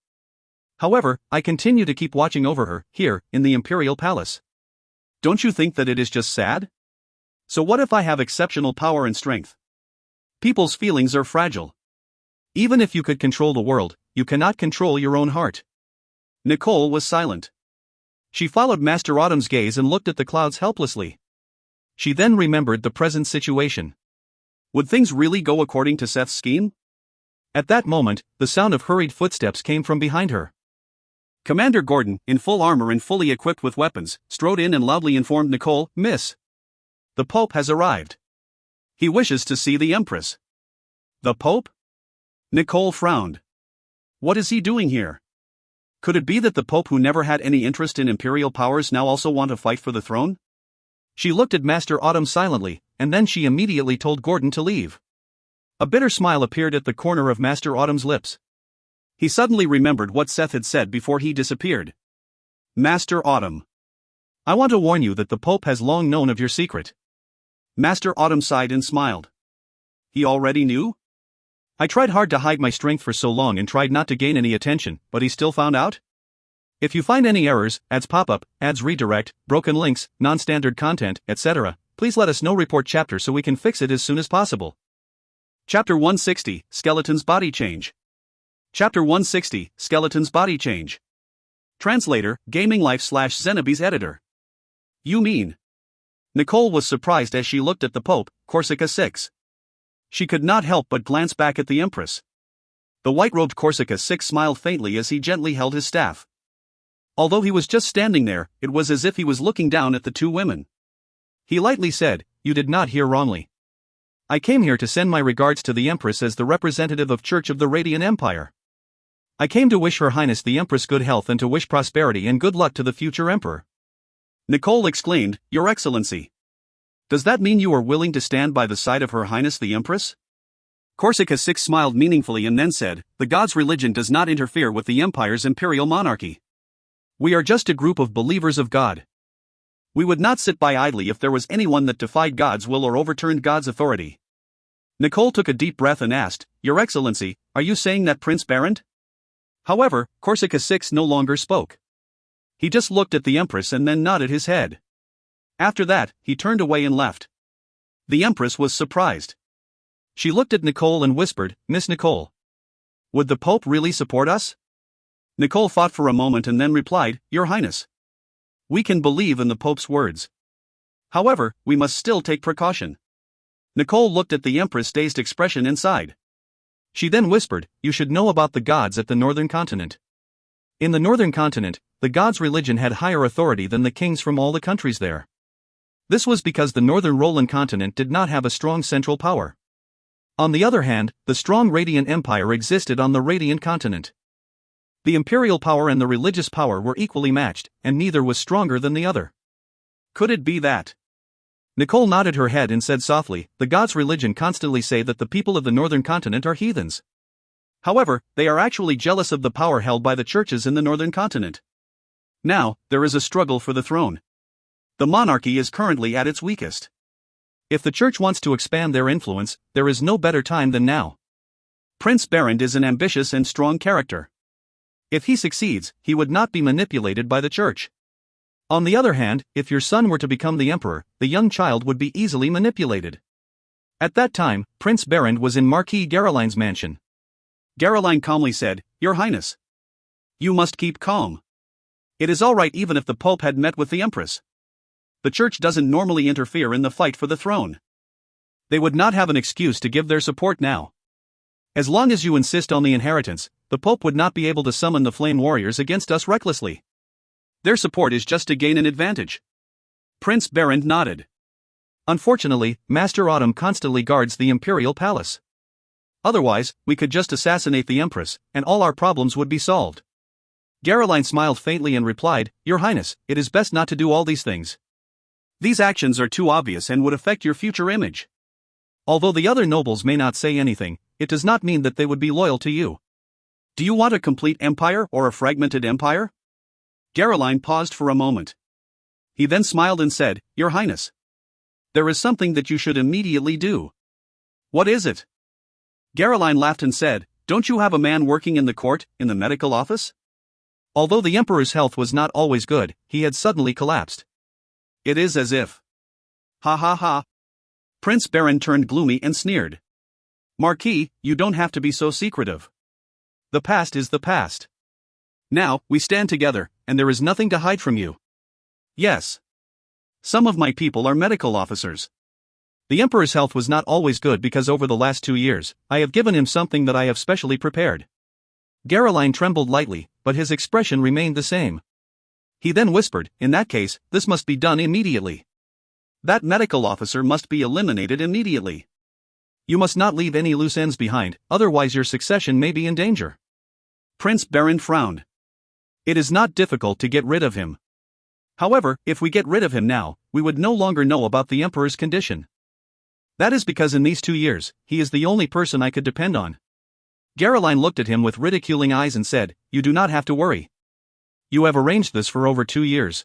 However, I continue to keep watching over her, here, in the Imperial Palace. Don't you think that it is just sad? So what if I have exceptional power and strength? People's feelings are fragile. Even if you could control the world, you cannot control your own heart." Nicole was silent. She followed Master Autumn's gaze and looked at the clouds helplessly. She then remembered the present situation. Would things really go according to Seth's scheme? At that moment, the sound of hurried footsteps came from behind her. Commander Gordon, in full armor and fully equipped with weapons, strode in and loudly informed Nicole, "Miss, the Pope has arrived. He wishes to see the Empress." "The Pope?" Nicole frowned. "What is he doing here? Could it be that the Pope, who never had any interest in imperial powers, now also want to fight for the throne?" She looked at Master Autumn silently, and then she immediately told Gordon to leave. A bitter smile appeared at the corner of Master Autumn's lips. He suddenly remembered what Seth had said before he disappeared. "Master Autumn, I want to warn you that the Pope has long known of your secret." Master Autumn sighed and smiled. "He already knew? I tried hard to hide my strength for so long and tried not to gain any attention, but he still found out? If you find any errors, ads pop-up, ads redirect, broken links, non-standard content, etc., please let us know. Report chapter so we can fix it as soon as possible." Chapter 160, Skeleton's Body Change. Chapter 160, Skeleton's Body Change. Translator, Gaming Life/Zenobi's editor. "You mean?" Nicole was surprised as she looked at the Pope, Corsica 6. She could not help but glance back at the Empress. The white-robed Corsica 6 smiled faintly as he gently held his staff. Although he was just standing there, it was as if he was looking down at the two women. He lightly said, "You did not hear wrongly. I came here to send my regards to the Empress as the representative of Church of the Radiant Empire. I came to wish Her Highness the Empress good health and to wish prosperity and good luck to the future Emperor." Nicole exclaimed, "Your Excellency. Does that mean you are willing to stand by the side of Her Highness the Empress?" Corsica 6 smiled meaningfully and then said, "The God's religion does not interfere with the Empire's imperial monarchy. We are just a group of believers of God. We would not sit by idly if there was anyone that defied God's will or overturned God's authority." Nicole took a deep breath and asked, "Your Excellency, are you saying that Prince Barent?" However, Corsica 6 no longer spoke. He just looked at the Empress and then nodded his head. After that, he turned away and left. The Empress was surprised. She looked at Nicole and whispered, "Miss Nicole, would the Pope really support us?" Nicole thought for a moment and then replied, "Your Highness, we can believe in the Pope's words. However, we must still take precaution." Nicole looked at the Empress' dazed expression and sighed. She then whispered, "You should know about the gods at the northern continent. In the northern continent, the gods' religion had higher authority than the kings from all the countries there. This was because the northern Roland continent did not have a strong central power. On the other hand, the strong Radiant Empire existed on the Radiant continent. The imperial power and the religious power were equally matched, and neither was stronger than the other. Could it be that?" Nicole nodded her head and said softly, "The gods' religion constantly say that the people of the northern continent are heathens. However, they are actually jealous of the power held by the churches in the northern continent. Now, there is a struggle for the throne. The monarchy is currently at its weakest. If the church wants to expand their influence, there is no better time than now. Prince Berend is an ambitious and strong character. If he succeeds, he would not be manipulated by the church. On the other hand, if your son were to become the emperor, the young child would be easily manipulated. At that time, Prince Berend was in Marquis Geroline's mansion. Geroline calmly said, "Your Highness. You must keep calm. It is all right even if the Pope had met with the Empress. The church doesn't normally interfere in the fight for the throne. They would not have an excuse to give their support now. As long as you insist on the inheritance, the Pope would not be able to summon the flame warriors against us recklessly. Their support is just to gain an advantage." Prince Berend nodded. Unfortunately, Master Autumn constantly guards the imperial palace. Otherwise, we could just assassinate the Empress, and all our problems would be solved. Geroline smiled faintly and replied, "Your Highness, it is best not to do all these things. These actions are too obvious and would affect your future image. Although the other nobles may not say anything, it does not mean that they would be loyal to you. Do you want a complete empire or a fragmented empire?" Geroline paused for a moment. He then smiled and said, "Your Highness. There is something that you should immediately do." "What is it?" Geroline laughed and said, "Don't you have a man working in the court, in the medical office?" Although the emperor's health was not always good, he had suddenly collapsed. "It is as if." "Ha ha ha." Prince Berend turned gloomy and sneered. "Marquis, you don't have to be so secretive. The past is the past. Now, we stand together, and there is nothing to hide from you. Yes. Some of my people are medical officers. The emperor's health was not always good because over the last 2 years, I have given him something that I have specially prepared." Geroline trembled lightly, but his expression remained the same. He then whispered, "In that case, this must be done immediately. That medical officer must be eliminated immediately. You must not leave any loose ends behind, otherwise your succession may be in danger." Prince Berend frowned. "It is not difficult to get rid of him. However, if we get rid of him now, we would no longer know about the emperor's condition. That is because in these 2 years, he is the only person I could depend on." Geroline looked at him with ridiculing eyes and said, "You do not have to worry. You have arranged this for over 2 years.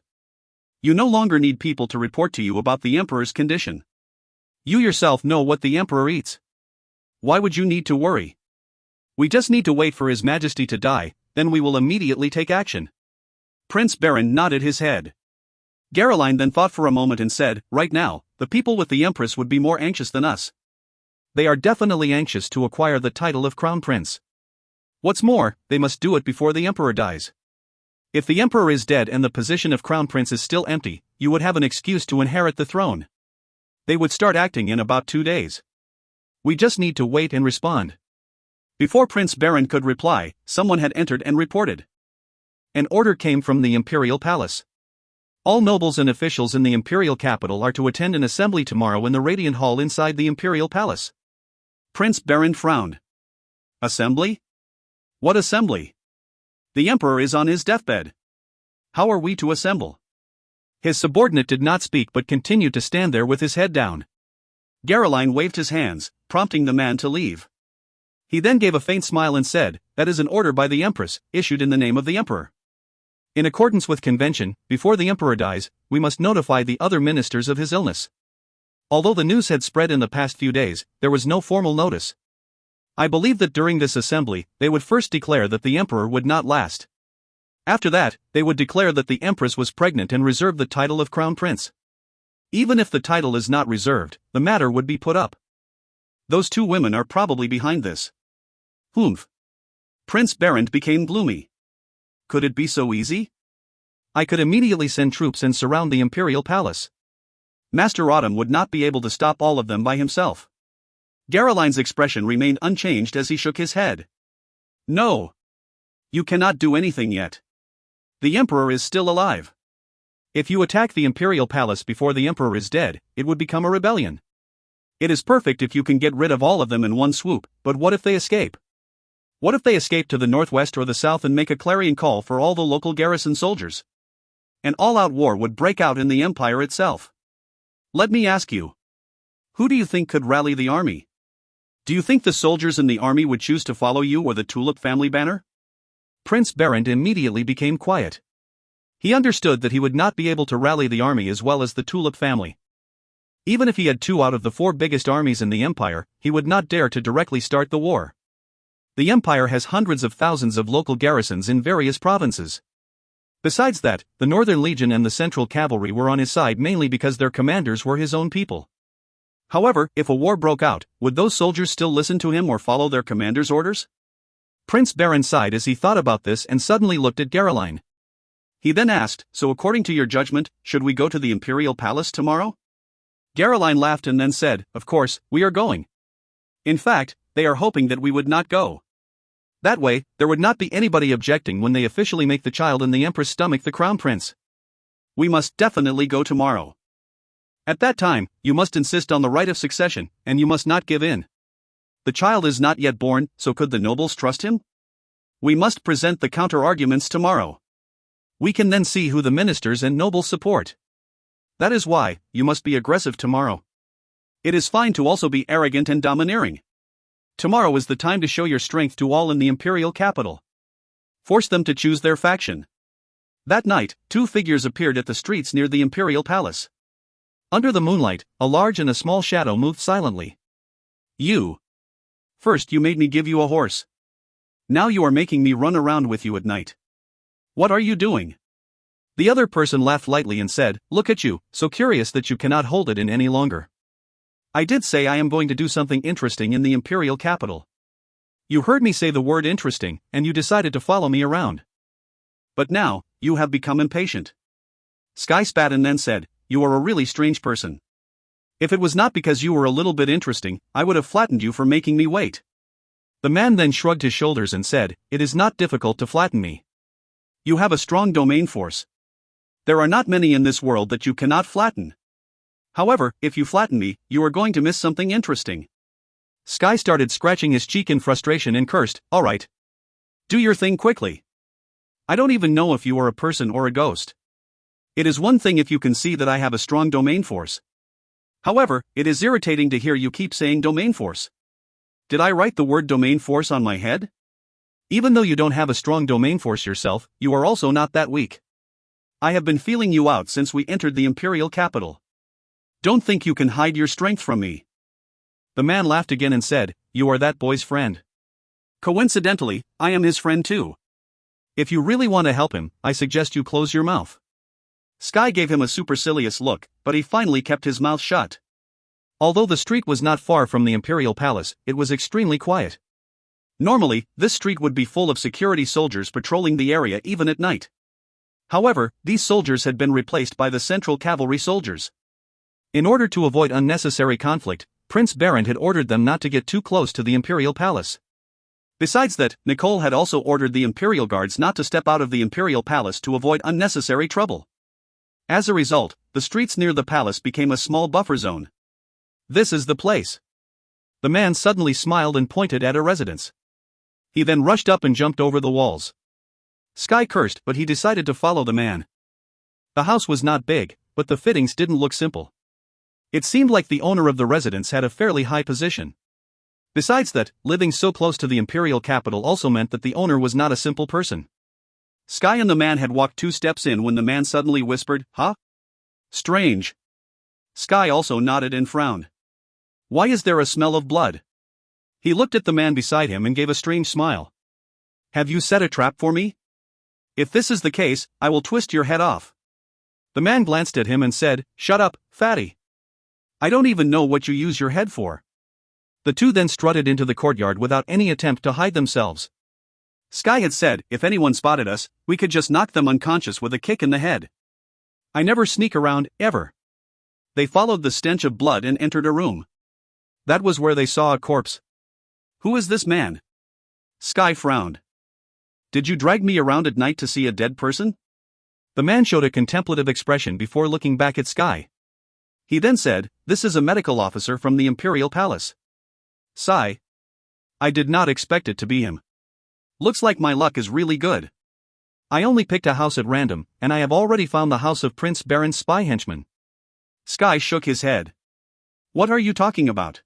You no longer need people to report to you about the emperor's condition. You yourself know what the emperor eats. Why would you need to worry? We just need to wait for His Majesty to die, then we will immediately take action." Prince Berend nodded his head. Geroline then thought for a moment and said, "Right now, the people with the Empress would be more anxious than us. They are definitely anxious to acquire the title of Crown Prince. What's more, they must do it before the Emperor dies. If the Emperor is dead and the position of Crown Prince is still empty, you would have an excuse to inherit the throne. They would start acting in about 2 days. We just need to wait and respond." Before Prince Berend could reply, someone had entered and reported. An order came from the imperial palace. All nobles and officials in the imperial capital are to attend an assembly tomorrow in the Radiant Hall inside the imperial palace. Prince Berend frowned. "Assembly? What assembly? The emperor is on his deathbed. How are we to assemble?" His subordinate did not speak but continued to stand there with his head down. Geroline waved his hands, prompting the man to leave. He then gave a faint smile and said, "That is an order by the Empress, issued in the name of the emperor. In accordance with convention, before the emperor dies, we must notify the other ministers of his illness." Although the news had spread in the past few days, there was no formal notice. I believe that during this assembly, they would first declare that the emperor would not last. After that, they would declare that the empress was pregnant and reserve the title of Crown Prince. Even if the title is not reserved, the matter would be put up. Those 2 women are probably behind this. Humph. Prince Berend became gloomy. Could it be so easy? I could immediately send troops and surround the imperial palace. Master Autumn would not be able to stop all of them by himself. Geroline's expression remained unchanged as he shook his head. "No. You cannot do anything yet. The emperor is still alive. If you attack the imperial palace before the emperor is dead, it would become a rebellion. It is perfect if you can get rid of all of them in one swoop, but what if they escape? What if they escape to the northwest or the south and make a clarion call for all the local garrison soldiers? An all-out war would break out in the empire itself. Let me ask you. Who do you think could rally the army? Do you think the soldiers in the army would choose to follow you or the Tulip family banner? Prince Berend immediately became quiet. He understood that he would not be able to rally the army as well as the Tulip family. Even if he had 2 out of the 4 biggest armies in the empire, he would not dare to directly start the war. The empire has hundreds of thousands of local garrisons in various provinces. Besides that, the Northern Legion and the Central Cavalry were on his side mainly because their commanders were his own people. However, if a war broke out, would those soldiers still listen to him or follow their commander's orders? Prince Berend sighed as he thought about this and suddenly looked at Caroline. He then asked, "So according to your judgment, should we go to the Imperial Palace tomorrow?" Caroline laughed and then said, "Of course, we are going. In fact, they are hoping that we would not go. That way, there would not be anybody objecting when they officially make the child in the Empress' stomach the Crown Prince. We must definitely go tomorrow. At that time, you must insist on the right of succession, and you must not give in. The child is not yet born, so could the nobles trust him? We must present the counter-arguments tomorrow. We can then see who the ministers and nobles support. That is why, you must be aggressive tomorrow. It is fine to also be arrogant and domineering. Tomorrow is the time to show your strength to all in the imperial capital. Force them to choose their faction." That night, 2 figures appeared at the streets near the imperial palace. Under the moonlight, a large and a small shadow moved silently. "You. First you made me give you a horse. Now you are making me run around with you at night. What are you doing?" The other person laughed lightly and said, "Look at you, so curious that you cannot hold it in any longer. I did say I am going to do something interesting in the imperial capital. You heard me say the word interesting, and you decided to follow me around. But now, you have become impatient." Sky spat and then said, "You are a really strange person. If it was not because you were a little bit interesting, I would have flattened you for making me wait." The man then shrugged his shoulders and said, "It is not difficult to flatten me. You have a strong domain force. There are not many in this world that you cannot flatten. However, if you flatten me, you are going to miss something interesting." Sky started scratching his cheek in frustration and cursed, "All right. Do your thing quickly. I don't even know if you are a person or a ghost. It is one thing if you can see that I have a strong domain force. However, it is irritating to hear you keep saying domain force. Did I write the word domain force on my head? Even though you don't have a strong domain force yourself, you are also not that weak. I have been feeling you out since we entered the imperial capital. Don't think you can hide your strength from me." The man laughed again and said, "You are that boy's friend. Coincidentally, I am his friend too. If you really want to help him, I suggest you close your mouth." Sky gave him a supercilious look, but he finally kept his mouth shut. Although the street was not far from the imperial palace, it was extremely quiet. Normally, this street would be full of security soldiers patrolling the area even at night. However, these soldiers had been replaced by the Central Cavalry soldiers. In order to avoid unnecessary conflict, Prince Berend had ordered them not to get too close to the imperial palace. Besides that, Nicole had also ordered the imperial guards not to step out of the imperial palace to avoid unnecessary trouble. As a result, the streets near the palace became a small buffer zone. "This is the place." The man suddenly smiled and pointed at a residence. He then rushed up and jumped over the walls. Sky cursed, but he decided to follow the man. The house was not big, but the fittings didn't look simple. It seemed like the owner of the residence had a fairly high position. Besides that, living so close to the imperial capital also meant that the owner was not a simple person. Sky and the man had walked 2 steps in when the man suddenly whispered, "Huh? Strange." Sky also nodded and frowned. "Why is there a smell of blood?" He looked at the man beside him and gave a strange smile. "Have you set a trap for me? If this is the case, I will twist your head off." The man glanced at him and said, "Shut up, fatty. I don't even know what you use your head for." The two then strutted into the courtyard without any attempt to hide themselves. Sky had said, if anyone spotted us, we could just knock them unconscious with a kick in the head. I never sneak around, ever. They followed the stench of blood and entered a room. That was where they saw a corpse. "Who is this man?" Sky frowned. "Did you drag me around at night to see a dead person?" The man showed a contemplative expression before looking back at Sky. He then said, "This is a medical officer from the Imperial Palace." Sigh. I did not expect it to be him. Looks like my luck is really good. I only picked a house at random, and I have already found the house of Prince Berend's spy henchman. Sky shook his head. What are you talking about?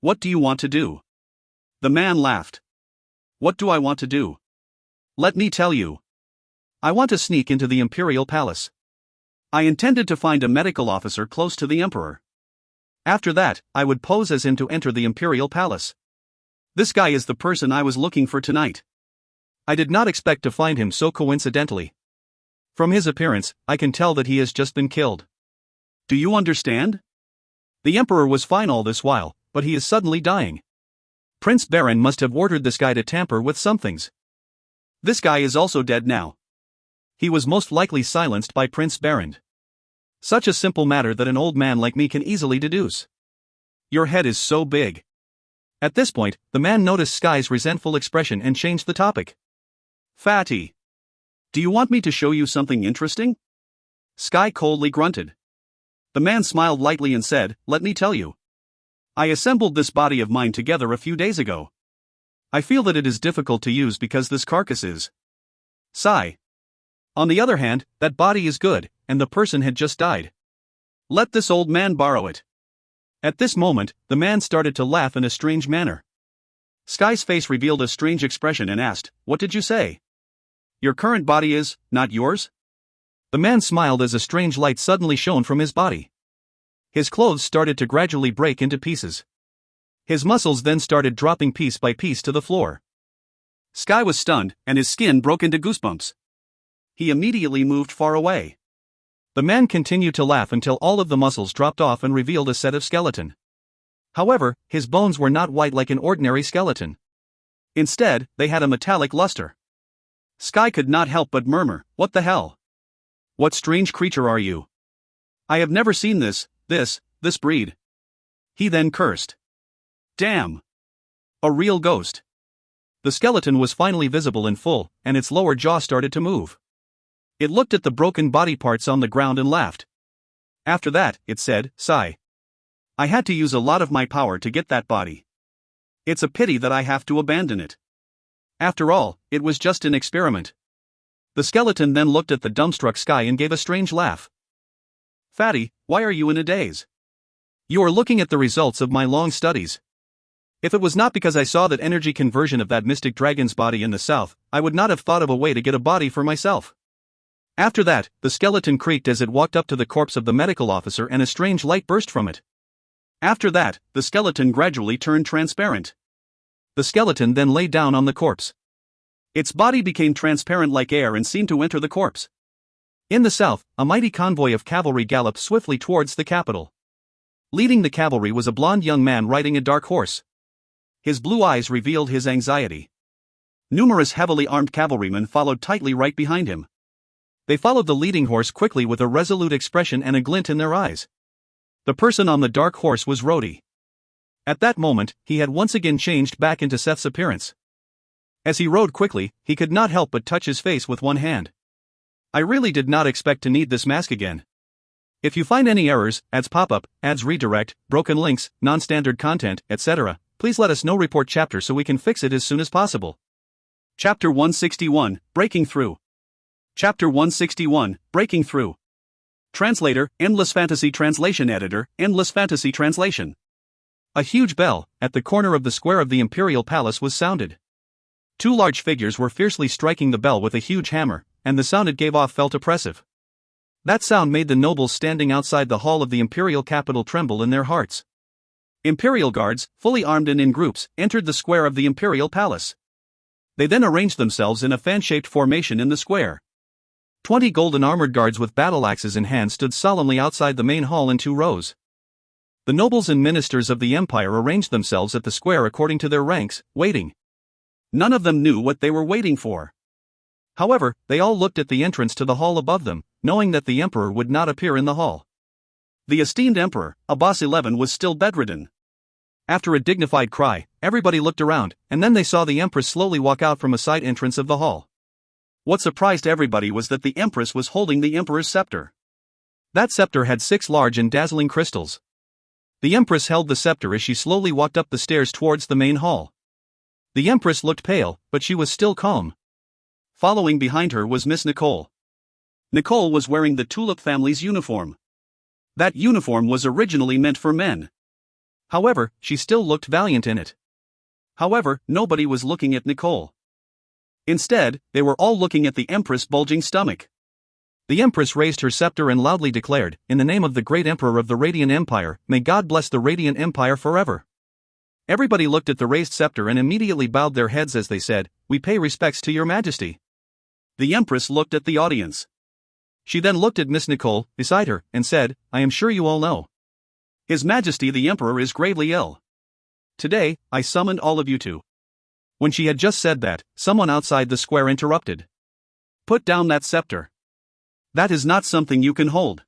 What do you want to do? The man laughed. What do I want to do? Let me tell you. I want to sneak into the imperial palace. I intended to find a medical officer close to the emperor. After that, I would pose as him to enter the imperial palace. This guy is the person I was looking for tonight. I did not expect to find him so coincidentally. From his appearance, I can tell that he has just been killed. Do you understand? The emperor was fine all this while, but he is suddenly dying. Prince Baron must have ordered this guy to tamper with some things. This guy is also dead now. He was most likely silenced by Prince Baron. Such a simple matter that an old man like me can easily deduce. Your head is so big. At this point, the man noticed Sky's resentful expression and changed the topic. Fatty. Do you want me to show you something interesting? Sky coldly grunted. The man smiled lightly and said, Let me tell you. I assembled this body of mine together a few days ago. I feel that it is difficult to use because this carcass is. Sigh. On the other hand, that body is good, and the person had just died. Let this old man borrow it. At this moment, the man started to laugh in a strange manner. Sky's face revealed a strange expression and asked, What did you say? Your current body is, not yours? The man smiled as a strange light suddenly shone from his body. His clothes started to gradually break into pieces. His muscles then started dropping piece by piece to the floor. Sky was stunned, and his skin broke into goosebumps. He immediately moved far away. The man continued to laugh until all of the muscles dropped off and revealed a set of skeleton. However, his bones were not white like an ordinary skeleton. Instead, they had a metallic luster. Sky could not help but murmur, What the hell? What strange creature are you? I have never seen this breed. He then cursed. Damn! A real ghost. The skeleton was finally visible in full, and its lower jaw started to move. It looked at the broken body parts on the ground and laughed. After that, it said, Sigh. I had to use a lot of my power to get that body. It's a pity that I have to abandon it. After all, it was just an experiment. The skeleton then looked at the dumbstruck Sky and gave a strange laugh. Fatty, why are you in a daze? You are looking at the results of my long studies. If it was not because I saw that energy conversion of that mystic dragon's body in the south, I would not have thought of a way to get a body for myself. After that, the skeleton creaked as it walked up to the corpse of the medical officer and a strange light burst from it. After that, the skeleton gradually turned transparent. The skeleton then lay down on the corpse. Its body became transparent like air and seemed to enter the corpse. In the south, a mighty convoy of cavalry galloped swiftly towards the capital. Leading the cavalry was a blond young man riding a dark horse. His blue eyes revealed his anxiety. Numerous heavily armed cavalrymen followed tightly right behind him. They followed the leading horse quickly with a resolute expression and a glint in their eyes. The person on the dark horse was Rhodey. At that moment, he had once again changed back into Seth's appearance. As he rode quickly, he could not help but touch his face with one hand. I really did not expect to need this mask again. If you find any errors, ads pop-up, ads redirect, broken links, non-standard content, etc., please let us know. Report chapter so we can fix it as soon as possible. Chapter 161, Breaking Through. Chapter 161, Breaking Through. Translator, Endless Fantasy Translation Editor, Endless Fantasy Translation. A huge bell, at the corner of the square of the Imperial Palace was sounded. Two large figures were fiercely striking the bell with a huge hammer, and the sound it gave off felt oppressive. That sound made the nobles standing outside the hall of the imperial capital tremble in their hearts. Imperial guards, fully armed and in groups, entered the square of the Imperial Palace. They then arranged themselves in a fan-shaped formation in the square. 20 golden armored guards with battle axes in hand stood solemnly outside the main hall in 2 rows. The nobles and ministers of the empire arranged themselves at the square according to their ranks, waiting. None of them knew what they were waiting for. However, they all looked at the entrance to the hall above them, knowing that the emperor would not appear in the hall. The esteemed emperor, Abbas XI, was still bedridden. After a dignified cry, everybody looked around, and then they saw the empress slowly walk out from a side entrance of the hall. What surprised everybody was that the empress was holding the emperor's scepter. That scepter had 6 large and dazzling crystals. The empress held the scepter as she slowly walked up the stairs towards the main hall. The empress looked pale, but she was still calm. Following behind her was Miss Nicole. Nicole was wearing the Tulip family's uniform. That uniform was originally meant for men. However, she still looked valiant in it. However, nobody was looking at Nicole. Instead, they were all looking at the Empress' bulging stomach. The Empress raised her scepter and loudly declared, "In the name of the great Emperor of the Radiant Empire, may God bless the Radiant Empire forever." Everybody looked at the raised scepter and immediately bowed their heads as they said, "We pay respects to your majesty." The Empress looked at the audience. She then looked at Miss Nicole, beside her, and said, "I am sure you all know. His Majesty the Emperor is gravely ill. Today, I summoned all of you to." When she had just said that, someone outside the square interrupted. "Put down that scepter. That is not something you can hold."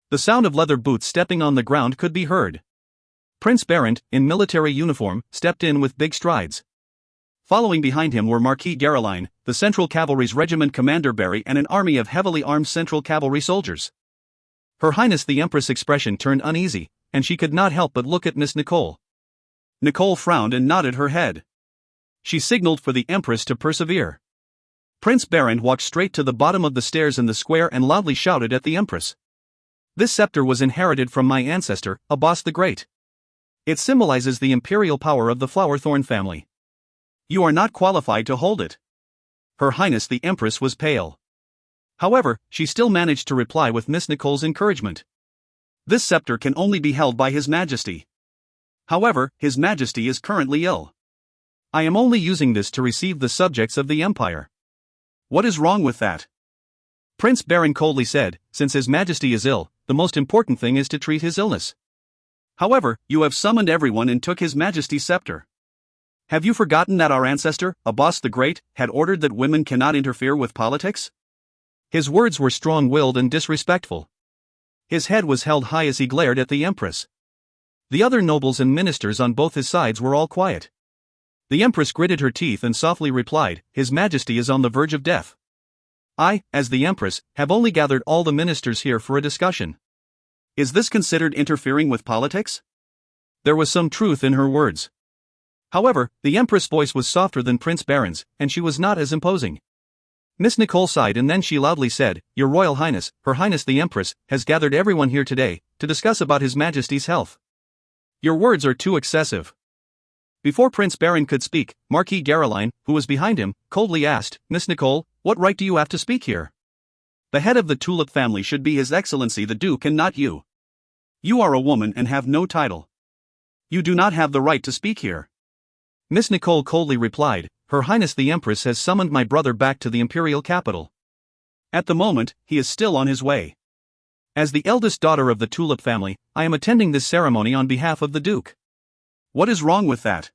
The sound of leather boots stepping on the ground could be heard. Prince Barent, in military uniform, stepped in with big strides. Following behind him were Marquis Qianlin, the Central Cavalry's Regiment Commander Barry, and an army of heavily armed Central Cavalry soldiers. Her Highness the Empress' expression turned uneasy, and she could not help but look at Miss Nicole. Nicole frowned and nodded her head. She signaled for the Empress to persevere. Prince Barent walked straight to the bottom of the stairs in the square and loudly shouted at the Empress. "This scepter was inherited from my ancestor, Abbas the Great. It symbolizes the imperial power of the Flowerthorn family. You are not qualified to hold it." Her Highness the Empress was pale. However, she still managed to reply with Miss Nicole's encouragement. "This scepter can only be held by His Majesty. However, His Majesty is currently ill. I am only using this to receive the subjects of the Empire." "What is wrong with that?" Prince Barent coldly said, "Since His Majesty is ill, the most important thing is to treat his illness. However, you have summoned everyone and took His Majesty's scepter. Have you forgotten that our ancestor, Abbas the Great, had ordered that women cannot interfere with politics?" His words were strong-willed and disrespectful. His head was held high as he glared at the Empress. The other nobles and ministers on both his sides were all quiet. The Empress gritted her teeth and softly replied, "His Majesty is on the verge of death. I, as the Empress, have only gathered all the ministers here for a discussion. Is this considered interfering with politics?" There was some truth in her words. However, the Empress' voice was softer than Prince Barent's, and she was not as imposing. Miss Nicole sighed and then she loudly said, "Your Royal Highness, Her Highness the Empress, has gathered everyone here today, to discuss about His Majesty's health. Your words are too excessive." Before Prince Barent could speak, Marquis Qianlin, who was behind him, coldly asked, "Miss Nicole, what right do you have to speak here? The head of the Tulip family should be His Excellency the Duke and not you. You are a woman and have no title. You do not have the right to speak here." Miss Nicole coldly replied, "Her Highness the Empress has summoned my brother back to the imperial capital. At the moment, he is still on his way. As the eldest daughter of the Tulip family, I am attending this ceremony on behalf of the Duke." "What is wrong with that?"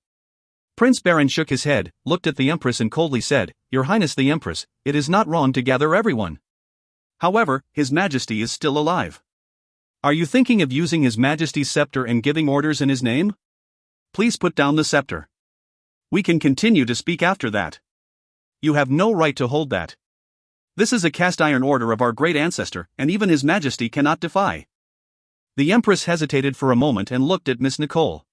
Prince Barent shook his head, looked at the Empress and coldly said, "Your Highness the Empress, it is not wrong to gather everyone. However, His Majesty is still alive. Are you thinking of using His Majesty's scepter and giving orders in his name? Please put down the scepter. We can continue to speak after that. You have no right to hold that. This is a cast-iron order of our great ancestor, and even His Majesty cannot defy." The Empress hesitated for a moment and looked at Miss Nicole.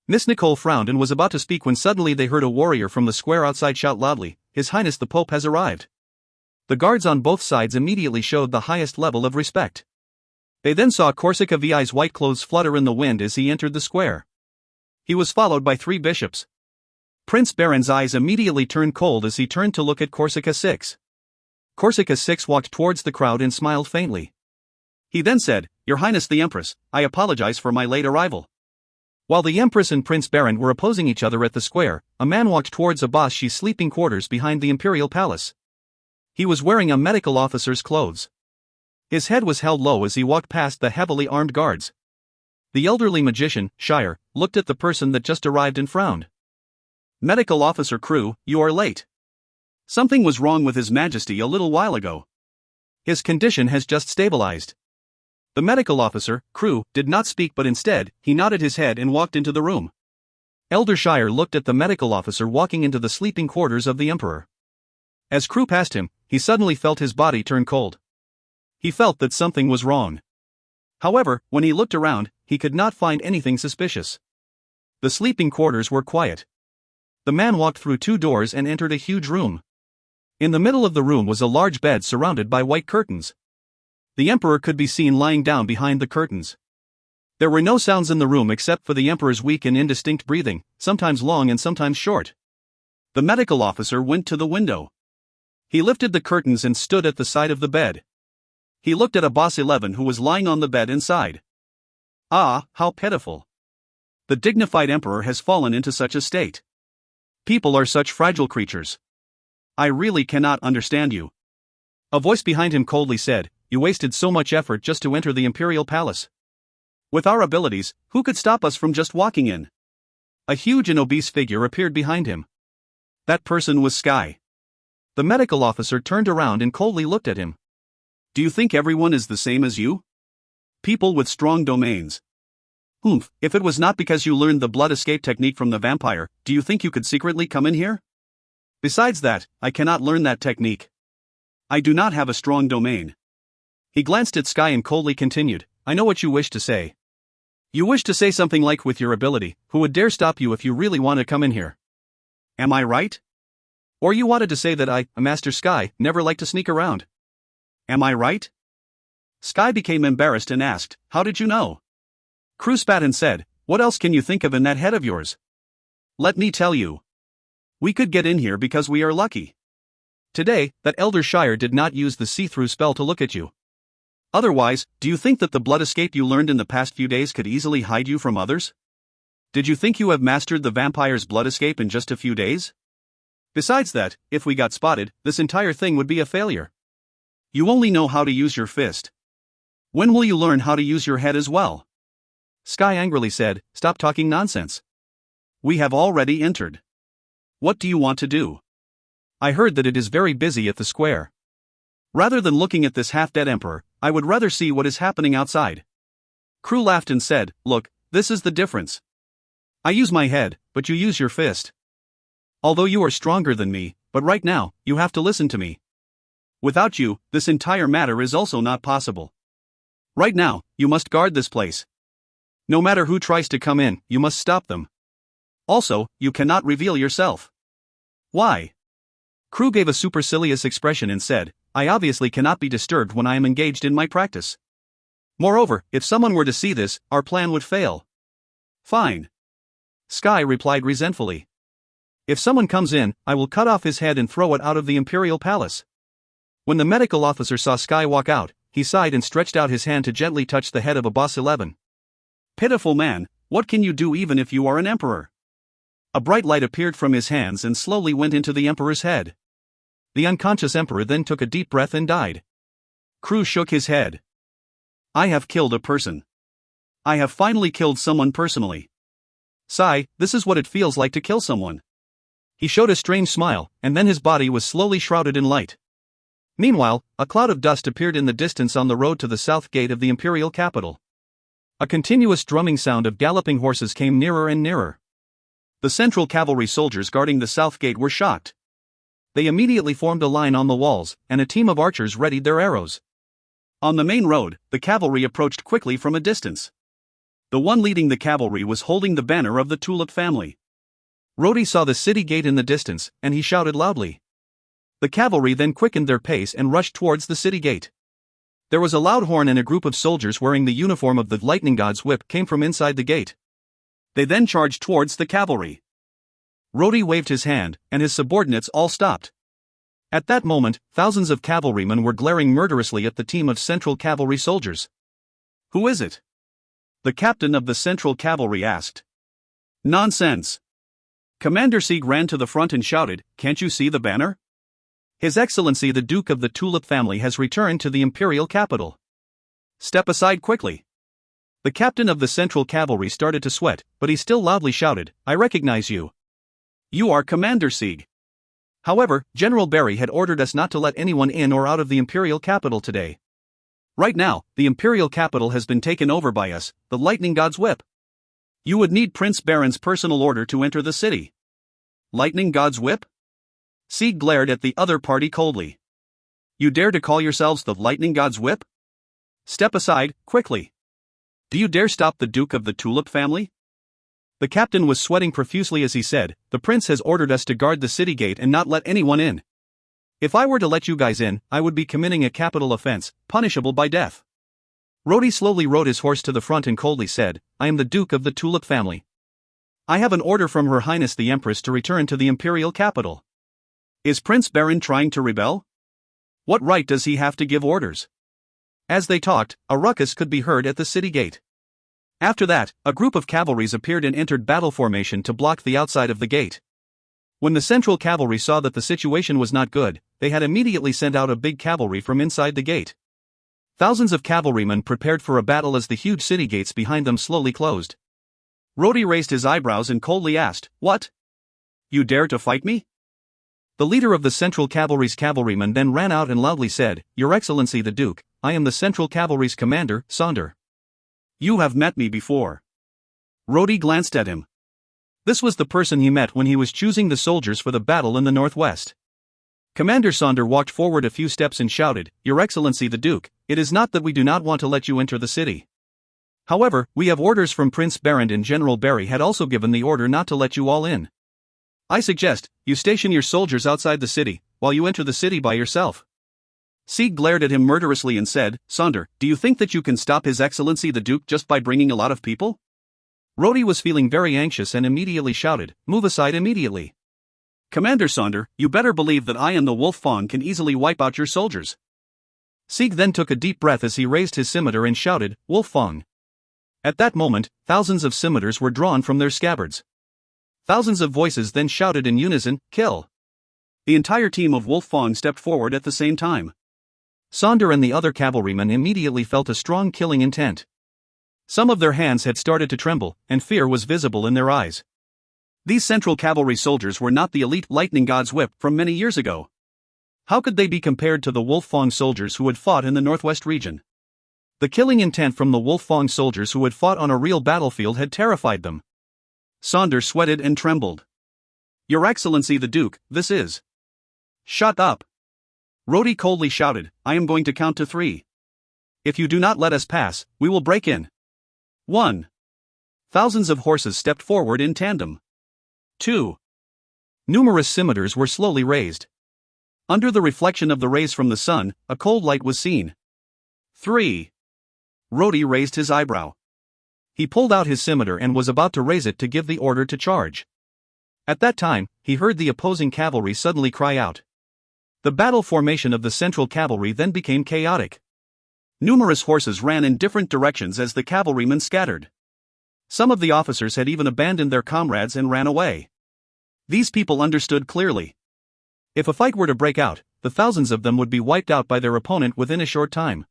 Miss Nicole frowned and was about to speak when suddenly they heard a warrior from the square outside shout loudly, "His Highness the Pope has arrived." The guards on both sides immediately showed the highest level of respect. They then saw Corsica VI's white clothes flutter in the wind as he entered the square. He was followed by 3 bishops. Prince Barent's eyes immediately turned cold as he turned to look at Corsica 6. Corsica 6 walked towards the crowd and smiled faintly. He then said, "Your Highness the Empress, I apologize for my late arrival." While the Empress and Prince Barent were opposing each other at the square, a man walked towards Abbas's sleeping quarters behind the imperial palace. He was wearing a medical officer's clothes. His head was held low as he walked past the heavily armed guards. The elderly magician, Shire, looked at the person that just arrived and frowned. "Medical Officer Crew, you are late. Something was wrong with His Majesty a little while ago. His condition has just stabilized." The medical officer, Crew, did not speak but instead, he nodded his head and walked into the room. Elder Shire looked at the medical officer walking into the sleeping quarters of the Emperor. As Crew passed him, he suddenly felt his body turn cold. He felt that something was wrong. However, when he looked around, he could not find anything suspicious. The sleeping quarters were quiet. The man walked through 2 doors and entered a huge room. In the middle of the room was a large bed surrounded by white curtains. The Emperor could be seen lying down behind the curtains. There were no sounds in the room except for the Emperor's weak and indistinct breathing, sometimes long and sometimes short. The medical officer went to the window. He lifted the curtains and stood at the side of the bed. He looked at a Boss 11 who was lying on the bed inside. Ah, how pitiful. The dignified Emperor has fallen into such a state. People are such fragile creatures. I really cannot understand you. A voice behind him coldly said, "You wasted so much effort just to enter the Imperial Palace. With our abilities, who could stop us from just walking in?" A huge and obese figure appeared behind him. That person was Sky. The medical officer turned around and coldly looked at him. "Do you think everyone is the same as you? People with strong domains. If it was not because you learned the blood escape technique from the vampire, do you think you could secretly come in here? Besides that, I cannot learn that technique. I do not have a strong domain." He glanced at Sky and coldly continued, "I know what you wish to say. You wish to say something like, with your ability, who would dare stop you if you really want to come in here? Am I right? Or you wanted to say that I, Master Sky, never like to sneak around. Am I right?" Sky became embarrassed and asked, "How did you know?" Crew spat and said, "What else can you think of in that head of yours? Let me tell you. We could get in here because we are lucky. Today, that Elder Shire did not use the see-through spell to look at you. Otherwise, do you think that the blood escape you learned in the past few days could easily hide you from others? Did you think you have mastered the vampire's blood escape in just a few days? Besides that, if we got spotted, this entire thing would be a failure. You only know how to use your fist. When will you learn how to use your head as well?" Sky angrily said, "Stop talking nonsense. We have already entered. What do you want to do? I heard that it is very busy at the square. Rather than looking at this half-dead Emperor, I would rather see what is happening outside." Crew laughed and said, "Look, this is the difference. I use my head, but you use your fist. Although you are stronger than me, but right now, you have to listen to me. Without you, this entire matter is also not possible. Right now, you must guard this place. No matter who tries to come in, you must stop them. Also, you cannot reveal yourself." "Why?" Crew gave a supercilious expression and said, "I obviously cannot be disturbed when I am engaged in my practice. Moreover, if someone were to see this, our plan would fail." "Fine." Sky replied resentfully. "If someone comes in, I will cut off his head and throw it out of the Imperial Palace." When the medical officer saw Sky walk out, he sighed and stretched out his hand to gently touch the head of a Boss 11. "Pitiful man, what can you do even if you are an emperor?" A bright light appeared from his hands and slowly went into the Emperor's head. The unconscious Emperor then took a deep breath and died. Crew shook his head. "I have killed a person. I have finally killed someone personally. Sigh, this is what it feels like to kill someone." He showed a strange smile, and then his body was slowly shrouded in light. Meanwhile, a cloud of dust appeared in the distance on the road to the south gate of the Imperial capital. A continuous drumming sound of galloping horses came nearer and nearer. The Central Cavalry soldiers guarding the south gate were shocked. They immediately formed a line on the walls, and a team of archers readied their arrows. On the main road, the cavalry approached quickly from a distance. The one leading the cavalry was holding the banner of the Tulip family. Rhodey saw the city gate in the distance, and he shouted loudly. The cavalry then quickened their pace and rushed towards the city gate. There was a loud horn and a group of soldiers wearing the uniform of the lightning god's whip came from inside the gate. They then charged towards the cavalry. Rhodey waved his hand, and his subordinates all stopped. At that moment, thousands of cavalrymen were glaring murderously at the team of Central Cavalry soldiers. "Who is it?" the captain of the Central Cavalry asked. "Nonsense." Commander Sieg ran to the front and shouted, "Can't you see the banner? His Excellency the Duke of the Tulip family has returned to the Imperial capital. Step aside quickly." The captain of the Central Cavalry started to sweat, but he still loudly shouted, "I recognize you. You are Commander Sieg." However, General Barry had ordered us not to let anyone in or out of the Imperial capital today. Right now, the Imperial capital has been taken over by us, the Lightning God's Whip. You would need Prince Baron's personal order to enter the city. Lightning God's Whip? Sieg glared at the other party coldly. You dare to call yourselves the Lightning God's Whip? Step aside, quickly. Do you dare stop the Duke of the Tulip family? The captain was sweating profusely as he said, "The prince has ordered us to guard the city gate and not let anyone in. If I were to let you guys in, I would be committing a capital offense, punishable by death." Rody slowly rode his horse to the front and coldly said, I am the Duke of the Tulip family. I have an order from Her Highness the Empress to return to the imperial capital. Is Prince Baron trying to rebel? What right does he have to give orders? As they talked, a ruckus could be heard at the city gate. After that, a group of cavalries appeared and entered battle formation to block the outside of the gate. When the central cavalry saw that the situation was not good, they had immediately sent out a big cavalry from inside the gate. Thousands of cavalrymen prepared for a battle as the huge city gates behind them slowly closed. Rody raised his eyebrows and coldly asked, What? You dare to fight me? The leader of the Central Cavalry's cavalrymen then ran out and loudly said, Your Excellency the Duke, I am the Central Cavalry's commander, Sonder. You have met me before. Rody glanced at him. This was the person he met when he was choosing the soldiers for the battle in the northwest. Commander Sonder walked forward a few steps and shouted, Your Excellency the Duke, it is not that we do not want to let you enter the city. However, we have orders from Prince Barend and General Barry had also given the order not to let you all in. I suggest, you station your soldiers outside the city, while you enter the city by yourself. Sieg glared at him murderously and said, Sonder, do you think that you can stop His Excellency the Duke just by bringing a lot of people? Rody was feeling very anxious and immediately shouted, Move aside immediately. Commander Sonder, you better believe that I and the Wolf Fawn can easily wipe out your soldiers. Sieg then took a deep breath as he raised his scimitar and shouted, Wolf Fawn. At that moment, thousands of scimitars were drawn from their scabbards. Thousands of voices then shouted in unison, Kill! The entire team of Wolf Fawn stepped forward at the same time. Sonder and the other cavalrymen immediately felt a strong killing intent. Some of their hands had started to tremble, and fear was visible in their eyes. These Central Cavalry soldiers were not the elite Lightning God's Whip from many years ago. How could they be compared to the Wolf Fawn soldiers who had fought in the Northwest region? The killing intent from the Wolf Fawn soldiers who had fought on a real battlefield had terrified them. Sonder sweated and trembled. Your Excellency the Duke, this is. Shut up! Rody coldly shouted, I am going to count to 3. If you do not let us pass, we will break in. 1. Thousands of horses stepped forward in tandem. 2. Numerous scimitars were slowly raised. Under the reflection of the rays from the sun, a cold light was seen. 3. Rody raised his eyebrow. He pulled out his scimitar and was about to raise it to give the order to charge. At that time, he heard the opposing cavalry suddenly cry out. The battle formation of the Central Cavalry then became chaotic. Numerous horses ran in different directions as the cavalrymen scattered. Some of the officers had even abandoned their comrades and ran away. These people understood clearly. If a fight were to break out, the thousands of them would be wiped out by their opponent within a short time.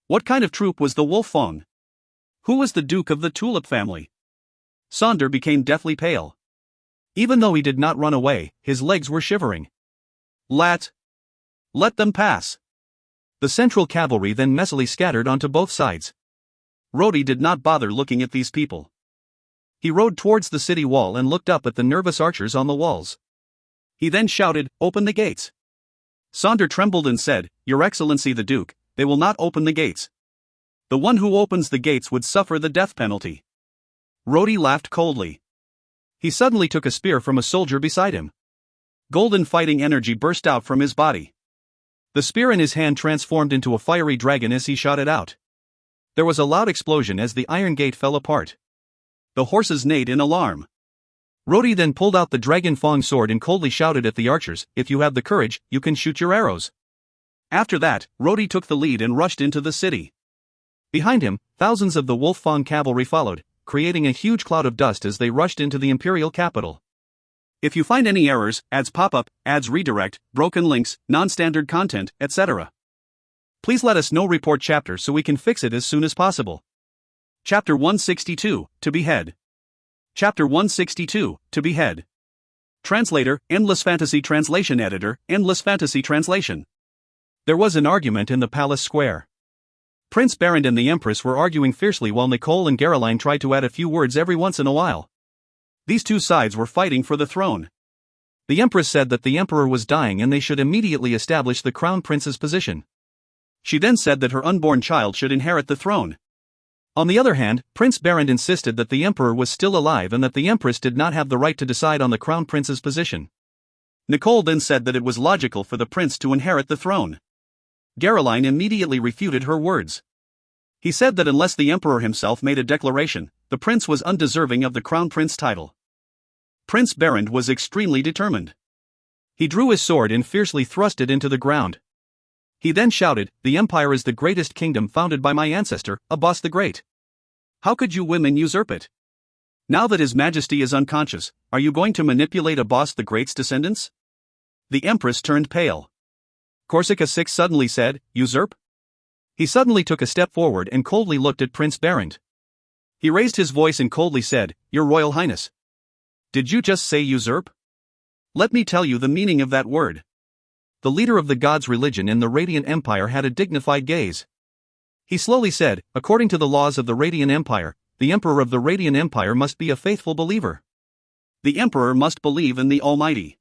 What kind of troop was the Wolf Fawn? Who was the Duke of the Tulip family? Sonder became deathly pale. Even though he did not run away, his legs were shivering. Let them pass. The Central Cavalry then messily scattered onto both sides. Rody did not bother looking at these people. He rode towards the city wall and looked up at the nervous archers on the walls. He then shouted, Open the gates. Sonder trembled and said, Your Excellency the Duke, they will not open the gates. The one who opens the gates would suffer the death penalty. Rody laughed coldly. He suddenly took a spear from a soldier beside him. Golden fighting energy burst out from his body. The spear in his hand transformed into a fiery dragon as he shot it out. There was a loud explosion as the iron gate fell apart. The horses neighed in alarm. Rody then pulled out the dragon fang sword and coldly shouted at the archers, If you have the courage, you can shoot your arrows. After that, Rody took the lead and rushed into the city. Behind him, thousands of the Wolf Fawn cavalry followed, creating a huge cloud of dust as they rushed into the imperial capital. If you find any errors, ads pop up, ads redirect, broken links, non-standard content, etc., please let us know. Report chapter so we can fix it as soon as possible. Chapter 162, To Behead. Chapter 162, To Behead. Translator, Endless Fantasy Translation Editor, Endless Fantasy Translation. There was an argument in the palace square. Prince Barend and the Empress were arguing fiercely while Nicole and Caroline tried to add a few words every once in a while. These two sides were fighting for the throne. The Empress said that the Emperor was dying and they should immediately establish the Crown Prince's position. She then said that her unborn child should inherit the throne. On the other hand, Prince Barend insisted that the Emperor was still alive and that the Empress did not have the right to decide on the Crown Prince's position. Nicole then said that it was logical for the prince to inherit the throne. Caroline immediately refuted her words. He said that unless the emperor himself made a declaration, the prince was undeserving of the crown prince title. Prince Berend was extremely determined. He drew his sword and fiercely thrust it into the ground. He then shouted, "The empire is the greatest kingdom founded by my ancestor, Abbas the Great. How could you women usurp it? Now that His Majesty is unconscious, are you going to manipulate Abbas the Great's descendants?" The empress turned pale. Corsica 6 suddenly said, "Usurp?" He suddenly took a step forward and coldly looked at Prince Berend. He raised his voice and coldly said, "Your Royal Highness. Did you just say usurp? Let me tell you the meaning of that word." The leader of the gods' religion in the Radiant Empire had a dignified gaze. He slowly said, "According to the laws of the Radiant Empire, the Emperor of the Radiant Empire must be a faithful believer. The Emperor must believe in the Almighty.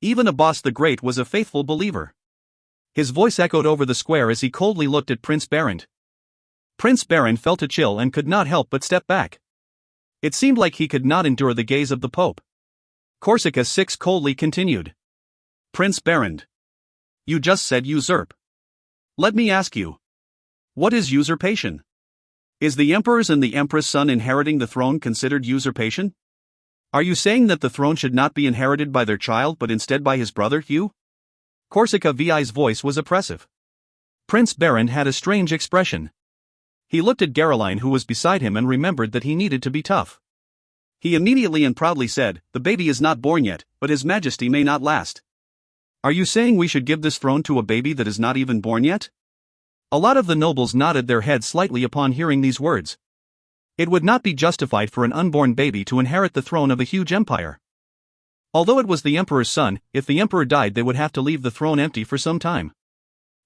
Even Abbas the Great was a faithful believer." His voice echoed over the square as he coldly looked at Prince Berend. Prince Berend felt a chill and could not help but step back. It seemed like he could not endure the gaze of the Pope. Corsica 6 coldly continued. "Prince Berend. You just said usurp. Let me ask you. What is usurpation? Is the emperor's and the empress' son inheriting the throne considered usurpation? Are you saying that the throne should not be inherited by their child but instead by his brother, Hugh?" Corsica VI's voice was oppressive. Prince Berend had a strange expression. He looked at Caroline who was beside him and remembered that he needed to be tough. He immediately and proudly said, "The baby is not born yet, but His Majesty may not last." "Are you saying we should give this throne to a baby that is not even born yet?" A lot of the nobles nodded their heads slightly upon hearing these words. It would not be justified for an unborn baby to inherit the throne of a huge empire. Although it was the emperor's son, if the emperor died they would have to leave the throne empty for some time.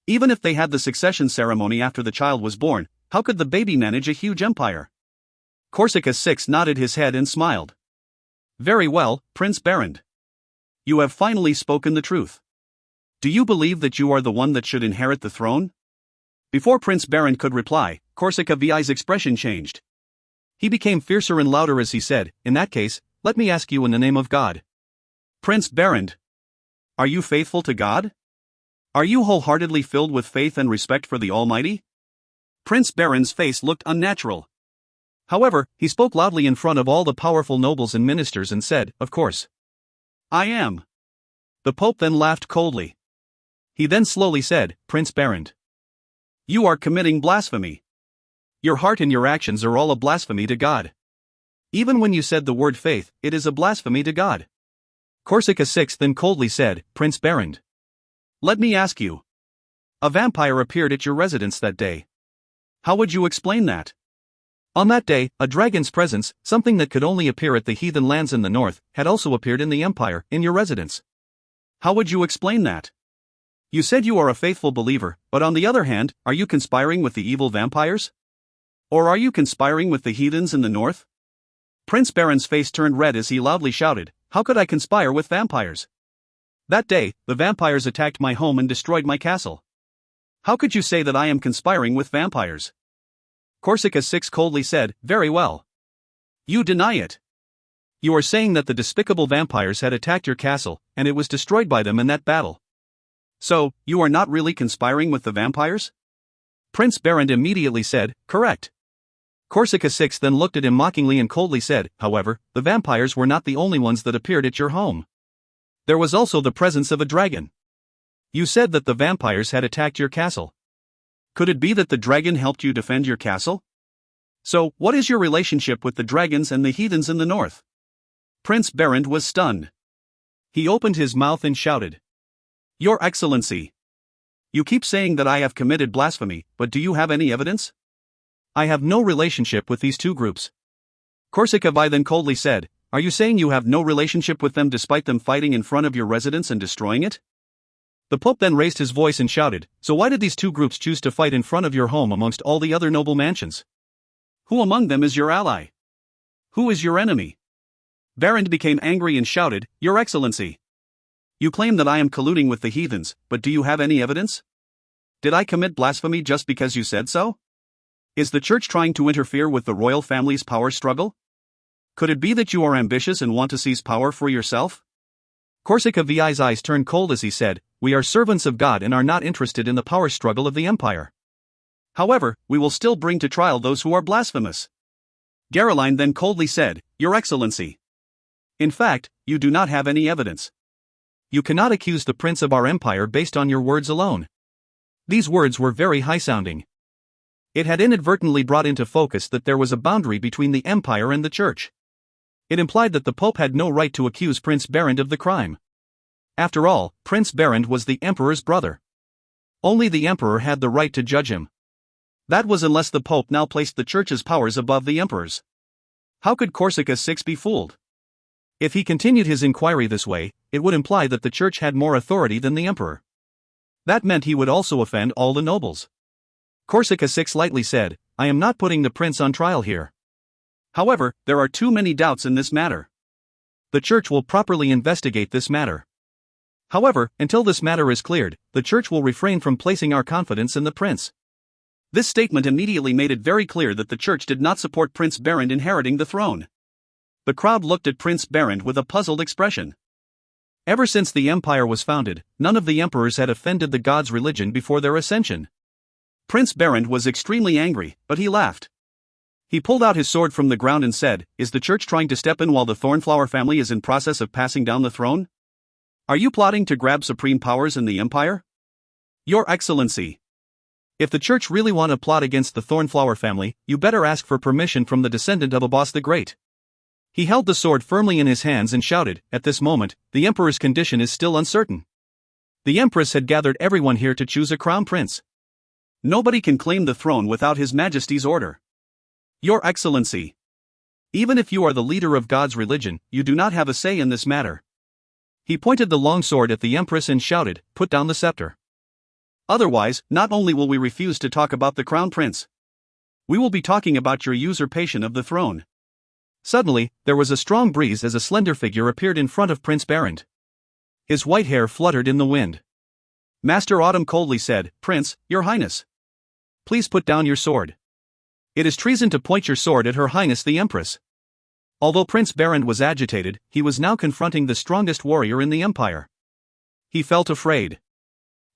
Even if they had the succession ceremony after the child was born, how could the baby manage a huge empire? Corsica 6 nodded his head and smiled. "Very well, Prince Berend. You have finally spoken the truth. Do you believe that you are the one that should inherit the throne?" Before Prince Berend could reply, Corsica VI's expression changed. He became fiercer and louder as he said, "In that case, let me ask you in the name of God. Prince Berend. Are you faithful to God? Are you wholeheartedly filled with faith and respect for the Almighty?" Prince Berend's face looked unnatural. However, he spoke loudly in front of all the powerful nobles and ministers and said, "Of course. I am." The Pope then laughed coldly. He then slowly said, "Prince Berend. You are committing blasphemy. Your heart and your actions are all a blasphemy to God. Even when you said the word faith, it is a blasphemy to God." Corsica 6 then coldly said, "Prince Berend. Let me ask you. A vampire appeared at your residence that day. How would you explain that? On that day, a dragon's presence, something that could only appear at the heathen lands in the north, had also appeared in the empire, in your residence. How would you explain that? You said you are a faithful believer, but on the other hand, are you conspiring with the evil vampires? Or are you conspiring with the heathens in the north?" Prince Berend's face turned red as he loudly shouted, "How could I conspire with vampires? That day, the vampires attacked my home and destroyed my castle. How could you say that I am conspiring with vampires?" Corsica 6 coldly said, "Very well. You deny it. You are saying that the despicable vampires had attacked your castle, and it was destroyed by them in that battle. So, you are not really conspiring with the vampires?" Prince Berend immediately said, "Correct." Corsica 6 then looked at him mockingly and coldly said, "However, the vampires were not the only ones that appeared at your home. There was also the presence of a dragon. You said that the vampires had attacked your castle. Could it be that the dragon helped you defend your castle? So, what is your relationship with the dragons and the heathens in the north?" Prince Berend was stunned. He opened his mouth and shouted, "Your Excellency! You keep saying that I have committed blasphemy, but do you have any evidence?" "I have no relationship with these two groups." Corsica VI then coldly said, "Are you saying you have no relationship with them despite them fighting in front of your residence and destroying it?" The Pope then raised his voice and shouted, "So why did these two groups choose to fight in front of your home amongst all the other noble mansions? Who among them is your ally? Who is your enemy?" Berend became angry and shouted, "Your Excellency! You claim that I am colluding with the heathens, but do you have any evidence? Did I commit blasphemy just because you said so? Is the church trying to interfere with the royal family's power struggle? Could it be that you are ambitious and want to seize power for yourself?" Corsica VI's eyes turned cold as he said, "We are servants of God and are not interested in the power struggle of the empire. However, we will still bring to trial those who are blasphemous. Caroline then coldly said, Your Excellency. In fact, you do not have any evidence. You cannot accuse the prince of our empire based on your words alone. These words were very high-sounding. It had inadvertently brought into focus that there was a boundary between the empire and the church. It implied that the Pope had no right to accuse Prince Berend of the crime. After all, Prince Berend was the emperor's brother. Only the emperor had the right to judge him. That was unless the Pope now placed the church's powers above the emperor's. How could Corsica VI be fooled? If he continued his inquiry this way, it would imply that the church had more authority than the emperor. That meant he would also offend all the nobles. Corsica VI lightly said, I am not putting the prince on trial here. However, there are too many doubts in this matter. The church will properly investigate this matter. However, until this matter is cleared, the church will refrain from placing our confidence in the prince. This statement immediately made it very clear that the church did not support Prince Berend inheriting the throne. The crowd looked at Prince Berend with a puzzled expression. Ever since the empire was founded, none of the emperors had offended the gods' religion before their ascension. Prince Berend was extremely angry, but he laughed. He pulled out his sword from the ground and said, Is the church trying to step in while the Thornflower family is in process of passing down the throne? Are you plotting to grab supreme powers in the empire? Your Excellency. If the church really want to plot against the Thornflower family, you better ask for permission from the descendant of Abbas the Great. He held the sword firmly in his hands and shouted, At this moment, the emperor's condition is still uncertain. The empress had gathered everyone here to choose a crown prince. Nobody can claim the throne without His Majesty's order. Your Excellency. Even if you are the leader of God's religion, you do not have a say in this matter. He pointed the long sword at the empress and shouted, Put down the scepter. Otherwise, not only will we refuse to talk about the crown prince, we will be talking about your usurpation of the throne. Suddenly, there was a strong breeze as a slender figure appeared in front of Prince Berend. His white hair fluttered in the wind. Master Autumn coldly said, Prince, Your Highness. Please put down your sword. It is treason to point your sword at Her Highness the Empress. Although Prince Berend was agitated, he was now confronting the strongest warrior in the empire. He felt afraid.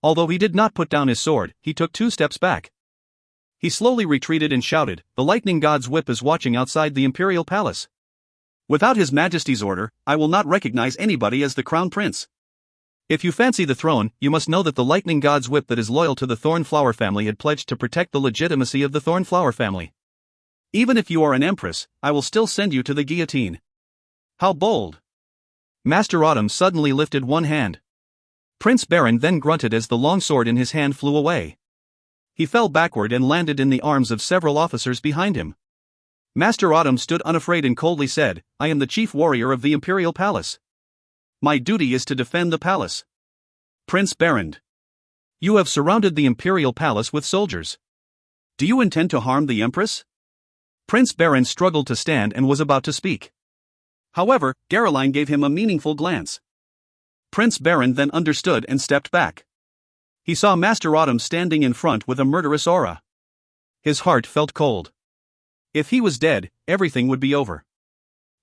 Although he did not put down his sword, he took 2 steps back. He slowly retreated and shouted, The lightning god's whip is watching outside the imperial palace. Without His Majesty's order, I will not recognize anybody as the crown prince. If you fancy the throne, you must know that the lightning god's whip that is loyal to the Thornflower family had pledged to protect the legitimacy of the Thornflower family. Even if you are an empress, I will still send you to the guillotine. How bold! Master Autumn suddenly lifted one hand. Prince Berend then grunted as the long sword in his hand flew away. He fell backward and landed in the arms of several officers behind him. Master Autumn stood unafraid and coldly said, I am the chief warrior of the imperial palace. My duty is to defend the palace. Prince Berend. You have surrounded the imperial palace with soldiers. Do you intend to harm the empress? Prince Berend struggled to stand and was about to speak. However, Caroline gave him a meaningful glance. Prince Berend then understood and stepped back. He saw Master Autumn standing in front with a murderous aura. His heart felt cold. If he was dead, everything would be over.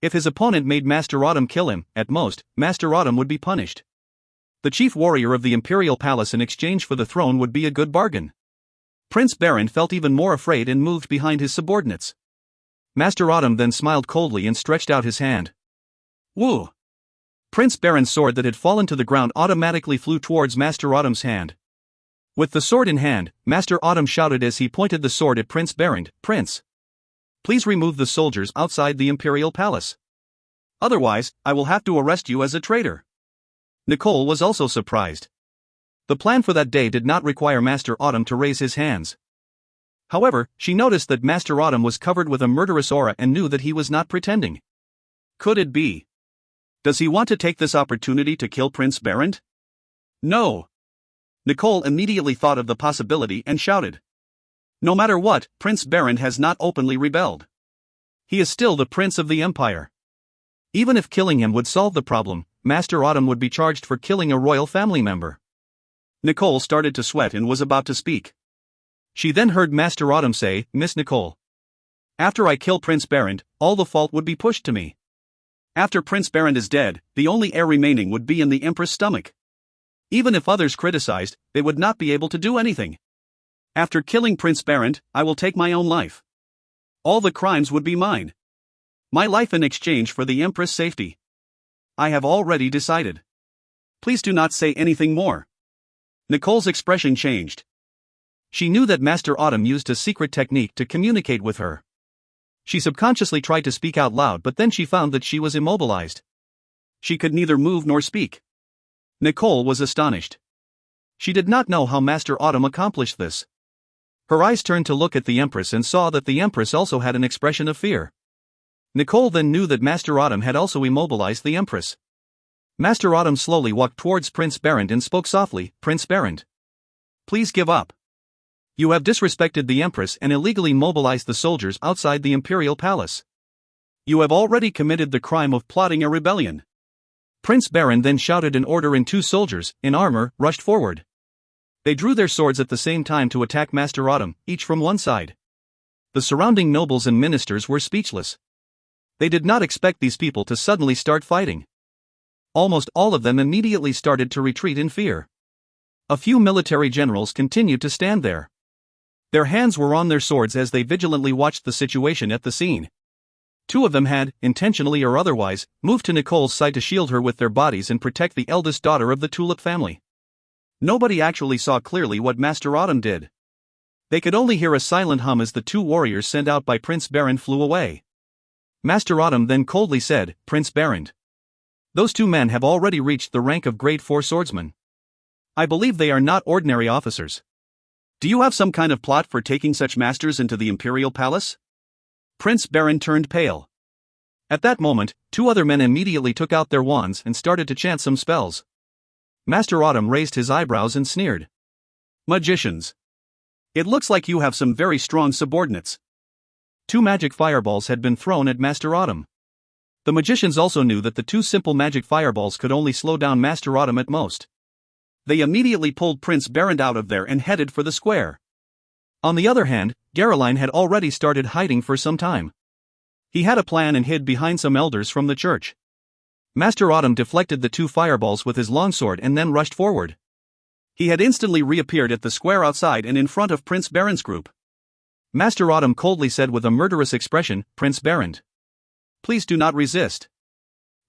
If his opponent made Master Autumn kill him, at most, Master Autumn would be punished. The chief warrior of the imperial palace in exchange for the throne would be a good bargain. Prince Berend felt even more afraid and moved behind his subordinates. Master Autumn then smiled coldly and stretched out his hand. Woo! Prince Berend's sword that had fallen to the ground automatically flew towards Master Autumn's hand. With the sword in hand, Master Autumn shouted as he pointed the sword at Prince Berend, Prince, please remove the soldiers outside the imperial palace. Otherwise, I will have to arrest you as a traitor. Nicole was also surprised. The plan for that day did not require Master Autumn to raise his hands. However, she noticed that Master Autumn was covered with a murderous aura and knew that he was not pretending. Could it be? Does he want to take this opportunity to kill Prince Berend? No. Nicole immediately thought of the possibility and shouted. No matter what, Prince Berend has not openly rebelled. He is still the prince of the empire. Even if killing him would solve the problem, Master Autumn would be charged for killing a royal family member. Nicole started to sweat and was about to speak. She then heard Master Autumn say, Miss Nicole, after I kill Prince Berend, all the fault would be pushed to me. After Prince Berend is dead, the only heir remaining would be in the Empress' stomach. Even if others criticized, they would not be able to do anything. After killing Prince Barent, I will take my own life. All the crimes would be mine. My life in exchange for the Empress' safety. I have already decided. Please do not say anything more. Nicole's expression changed. She knew that Master Autumn used a secret technique to communicate with her. She subconsciously tried to speak out loud, but then she found that she was immobilized. She could neither move nor speak. Nicole was astonished. She did not know how Master Autumn accomplished this. Her eyes turned to look at the Empress and saw that the Empress also had an expression of fear. Nicole then knew that Master Autumn had also immobilized the Empress. Master Autumn slowly walked towards Prince Barent and spoke softly, "Prince Barent, please give up. You have disrespected the Empress and illegally mobilized the soldiers outside the Imperial Palace. You have already committed the crime of plotting a rebellion." Prince Barent then shouted an order and 2 soldiers, in armor, rushed forward. They drew their swords at the same time to attack Master Autumn, each from one side. The surrounding nobles and ministers were speechless. They did not expect these people to suddenly start fighting. Almost all of them immediately started to retreat in fear. A few military generals continued to stand there. Their hands were on their swords as they vigilantly watched the situation at the scene. 2 of them had, intentionally or otherwise, moved to Nicole's side to shield her with their bodies and protect the eldest daughter of the Tulip family. Nobody actually saw clearly what Master Autumn did. They could only hear a silent hum as the 2 warriors sent out by Prince Barent flew away. Master Autumn then coldly said, "Prince Barent, those 2 men have already reached the rank of Grade 4 swordsmen. I believe they are not ordinary officers. Do you have some kind of plot for taking such masters into the Imperial Palace?" Prince Barent turned pale. At that moment, 2 other men immediately took out their wands and started to chant some spells. Master Autumn raised his eyebrows and sneered. "Magicians. It looks like you have some very strong subordinates." 2 magic fireballs had been thrown at Master Autumn. The magicians also knew that the 2 simple magic fireballs could only slow down Master Autumn at most. They immediately pulled Prince Barent out of there and headed for the square. On the other hand, Caroline had already started hiding for some time. He had a plan and hid behind some elders from the church. Master Autumn deflected the 2 fireballs with his longsword and then rushed forward. He had instantly reappeared at the square outside and in front of Prince Barent's group. Master Autumn coldly said with a murderous expression, "Prince Barent, please do not resist.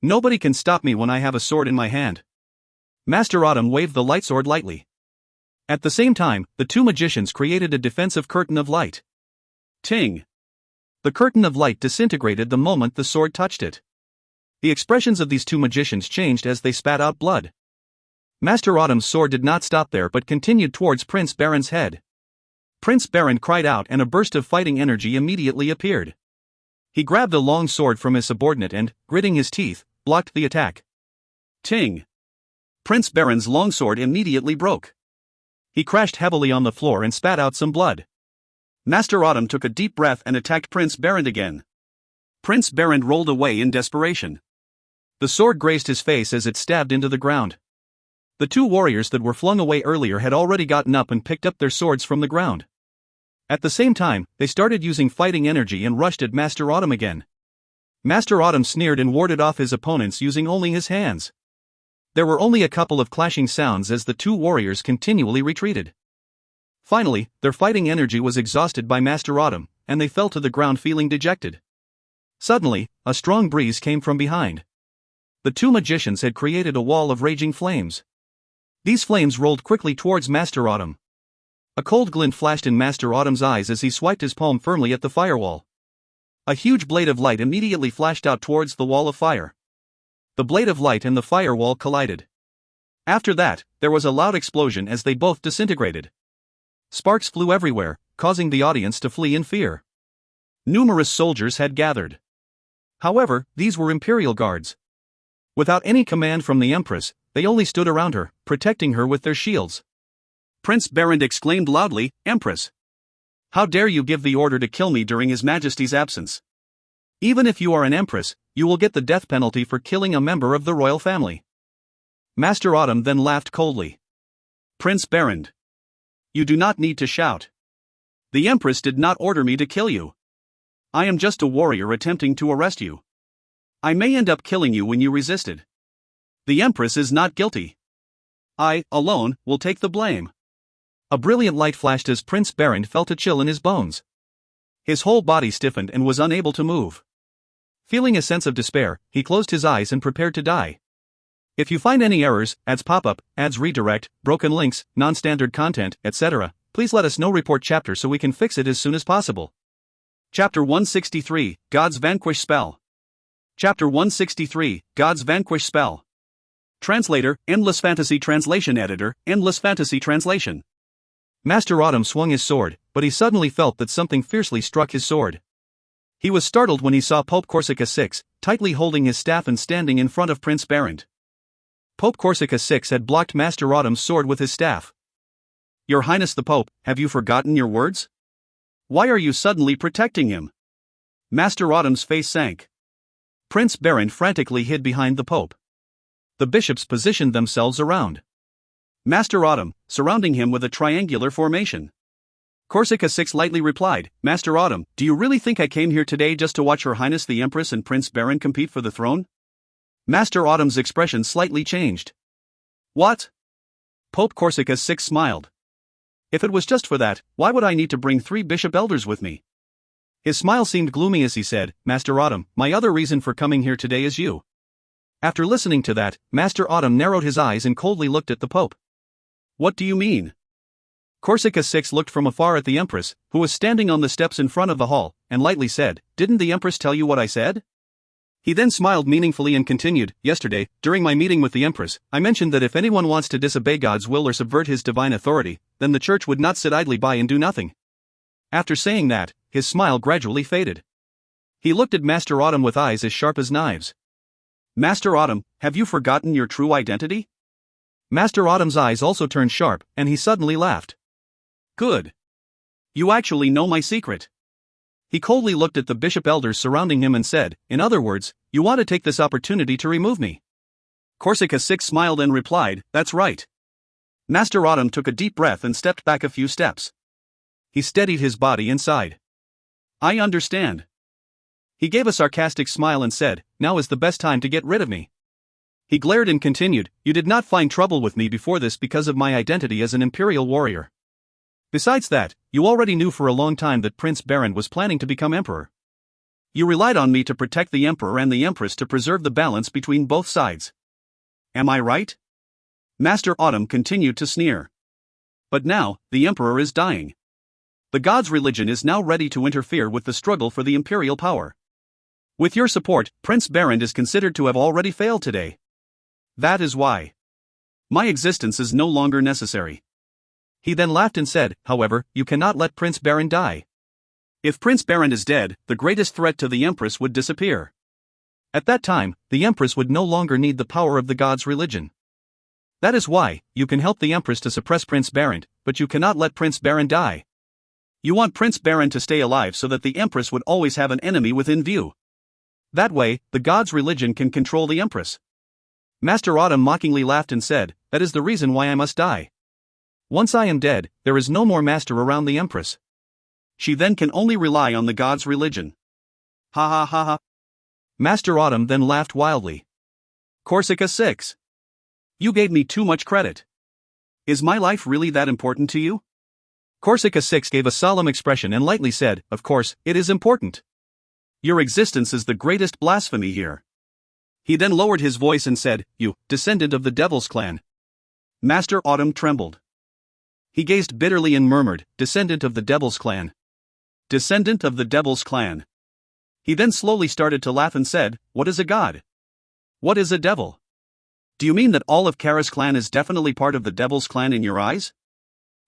Nobody can stop me when I have a sword in my hand." Master Autumn waved the light sword lightly. At the same time, the 2 magicians created a defensive curtain of light. Ting! The curtain of light disintegrated the moment the sword touched it. The expressions of these 2 magicians changed as they spat out blood. Master Autumn's sword did not stop there but continued towards Prince Barent's head. Prince Barent cried out and a burst of fighting energy immediately appeared. He grabbed a long sword from his subordinate and, gritting his teeth, blocked the attack. Ting! Prince Barent's longsword immediately broke. He crashed heavily on the floor and spat out some blood. Master Autumn took a deep breath and attacked Prince Barent again. Prince Barent rolled away in desperation. The sword grazed his face as it stabbed into the ground. The 2 warriors that were flung away earlier had already gotten up and picked up their swords from the ground. At the same time, they started using fighting energy and rushed at Master Autumn again. Master Autumn sneered and warded off his opponents using only his hands. There were only a couple of clashing sounds as the 2 warriors continually retreated. Finally, their fighting energy was exhausted by Master Autumn, and they fell to the ground feeling dejected. Suddenly, a strong breeze came from behind. The 2 magicians had created a wall of raging flames. These flames rolled quickly towards Master Autumn. A cold glint flashed in Master Autumn's eyes as he swiped his palm firmly at the firewall. A huge blade of light immediately flashed out towards the wall of fire. The blade of light and the firewall collided. After that, there was a loud explosion as they both disintegrated. Sparks flew everywhere, causing the audience to flee in fear. Numerous soldiers had gathered. However, these were Imperial guards. Without any command from the Empress, they only stood around her, protecting her with their shields. Prince Barent exclaimed loudly, "Empress! How dare you give the order to kill me during His Majesty's absence? Even if you are an Empress, you will get the death penalty for killing a member of the royal family." Master Autumn then laughed coldly. "Prince Barent, you do not need to shout. The Empress did not order me to kill you. I am just a warrior attempting to arrest you. I may end up killing you when you resisted. The Empress is not guilty. I, alone, will take the blame." A brilliant light flashed as Prince Berend felt a chill in his bones. His whole body stiffened and was unable to move. Feeling a sense of despair, he closed his eyes and prepared to die. If you find any errors, ads pop-up, ads redirect, broken links, non-standard content, etc., please let us know. Report chapter so we can fix it as soon as possible. Chapter 163, God's Vanquish Spell. Chapter 163, God's Vanquish Spell. Translator, Endless Fantasy Translation. Editor, Endless Fantasy Translation. Master Autumn swung his sword, but he suddenly felt that something fiercely struck his sword. He was startled when he saw Pope Corsica VI, tightly holding his staff and standing in front of Prince Berend. Pope Corsica VI had blocked Master Autumn's sword with his staff. Your Highness the Pope, have you forgotten your words? Why are you suddenly protecting him? Master Autumn's face sank. Prince Berend frantically hid behind the Pope. The bishops positioned themselves around Master Autumn, surrounding him with a triangular formation. Corsica VI lightly replied, Master Autumn, do you really think I came here today just to watch Her Highness the Empress and Prince Berend compete for the throne? Master Autumn's expression slightly changed. What? Pope Corsica VI smiled. If it was just for that, why would I need to bring 3 bishop elders with me? His smile seemed gloomy as he said, Master Autumn, my other reason for coming here today is you. After listening to that, Master Autumn narrowed his eyes and coldly looked at the Pope. What do you mean? Corsica VI looked from afar at the Empress, who was standing on the steps in front of the hall, and lightly said, Didn't the Empress tell you what I said? He then smiled meaningfully and continued, Yesterday, during my meeting with the Empress, I mentioned that if anyone wants to disobey God's will or subvert his divine authority, then the Church would not sit idly by and do nothing. After saying that, his smile gradually faded. He looked at Master Autumn with eyes as sharp as knives. Master Autumn, have you forgotten your true identity? Master Autumn's eyes also turned sharp, and he suddenly laughed. Good. You actually know my secret. He coldly looked at the bishop elders surrounding him and said, In other words, you want to take this opportunity to remove me. Corsica VI smiled and replied, That's right. Master Autumn took a deep breath and stepped back a few steps. He steadied his body and sighed. I understand. He gave a sarcastic smile and said, Now is the best time to get rid of me. He glared and continued, You did not find trouble with me before this because of my identity as an imperial warrior. Besides that, you already knew for a long time that Prince Berend was planning to become emperor. You relied on me to protect the emperor and the empress to preserve the balance between both sides. Am I right? Master Autumn continued to sneer. But now, the emperor is dying. The god's religion is now ready to interfere with the struggle for the imperial power. With your support, Prince Berend is considered to have already failed today. That is why my existence is no longer necessary. He then laughed and said, However, you cannot let Prince Berend die. If Prince Berend is dead, the greatest threat to the Empress would disappear. At that time, the Empress would no longer need the power of the god's religion. That is why, you can help the Empress to suppress Prince Berend, but you cannot let Prince Berend die. You want Prince Berend to stay alive so that the Empress would always have an enemy within view. That way, the god's religion can control the Empress. Master Autumn mockingly laughed and said, That is the reason why I must die. Once I am dead, there is no more master around the Empress. She then can only rely on the god's religion. Ha ha ha ha. Master Autumn then laughed wildly. Corsica VI. You gave me too much credit. Is my life really that important to you? Corsica VI gave a solemn expression and lightly said, Of course, it is important. Your existence is the greatest blasphemy here. He then lowered his voice and said, You, descendant of the Devil's clan. Master Autumn trembled. He gazed bitterly and murmured, Descendant of the Devil's clan. Descendant of the Devil's clan. He then slowly started to laugh and said, What is a god? What is a devil? Do you mean that all of Kara's clan is definitely part of the Devil's clan in your eyes?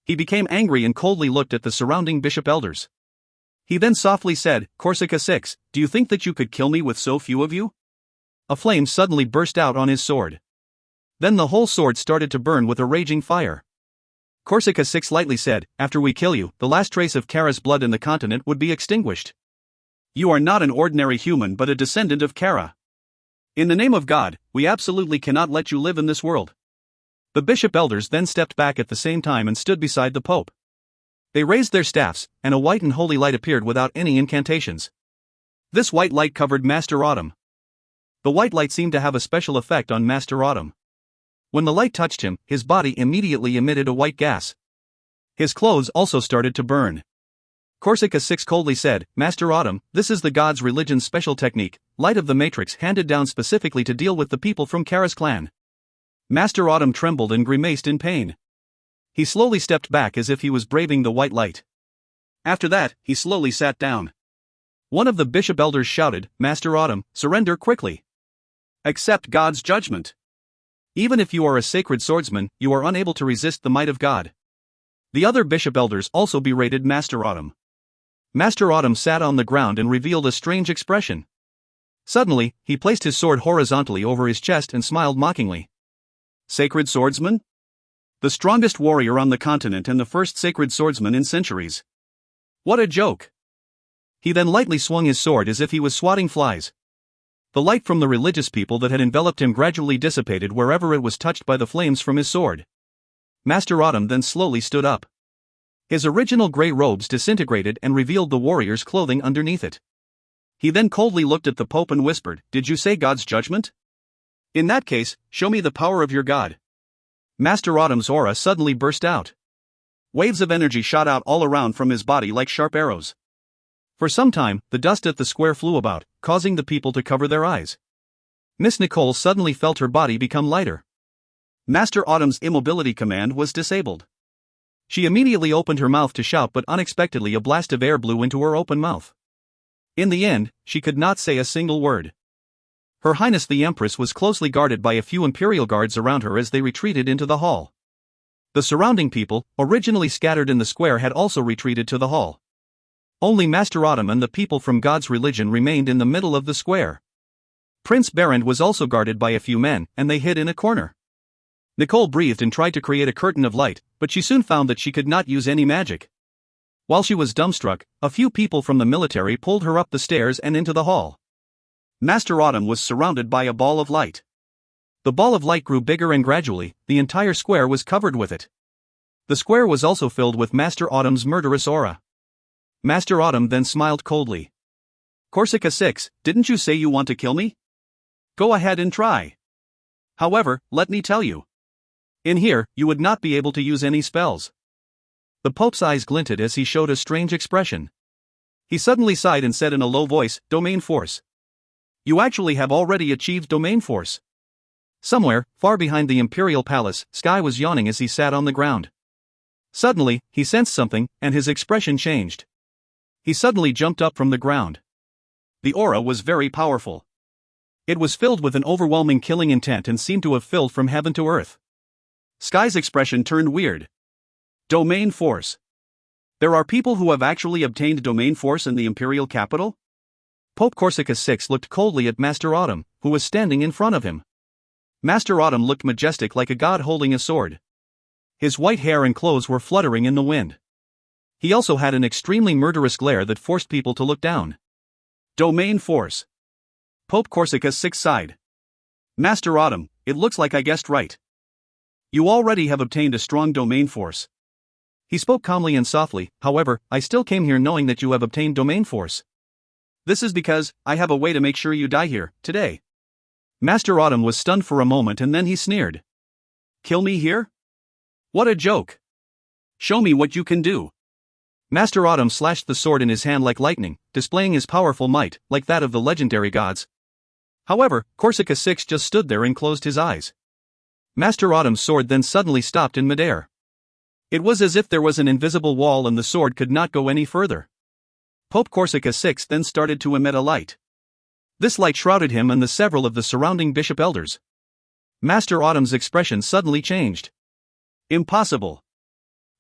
He became angry and coldly looked at the surrounding bishop elders. He then softly said, Corsica VI, do you think that you could kill me with so few of you? A flame suddenly burst out on his sword. Then the whole sword started to burn with a raging fire. Corsica VI lightly said, After we kill you, the last trace of Kara's blood in the continent would be extinguished. You are not an ordinary human but a descendant of Kara. In the name of God, we absolutely cannot let you live in this world. The bishop elders then stepped back at the same time and stood beside the Pope. They raised their staffs, and a white and holy light appeared without any incantations. This white light covered Master Autumn. The white light seemed to have a special effect on Master Autumn. When the light touched him, his body immediately emitted a white gas. His clothes also started to burn. Corsica 6 coldly said, Master Autumn, this is the god's religion's special technique, light of the matrix handed down specifically to deal with the people from Kara's clan. Master Autumn trembled and grimaced in pain. He slowly stepped back as if he was braving the white light. After that, he slowly sat down. One of the bishop elders shouted, Master Autumn, surrender quickly. Accept God's judgment. Even if you are a sacred swordsman, you are unable to resist the might of God. The other bishop elders also berated Master Autumn. Master Autumn sat on the ground and revealed a strange expression. Suddenly, he placed his sword horizontally over his chest and smiled mockingly. Sacred swordsman? The strongest warrior on the continent and the first sacred swordsman in centuries. What a joke! He then lightly swung his sword as if he was swatting flies. The light from the religious people that had enveloped him gradually dissipated wherever it was touched by the flames from his sword. Master Autumn then slowly stood up. His original grey robes disintegrated and revealed the warrior's clothing underneath it. He then coldly looked at the Pope and whispered, Did you say God's judgment? In that case, show me the power of your God. Master Autumn's aura suddenly burst out. Waves of energy shot out all around from his body like sharp arrows. For some time, the dust at the square flew about, causing the people to cover their eyes. Miss Nicole suddenly felt her body become lighter. Master Autumn's immobility command was disabled. She immediately opened her mouth to shout, but unexpectedly a blast of air blew into her open mouth. In the end, she could not say a single word. Her Highness the Empress was closely guarded by a few Imperial guards around her as they retreated into the hall. The surrounding people, originally scattered in the square, had also retreated to the hall. Only Master Autumn and the people from God's religion remained in the middle of the square. Prince Berend was also guarded by a few men, and they hid in a corner. Nicole breathed and tried to create a curtain of light, but she soon found that she could not use any magic. While she was dumbstruck, a few people from the military pulled her up the stairs and into the hall. Master Autumn was surrounded by a ball of light. The ball of light grew bigger and gradually, the entire square was covered with it. The square was also filled with Master Autumn's murderous aura. Master Autumn then smiled coldly. Corsica 6, didn't you say you want to kill me? Go ahead and try. However, let me tell you. In here, you would not be able to use any spells. The Pope's eyes glinted as he showed a strange expression. He suddenly sighed and said in a low voice, Domain Force. You actually have already achieved Domain Force. Somewhere, far behind the Imperial Palace, Sky was yawning as he sat on the ground. Suddenly, he sensed something, and his expression changed. He suddenly jumped up from the ground. The aura was very powerful. It was filled with an overwhelming killing intent and seemed to have filled from heaven to earth. Sky's expression turned weird. Domain Force. There are people who have actually obtained Domain Force in the Imperial capital? Pope Corsica 6 looked coldly at Master Autumn, who was standing in front of him. Master Autumn looked majestic like a god holding a sword. His white hair and clothes were fluttering in the wind. He also had an extremely murderous glare that forced people to look down. Domain Force. Pope Corsica 6 sighed. Master Autumn, it looks like I guessed right. You already have obtained a strong Domain Force. He spoke calmly and softly, however, I still came here knowing that you have obtained Domain Force. This is because, I have a way to make sure you die here, today. Master Autumn was stunned for a moment and then he sneered. Kill me here? What a joke. Show me what you can do. Master Autumn slashed the sword in his hand like lightning, displaying his powerful might, like that of the legendary gods. However, Corsica 6 just stood there and closed his eyes. Master Autumn's sword then suddenly stopped in midair. It was as if there was an invisible wall and the sword could not go any further. Pope Corsica 6 then started to emit a light. This light shrouded him and the several of the surrounding bishop elders. Master Autumn's expression suddenly changed. Impossible.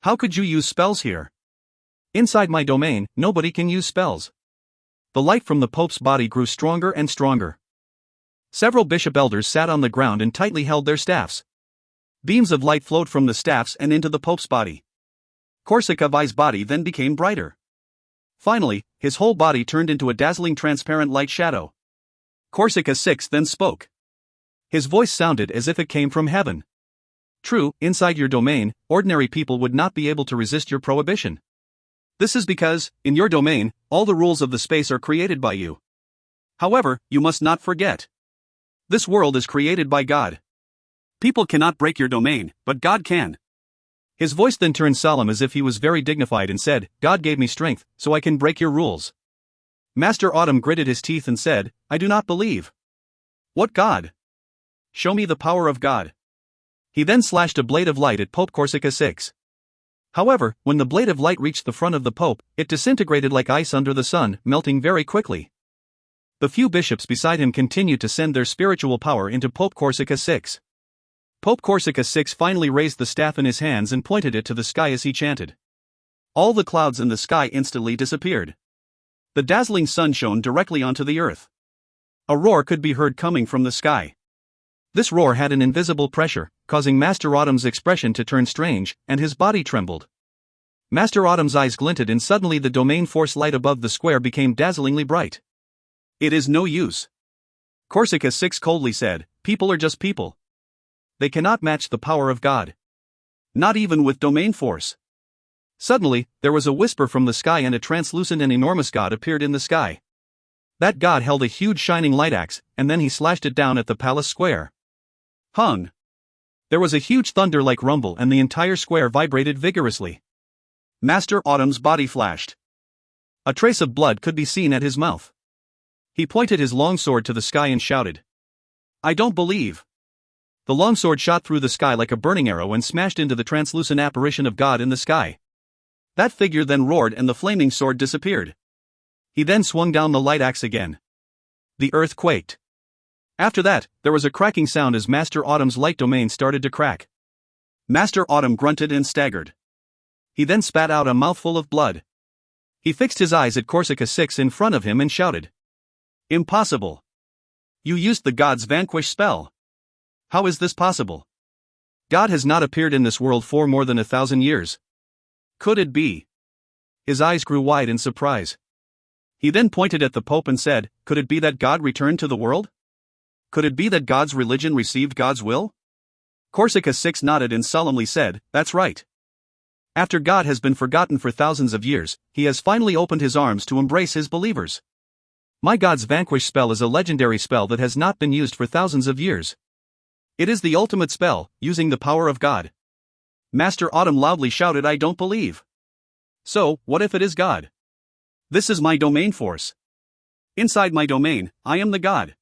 How could you use spells here? Inside my domain, nobody can use spells. The light from the Pope's body grew stronger and stronger. Several bishop elders sat on the ground and tightly held their staffs. Beams of light flowed from the staffs and into the Pope's body. Corsica 5's body then became brighter. Finally, his whole body turned into a dazzling transparent light shadow. Corsica 6 then spoke. His voice sounded as if it came from heaven. True, inside your domain, ordinary people would not be able to resist your prohibition. This is because, in your domain, all the rules of the space are created by you. However, you must not forget. This world is created by God. People cannot break your domain, but God can. His voice then turned solemn as if he was very dignified and said, God gave me strength, so I can break your rules. Master Autumn gritted his teeth and said, I do not believe. What God? Show me the power of God. He then slashed a blade of light at Pope Corsica 6. However, when the blade of light reached the front of the Pope, it disintegrated like ice under the sun, melting very quickly. The few bishops beside him continued to send their spiritual power into Pope Corsica 6. Pope Corsica 6 finally raised the staff in his hands and pointed it to the sky as he chanted. All the clouds in the sky instantly disappeared. The dazzling sun shone directly onto the earth. A roar could be heard coming from the sky. This roar had an invisible pressure, causing Master Autumn's expression to turn strange, and his body trembled. Master Autumn's eyes glinted and suddenly the domain force light above the square became dazzlingly bright. It is no use. Corsica 6 coldly said, people are just people. They cannot match the power of God. Not even with domain force. Suddenly, there was a whisper from the sky and a translucent and enormous god appeared in the sky. That god held a huge shining light axe, and then he slashed it down at the palace square. Hung. There was a huge thunder-like rumble and the entire square vibrated vigorously. Master Autumn's body flashed. A trace of blood could be seen at his mouth. He pointed his longsword to the sky and shouted. I don't believe. The longsword shot through the sky like a burning arrow and smashed into the translucent apparition of God in the sky. That figure then roared and the flaming sword disappeared. He then swung down the light axe again. The earth quaked. After that, there was a cracking sound as Master Autumn's light domain started to crack. Master Autumn grunted and staggered. He then spat out a mouthful of blood. He fixed his eyes at Corsica 6 in front of him and shouted. Impossible. You used the God's vanquish spell. How is this possible? God has not appeared in this world for more than 1,000 years. Could it be? His eyes grew wide in surprise. He then pointed at the Pope and said, could it be that God returned to the world? Could it be that God's religion received God's will? Corsica 6 nodded and solemnly said, that's right. After God has been forgotten for thousands of years, he has finally opened his arms to embrace his believers. My God's vanquish spell is a legendary spell that has not been used for thousands of years. It is the ultimate spell, using the power of God. Master Autumn loudly shouted, I don't believe. So, what if it is God? This is my domain force. Inside my domain, I am the God.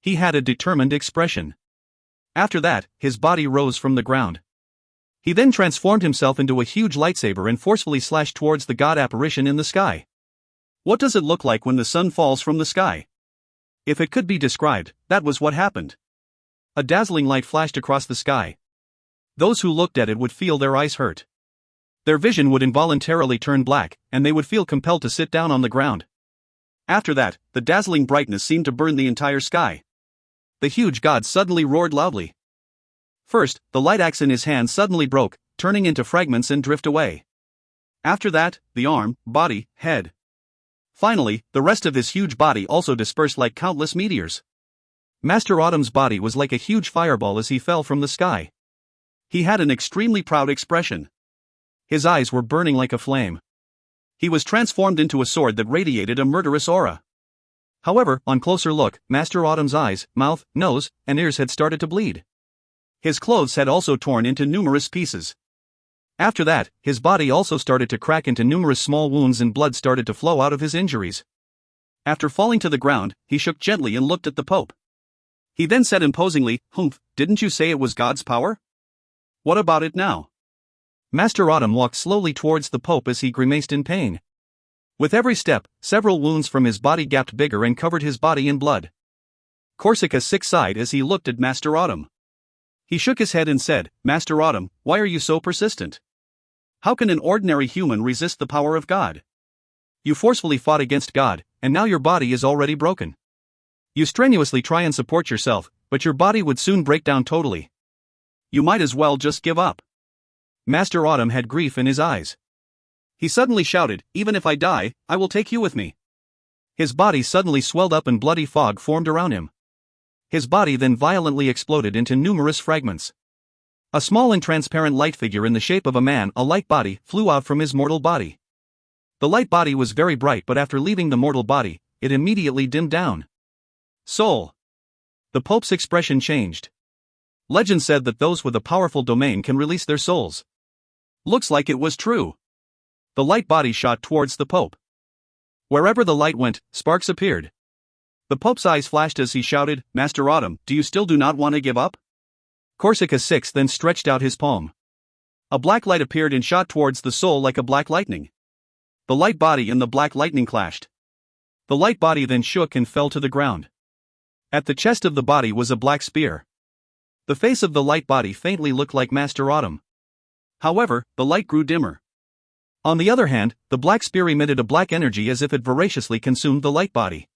He had a determined expression. After that, his body rose from the ground. He then transformed himself into a huge lightsaber and forcefully slashed towards the God apparition in the sky. What does it look like when the sun falls from the sky? If it could be described, that was what happened. A dazzling light flashed across the sky. Those who looked at it would feel their eyes hurt. Their vision would involuntarily turn black, and they would feel compelled to sit down on the ground. After that, the dazzling brightness seemed to burn the entire sky. The huge god suddenly roared loudly. First, the light axe in his hand suddenly broke, turning into fragments and drift away. After that, the arm, body, head. Finally, the rest of his huge body also dispersed like countless meteors. Master Autumn's body was like a huge fireball as he fell from the sky. He had an extremely proud expression. His eyes were burning like a flame. He was transformed into a sword that radiated a murderous aura. However, on closer look, Master Autumn's eyes, mouth, nose, and ears had started to bleed. His clothes had also torn into numerous pieces. After that, his body also started to crack into numerous small wounds and blood started to flow out of his injuries. After falling to the ground, he shook gently and looked at the Pope. He then said imposingly, Humph, didn't you say it was God's power? What about it now? Master Autumn walked slowly towards the Pope as he grimaced in pain. With every step, several wounds from his body gapped bigger and covered his body in blood. Corsica 6 sighed as he looked at Master Autumn. He shook his head and said, Master Autumn, why are you so persistent? How can an ordinary human resist the power of God? You forcefully fought against God, and now your body is already broken. You strenuously try and support yourself, but your body would soon break down totally. You might as well just give up. Master Autumn had grief in his eyes. He suddenly shouted, even if I die, I will take you with me. His body suddenly swelled up and bloody fog formed around him. His body then violently exploded into numerous fragments. A small and transparent light figure in the shape of a man, a light body, flew out from his mortal body. The light body was very bright, but after leaving the mortal body, it immediately dimmed down. Soul. The Pope's expression changed. Legend said that those with a powerful domain can release their souls. Looks like it was true. The light body shot towards the Pope. Wherever the light went, sparks appeared. The Pope's eyes flashed as he shouted, "Master Autumn, do you still not want to give up?" Corsica 6 then stretched out his palm. A black light appeared and shot towards the soul like a black lightning. The light body and the black lightning clashed. The light body then shook and fell to the ground. At the chest of the body was a black spear. The face of the light body faintly looked like Master Autumn. However, the light grew dimmer. On the other hand, the black spear emitted a black energy as if it voraciously consumed the light body.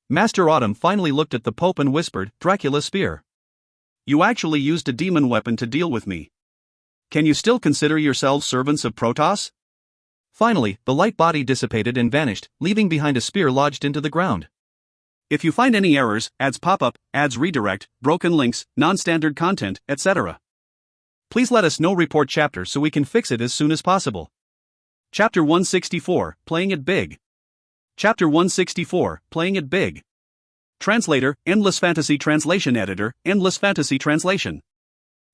Master Autumn finally looked at the Pope and whispered, "Dracula's spear. You actually used a demon weapon to deal with me. Can you still consider yourselves servants of Protoss?" Finally, the light body dissipated and vanished, leaving behind a spear lodged into the ground. If you find any errors, ads pop up, ads redirect, broken links, non-standard content, etc., please let us know. Report chapter so we can fix it as soon as possible. Chapter 164, Playing It Big. Chapter 164, Playing It Big. Translator, Endless Fantasy Translation Editor, Endless Fantasy Translation.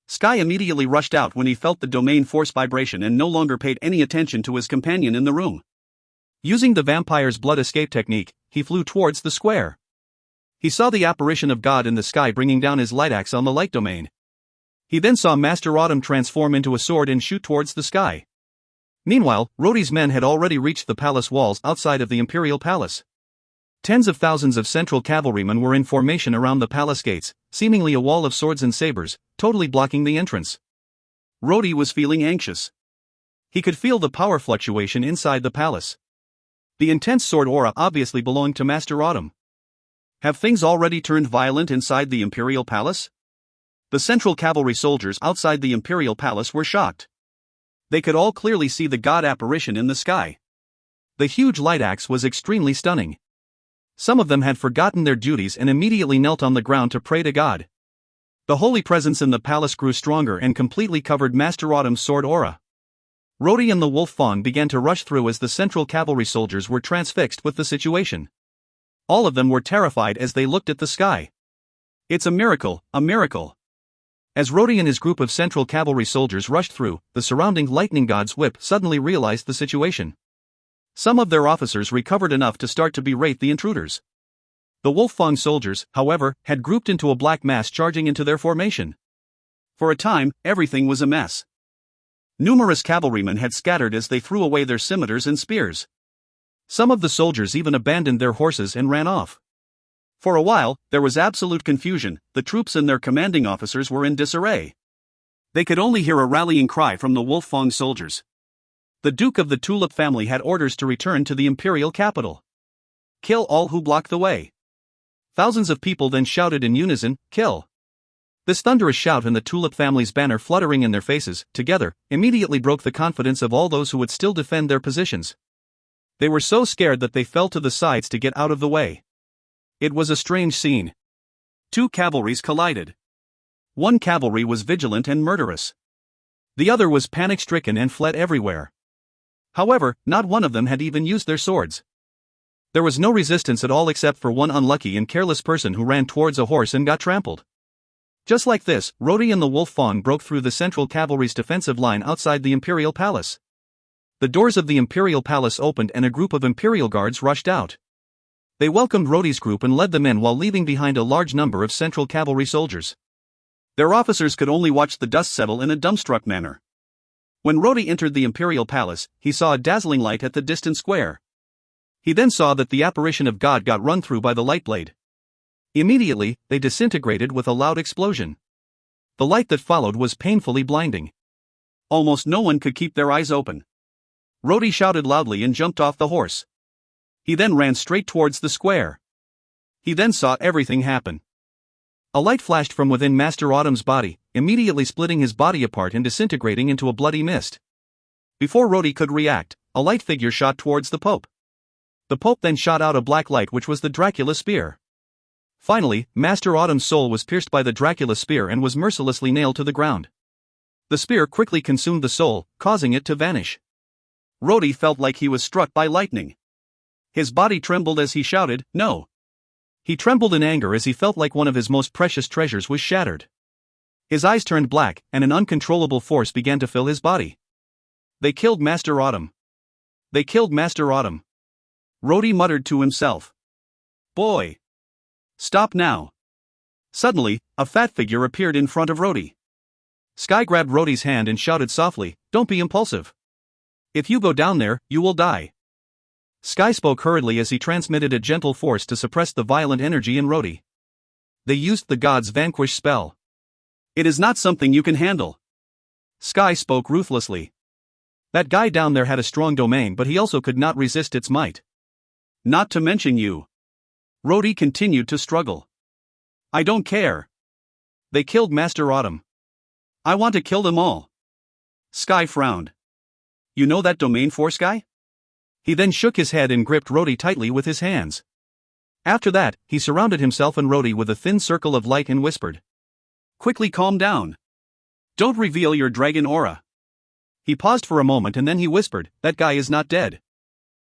Sky immediately rushed out when he felt the domain force vibration and no longer paid any attention to his companion in the room. Using the vampire's blood escape technique, he flew towards the square. He saw the apparition of God in the sky bringing down his light axe on the light domain. He then saw Master Autumn transform into a sword and shoot towards the sky. Meanwhile, Rhodey's men had already reached the palace walls outside of the Imperial Palace. Tens of thousands of central cavalrymen were in formation around the palace gates, seemingly a wall of swords and sabers, totally blocking the entrance. Rhodey was feeling anxious. He could feel the power fluctuation inside the palace. The intense sword aura obviously belonged to Master Autumn. Have things already turned violent inside the Imperial Palace? The central cavalry soldiers outside the Imperial Palace were shocked. They could all clearly see the god apparition in the sky. The huge light axe was extremely stunning. Some of them had forgotten their duties and immediately knelt on the ground to pray to God. The holy presence in the palace grew stronger and completely covered Master Autumn's sword aura. Rhodey and the wolf fawn began to rush through as the central cavalry soldiers were transfixed with the situation. All of them were terrified as they looked at the sky. It's a miracle, a miracle. As Rhodey and his group of central cavalry soldiers rushed through, the surrounding lightning god's whip suddenly realized the situation. Some of their officers recovered enough to start to berate the intruders. The Wolf-Fang soldiers, however, had grouped into a black mass charging into their formation. For a time, everything was a mess. Numerous cavalrymen had scattered as they threw away their scimitars and spears. Some of the soldiers even abandoned their horses and ran off. For a while, there was absolute confusion. The troops and their commanding officers were in disarray. They could only hear a rallying cry from the Wolf-Fang soldiers. The Duke of the Tulip family had orders to return to the imperial capital. Kill all who block the way. Thousands of people then shouted in unison, "Kill!" This thunderous shout and the Tulip family's banner fluttering in their faces, together, immediately broke the confidence of all those who would still defend their positions. They were so scared that they fell to the sides to get out of the way. It was a strange scene. Two cavalries collided. One cavalry was vigilant and murderous. The other was panic-stricken and fled everywhere. However, not one of them had even used their swords. There was no resistance at all except for one unlucky and careless person who ran towards a horse and got trampled. Just like this, Rhodey and the Wolf Fawn broke through the central cavalry's defensive line outside the Imperial Palace. The doors of the Imperial Palace opened and a group of Imperial guards rushed out. They welcomed Rhodey's group and led them in while leaving behind a large number of central cavalry soldiers. Their officers could only watch the dust settle in a dumbstruck manner. When Rhodey entered the Imperial Palace, he saw a dazzling light at the distant square. He then saw that the apparition of God got run through by the light blade. Immediately, they disintegrated with a loud explosion. The light that followed was painfully blinding. Almost no one could keep their eyes open. Rhodey shouted loudly and jumped off the horse. He then ran straight towards the square. He then saw everything happen. A light flashed from within Master Autumn's body, immediately splitting his body apart and disintegrating into a bloody mist. Before Rhodey could react, a light figure shot towards the Pope. The Pope then shot out a black light which was the Dracula spear. Finally, Master Autumn's soul was pierced by the Dracula spear and was mercilessly nailed to the ground. The spear quickly consumed the soul, causing it to vanish. Rhodey felt like he was struck by lightning. His body trembled as he shouted, "No!" He trembled in anger as he felt like one of his most precious treasures was shattered. His eyes turned black, and an uncontrollable force began to fill his body. They killed Master Autumn. They killed Master Autumn. Rhodey muttered to himself. Boy! Stop now. Suddenly, a fat figure appeared in front of Rhodey. Sky grabbed Rhodey's hand and shouted softly, "Don't be impulsive. If you go down there, you will die." Sky spoke hurriedly as he transmitted a gentle force to suppress the violent energy in Rhodey. They used the God's Vanquish spell. It is not something you can handle. Sky spoke ruthlessly. That guy down there had a strong domain, but he also could not resist its might. Not to mention you. Rhodey continued to struggle. I don't care. They killed Master Autumn. I want to kill them all. Sky frowned. You know that domain for Sky? He then shook his head and gripped Rhodey tightly with his hands. After that, he surrounded himself and Rhodey with a thin circle of light and whispered. Quickly calm down. Don't reveal your dragon aura. He paused for a moment and then he whispered, that guy is not dead.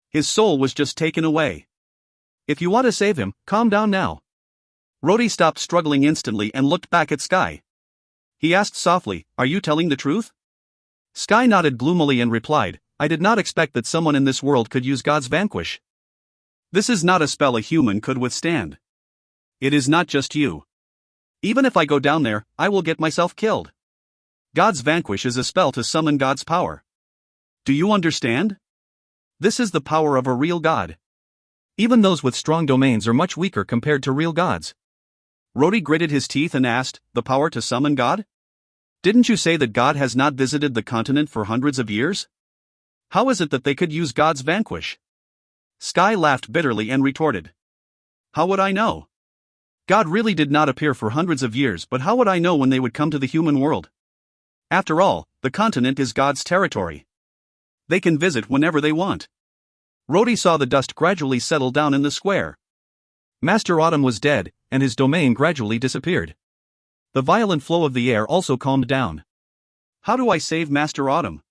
His soul was just taken away. If you want to save him, calm down now. Rhodey stopped struggling instantly and looked back at Sky. He asked softly, are you telling the truth? Sky nodded gloomily and replied, I did not expect that someone in this world could use God's Vanquish. This is not a spell a human could withstand. It is not just you. Even if I go down there, I will get myself killed. God's Vanquish is a spell to summon God's power. Do you understand? This is the power of a real God. Even those with strong domains are much weaker compared to real gods. Rhodey gritted his teeth and asked, the power to summon God? Didn't you say that God has not visited the continent for hundreds of years? How is it that they could use God's Vanquish? Sky laughed bitterly and retorted. How would I know? God really did not appear for hundreds of years, but how would I know when they would come to the human world? After all, the continent is God's territory. They can visit whenever they want. Rhodey saw the dust gradually settle down in the square. Master Autumn was dead, and his domain gradually disappeared. The violent flow of the air also calmed down. How do I save Master Autumn?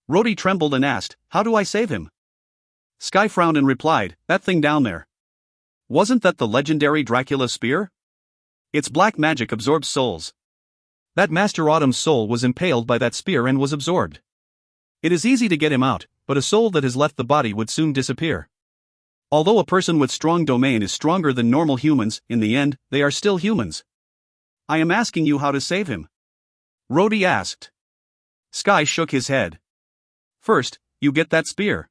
Rhodey trembled and asked, how do I save him? Sky frowned and replied, that thing down there. Wasn't that the legendary Dracula spear? Its black magic absorbs souls. That Master Autumn's soul was impaled by that spear and was absorbed. It is easy to get him out, but a soul that has left the body would soon disappear. Although a person with strong domain is stronger than normal humans, in the end, they are still humans. I am asking you how to save him. Rhodey asked. Sky shook his head. First, you get that spear.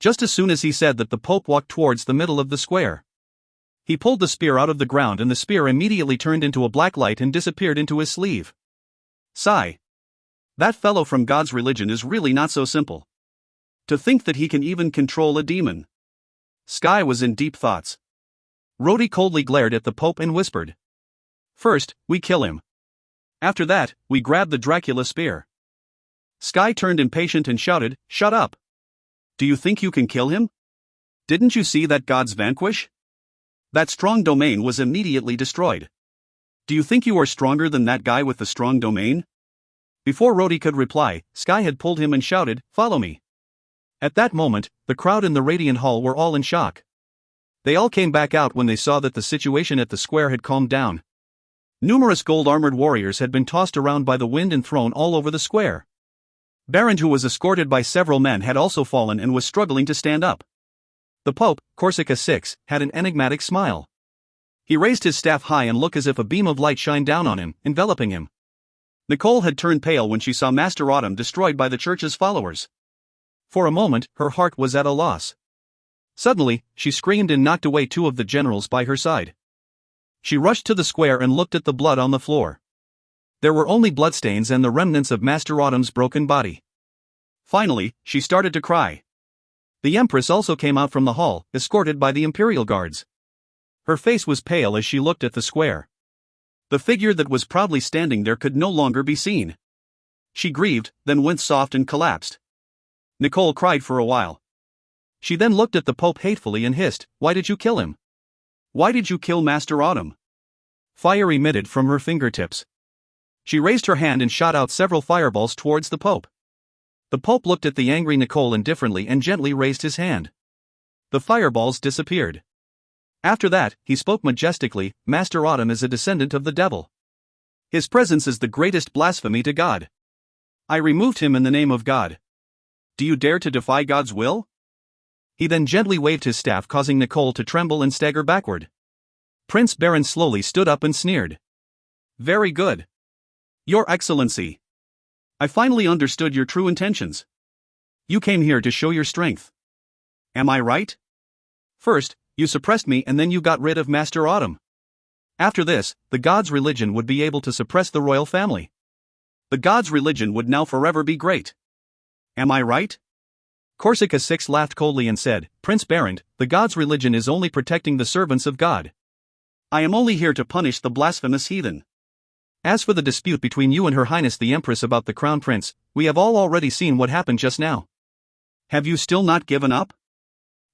Just as soon as he said that, the Pope walked towards the middle of the square. He pulled the spear out of the ground and the spear immediately turned into a black light and disappeared into his sleeve. Sigh. That fellow from God's religion is really not so simple. To think that he can even control a demon. Sky was in deep thoughts. Rhodey coldly glared at the Pope and whispered. First, we kill him. After that, we grab the Dracula spear. Sky turned impatient and shouted, shut up. Do you think you can kill him? Didn't you see that God's Vanquish? That strong domain was immediately destroyed. Do you think you are stronger than that guy with the strong domain? Before Rhodey could reply, Sky had pulled him and shouted, follow me. At that moment, the crowd in the Radiant Hall were all in shock. They all came back out when they saw that the situation at the square had calmed down. Numerous gold-armored warriors had been tossed around by the wind and thrown all over the square. Baron, who was escorted by several men, had also fallen and was struggling to stand up. The Pope, Corsica 6, had an enigmatic smile. He raised his staff high and looked as if a beam of light shined down on him, enveloping him. Nicole had turned pale when she saw Master Autumn destroyed by the church's followers. For a moment, her heart was at a loss. Suddenly, she screamed and knocked away two of the generals by her side. She rushed to the square and looked at the blood on the floor. There were only bloodstains and the remnants of Master Autumn's broken body. Finally, she started to cry. The Empress also came out from the hall, escorted by the Imperial Guards. Her face was pale as she looked at the square. The figure that was proudly standing there could no longer be seen. She grieved, then went soft and collapsed. Nicole cried for a while. She then looked at the Pope hatefully and hissed, why did you kill him? Why did you kill Master Autumn? Fire emitted from her fingertips. She raised her hand and shot out several fireballs towards the Pope. The Pope looked at the angry Nicole indifferently and gently raised his hand. The fireballs disappeared. After that, he spoke majestically, Master Autumn is a descendant of the devil. His presence is the greatest blasphemy to God. I removed him in the name of God. Do you dare to defy God's will? He then gently waved his staff, causing Nicole to tremble and stagger backward. Prince Baron slowly stood up and sneered. Very good. Your Excellency. I finally understood your true intentions. You came here to show your strength. Am I right? First, you suppressed me and then you got rid of Master Autumn. After this, the gods' religion would be able to suppress the royal family. The gods' religion would now forever be great. Am I right? Corsica 6 laughed coldly and said, Prince Baron, the gods' religion is only protecting the servants of God. I am only here to punish the blasphemous heathen. As for the dispute between you and Her Highness the Empress about the Crown Prince, we have all already seen what happened just now. Have you still not given up?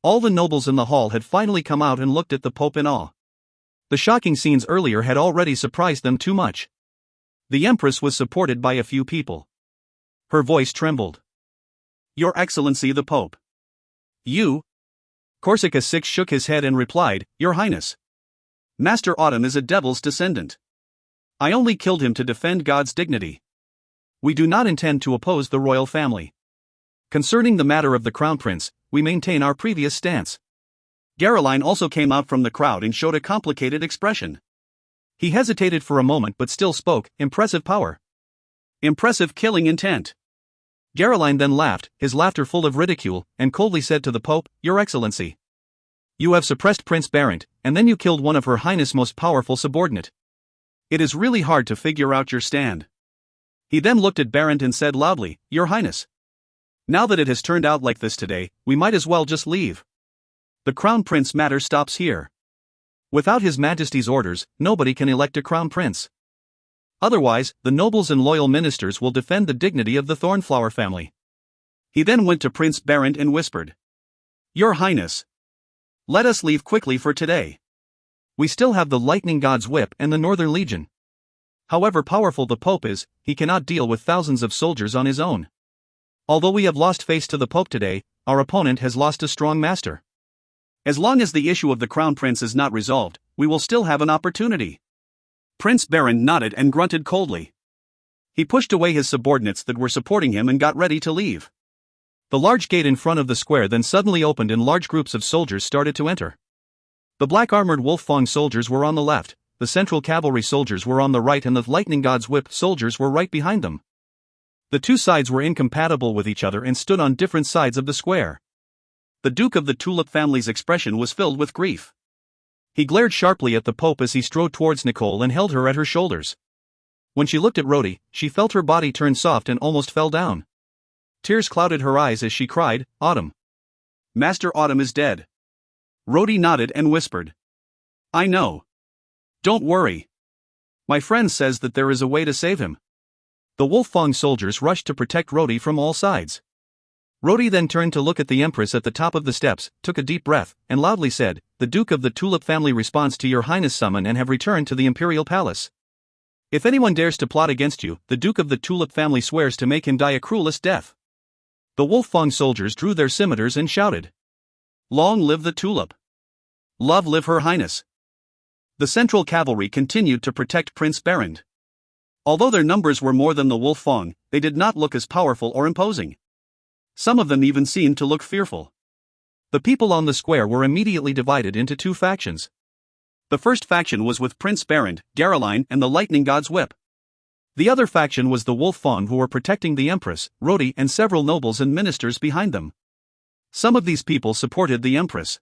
All the nobles in the hall had finally come out and looked at the Pope in awe. The shocking scenes earlier had already surprised them too much. The Empress was supported by a few people. Her voice trembled. Your Excellency the Pope. You? Corsica 6 shook his head and replied, Your Highness. Master Autumn is a devil's descendant. I only killed him to defend God's dignity. We do not intend to oppose the royal family. Concerning the matter of the Crown Prince, we maintain our previous stance. Caroline also came out from the crowd and showed a complicated expression. He hesitated for a moment but still spoke, impressive power. Impressive killing intent. Caroline then laughed, his laughter full of ridicule, and coldly said to the Pope, Your Excellency. You have suppressed Prince Baron, and then you killed one of Her Highness' most powerful subordinate. It is really hard to figure out your stand. He then looked at Baron and said loudly, Your Highness. Now that it has turned out like this today, we might as well just leave. The Crown Prince matter stops here. Without His Majesty's orders, nobody can elect a Crown Prince. Otherwise, the nobles and loyal ministers will defend the dignity of the Thornflower family. He then went to Prince Baron and whispered, Your Highness. Let us leave quickly for today. We still have the Lightning God's Whip and the Northern Legion. However powerful the Pope is, he cannot deal with thousands of soldiers on his own. Although we have lost face to the Pope today, our opponent has lost a strong master. As long as the issue of the Crown Prince is not resolved, we will still have an opportunity. Prince Baron nodded and grunted coldly. He pushed away his subordinates that were supporting him and got ready to leave. The large gate in front of the square then suddenly opened and large groups of soldiers started to enter. The black-armored Wolf-Fang soldiers were on the left, the Central Cavalry soldiers were on the right and the Lightning God's Whip soldiers were right behind them. The two sides were incompatible with each other and stood on different sides of the square. The Duke of the Tulip family's expression was filled with grief. He glared sharply at the Pope as he strode towards Nicole and held her at her shoulders. When she looked at Rhodey, she felt her body turn soft and almost fell down. Tears clouded her eyes as she cried, Autumn. Master Autumn is dead. Rhodey nodded and whispered. I know. Don't worry. My friend says that there is a way to save him. The Wolf-Fang soldiers rushed to protect Rhodey from all sides. Rhodey then turned to look at the Empress at the top of the steps, took a deep breath, and loudly said, The Duke of the Tulip family responds to your Highness' summon and have returned to the Imperial Palace. If anyone dares to plot against you, the Duke of the Tulip family swears to make him die a cruelest death. The Wolf-Fang soldiers drew their scimitars and shouted. Long live the Tulip. Long live Her Highness. The Central Cavalry continued to protect Prince Baron. Although their numbers were more than the Wolf-Fang, they did not look as powerful or imposing. Some of them even seemed to look fearful. The people on the square were immediately divided into two factions. The first faction was with Prince Baron, Caroline and the Lightning God's Whip. The other faction was the Wolf-Fang who were protecting the Empress, Rhodey and several nobles and ministers behind them. Some of these people supported the Empress.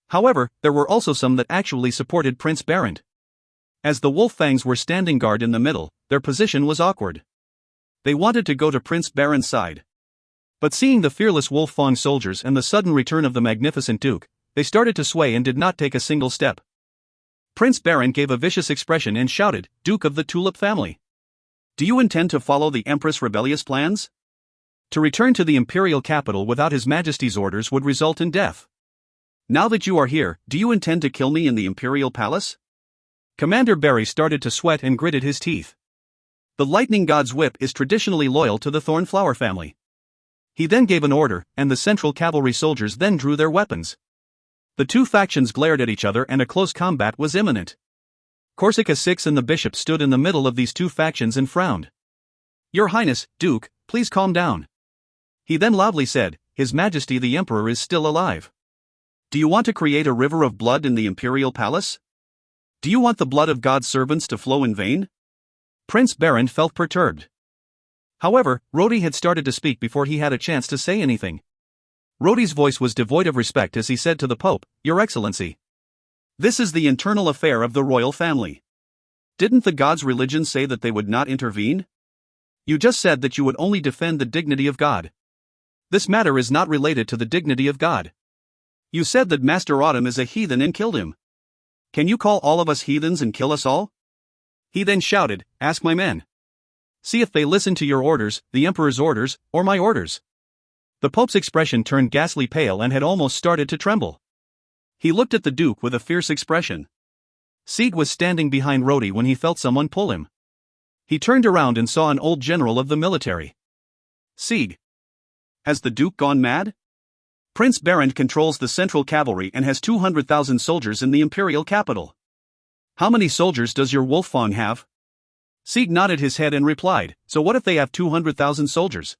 However, there were also some that actually supported Prince Baron. As the Wolf-Fangs were standing guard in the middle, their position was awkward. They wanted to go to Prince Baron's side. But seeing the fearless Wolf-Fang soldiers and the sudden return of the magnificent Duke, they started to sway and did not take a single step. Prince Baron gave a vicious expression and shouted, Duke of the Tulip family. Do you intend to follow the Empress' rebellious plans? To return to the imperial capital without His Majesty's orders would result in death. Now that you are here, do you intend to kill me in the imperial palace? Commander Barry started to sweat and gritted his teeth. The Lightning God's Whip is traditionally loyal to the Thornflower family. He then gave an order, and the Central Cavalry soldiers then drew their weapons. The two factions glared at each other and a close combat was imminent. Corsica 6 and the Bishop stood in the middle of these two factions and frowned. Your Highness, Duke, please calm down. He then loudly said, "His Majesty the Emperor is still alive. Do you want to create a river of blood in the imperial palace? Do you want the blood of God's servants to flow in vain?" Prince Barend felt perturbed. However, Rodi had started to speak before he had a chance to say anything. Rodi's voice was devoid of respect as he said to the Pope, "Your Excellency, this is the internal affair of the royal family. Didn't the gods' religion say that they would not intervene? You just said that you would only defend the dignity of God. This matter is not related to the dignity of God. You said that Master Autumn is a heathen and killed him. Can you call all of us heathens and kill us all?" He then shouted, "Ask my men. See if they listen to your orders, the Emperor's orders, or my orders." The Pope's expression turned ghastly pale and had almost started to tremble. He looked at the Duke with a fierce expression. Sieg was standing behind Rodi when he felt someone pull him. He turned around and saw an old general of the military. "Sieg, has the Duke gone mad? Prince Barend controls the Central Cavalry and has 200,000 soldiers in the imperial capital. How many soldiers does your Wolfang have?" Sieg nodded his head and replied, "So what if they have 200,000 soldiers?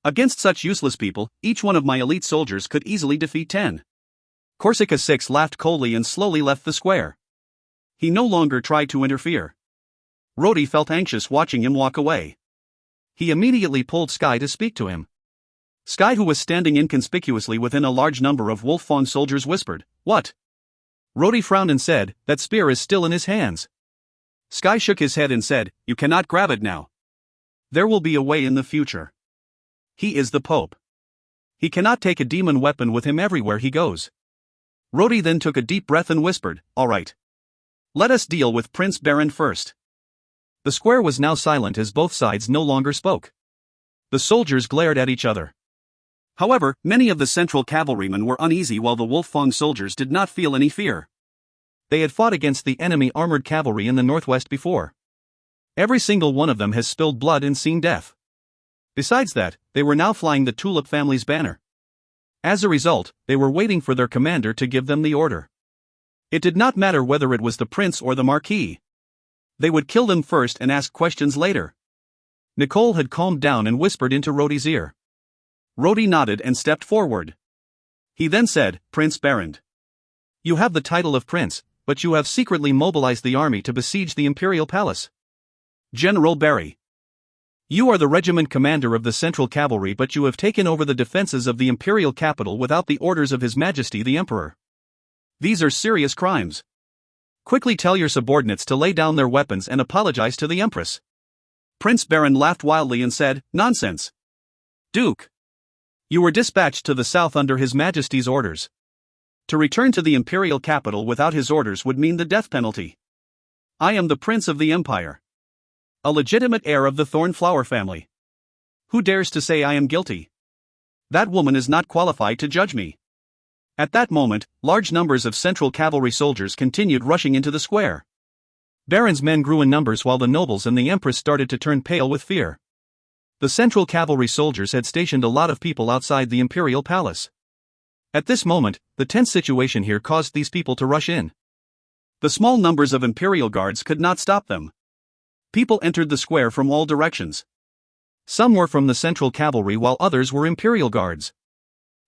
Against such useless people, each one of my elite soldiers could easily defeat 10. Corsica 6 laughed coldly and slowly left the square. He no longer tried to interfere. Rodi felt anxious watching him walk away. He immediately pulled Sky to speak to him. Sky, who was standing inconspicuously within a large number of Wolfang soldiers, whispered, "What?" Rodi frowned and said, "That spear is still in his hands." Sky shook his head and said, "You cannot grab it now. There will be a way in the future. He is the Pope. He cannot take a demon weapon with him everywhere he goes." Rodi then took a deep breath and whispered, "All right. Let us deal with Prince Barend first." The square was now silent as both sides no longer spoke. The soldiers glared at each other. However, many of the Central Cavalrymen were uneasy while the Wolfang soldiers did not feel any fear. They had fought against the enemy armored cavalry in the northwest before. Every single one of them has spilled blood and seen death. Besides that, they were now flying the Tulip family's banner. As a result, they were waiting for their commander to give them the order. It did not matter whether it was the prince or the marquis. They would kill them first and ask questions later. Nicole had calmed down and whispered into Rodi's ear. Rodi nodded and stepped forward. He then said, "Prince Barend, you have the title of prince, but you have secretly mobilized the army to besiege the imperial palace. General Barry, you are the regiment commander of the Central Cavalry, but you have taken over the defenses of the imperial capital without the orders of His Majesty the Emperor. These are serious crimes. Quickly tell your subordinates to lay down their weapons and apologize to the Empress." Prince Barend laughed wildly and said, "Nonsense. Duke, you were dispatched to the south under His Majesty's orders. To return to the imperial capital without his orders would mean the death penalty. I am the prince of the empire, a legitimate heir of the Thornflower family. Who dares to say I am guilty? That woman is not qualified to judge me." At that moment, large numbers of Central Cavalry soldiers continued rushing into the square. Barend's men grew in numbers while the nobles and the Empress started to turn pale with fear. The Central Cavalry soldiers had stationed a lot of people outside the imperial palace. At this moment, the tense situation here caused these people to rush in. The small numbers of imperial guards could not stop them. People entered the square from all directions. Some were from the Central Cavalry while others were imperial guards.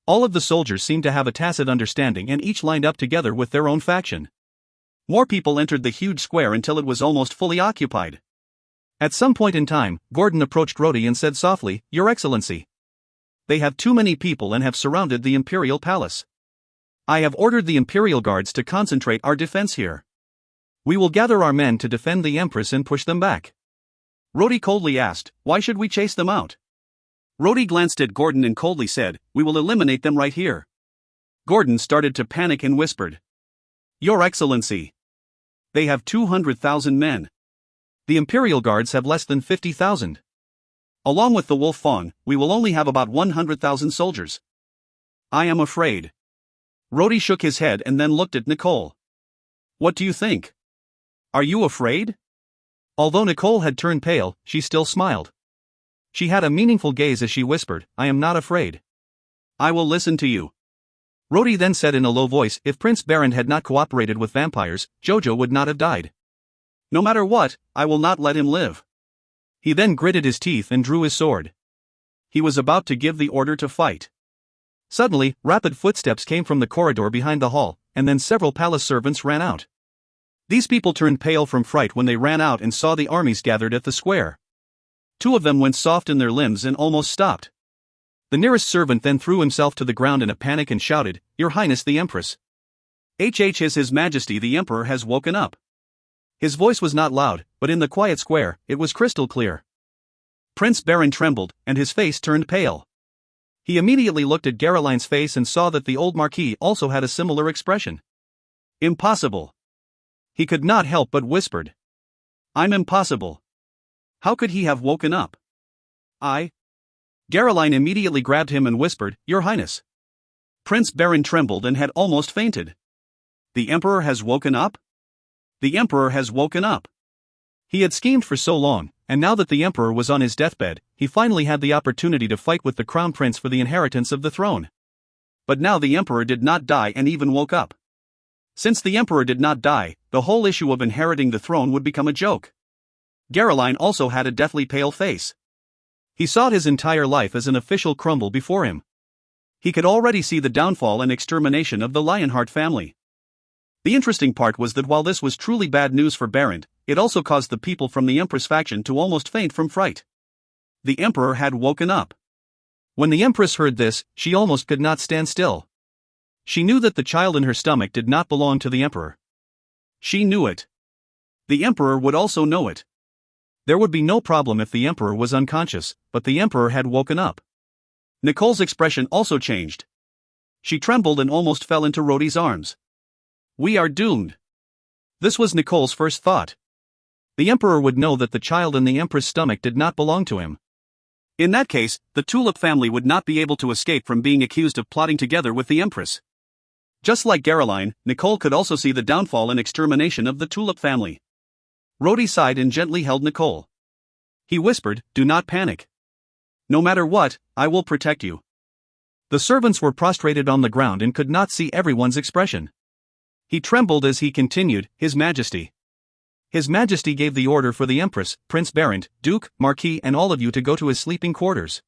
All of the soldiers seemed to have a tacit understanding and each lined up together with their own faction. More people entered the huge square until it was almost fully occupied. At some point in time, Gordon approached Rodi and said softly, "Your Excellency, they have too many people and have surrounded the imperial palace. I have ordered the imperial guards to concentrate our defense here. We will gather our men to defend the Empress and push them back." Rodi coldly asked, "Why should we chase them out?" Rodi glanced at Gordon and coldly said, "We will eliminate them right here." Gordon started to panic and whispered, "Your Excellency, they have 200,000 men. The Imperial Guards have less than 50,000. Along with the Wolfang, we will only have about 100,000 soldiers. I am afraid." Rodi shook his head and then looked at Nicole. "What do you think? Are you afraid?" Although Nicole had turned pale, she still smiled. She had a meaningful gaze as she whispered, "I am not afraid. I will listen to you." Rodi then said in a low voice, "If Prince Barend had not cooperated with vampires, Jojo would not have died. No matter what, I will not let him live." He then gritted his teeth and drew his sword. he was about to give the order to fight. Suddenly, rapid footsteps came from the corridor behind the hall, and then several palace servants ran out. These people turned pale from fright when they ran out and saw the armies gathered at the square. 2 of them went soft in their limbs and almost stopped. The nearest servant then threw himself to the ground in a panic and shouted, "Your Highness the Empress! His Majesty the Emperor has woken up." His voice was not loud, but in the quiet square, it was crystal clear. Prince Baron trembled, and his face turned pale. He immediately looked at Geroline's face and saw that the old Marquis also had a similar expression. Impossible. He could not help but whispered. "I'm impossible. How could he have woken up?" Geroline immediately grabbed him and whispered, "Your Highness." Prince Baron trembled and had almost fainted. The Emperor has woken up? The Emperor has woken up. He had schemed for so long, and now that the Emperor was on his deathbed, he finally had the opportunity to fight with the Crown Prince for the inheritance of the throne. But now the Emperor did not die and even woke up. Since the Emperor did not die, the whole issue of inheriting the throne would become a joke. Geroline also had a deathly pale face. He saw his entire life as an official crumble before him. He could already see the downfall and extermination of the Lionheart family. The interesting part was that while this was truly bad news for Baron, it also caused the people from the Empress faction to almost faint from fright. The Emperor had woken up. When the Empress heard this, she almost could not stand still. She knew that the child in her stomach did not belong to the Emperor. She knew it. The Emperor would also know it. There would be no problem if the Emperor was unconscious, but the Emperor had woken up. Nicole's expression also changed. She trembled and almost fell into Rhodey's arms. "We are doomed." This was Nicole's first thought. The Emperor would know that the child in the Empress' stomach did not belong to him. In that case, the Tulip family would not be able to escape from being accused of plotting together with the Empress. Just like Geroline, Nicole could also see the downfall and extermination of the Tulip family. Rhodey sighed and gently held Nicole. He whispered, "Do not panic. No matter what, I will protect you." The servants were prostrated on the ground and could not see everyone's expression. He trembled as he continued, "His Majesty." His Majesty gave the order for the Empress, Prince Barent, Duke, Marquis and all of you to go to his sleeping quarters.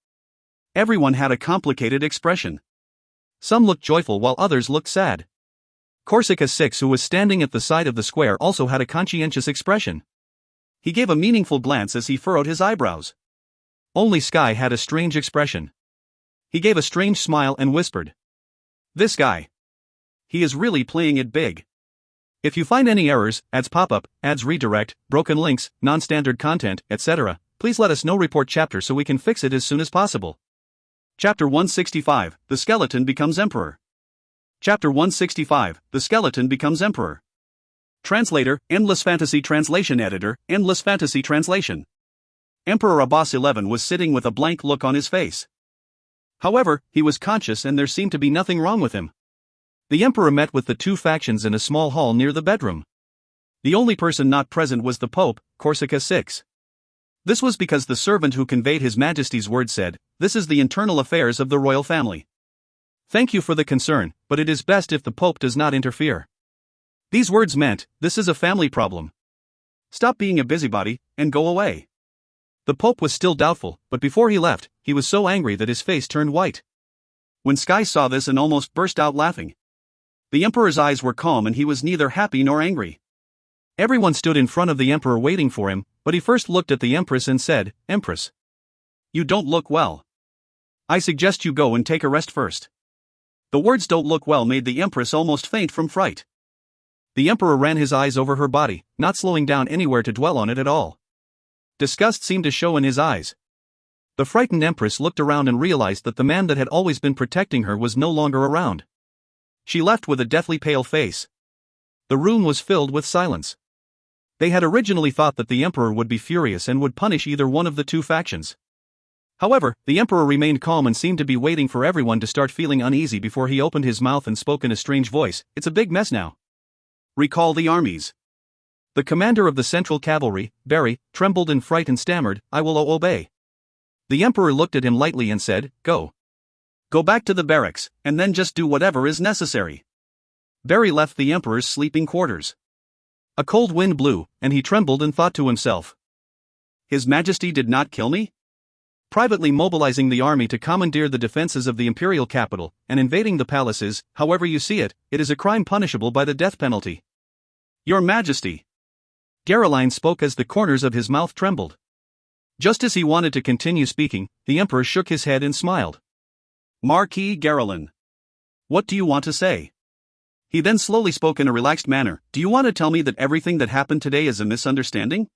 Everyone had a complicated expression. Some looked joyful while others looked sad. Corsica 6, who was standing at the side of the square, also had a conscientious expression. He gave a meaningful glance as he furrowed his eyebrows. Only Sky had a strange expression. He gave a strange smile and whispered, "This guy. He is really playing it big." If you find any errors, ads pop up, ads redirect, broken links, non-standard content, etc., please let us know. Report chapter so we can fix it as soon as possible. Chapter 165, The Skeleton Becomes Emperor. Chapter 165, The Skeleton Becomes Emperor. Translator, Endless Fantasy Translation Editor, Endless Fantasy Translation. Emperor Abbas XI was sitting with a blank look on his face. However, he was conscious and there seemed to be nothing wrong with him. The Emperor met with the 2 factions in a small hall near the bedroom. The only person not present was the Pope, Corsica 6. This was because the servant who conveyed His Majesty's word said, "This is the internal affairs of the royal family. Thank you for the concern, but it is best if the Pope does not interfere." These words meant, this is a family problem. Stop being a busybody, and go away. The Pope was still doubtful, but before he left, he was so angry that his face turned white. When Sky saw this and almost burst out laughing. The Emperor's eyes were calm and he was neither happy nor angry. Everyone stood in front of the Emperor waiting for him, but he first looked at the Empress and said, "Empress, you don't look well. I suggest you go and take a rest first." The words "don't look well" made the Empress almost faint from fright. The Emperor ran his eyes over her body, not slowing down anywhere to dwell on it at all. Disgust seemed to show in his eyes. The frightened Empress looked around and realized that the man that had always been protecting her was no longer around. She left with a deathly pale face. The room was filled with silence. They had originally thought that the Emperor would be furious and would punish either one of the 2 factions. However, the Emperor remained calm and seemed to be waiting for everyone to start feeling uneasy before he opened his mouth and spoke in a strange voice, "It's a big mess now. Recall the armies." The commander of the Central Cavalry, Barry, trembled in fright and stammered, "I will obey." The Emperor looked at him lightly and said, "Go. Go back to the barracks, and then just do whatever is necessary." Barry left the Emperor's sleeping quarters. A cold wind blew, and he trembled and thought to himself, "His Majesty did not kill me? Privately mobilizing the army to commandeer the defenses of the imperial capital and invading the palace is, however you see it, it is a crime punishable by the death penalty. Your Majesty. Qianlin spoke as the corners of his mouth trembled. Just as he wanted to continue speaking, the emperor shook his head and smiled. Marquis Qianlin. What do you want to say? He then slowly spoke in a relaxed manner. Do you want to tell me that everything that happened today is a misunderstanding?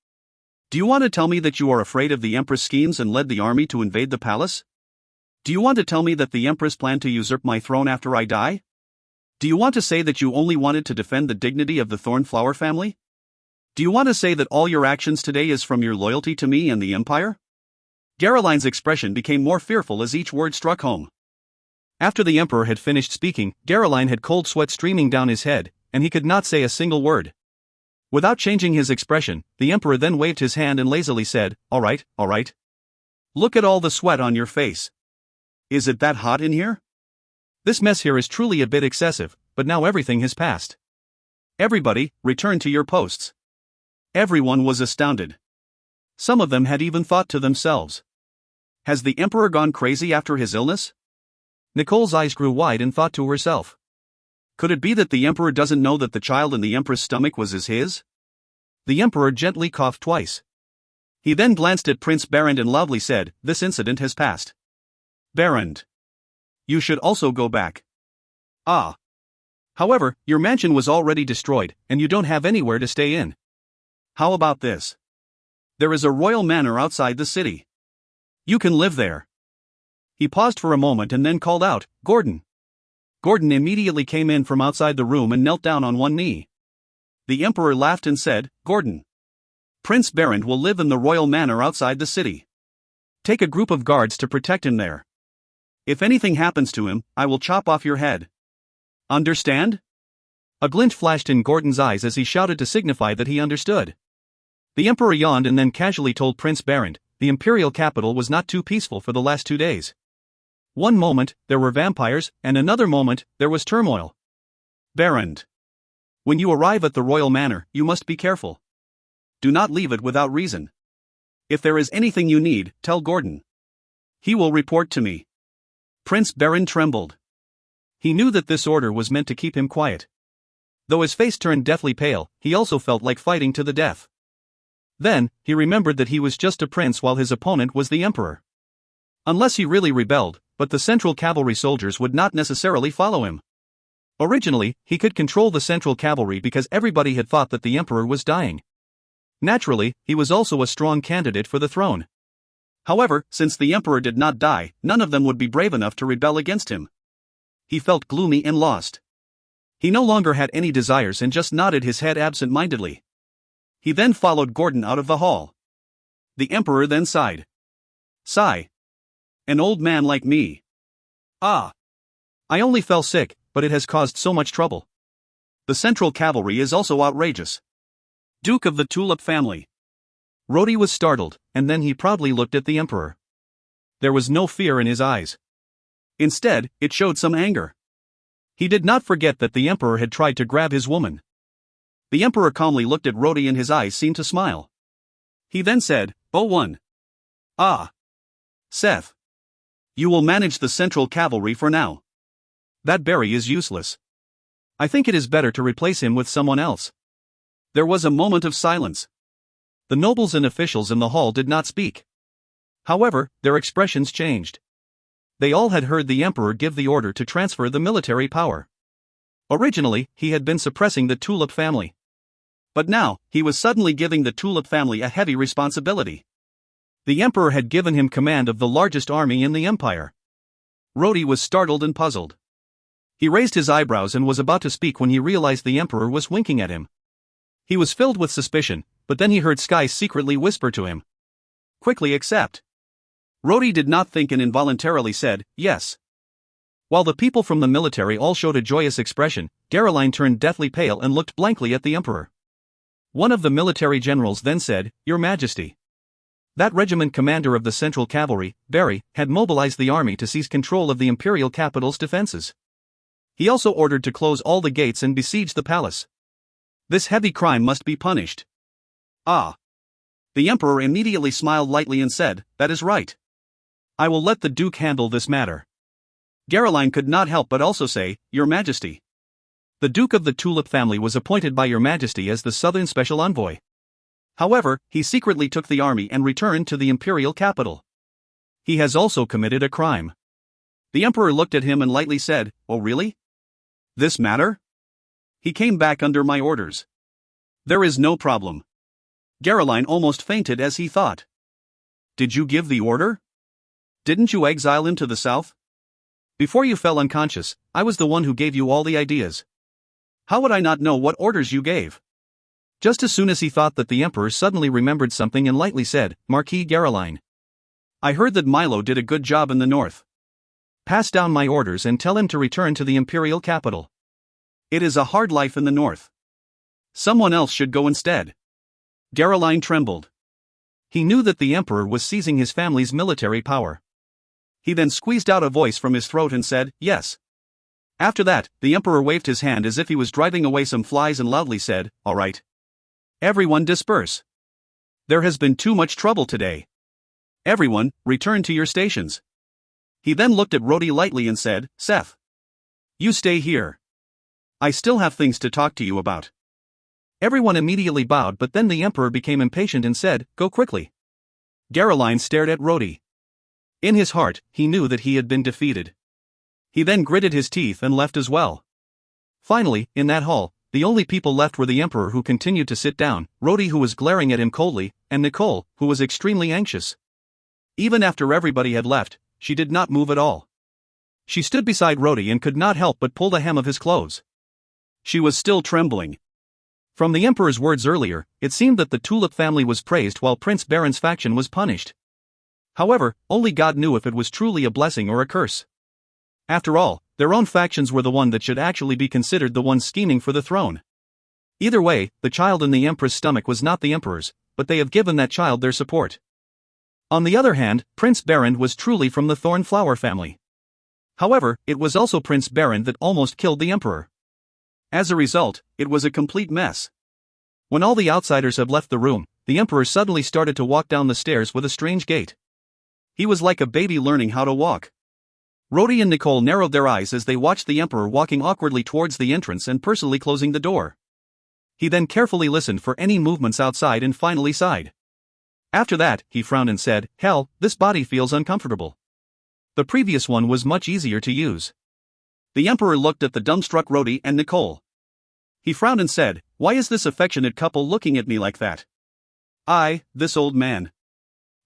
Do you want to tell me that you are afraid of the Empress' schemes and led the army to invade the palace? Do you want to tell me that the Empress planned to usurp my throne after I die? Do you want to say that you only wanted to defend the dignity of the Thornflower family? Do you want to say that all your actions today is from your loyalty to me and the Empire? Qianlin's expression became more fearful as each word struck home. After the emperor had finished speaking, Qianlin had cold sweat streaming down his head, and he could not say a single word. Without changing his expression, the emperor then waved his hand and lazily said, all right. Look at all the sweat on your face. Is it that hot in here? This mess here is truly a bit excessive, but now everything has passed. Everybody, return to your posts. Everyone was astounded. Some of them had even thought to themselves. Has the emperor gone crazy after his illness? Nicole's eyes grew wide and thought to herself. Could it be that the emperor doesn't know that the child in the empress' stomach was his? The emperor gently coughed twice. He then glanced at Prince Barend and loudly said, this incident has passed. Barend. You should also go back. Ah. However, your mansion was already destroyed, and you don't have anywhere to stay in. How about this? There is a royal manor outside the city. You can live there. He paused for a moment and then called out, Gordon. Gordon immediately came in from outside the room and knelt down on one knee. The emperor laughed and said, Gordon. Prince Barend will live in the royal manor outside the city. Take a group of guards to protect him there. If anything happens to him, I will chop off your head. Understand? A glint flashed in Gordon's eyes as he shouted to signify that he understood. The emperor yawned and then casually told Prince Barend, the imperial capital was not too peaceful for the last 2 days. One moment, there were vampires, and another moment, there was turmoil. Barend. When you arrive at the royal manor, you must be careful. Do not leave it without reason. If there is anything you need, tell Gordon. He will report to me. Prince Barend trembled. He knew that this order was meant to keep him quiet. Though his face turned deathly pale, he also felt like fighting to the death. Then, he remembered that he was just a prince while his opponent was the emperor. Unless he really rebelled, but the central cavalry soldiers would not necessarily follow him. Originally, he could control the central cavalry because everybody had thought that the emperor was dying. Naturally, he was also a strong candidate for the throne. However, since the emperor did not die, none of them would be brave enough to rebel against him. He felt gloomy and lost. He no longer had any desires and just nodded his head absent-mindedly. He then followed Gordon out of the hall. The emperor then sighed. Sigh. An old man like me. Ah. I only fell sick, but it has caused so much trouble. The central cavalry is also outrageous. Duke of the Tulip family. Rhodey was startled, and then he proudly looked at the emperor. There was no fear in his eyes. Instead, it showed some anger. He did not forget that the emperor had tried to grab his woman. The emperor calmly looked at Rhodey and his eyes seemed to smile. He then said, "Oh, Ah. Seth. You will manage the central cavalry for now. That berry is useless. I think it is better to replace him with someone else." There was a moment of silence. The nobles and officials in the hall did not speak. However, their expressions changed. They all had heard the emperor give the order to transfer the military power. Originally, he had been suppressing the Tulip family. But now, he was suddenly giving the Tulip family a heavy responsibility. The emperor had given him command of the largest army in the empire. Rhodey was startled and puzzled. He raised his eyebrows and was about to speak when he realized the emperor was winking at him. He was filled with suspicion, but then he heard Sky secretly whisper to him, "Quickly accept." Rhodey did not think and involuntarily said, "Yes." While the people from the military all showed a joyous expression, Qianlin turned deathly pale and looked blankly at the emperor. One of the military generals then said, "Your Majesty." That regiment commander of the Central Cavalry, Barry, had mobilized the army to seize control of the imperial capital's defenses. He also ordered to close all the gates and besiege the palace. This heavy crime must be punished. Ah. The emperor immediately smiled lightly and said, "That is right. I will let the Duke handle this matter. Caroline could not help but also say, Your Majesty. The Duke of the Tulip family was appointed by Your Majesty as the Southern Special Envoy. However, he secretly took the army and returned to the imperial capital. He has also committed a crime. The Emperor looked at him and lightly said, Oh really? This matter? He came back under my orders. There is no problem. Caroline almost fainted as he thought. Did you give the order? Didn't you exile him to the south? Before you fell unconscious, I was the one who gave you all the ideas. How would I not know what orders you gave? Just as soon as he thought that, the Emperor suddenly remembered something and lightly said, Marquis Caroline. I heard that Milo did a good job in the north. Pass down my orders and tell him to return to the imperial capital. It is a hard life in the north. Someone else should go instead. Caroline trembled. He knew that the Emperor was seizing his family's military power. He then squeezed out a voice from his throat and said, Yes. After that, the Emperor waved his hand as if he was driving away some flies and loudly said, All right. Everyone disperse. There has been too much trouble today. Everyone, return to your stations. He then looked at Rhodey lightly and said, Seth. You stay here. I still have things to talk to you about. Everyone immediately bowed, but then the Emperor became impatient and said, Go quickly. Caroline stared at Rhodey. In his heart, he knew that he had been defeated. He then gritted his teeth and left as well. Finally, in that hall, the only people left were the Emperor, who continued to sit down, Rhodey, who was glaring at him coldly, and Nicole, who was extremely anxious. Even after everybody had left, she did not move at all. She stood beside Rhodey and could not help but pull the hem of his clothes. She was still trembling. From the Emperor's words earlier, it seemed that the Tulip family was praised while Prince Baron's faction was punished. However, only God knew if it was truly a blessing or a curse. After all, their own factions were the one that should actually be considered the ones scheming for the throne. Either way, the child in the Empress' stomach was not the Emperor's, but they have given that child their support. On the other hand, Prince Baron was truly from the Thornflower family. However, it was also Prince Baron that almost killed the Emperor. As a result, it was a complete mess. When all the outsiders had left the room, the Emperor suddenly started to walk down the stairs with a strange gait. He was like a baby learning how to walk. Rhodey and Nicole narrowed their eyes as they watched the Emperor walking awkwardly towards the entrance and personally closing the door. He then carefully listened for any movements outside and finally sighed. After that, he frowned and said, Hell, this body feels uncomfortable. The previous one was much easier to use. The Emperor looked at the dumbstruck Rhodey and Nicole. He frowned and said, Why is this affectionate couple looking at me like that? This old man.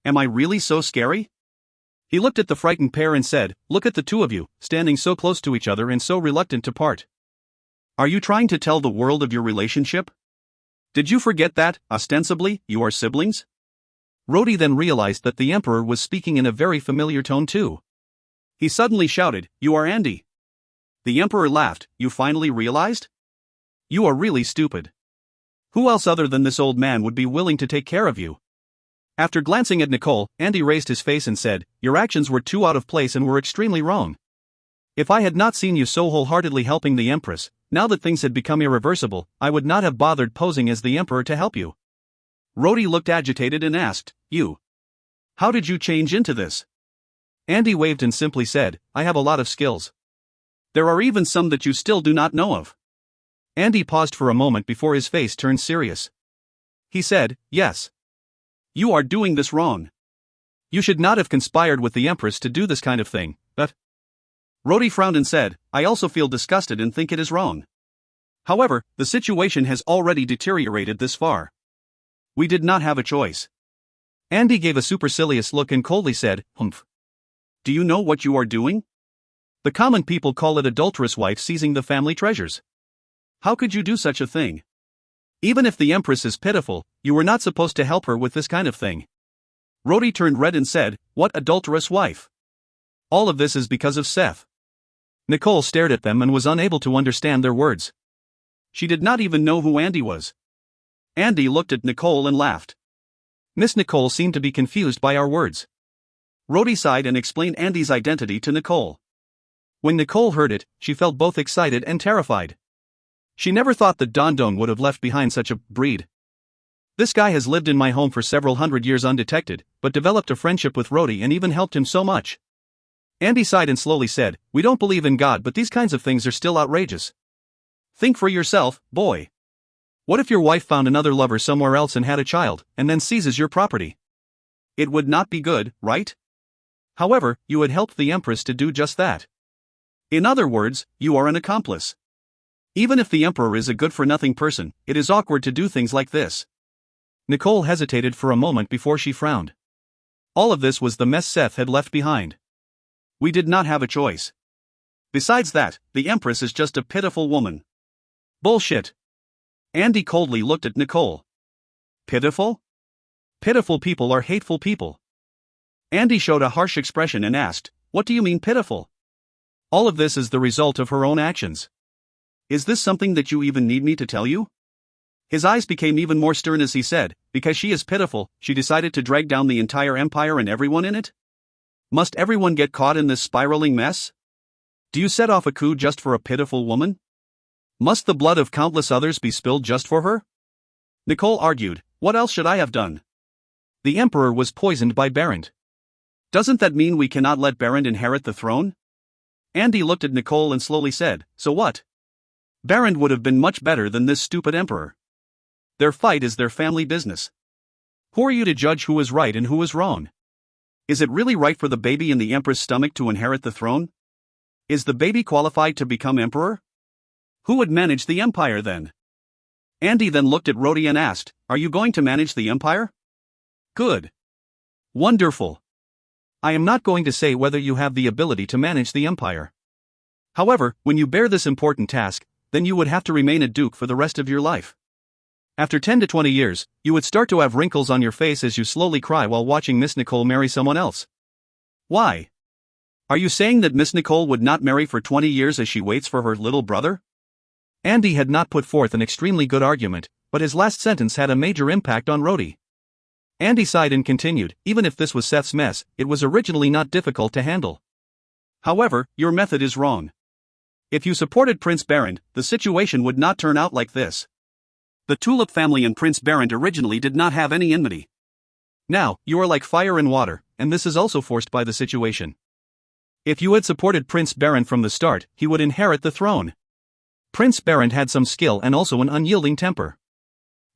Am I really so scary? He looked at the frightened pair and said, Look at the two of you, standing so close to each other and so reluctant to part. Are you trying to tell the world of your relationship? Did you forget that, ostensibly, you are siblings? Rhodey then realized that the Emperor was speaking in a very familiar tone too. He suddenly shouted, You are Andy. The Emperor laughed, You finally realized? You are really stupid. Who else other than this old man would be willing to take care of you? After glancing at Nicole, Andy raised his face and said, Your actions were too out of place and were extremely wrong. If I had not seen you so wholeheartedly helping the Empress, now that things had become irreversible, I would not have bothered posing as the Emperor to help you. Rhodey looked agitated and asked, You. How did you change into this? Andy waved and simply said, I have a lot of skills. There are even some that you still do not know of. Andy paused for a moment before his face turned serious. He said, Yes. You are doing this wrong. You should not have conspired with the Empress to do this kind of thing, but... Rhodey frowned and said, I also feel disgusted and think it is wrong. However, the situation has already deteriorated this far. We did not have a choice. Andy gave a supercilious look and coldly said, Humph. Do you know what you are doing? The common people call it adulterous wife seizing the family treasures. How could you do such a thing? Even if the Empress is pitiful, you were not supposed to help her with this kind of thing. Rhodey turned red and said, What adulterous wife? All of this is because of Seth. Nicole stared at them and was unable to understand their words. She did not even know who Andy was. Andy looked at Nicole and laughed. Miss Nicole seemed to be confused by our words. Rhodey sighed and explained Andy's identity to Nicole. When Nicole heard it, she felt both excited and terrified. She never thought that Dondon would have left behind such a breed. This guy has lived in my home for several hundred years undetected, but developed a friendship with Rhodey and even helped him so much. Andy sighed and slowly said, "We don't believe in God, but these kinds of things are still outrageous. Think for yourself, boy. What if your wife found another lover somewhere else and had a child, and then seizes your property? It would not be good, right? However, you had helped the Empress to do just that. In other words, you are an accomplice. Even if the Emperor is a good-for-nothing person, it is awkward to do things like this." Nicole hesitated for a moment before she frowned. All of this was the mess Seth had left behind. We did not have a choice. Besides that, the Empress is just a pitiful woman. Bullshit. Andy coldly looked at Nicole. Pitiful? Pitiful people are hateful people. Andy showed a harsh expression and asked, "What do you mean pitiful?" All of this is the result of her own actions. Is this something that you even need me to tell you? His eyes became even more stern as he said, "Because she is pitiful, she decided to drag down the entire empire and everyone in it? Must everyone get caught in this spiraling mess? Do you set off a coup just for a pitiful woman? Must the blood of countless others be spilled just for her?" Nicole argued, "What else should I have done? The Emperor was poisoned by Barrent. Doesn't that mean we cannot let Barrent inherit the throne?" Andy looked at Nicole and slowly said, "So what? Barrent would have been much better than this stupid Emperor. Their fight is their family business. Who are you to judge who is right and who is wrong? Is it really right for the baby in the Emperor's stomach to inherit the throne? Is the baby qualified to become Emperor? Who would manage the Empire then?" Andy then looked at Rhodey and asked, "Are you going to manage the Empire?" "Good. Wonderful. I am not going to say whether you have the ability to manage the Empire. However, when you bear this important task, then you would have to remain a duke for the rest of your life. After 10 to 20 years, you would start to have wrinkles on your face as you slowly cry while watching Miss Nicole marry someone else." "Why? Are you saying that Miss Nicole would not marry for 20 years as she waits for her little brother?" Andy had not put forth an extremely good argument, but his last sentence had a major impact on Rhodey. Andy sighed and continued, "Even if this was Seth's mess, it was originally not difficult to handle. However, your method is wrong. If you supported Prince Barrent, the situation would not turn out like this. The Tulip family and Prince Barrent originally did not have any enmity. Now, you are like fire and water, and this is also forced by the situation. If you had supported Prince Barrent from the start, he would inherit the throne. Prince Barrent had some skill and also an unyielding temper.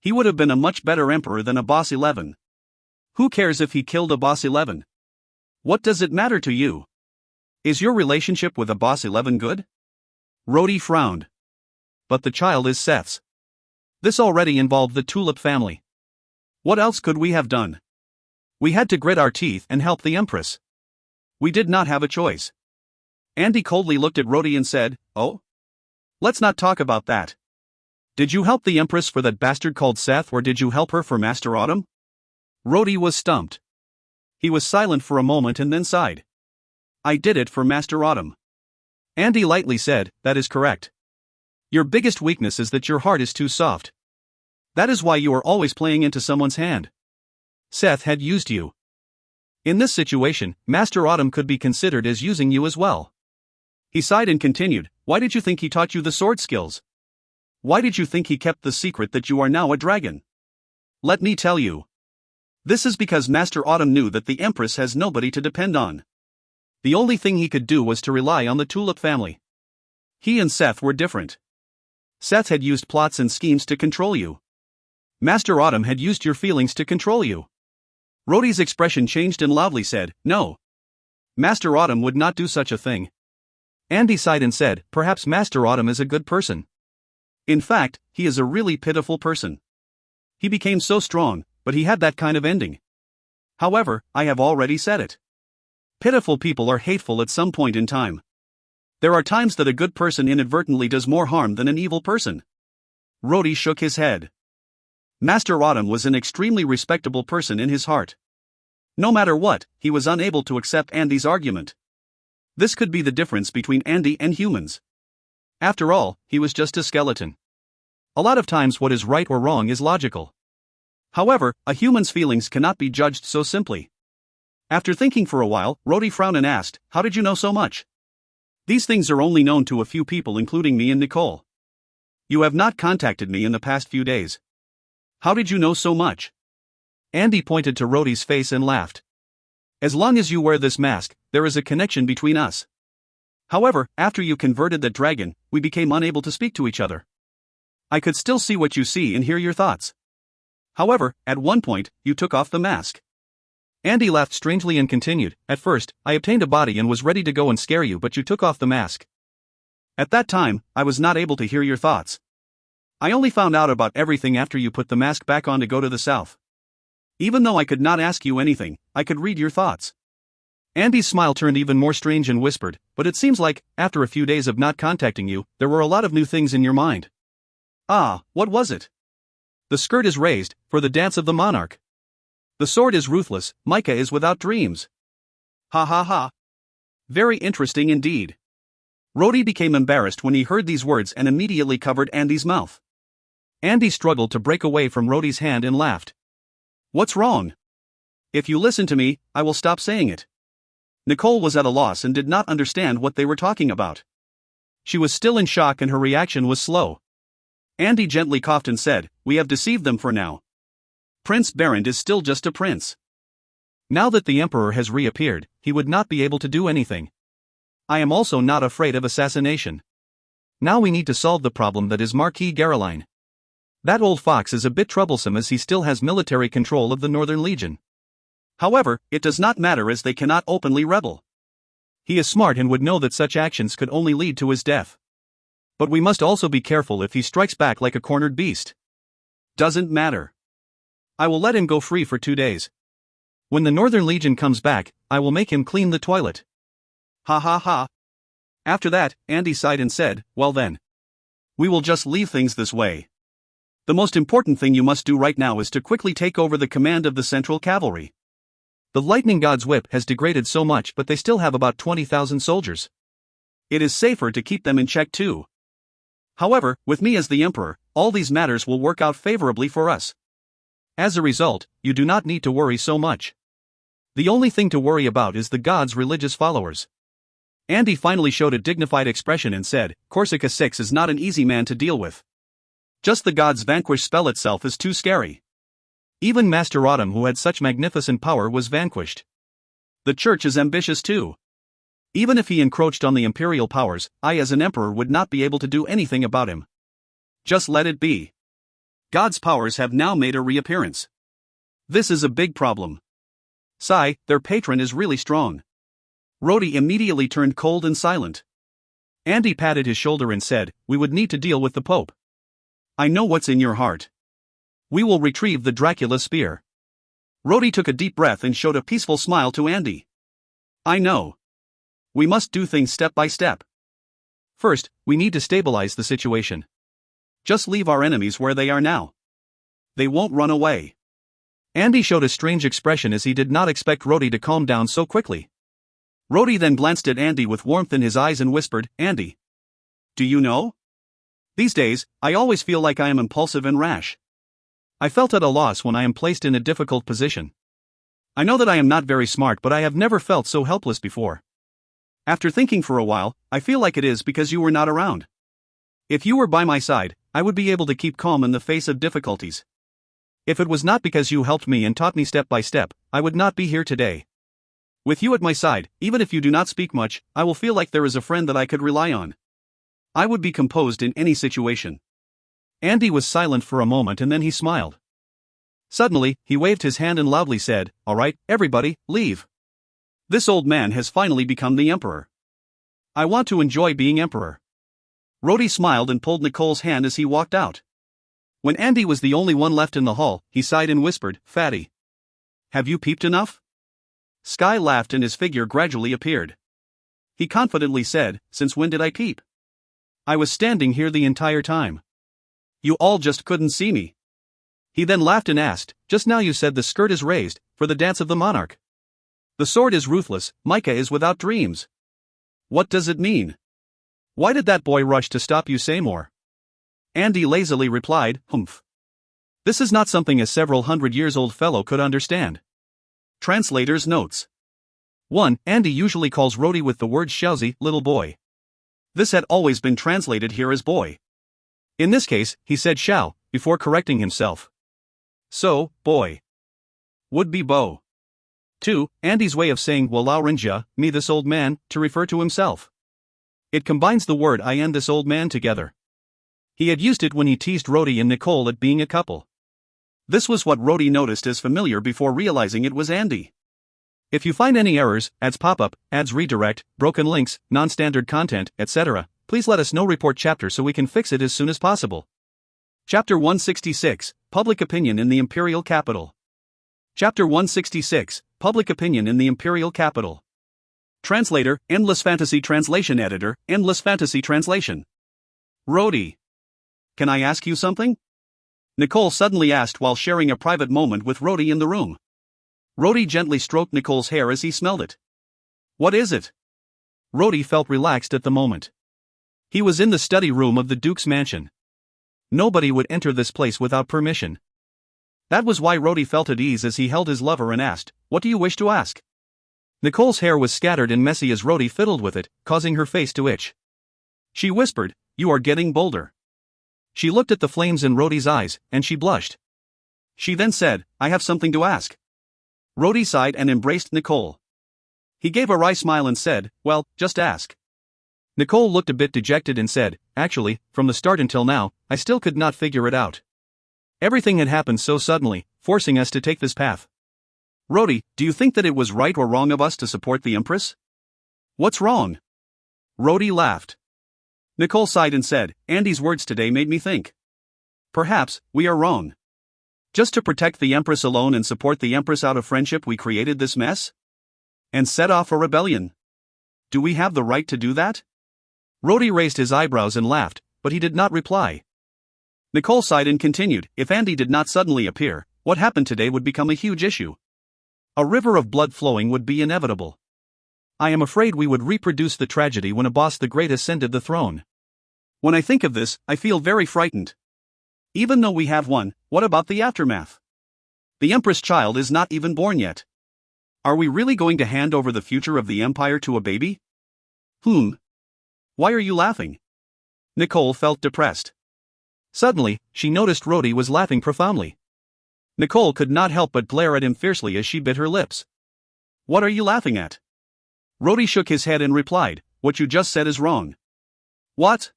He would have been a much better emperor than a Boss 11. Who cares if he killed a Boss 11? What does it matter to you? Is your relationship with a Boss 11 good?" Rhodey frowned. "But the child is Seth's. This already involved the Tulip family. What else could we have done? We had to grit our teeth and help the Empress. We did not have a choice." Andy coldly looked at Rhodey and said, "Oh? Let's not talk about that. Did you help the Empress for that bastard called Seth, or did you help her for Master Autumn?" Rhodey was stumped. He was silent for a moment and then sighed. "I did it for Master Autumn." Andy lightly said, "That is correct. Your biggest weakness is that your heart is too soft. That is why you are always playing into someone's hand. Seth had used you. In this situation, Master Autumn could be considered as using you as well." He sighed and continued, "Why did you think he taught you the sword skills? Why did you think he kept the secret that you are now a dragon? Let me tell you. This is because Master Autumn knew that the Empress has nobody to depend on. The only thing he could do was to rely on the Tulip family. He and Seth were different. Seth had used plots and schemes to control you. Master Autumn had used your feelings to control you." Rhodey's expression changed and loudly said, "No. Master Autumn would not do such a thing." Andy sighed and said, "Perhaps Master Autumn is a good person. In fact, he is a really pitiful person. He became so strong, but he had that kind of ending. However, I have already said it. Pitiful people are hateful at some point in time. There are times that a good person inadvertently does more harm than an evil person." Rhodey shook his head. Master Autumn was an extremely respectable person in his heart. No matter what, he was unable to accept Andy's argument. This could be the difference between Andy and humans. After all, he was just a skeleton. A lot of times what is right or wrong is logical. However, a human's feelings cannot be judged so simply. After thinking for a while, Rhodey frowned and asked, "How did you know so much? These things are only known to a few people, including me and Nicole. You have not contacted me in the past few days. How did you know so much? Andy pointed to Rhodey's face and laughed. As long as you wear this mask, there is a connection between us. However, after you converted that dragon, we became unable to speak to each other. I could still see what you see and hear your thoughts. However, at one point, you took off the mask. Andy laughed strangely and continued, At first, I obtained a body and was ready to go and scare you, but you took off the mask. At that time, I was not able to hear your thoughts. I only found out about everything after you put the mask back on to go to the south. Even though I could not ask you anything, I could read your thoughts. Andy's smile turned even more strange and whispered, But it seems like, after a few days of not contacting you, there were a lot of new things in your mind. Ah, what was it? The skirt is raised, for the dance of the monarch. The sword is ruthless, Micah is without dreams. Ha ha ha. Very interesting indeed. Rhodey became embarrassed when he heard these words and immediately covered Andy's mouth. Andy struggled to break away from Rhodey's hand and laughed. What's wrong? If you listen to me, I will stop saying it. Nicole was at a loss and did not understand what they were talking about. She was still in shock and her reaction was slow. Andy gently coughed and said, We have deceived them for now. Prince Berend is still just a prince. Now that the Emperor has reappeared, he would not be able to do anything. I am also not afraid of assassination. Now we need to solve the problem that is Marquis Garoline. That old fox is a bit troublesome as he still has military control of the Northern Legion. However, it does not matter as they cannot openly rebel. He is smart and would know that such actions could only lead to his death. But we must also be careful if he strikes back like a cornered beast. Doesn't matter. I will let him go free for 2 days. When the Northern Legion comes back, I will make him clean the toilet. Ha ha ha. After that, Andy sighed and said, Well then. We will just leave things this way. The most important thing you must do right now is to quickly take over the command of the Central Cavalry. The Lightning God's whip has degraded so much, but they still have about 20,000 soldiers. It is safer to keep them in check too. However, with me as the Emperor, all these matters will work out favorably for us. As a result, you do not need to worry so much. The only thing to worry about is the God's religious followers. Andy finally showed a dignified expression and said, Corsica 6 is not an easy man to deal with. Just the God's vanquish spell itself is too scary. Even Master Autumn, who had such magnificent power, was vanquished. The church is ambitious too. Even if he encroached on the imperial powers, I as an emperor would not be able to do anything about him. Just let it be. God's powers have now made a reappearance. This is a big problem. Sigh, their patron is really strong. Rhodey immediately turned cold and silent. Andy patted his shoulder and said, We would need to deal with the Pope. I know what's in your heart. We will retrieve the Dracula spear. Rhodey took a deep breath and showed a peaceful smile to Andy. I know. We must do things step by step. First, we need to stabilize the situation. Just leave our enemies where they are now. They won't run away. Andy showed a strange expression as he did not expect Rhodey to calm down so quickly. Rhodey then glanced at Andy with warmth in his eyes and whispered, Andy. Do you know? These days, I always feel like I am impulsive and rash. I felt at a loss when I am placed in a difficult position. I know that I am not very smart, but I have never felt so helpless before. After thinking for a while, I feel like it is because you were not around. If you were by my side, I would be able to keep calm in the face of difficulties. If it was not because you helped me and taught me step by step, I would not be here today. With you at my side, even if you do not speak much, I will feel like there is a friend that I could rely on. I would be composed in any situation. Andy was silent for a moment and then he smiled. Suddenly, he waved his hand and loudly said, All right, everybody, leave. This old man has finally become the Emperor. I want to enjoy being Emperor. Rhodey smiled and pulled Nicole's hand as he walked out. When Andy was the only one left in the hall, he sighed and whispered, Fatty. Have you peeped enough? Sky laughed and his figure gradually appeared. He confidently said, Since when did I peep? I was standing here the entire time. You all just couldn't see me. He then laughed and asked, Just now you said the skirt is raised, for the dance of the monarch. The sword is ruthless, Micah is without dreams. What does it mean? Why did that boy rush to stop you? Say more. Andy lazily replied, Humph. This is not something a several hundred years old fellow could understand. Translator's notes. 1. Andy usually calls Rhodey with the word Xiaozi, little boy. This had always been translated here as boy. In this case, he said Xiao, before correcting himself. So, boy. Would-be beau. 2. Andy's way of saying well Lan Jue, me this old man, to refer to himself. It combines the word I and this old man together. He had used it when he teased Rhodey and Nicole at being a couple. This was what Rhodey noticed as familiar before realizing it was Andy. If you find any errors, ads pop up, ads redirect, broken links, non-standard content, etc., please let us know. Report chapter so we can fix it as soon as possible. Chapter 166, Public Opinion in the Imperial Capital. Chapter 166, Public Opinion in the Imperial Capital. Translator, Endless Fantasy Translation Editor, Endless Fantasy Translation. Rhodey. Can I ask you something? Nicole suddenly asked while sharing a private moment with Rhodey in the room. Rhodey gently stroked Nicole's hair as he smelled it. What is it? Rhodey felt relaxed at the moment. He was in the study room of the Duke's mansion. Nobody would enter this place without permission. That was why Rhodey felt at ease as he held his lover and asked, "What do you wish to ask?" Nicole's hair was scattered and messy as Rhodey fiddled with it, causing her face to itch. She whispered, "You are getting bolder." She looked at the flames in Rhodey's eyes, and she blushed. She then said, "I have something to ask." Rhodey sighed and embraced Nicole. He gave a wry smile and said, "Well, just ask." Nicole looked a bit dejected and said, "Actually, from the start until now, I still could not figure it out. Everything had happened so suddenly, forcing us to take this path. Rhodey, do you think that it was right or wrong of us to support the Empress?" "What's wrong?" Rhodey laughed. Nicole sighed and said, "Andy's words today made me think. Perhaps, we are wrong. Just to protect the Empress alone and support the Empress out of friendship we created this mess? And set off a rebellion? Do we have the right to do that?" Rhodey raised his eyebrows and laughed, but he did not reply. Nicole sighed and continued, "If Andy did not suddenly appear, what happened today would become a huge issue. A river of blood flowing would be inevitable. I am afraid we would reproduce the tragedy when Abbas the Great ascended the throne. When I think of this, I feel very frightened. Even though we have one, what about the aftermath? The Empress child is not even born yet. Are we really going to hand over the future of the Empire to a baby?" Why are you laughing?" Nicole felt depressed. Suddenly, she noticed Rhodey was laughing profoundly. Nicole could not help but glare at him fiercely as she bit her lips. "What are you laughing at?" Rhodey shook his head and replied, "What you just said is wrong." "What?"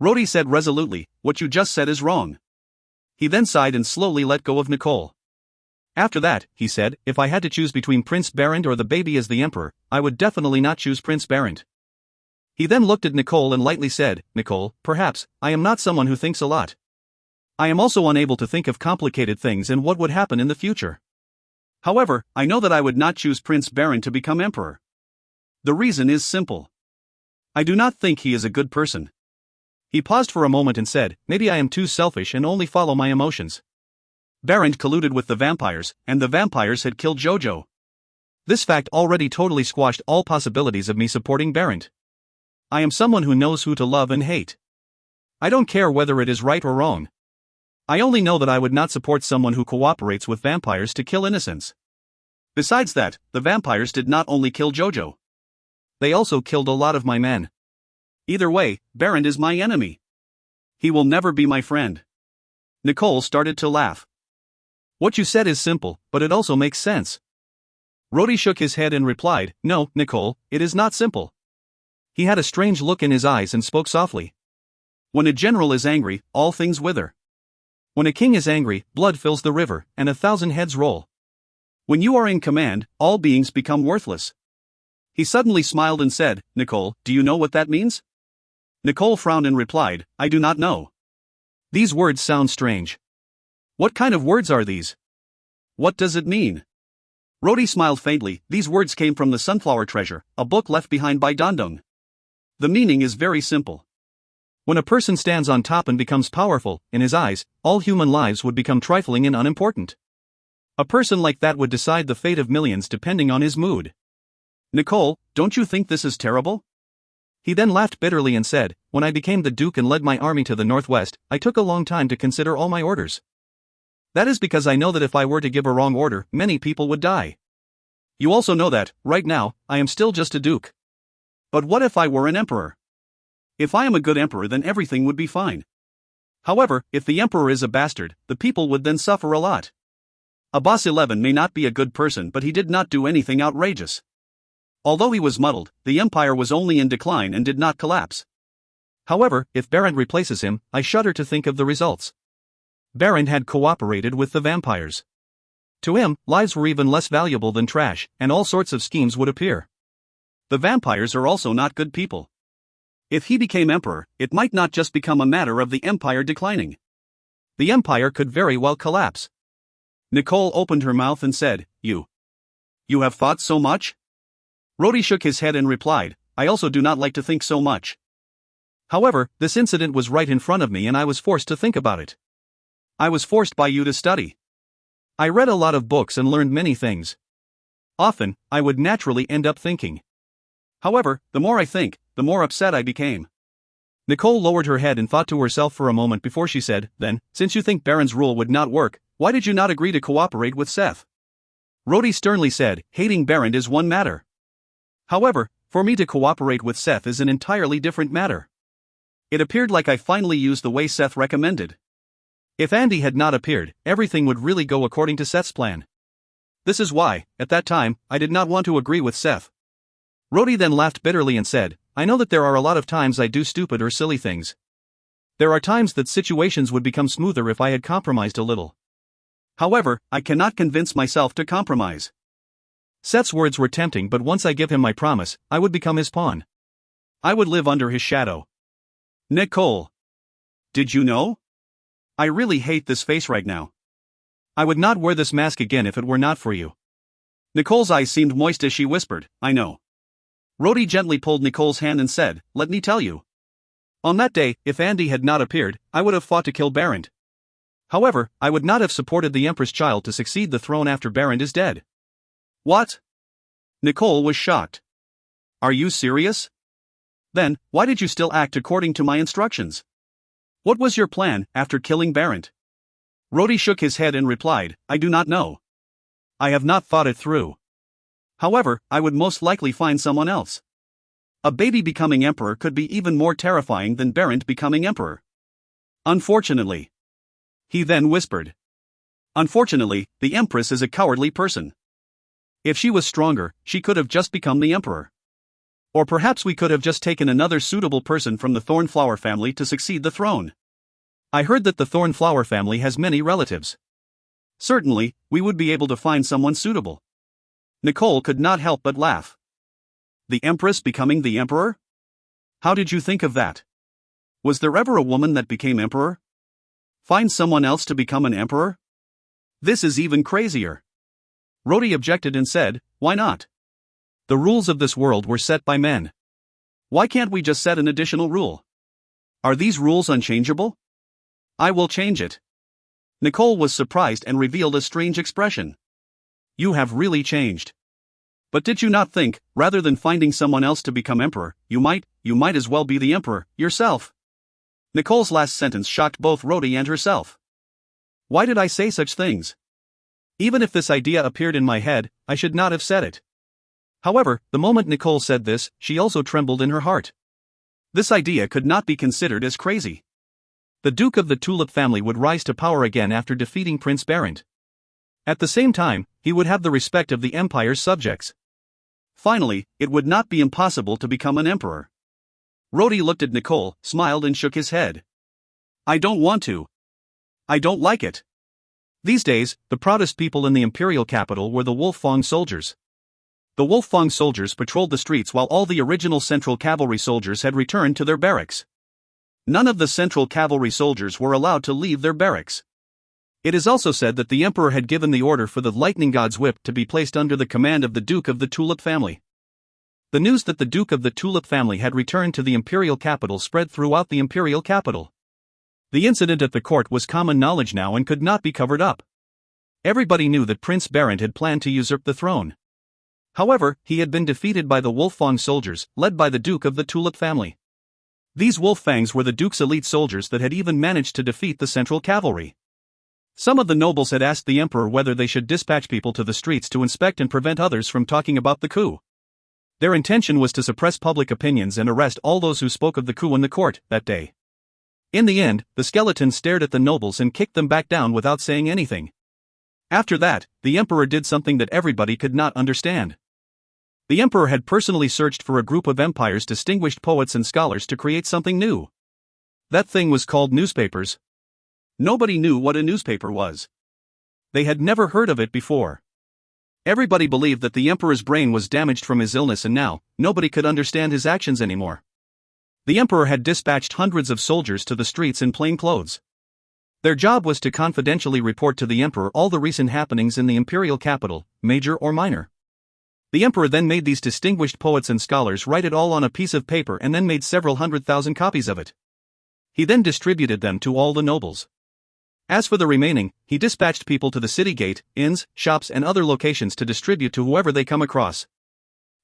Rhodey said resolutely, "What you just said is wrong." He then sighed and slowly let go of Nicole. "After that," he said, "if I had to choose between Prince Barrent or the baby as the Emperor, I would definitely not choose Prince Barrent." He then looked at Nicole and lightly said, "Nicole, perhaps, I am not someone who thinks a lot. I am also unable to think of complicated things and what would happen in the future. However, I know that I would not choose Prince Barrent to become Emperor. The reason is simple. I do not think he is a good person." He paused for a moment and said, "Maybe I am too selfish and only follow my emotions. Barrent colluded with the vampires, and the vampires had killed Jojo. This fact already totally squashed all possibilities of me supporting Barrent. I am someone who knows who to love and hate. I don't care whether it is right or wrong. I only know that I would not support someone who cooperates with vampires to kill innocents. Besides that, the vampires did not only kill Jojo. They also killed a lot of my men. Either way, Barrent is my enemy. He will never be my friend." Nicole started to laugh. "What you said is simple, but it also makes sense." Rhodey shook his head and replied, "No, Nicole, it is not simple." He had a strange look in his eyes and spoke softly. "When a general is angry, all things wither. When a king is angry, blood fills the river, and 1,000 heads roll. When you are in command, all beings become worthless." He suddenly smiled and said, "Nicole, do you know what that means?" Nicole frowned and replied, "I do not know. These words sound strange. What kind of words are these? What does it mean?" Rhodey smiled faintly. "These words came from the Sunflower Treasure, a book left behind by Dondong. The meaning is very simple. When a person stands on top and becomes powerful, in his eyes, all human lives would become trifling and unimportant. A person like that would decide the fate of millions depending on his mood. Nicole, don't you think this is terrible?" He then laughed bitterly and said, "When I became the Duke and led my army to the northwest, I took a long time to consider all my orders. That is because I know that if I were to give a wrong order, many people would die. You also know that, right now, I am still just a Duke. But what if I were an Emperor? If I am a good Emperor, then everything would be fine. However, if the emperor is a bastard, the people would then suffer a lot. Abbas 11 may not be a good person, but he did not do anything outrageous. Although he was muddled, the empire was only in decline and did not collapse. However, if Barent replaces him, I shudder to think of the results. Barent had cooperated with the vampires. To him, lives were even less valuable than trash, and all sorts of schemes would appear. The vampires are also not good people. If he became emperor, it might not just become a matter of the empire declining. The empire could very well collapse. Nicole opened her mouth and said, You have thought so much? Rhodey shook his head and replied, I also do not like to think so much. However, this incident was right in front of me and I was forced to think about it. I was forced by you to study. I read a lot of books and learned many things. Often, I would naturally end up thinking. However, the more I think, the more upset I became. Nicole lowered her head and thought to herself for a moment before she said, Then, since you think Baron's rule would not work, why did you not agree to cooperate with Seth? Rhodey sternly said, Hating Baron is one matter. However, for me to cooperate with Seth is an entirely different matter. It appeared like I finally used the way Seth recommended. If Andy had not appeared, everything would really go according to Seth's plan. This is why, at that time, I did not want to agree with Seth. Rhodey then laughed bitterly and said, I know that there are a lot of times I do stupid or silly things. There are times that situations would become smoother if I had compromised a little. However, I cannot convince myself to compromise. Seth's words were tempting, but once I give him my promise, I would become his pawn. I would live under his shadow. Nicole. Did you know? I really hate this face right now. I would not wear this mask again if it were not for you. Nicole's eyes seemed moist as she whispered, I know. Rhodey gently pulled Nicole's hand and said, Let me tell you. On that day, if Andy had not appeared, I would have fought to kill Barent. However, I would not have supported the Empress child to succeed the throne after Barent is dead. What? Nicole was shocked. Are you serious? Then, why did you still act according to my instructions? What was your plan after killing Barent? Rhodey shook his head and replied, I do not know. I have not thought it through. However, I would most likely find someone else. A baby becoming emperor could be even more terrifying than Barent becoming emperor. Unfortunately. He then whispered. Unfortunately, the Empress is a cowardly person. If she was stronger, she could have just become the emperor. Or perhaps we could have just taken another suitable person from the Thornflower family to succeed the throne. I heard that the Thornflower family has many relatives. Certainly, we would be able to find someone suitable. Nicole could not help but laugh. The Empress becoming the emperor? How did you think of that? Was there ever a woman that became emperor? Find someone else to become an emperor? This is even crazier. Rhodey objected and said, Why not? The rules of this world were set by men. Why can't we just set an additional rule? Are these rules unchangeable? I will change it. Nicole was surprised and revealed a strange expression. You have really changed. But did you not think, rather than finding someone else to become emperor, you might as well be the emperor, yourself? Nicole's last sentence shocked both Rhodey and herself. Why did I say such things? Even if this idea appeared in my head, I should not have said it. However, the moment Nicole said this, she also trembled in her heart. This idea could not be considered as crazy. The Duke of the Tulip family would rise to power again after defeating Prince Barent. At the same time, he would have the respect of the Empire's subjects. Finally, it would not be impossible to become an emperor. Rhodey looked at Nicole, smiled and shook his head. I don't want to. I don't like it. These days, the proudest people in the imperial capital were the Wolffang soldiers. The Wolffang soldiers patrolled the streets while all the original Central Cavalry soldiers had returned to their barracks. None of the Central Cavalry soldiers were allowed to leave their barracks. It is also said that the Emperor had given the order for the Lightning God's whip to be placed under the command of the Duke of the Tulip family. The news that the Duke of the Tulip family had returned to the imperial capital spread throughout the imperial capital. The incident at the court was common knowledge now and could not be covered up. Everybody knew that Prince Barent had planned to usurp the throne. However, he had been defeated by the Wolffang soldiers, led by the Duke of the Tulip family. These Wolffangs were the Duke's elite soldiers that had even managed to defeat the Central Cavalry. Some of the nobles had asked the Emperor whether they should dispatch people to the streets to inspect and prevent others from talking about the coup. Their intention was to suppress public opinions and arrest all those who spoke of the coup in the court that day. In the end, the skeleton stared at the nobles and kicked them back down without saying anything. After that, the emperor did something that everybody could not understand. The emperor had personally searched for a group of empire's distinguished poets and scholars to create something new. That thing was called newspapers. Nobody knew what a newspaper was. They had never heard of it before. Everybody believed that the emperor's brain was damaged from his illness and now, nobody could understand his actions anymore. The emperor had dispatched hundreds of soldiers to the streets in plain clothes. Their job was to confidentially report to the emperor all the recent happenings in the imperial capital, major or minor. The emperor then made these distinguished poets and scholars write it all on a piece of paper and then made several 100,000 copies of it. He then distributed them to all the nobles. As for the remaining, he dispatched people to the city gate, inns, shops and other locations to distribute to whoever they come across.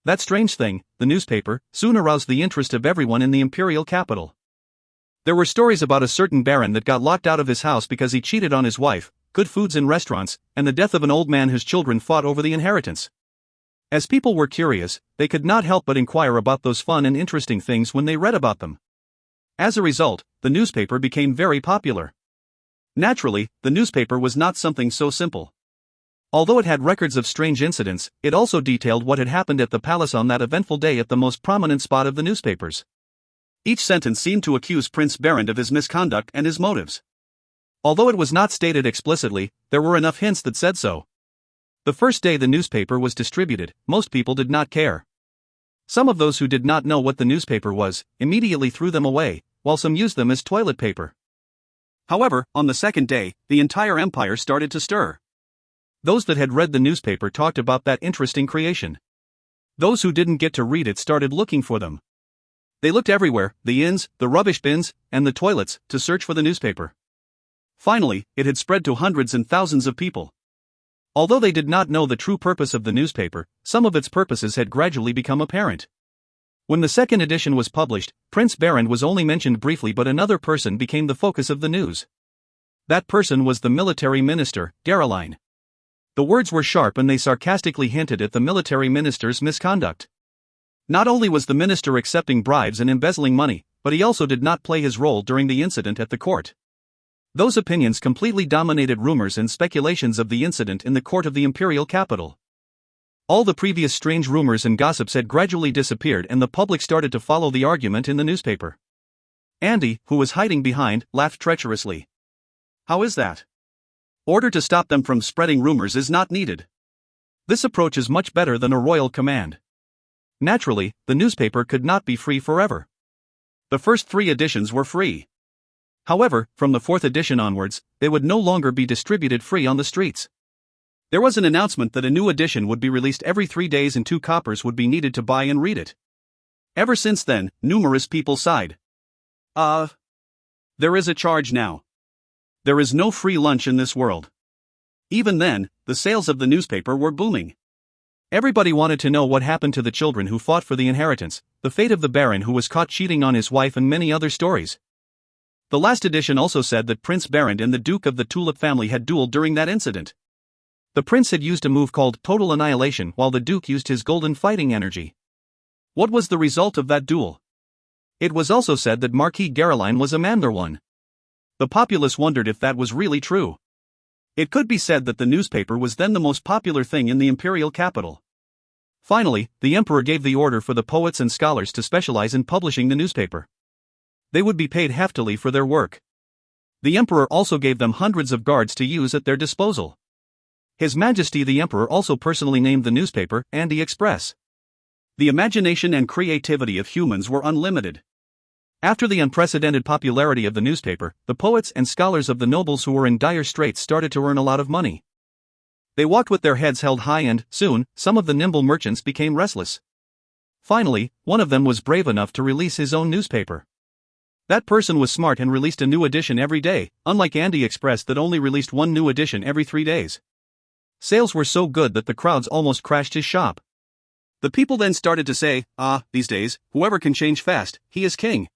That strange thing, the newspaper, soon aroused the interest of everyone in the imperial capital. There were stories about a certain baron that got locked out of his house because he cheated on his wife, good foods in restaurants, and the death of an old man whose children fought over the inheritance. As people were curious, they could not help but inquire about those fun and interesting things when they read about them. As a result, the newspaper became very popular. Naturally, the newspaper was not something so simple. Although it had records of strange incidents, it also detailed what had happened at the palace on that eventful day at the most prominent spot of the newspapers. Each sentence seemed to accuse Prince Berend of his misconduct and his motives. Although it was not stated explicitly, there were enough hints that said so. The first day the newspaper was distributed, most people did not care. Some of those who did not know what the newspaper was, immediately threw them away, while some used them as toilet paper. However, on the second day, the entire empire started to stir. Those that had read the newspaper talked about that interesting creation. Those who didn't get to read it started looking for them. They looked everywhere, the inns, the rubbish bins, and the toilets, to search for the newspaper. Finally, it had spread to hundreds and thousands of people. Although they did not know the true purpose of the newspaper, some of its purposes had gradually become apparent. When the second edition was published, Prince Berend was only mentioned briefly, but another person became the focus of the news. That person was the military minister, Qianlin. The words were sharp and they sarcastically hinted at the military minister's misconduct. Not only was the minister accepting bribes and embezzling money, but he also did not play his role during the incident at the court. Those opinions completely dominated rumors and speculations of the incident in the court of the imperial capital. All the previous strange rumors and gossips had gradually disappeared and the public started to follow the argument in the newspaper. Andy, who was hiding behind, laughed treacherously. "How is that? Order to stop them from spreading rumors is not needed. This approach is much better than a royal command." Naturally, the newspaper could not be free forever. The first 3 editions were free. However, from the 4th edition onwards, they would no longer be distributed free on the streets. There was an announcement that a new edition would be released every 3 days and 2 coppers would be needed to buy and read it. Ever since then, numerous people sighed. There is a charge now. There is no free lunch in this world. Even then, the sales of the newspaper were booming. Everybody wanted to know what happened to the children who fought for the inheritance, the fate of the baron who was caught cheating on his wife and many other stories. The last edition also said that Prince Berend and the Duke of the Tulip family had dueled during that incident. The prince had used a move called total annihilation while the Duke used his golden fighting energy. What was the result of that duel? It was also said that Marquis Qianlin was a Mandler one. The populace wondered if that was really true. It could be said that the newspaper was then the most popular thing in the imperial capital. Finally, the emperor gave the order for the poets and scholars to specialize in publishing the newspaper. They would be paid heftily for their work. The emperor also gave them hundreds of guards to use at their disposal. His Majesty the Emperor also personally named the newspaper Andy Express. The imagination and creativity of humans were unlimited. After the unprecedented popularity of the newspaper, the poets and scholars of the nobles who were in dire straits started to earn a lot of money. They walked with their heads held high and, soon, some of the nimble merchants became restless. Finally, one of them was brave enough to release his own newspaper. That person was smart and released a new edition every day, unlike Andy Express that only released one new edition every 3 days. Sales were so good that the crowds almost crashed his shop. The people then started to say, these days, whoever can change fast, he is king.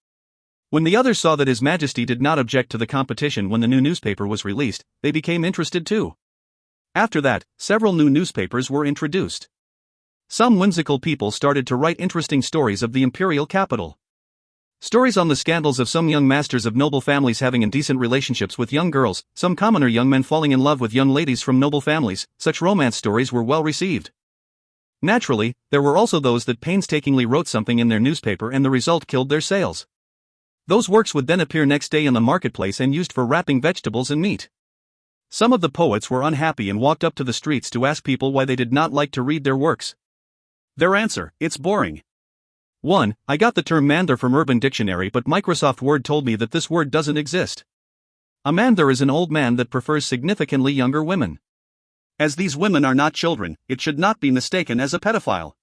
When the others saw that His Majesty did not object to the competition when the new newspaper was released, they became interested too. After that, several new newspapers were introduced. Some whimsical people started to write interesting stories of the imperial capital. Stories on the scandals of some young masters of noble families having indecent relationships with young girls, some commoner young men falling in love with young ladies from noble families, such romance stories were well received. Naturally, there were also those that painstakingly wrote something in their newspaper and the result killed their sales. Those works would then appear next day in the marketplace and used for wrapping vegetables and meat. Some of the poets were unhappy and walked up to the streets to ask people why they did not like to read their works. Their answer: it's boring. 1. I got the term mandar from Urban Dictionary, but Microsoft Word told me that this word doesn't exist. A mandar is an old man that prefers significantly younger women. As these women are not children, it should not be mistaken as a pedophile.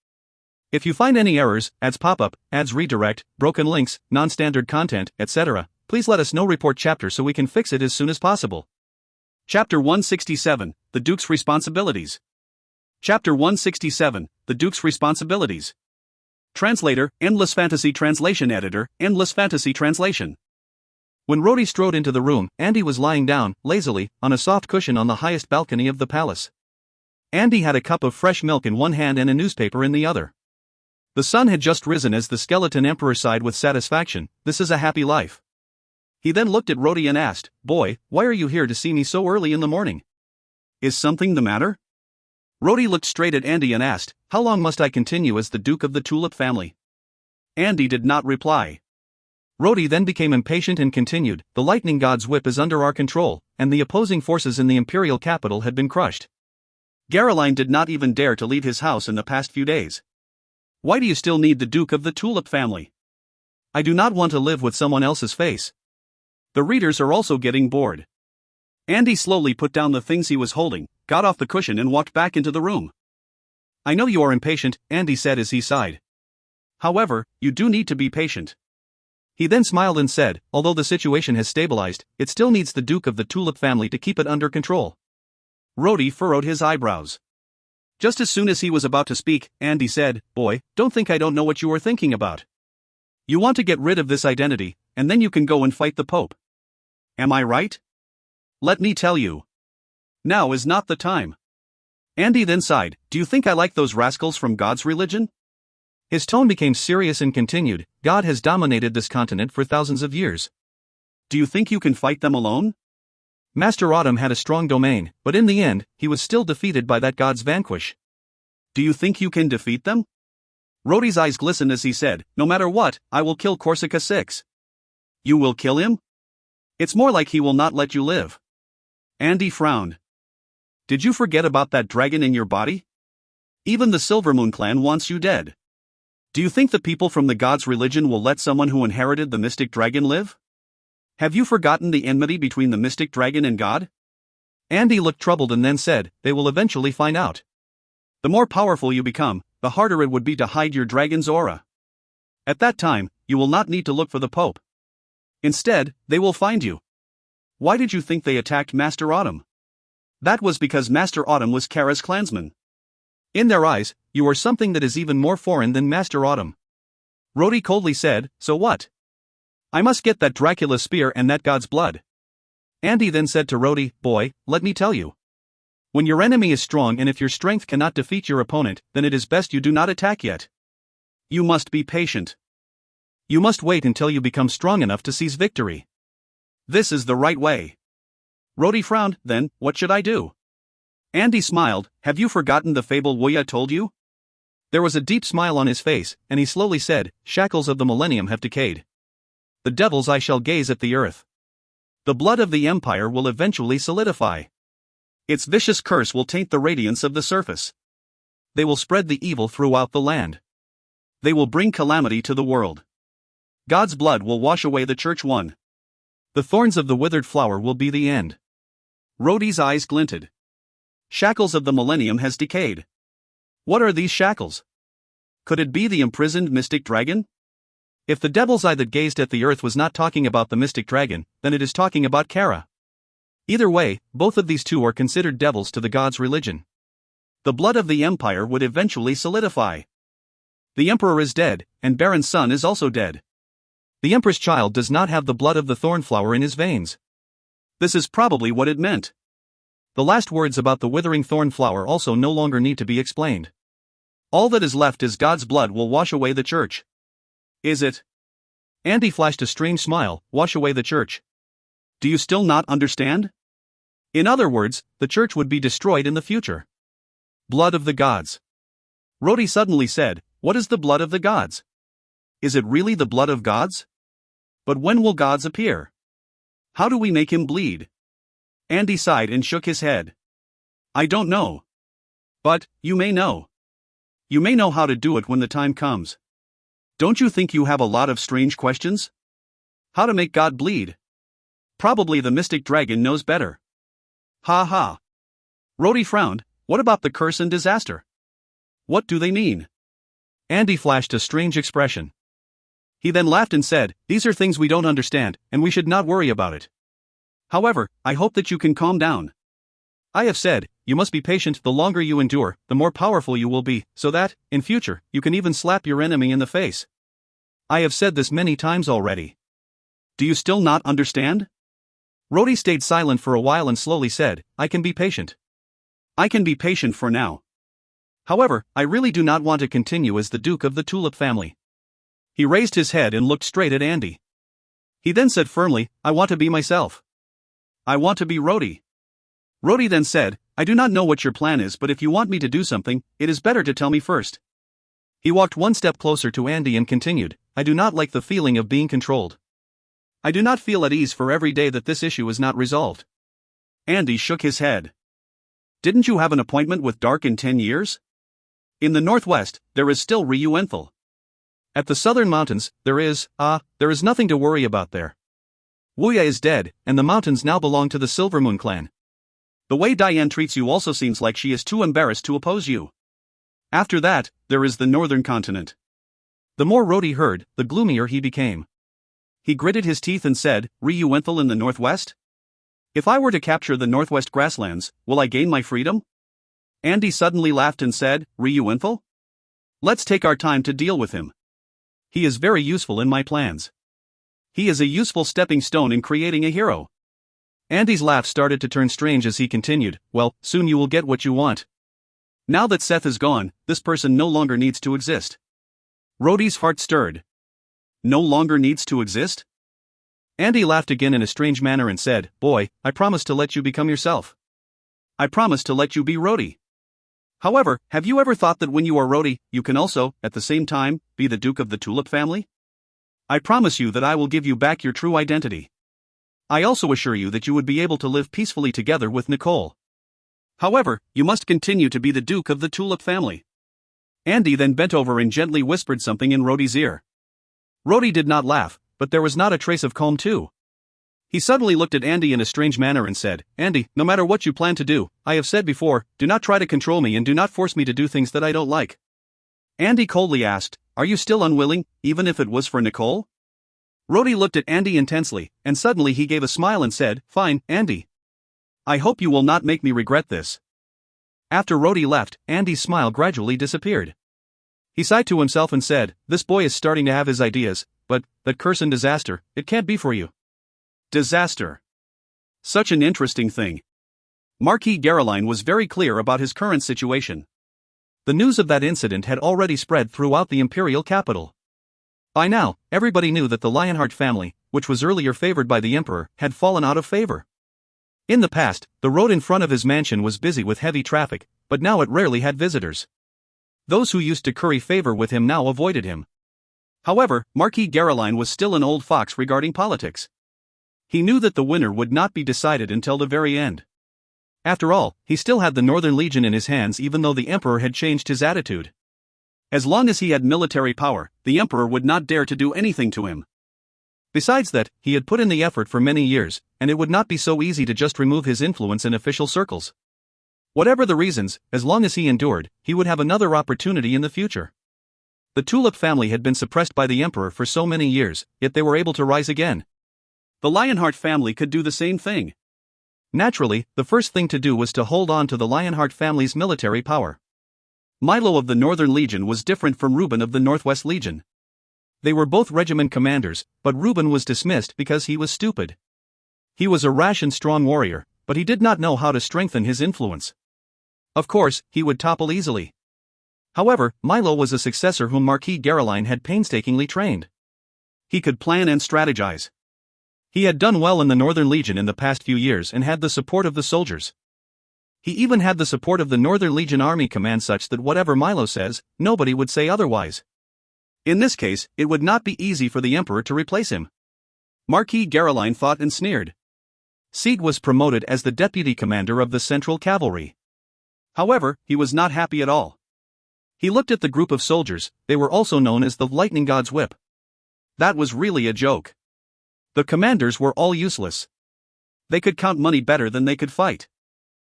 If you find any errors, ads pop-up, ads redirect, broken links, non-standard content, etc., please let us know. Report chapter so we can fix it as soon as possible. Chapter 167, The Duke's Responsibilities. Chapter 167, The Duke's Responsibilities. Translator, Endless Fantasy Translation. Editor, Endless Fantasy Translation. When Rhodey strode into the room, Andy was lying down, lazily, on a soft cushion on the highest balcony of the palace. Andy had a cup of fresh milk in one hand and a newspaper in the other. The sun had just risen as the skeleton emperor sighed with satisfaction. This is a happy life. He then looked at Rhodey and asked, Boy, why are you here to see me so early in the morning? Is something the matter? Rhodey looked straight at Andy and asked, How long must I continue as the Duke of the Tulip family? Andy did not reply. Rhodey then became impatient and continued, The lightning god's whip is under our control, and the opposing forces in the imperial capital had been crushed. Caroline did not even dare to leave his house in the past few days. Why do you still need the Duke of the Tulip family? I do not want to live with someone else's face. The readers are also getting bored. Andy slowly put down the things he was holding, got off the cushion and walked back into the room. I know you are impatient, Andy said as he sighed. However, you do need to be patient. He then smiled and said, Although the situation has stabilized, it still needs the Duke of the Tulip family to keep it under control. Rhodey furrowed his eyebrows. Just as soon as he was about to speak, Andy said, Boy, don't think I don't know what you are thinking about. You want to get rid of this identity, and then you can go and fight the Pope. Am I right? Let me tell you. Now is not the time. Andy then sighed, Do you think I like those rascals from God's religion? His tone became serious and continued, God has dominated this continent for thousands of years. Do you think you can fight them alone? Master Autumn had a strong domain, but in the end, he was still defeated by that god's vanquish. Do you think you can defeat them? Rhodey's eyes glistened as he said, No matter what, I will kill Corsica 6. You will kill him? It's more like he will not let you live. Andy frowned. Did you forget about that dragon in your body? Even the Silvermoon clan wants you dead. Do you think the people from the god's religion will let someone who inherited the mystic dragon live? Have you forgotten the enmity between the mystic dragon and God? Andy looked troubled and then said, They will eventually find out. The more powerful you become, the harder it would be to hide your dragon's aura. At that time, you will not need to look for the Pope. Instead, they will find you. Why did you think they attacked Master Autumn? That was because Master Autumn was Kara's clansman. In their eyes, you are something that is even more foreign than Master Autumn. Rhodey coldly said, So what? I must get that Dracula spear and that god's blood. Andy then said to Rhodey, Boy, let me tell you. When your enemy is strong and if your strength cannot defeat your opponent, then it is best you do not attack yet. You must be patient. You must wait until you become strong enough to seize victory. This is the right way. Rhodey frowned, Then, what should I do? Andy smiled, Have you forgotten the fable Wuya told you? There was a deep smile on his face, and he slowly said, Shackles of the millennium have decayed. The devil's eye shall gaze at the earth. The blood of the empire will eventually solidify. Its vicious curse will taint the radiance of the surface. They will spread the evil throughout the land. They will bring calamity to the world. God's blood will wash away the church one. The thorns of the withered flower will be the end. Rhodey's eyes glinted. Shackles of the millennium has decayed. What are these shackles? Could it be the imprisoned mystic dragon? If the devil's eye that gazed at the earth was not talking about the mystic dragon, then it is talking about Kara. Either way, both of these two are considered devils to the god's religion. The blood of the empire would eventually solidify. The emperor is dead, and Baron's son is also dead. The empress child does not have the blood of the thornflower in his veins. This is probably what it meant. The last words about the withering thornflower also no longer need to be explained. All that is left is God's blood will wash away the church. Is it? Andy flashed a strange smile. Wash away the church. Do you still not understand? In other words, the church would be destroyed in the future. Blood of the gods. Rhodey suddenly said, what is the blood of the gods? Is it really the blood of gods? But when will gods appear? How do we make him bleed? Andy sighed and shook his head. I don't know. But, you may know. You may know how to do it when the time comes. Don't you think you have a lot of strange questions? How to make God bleed? Probably the mystic dragon knows better. Ha ha. Rhodey frowned. What about the curse and disaster? What do they mean? Andy flashed a strange expression. He then laughed and said, these are things we don't understand, and we should not worry about it. However, I hope that you can calm down. I have said, you must be patient. The longer you endure, the more powerful you will be, so that, in future, you can even slap your enemy in the face. I have said this many times already. Do you still not understand? Rhodey stayed silent for a while and slowly said, I can be patient. I can be patient for now. However, I really do not want to continue as the Duke of the Tulip family. He raised his head and looked straight at Andy. He then said firmly, I want to be myself. I want to be Rhodey. Rhodey then said, I do not know what your plan is, but if you want me to do something, it is better to tell me first. He walked one step closer to Andy and continued, I do not like the feeling of being controlled. I do not feel at ease for every day that this issue is not resolved. Andy shook his head. Didn't you have an appointment with Dark in 10 years? In the northwest, there is still Ryuenthal. At the southern mountains, there is nothing to worry about there. Wuya is dead, and the mountains now belong to the Silvermoon clan. The way Diane treats you also seems like she is too embarrassed to oppose you. After that, there is the northern continent. The more Rhodey heard, the gloomier he became. He gritted his teeth and said, Ryuenthal in the northwest? If I were to capture the northwest grasslands, will I gain my freedom? Andy suddenly laughed and said, Ryuenthal? Let's take our time to deal with him. He is very useful in my plans. He is a useful stepping stone in creating a hero. Andy's laugh started to turn strange as he continued, well, soon you will get what you want. Now that Seth is gone, this person no longer needs to exist. Rhodey's heart stirred. No longer needs to exist? Andy laughed again in a strange manner and said, boy, I promise to let you become yourself. I promise to let you be Rhodey. However, have you ever thought that when you are Rhodey, you can also, at the same time, be the Duke of the Tulip family? I promise you that I will give you back your true identity. I also assure you that you would be able to live peacefully together with Nicole. However, you must continue to be the Duke of the Tulip family. Andy then bent over and gently whispered something in Rhodey's ear. Rhodey did not laugh, but there was not a trace of calm too. He suddenly looked at Andy in a strange manner and said, Andy, no matter what you plan to do, I have said before, do not try to control me and do not force me to do things that I don't like. Andy coldly asked, are you still unwilling, even if it was for Nicole? Rhodey looked at Andy intensely, and suddenly he gave a smile and said, fine, Andy. I hope you will not make me regret this. After Rhodey left, Andy's smile gradually disappeared. He sighed to himself and said, this boy is starting to have his ideas, but, that curse and disaster, it can't be for you. Disaster. Such an interesting thing. Marquis Caroline was very clear about his current situation. The news of that incident had already spread throughout the imperial capital. By now, everybody knew that the Lionheart family, which was earlier favored by the emperor, had fallen out of favor. In the past, the road in front of his mansion was busy with heavy traffic, but now it rarely had visitors. Those who used to curry favor with him now avoided him. However, Marquis Caroline was still an old fox regarding politics. He knew that the winner would not be decided until the very end. After all, he still had the Northern Legion in his hands even though the emperor had changed his attitude. As long as he had military power, the emperor would not dare to do anything to him. Besides that, he had put in the effort for many years, and it would not be so easy to just remove his influence in official circles. Whatever the reasons, as long as he endured, he would have another opportunity in the future. The Tulip family had been suppressed by the emperor for so many years, yet they were able to rise again. The Lionheart family could do the same thing. Naturally, the first thing to do was to hold on to the Lionheart family's military power. Milo of the Northern Legion was different from Reuben of the Northwest Legion. They were both regiment commanders, but Reuben was dismissed because he was stupid. He was a rash and strong warrior, but he did not know how to strengthen his influence. Of course, he would topple easily. However, Milo was a successor whom Marquis Caroline had painstakingly trained. He could plan and strategize. He had done well in the Northern Legion in the past few years and had the support of the soldiers. He even had the support of the Northern Legion Army Command such that whatever Milo says, nobody would say otherwise. In this case, it would not be easy for the Emperor to replace him. Marquis Garoline thought and sneered. Sieg was promoted as the deputy commander of the Central Cavalry. However, he was not happy at all. He looked at the group of soldiers, they were also known as the Lightning God's Whip. That was really a joke. The commanders were all useless. They could count money better than they could fight.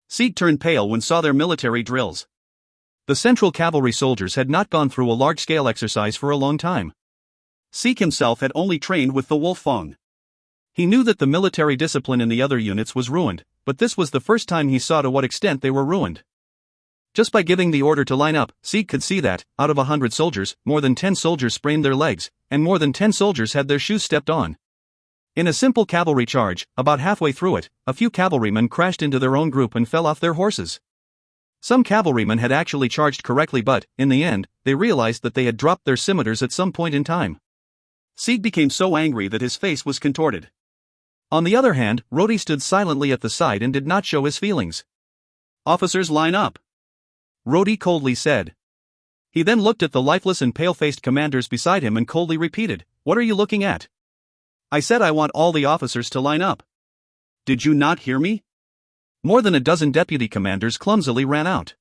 Sieg turned pale when saw their military drills. The Central Cavalry soldiers had not gone through a large-scale exercise for a long time. Sieg himself had only trained with the Wolfang. He knew that the military discipline in the other units was ruined, but this was the first time he saw to what extent they were ruined. Just by giving the order to line up, Sieg could see that, out of 100 soldiers, more than 10 soldiers sprained their legs, and more than 10 soldiers had their shoes stepped on. In a simple cavalry charge, about halfway through it, a few cavalrymen crashed into their own group and fell off their horses. Some cavalrymen had actually charged correctly but, in the end, they realized that they had dropped their scimitars at some point in time. Sieg became so angry that his face was contorted. On the other hand, Rodi stood silently at the side and did not show his feelings. "Officers, line up," Rodi coldly said. He then looked at the lifeless and pale-faced commanders beside him and coldly repeated, "What are you looking at? I said I want all the officers to line up. Did you not hear me?" More than a dozen deputy commanders clumsily ran out.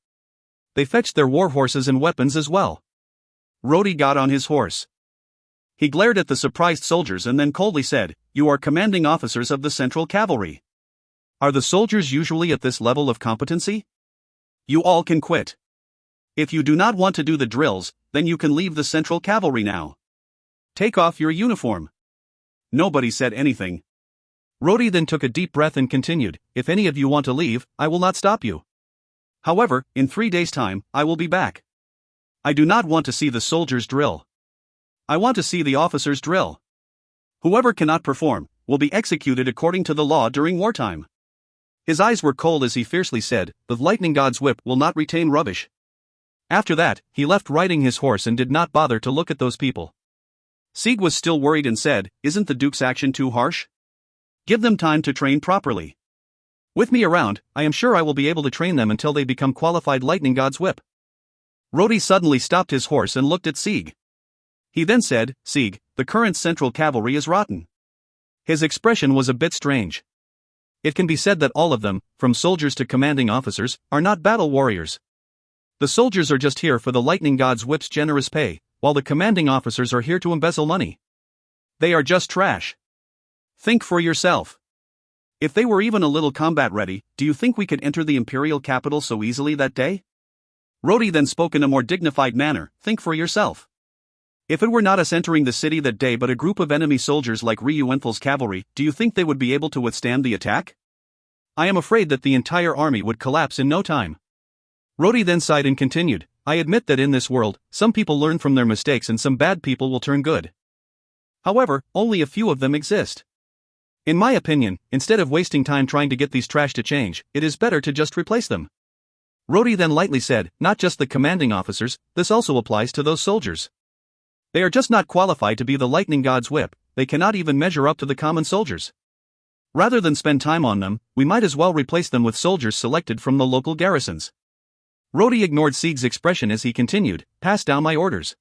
They fetched their war horses and weapons as well. Rodi got on his horse. He glared at the surprised soldiers and then coldly said, "You are commanding officers of the Central Cavalry. Are the soldiers usually at this level of competency? You all can quit. If you do not want to do the drills, then you can leave the Central Cavalry now. Take off your uniform." Nobody said anything. Rodi then took a deep breath and continued, "If any of you want to leave, I will not stop you. However, in 3 days' time, I will be back. I do not want to see the soldiers drill. I want to see the officers drill. Whoever cannot perform will be executed according to the law during wartime." His eyes were cold as he fiercely said, "The Lightning God's Whip will not retain rubbish." After that, he left riding his horse and did not bother to look at those people. Sieg was still worried and said, "Isn't the Duke's action too harsh? Give them time to train properly. With me around, I am sure I will be able to train them until they become qualified Lightning God's Whip." Rodi suddenly stopped his horse and looked at Sieg. He then said, "Sieg, the current Central Cavalry is rotten." His expression was a bit strange. It can be said that all of them, from soldiers to commanding officers, are not battle warriors. The soldiers are just here for the Lightning God's Whip's generous pay, while the commanding officers are here to embezzle money. They are just trash. Think for yourself. If they were even a little combat ready, do you think we could enter the imperial capital so easily that day? Rodi then spoke in a more dignified manner, "Think for yourself. If it were not us entering the city that day but a group of enemy soldiers like Ryu Enthal's cavalry, do you think they would be able to withstand the attack? I am afraid that the entire army would collapse in no time." Rodi then sighed and continued, "I admit that in this world, some people learn from their mistakes and some bad people will turn good. However, only a few of them exist. In my opinion, instead of wasting time trying to get these trash to change, it is better to just replace them." Rodi then lightly said, "Not just the commanding officers, this also applies to those soldiers. They are just not qualified to be the Lightning God's Whip, they cannot even measure up to the common soldiers. Rather than spend time on them, we might as well replace them with soldiers selected from the local garrisons." Rodi ignored Sieg's expression as he continued, "Pass down my orders.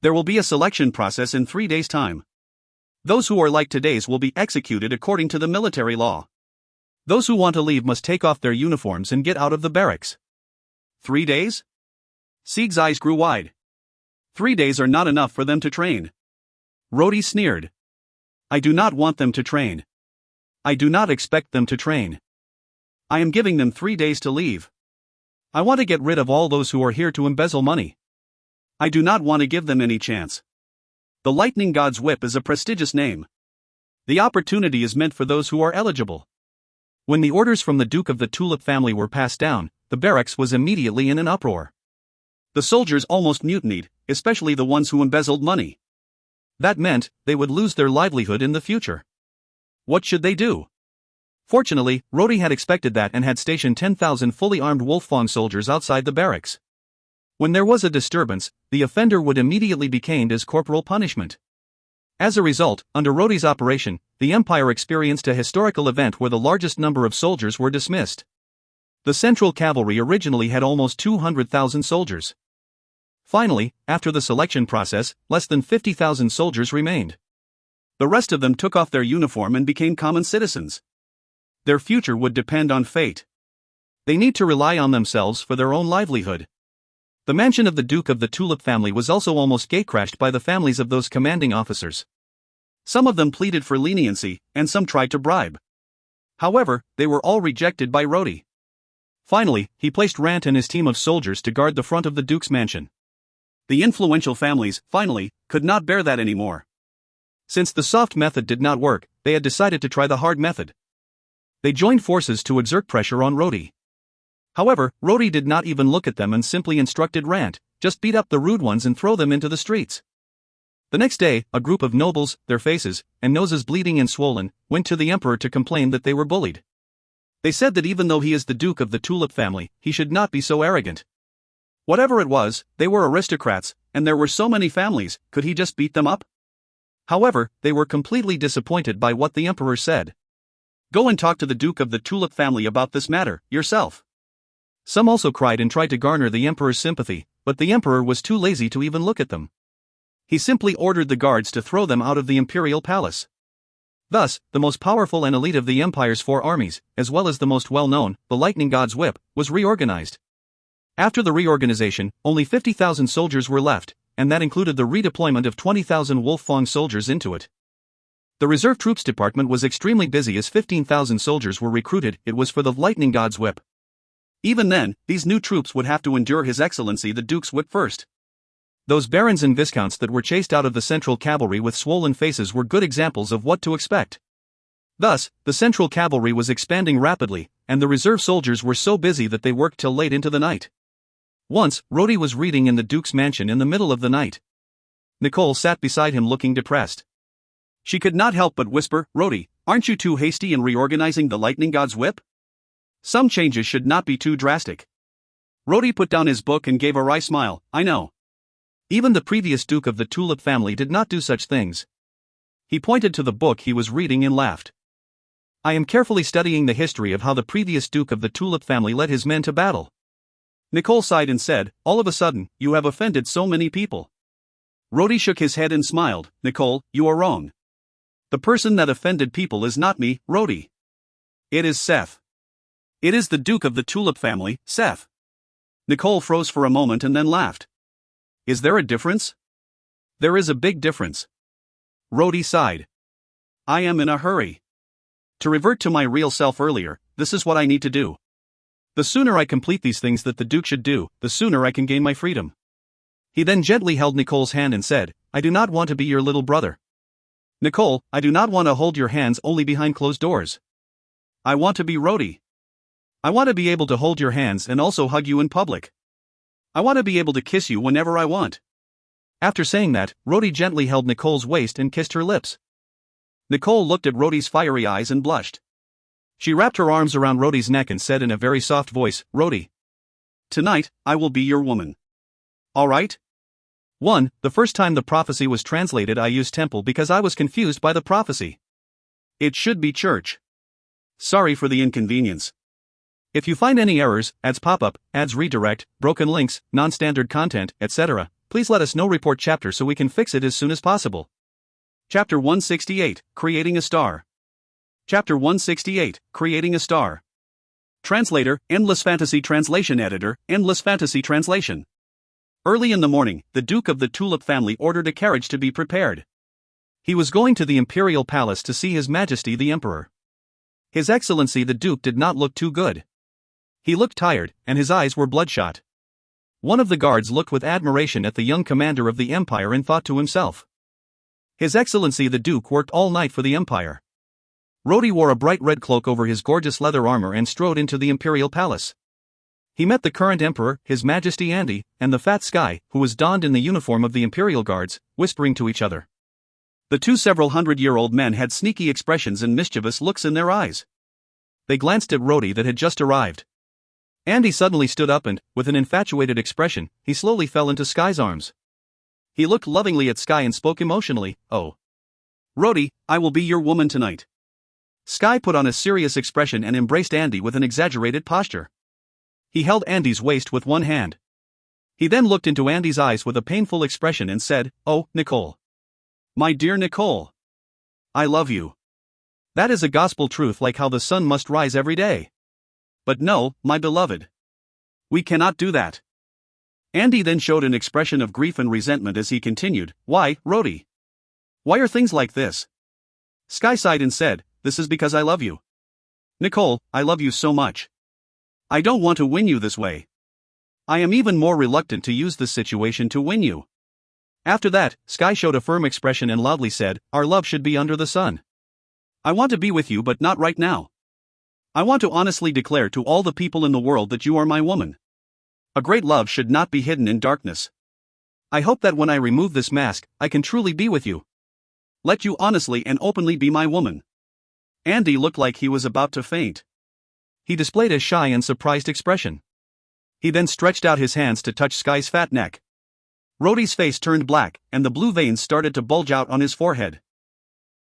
There will be a selection process in 3 days' time. Those who are like today's will be executed according to the military law. Those who want to leave must take off their uniforms and get out of the barracks." 3 days? Sieg's eyes grew wide. 3 days are not enough for them to train. Rodi sneered. "I do not want them to train. I do not expect them to train. I am giving them 3 days to leave. I want to get rid of all those who are here to embezzle money. I do not want to give them any chance. The Lightning God's Whip is a prestigious name. The opportunity is meant for those who are eligible." When the orders from the Duke of the Tulip family were passed down, the barracks was immediately in an uproar. The soldiers almost mutinied, especially the ones who embezzled money. That meant they would lose their livelihood in the future. What should they do? Fortunately, Rodi had expected that and had stationed 10,000 fully armed Wolfang soldiers outside the barracks. When there was a disturbance, the offender would immediately be caned as corporal punishment. As a result, under Rodi's operation, the empire experienced a historical event where the largest number of soldiers were dismissed. The Central Cavalry originally had almost 200,000 soldiers. Finally, after the selection process, less than 50,000 soldiers remained. The rest of them took off their uniform and became common citizens. Their future would depend on fate. They need to rely on themselves for their own livelihood. The mansion of the Duke of the Tulip family was also almost gatecrashed by the families of those commanding officers. Some of them pleaded for leniency, and some tried to bribe. However, they were all rejected by Rodi. Finally, he placed Rant and his team of soldiers to guard the front of the Duke's mansion. The influential families, finally, could not bear that anymore. Since the soft method did not work, they had decided to try the hard method. They joined forces to exert pressure on Rodi. However, Rodi did not even look at them and simply instructed Rant, just beat up the rude ones and throw them into the streets. The next day, a group of nobles, their faces and noses bleeding and swollen, went to the emperor to complain that they were bullied. They said that even though he is the Duke of the Tulip family, he should not be so arrogant. Whatever it was, they were aristocrats, and there were so many families, could he just beat them up? However, they were completely disappointed by what the emperor said. Go and talk to the Duke of the Tulip family about this matter, yourself. Some also cried and tried to garner the emperor's sympathy, but the emperor was too lazy to even look at them. He simply ordered the guards to throw them out of the imperial palace. Thus, the most powerful and elite of the empire's 4 armies, as well as the most well-known, the Lightning God's Whip, was reorganized. After the reorganization, only 50,000 soldiers were left, and that included the redeployment of 20,000 Wolf-Fang soldiers into it. The Reserve Troops Department was extremely busy as 15,000 soldiers were recruited. It was for the Lightning God's Whip. Even then, these new troops would have to endure His Excellency the Duke's whip first. Those barons and viscounts that were chased out of the Central Cavalry with swollen faces were good examples of what to expect. Thus, the Central Cavalry was expanding rapidly, and the reserve soldiers were so busy that they worked till late into the night. Once, Rodi was reading in the Duke's mansion in the middle of the night. Nicole sat beside him looking depressed. She could not help but whisper, "Rodi, aren't you too hasty in reorganizing the Lightning God's Whip? Some changes should not be too drastic." Rodi put down his book and gave a wry smile. "I know. Even the previous Duke of the Tulip family did not do such things." He pointed to the book he was reading and laughed. "I am carefully studying the history of how the previous Duke of the Tulip family led his men to battle." Nicole sighed and said, "All of a sudden, you have offended so many people." Rodi shook his head and smiled. "Nicole, you are wrong. The person that offended people is not me, Rodi. It is Seth. It is the Duke of the Tulip family, Seth." Nicole froze for a moment and then laughed. "Is there a difference?" "There is a big difference." Rodi sighed. "I am in a hurry. To revert to my real self earlier, this is what I need to do. The sooner I complete these things that the Duke should do, the sooner I can gain my freedom." He then gently held Nicole's hand and said, "I do not want to be your little brother. Nicole, I do not want to hold your hands only behind closed doors. I want to be Rodi. I want to be able to hold your hands and also hug you in public. I want to be able to kiss you whenever I want." After saying that, Rodi gently held Nicole's waist and kissed her lips. Nicole looked at Rodi's fiery eyes and blushed. She wrapped her arms around Rodi's neck and said in a very soft voice, "Rodi, tonight, I will be your woman. All right?" 1. The first time the prophecy was translated I used temple because I was confused by the prophecy. It should be church. Sorry for the inconvenience. If you find any errors, ads pop up, ads redirect, broken links, non-standard content, etc., please let us know. Report chapter so we can fix it as soon as possible. Chapter 168, Creating a Star. Chapter 168, Creating a Star. Translator, Endless Fantasy Translation Editor, Endless Fantasy Translation. Early in the morning, the Duke of the Tulip family ordered a carriage to be prepared. He was going to the imperial palace to see His Majesty the Emperor. His Excellency the Duke did not look too good. He looked tired, and his eyes were bloodshot. One of the guards looked with admiration at the young commander of the empire and thought to himself, "His Excellency the Duke worked all night for the empire." Rodi wore a bright red cloak over his gorgeous leather armor and strode into the imperial palace. He met the current emperor, His Majesty Andy, and the fat Sky, who was donned in the uniform of the imperial guards, whispering to each other. The two several hundred-year-old men had sneaky expressions and mischievous looks in their eyes. They glanced at Rodi that had just arrived. Andy suddenly stood up and, with an infatuated expression, he slowly fell into Sky's arms. He looked lovingly at Sky and spoke emotionally, "Oh. Rhodey, I will be your woman tonight. Sky put on a serious expression and embraced Andy with an exaggerated posture. He held Andy's waist with one hand. He then looked into Andy's eyes with a painful expression and said, "Oh, Nicole. My dear Nicole. I love you. That is a gospel truth, like how the sun must rise every day. But no, my beloved. We cannot do that." Andy then showed an expression of grief and resentment as he continued, "Why, Rhodey? Why are things like this?" Sky sighed and said, "This is because I love you. Nicole, I love you so much. I don't want to win you this way. I am even more reluctant to use this situation to win you." After that, Sky showed a firm expression and loudly said, "Our love should be under the sun. I want to be with you, but not right now. I want to honestly declare to all the people in the world that you are my woman. A great love should not be hidden in darkness. I hope that when I remove this mask, I can truly be with you. Let you honestly and openly be my woman." Andy looked like he was about to faint. He displayed a shy and surprised expression. He then stretched out his hands to touch Sky's fat neck. Rhodey's face turned black, and the blue veins started to bulge out on his forehead.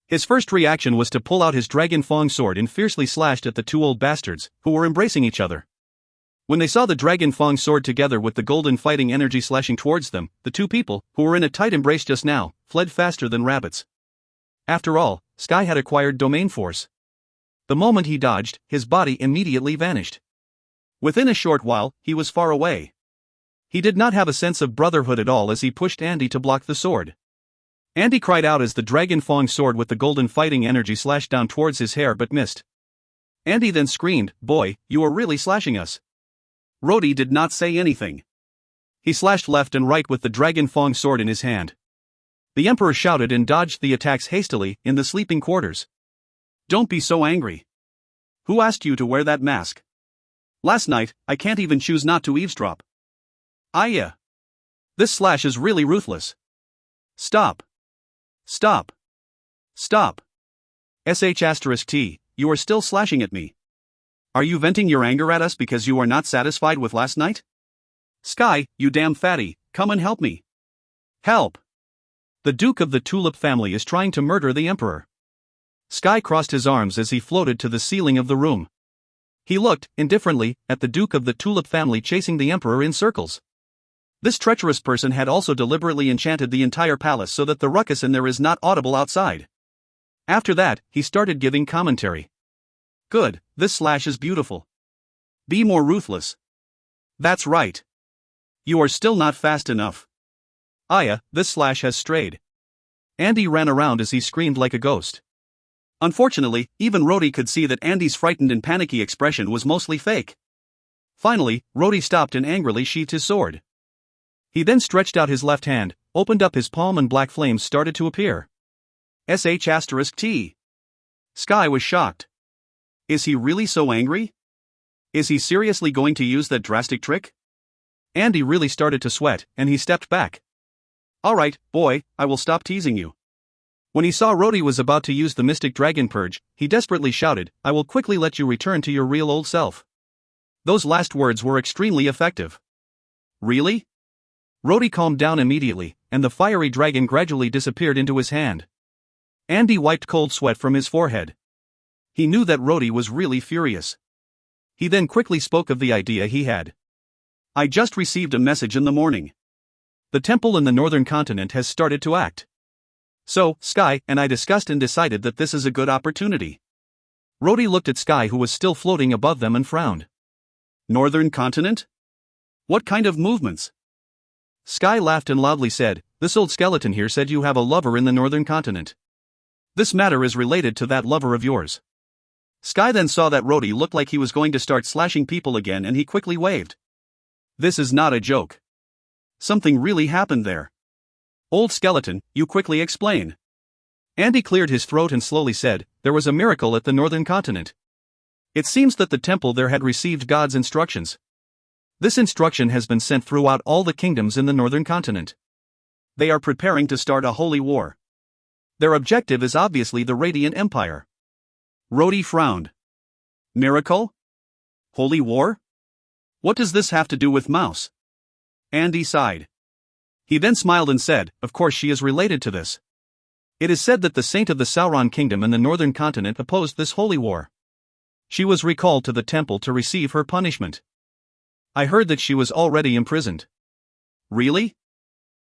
His first reaction was to pull out his dragon fang sword and fiercely slashed at the two old bastards, who were embracing each other. When they saw the dragon fang sword together with the golden fighting energy slashing towards them, the two people, who were in a tight embrace just now, fled faster than rabbits. After all, Sky had acquired domain force. The moment he dodged, his body immediately vanished. Within a short while, he was far away. He did not have a sense of brotherhood at all as he pushed Andy to block the sword. Andy cried out as the dragon fang sword with the golden fighting energy slashed down towards his hair but missed. Andy then screamed, "Boy, you are really slashing us." Rhodey did not say anything. He slashed left and right with the dragon fang sword in his hand. The Emperor shouted and dodged the attacks hastily in the sleeping quarters. "Don't be so angry. Who asked you to wear that mask? Last night, I can't even choose not to eavesdrop. Yeah. This slash is really ruthless. Stop. Stop. Stop. *T, you are still slashing at me. Are you venting your anger at us because you are not satisfied with last night? Sky, you damn fatty, come and help me. Help. The Duke of the Tulip family is trying to murder the Emperor." Sky crossed his arms as he floated to the ceiling of the room. He looked, indifferently, at the Duke of the Tulip family chasing the Emperor in circles. This treacherous person had also deliberately enchanted the entire palace so that the ruckus in there is not audible outside. After that, he started giving commentary. "Good, this slash is beautiful. Be more ruthless. That's right. You are still not fast enough. This slash has strayed." Andy ran around as he screamed like a ghost. Unfortunately, even Rhodey could see that Andy's frightened and panicky expression was mostly fake. Finally, Rhodey stopped and angrily sheathed his sword. He then stretched out his left hand, opened up his palm, and black flames started to appear. *T. Sky was shocked. Is he really so angry? Is he seriously going to use that drastic trick? Andy really started to sweat, and he stepped back. "Alright, boy, I will stop teasing you." When he saw Rhodey was about to use the Mystic Dragon Purge, he desperately shouted, "I will quickly let you return to your real old self." Those last words were extremely effective. "Really?" Rhodey calmed down immediately, and the fiery dragon gradually disappeared into his hand. Andy wiped cold sweat from his forehead. He knew that Rhodey was really furious. He then quickly spoke of the idea he had. "I just received a message in the morning. The temple in the northern continent has started to act. So, Sky and I discussed and decided that this is a good opportunity." Rhodey looked at Sky, who was still floating above them, and frowned. "Northern continent? What kind of movements?" Sky laughed and loudly said, "This old skeleton here said you have a lover in the northern continent. This matter is related to that lover of yours." Sky then saw that Rhodey looked like he was going to start slashing people again, and he quickly waved. "This is not a joke. Something really happened there. Old skeleton, you quickly explain." Andy cleared his throat and slowly said, "There was a miracle at the northern continent. It seems that the temple there had received God's instructions. This instruction has been sent throughout all the kingdoms in the northern continent. They are preparing to start a holy war. Their objective is obviously the Radiant Empire." Rhodey frowned. "Miracle? Holy war? What does this have to do with Mouse?" Andy sighed. He then smiled and said, "Of course she is related to this. It is said that the saint of the Sauron kingdom in the northern continent opposed this holy war. She was recalled to the temple to receive her punishment. I heard that she was already imprisoned. Really?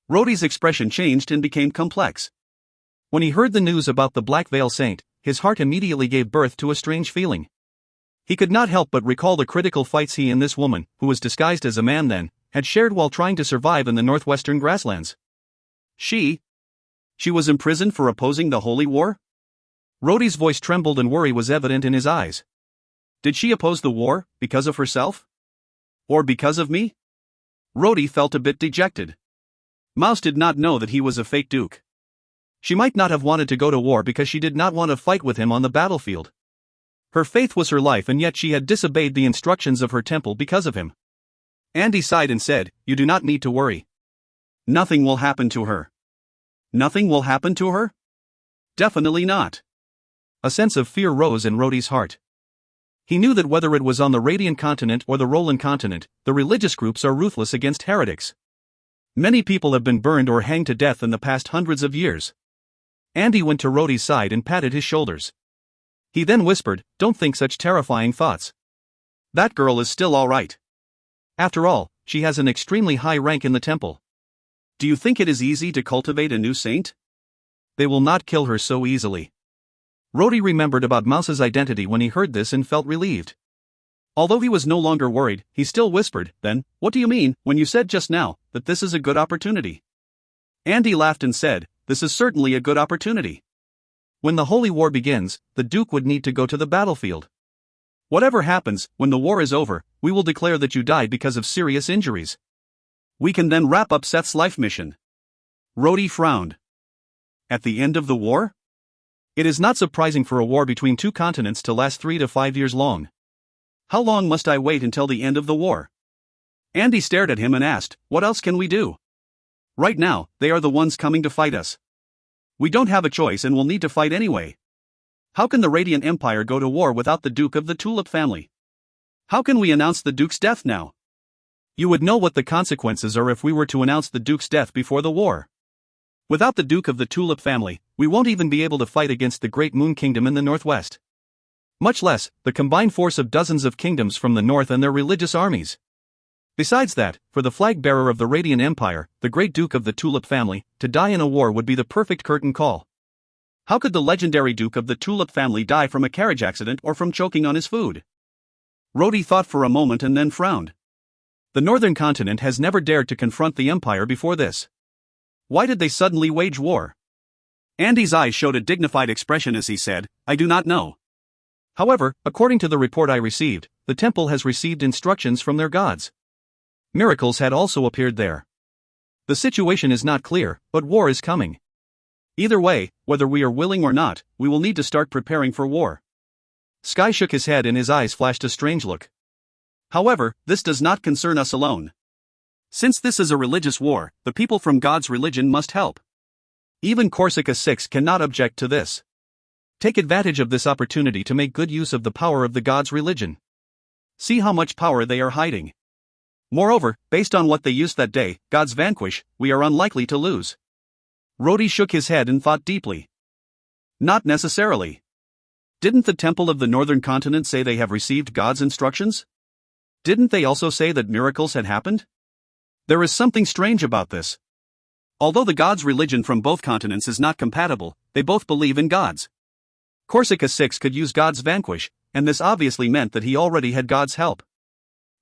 Rhodey's expression changed and became complex. When he heard the news about the Black Veil Saint, his heart immediately gave birth to a strange feeling. He could not help but recall the critical fights he and this woman, who was disguised as a man then, had shared while trying to survive in the northwestern grasslands. She was imprisoned for opposing the holy war? Rhodey's voice trembled and worry was evident in his eyes. Did she oppose the war, because of herself? Or because of me? Rhodey felt a bit dejected. Mouse did not know that he was a fake duke. She might not have wanted to go to war because she did not want to fight with him on the battlefield. Her faith was her life, and yet she had disobeyed the instructions of her temple because of him. Andy sighed and said, "You do not need to worry. Nothing will happen to her." Nothing will happen to her? Definitely not. A sense of fear rose in Rhodey's heart. He knew that whether it was on the Radiant continent or the Roland continent, the religious groups are ruthless against heretics. Many people have been burned or hanged to death in the past hundreds of years. Andy went to Rhodey's side and patted his shoulders. He then whispered, "Don't think such terrifying thoughts. That girl is still all right. After all, she has an extremely high rank in the temple. Do you think it is easy to cultivate a new saint? They will not kill her so easily." Rhodey remembered about Mouse's identity when he heard this and felt relieved. Although he was no longer worried, he still whispered, "Then, what do you mean, when you said just now, that this is a good opportunity?" Andy laughed and said, "This is certainly a good opportunity. When the Holy War begins, the Duke would need to go to the battlefield. Whatever happens, when the war is over, we will declare that you died because of serious injuries. We can then wrap up Seth's life mission." Rhodey frowned. At the end of the war? It is not surprising for a war between two continents to last 3 to 5 years long. How long must I wait until the end of the war? Andy stared at him and asked, "What else can we do? Right now, they are the ones coming to fight us. We don't have a choice and will need to fight anyway. How can the Radiant Empire go to war without the Duke of the Tulip family? How can we announce the Duke's death now? You would know what the consequences are if we were to announce the Duke's death before the war. Without the Duke of the Tulip family, we won't even be able to fight against the Great Moon Kingdom in the northwest. Much less, the combined force of dozens of kingdoms from the north and their religious armies. Besides that, for the flag-bearer of the Radiant Empire, the Great Duke of the Tulip family, to die in a war would be the perfect curtain call. How could the legendary Duke of the Tulip family die from a carriage accident or from choking on his food?" Rhodey thought for a moment and then frowned. The northern continent has never dared to confront the Empire before this. Why did they suddenly wage war? Andy's eyes showed a dignified expression as he said, "I do not know. However, according to the report I received, the temple has received instructions from their gods. Miracles had also appeared there. The situation is not clear, but war is coming. Either way, whether we are willing or not, we will need to start preparing for war." Sky shook his head and his eyes flashed a strange look. "However, this does not concern us alone. Since this is a religious war, the people from God's religion must help. Even Corsica 6 cannot object to this. Take advantage of this opportunity to make good use of the power of the God's religion. See how much power they are hiding. Moreover, based on what they used that day, God's vanquish, we are unlikely to lose." Rhodey shook his head and thought deeply. "Not necessarily. Didn't the Temple of the Northern Continent say they have received God's instructions? Didn't they also say that miracles had happened? There is something strange about this. Although the God's religion from both continents is not compatible, they both believe in God's. Corsica 6 could use God's vanquish, and this obviously meant that he already had God's help.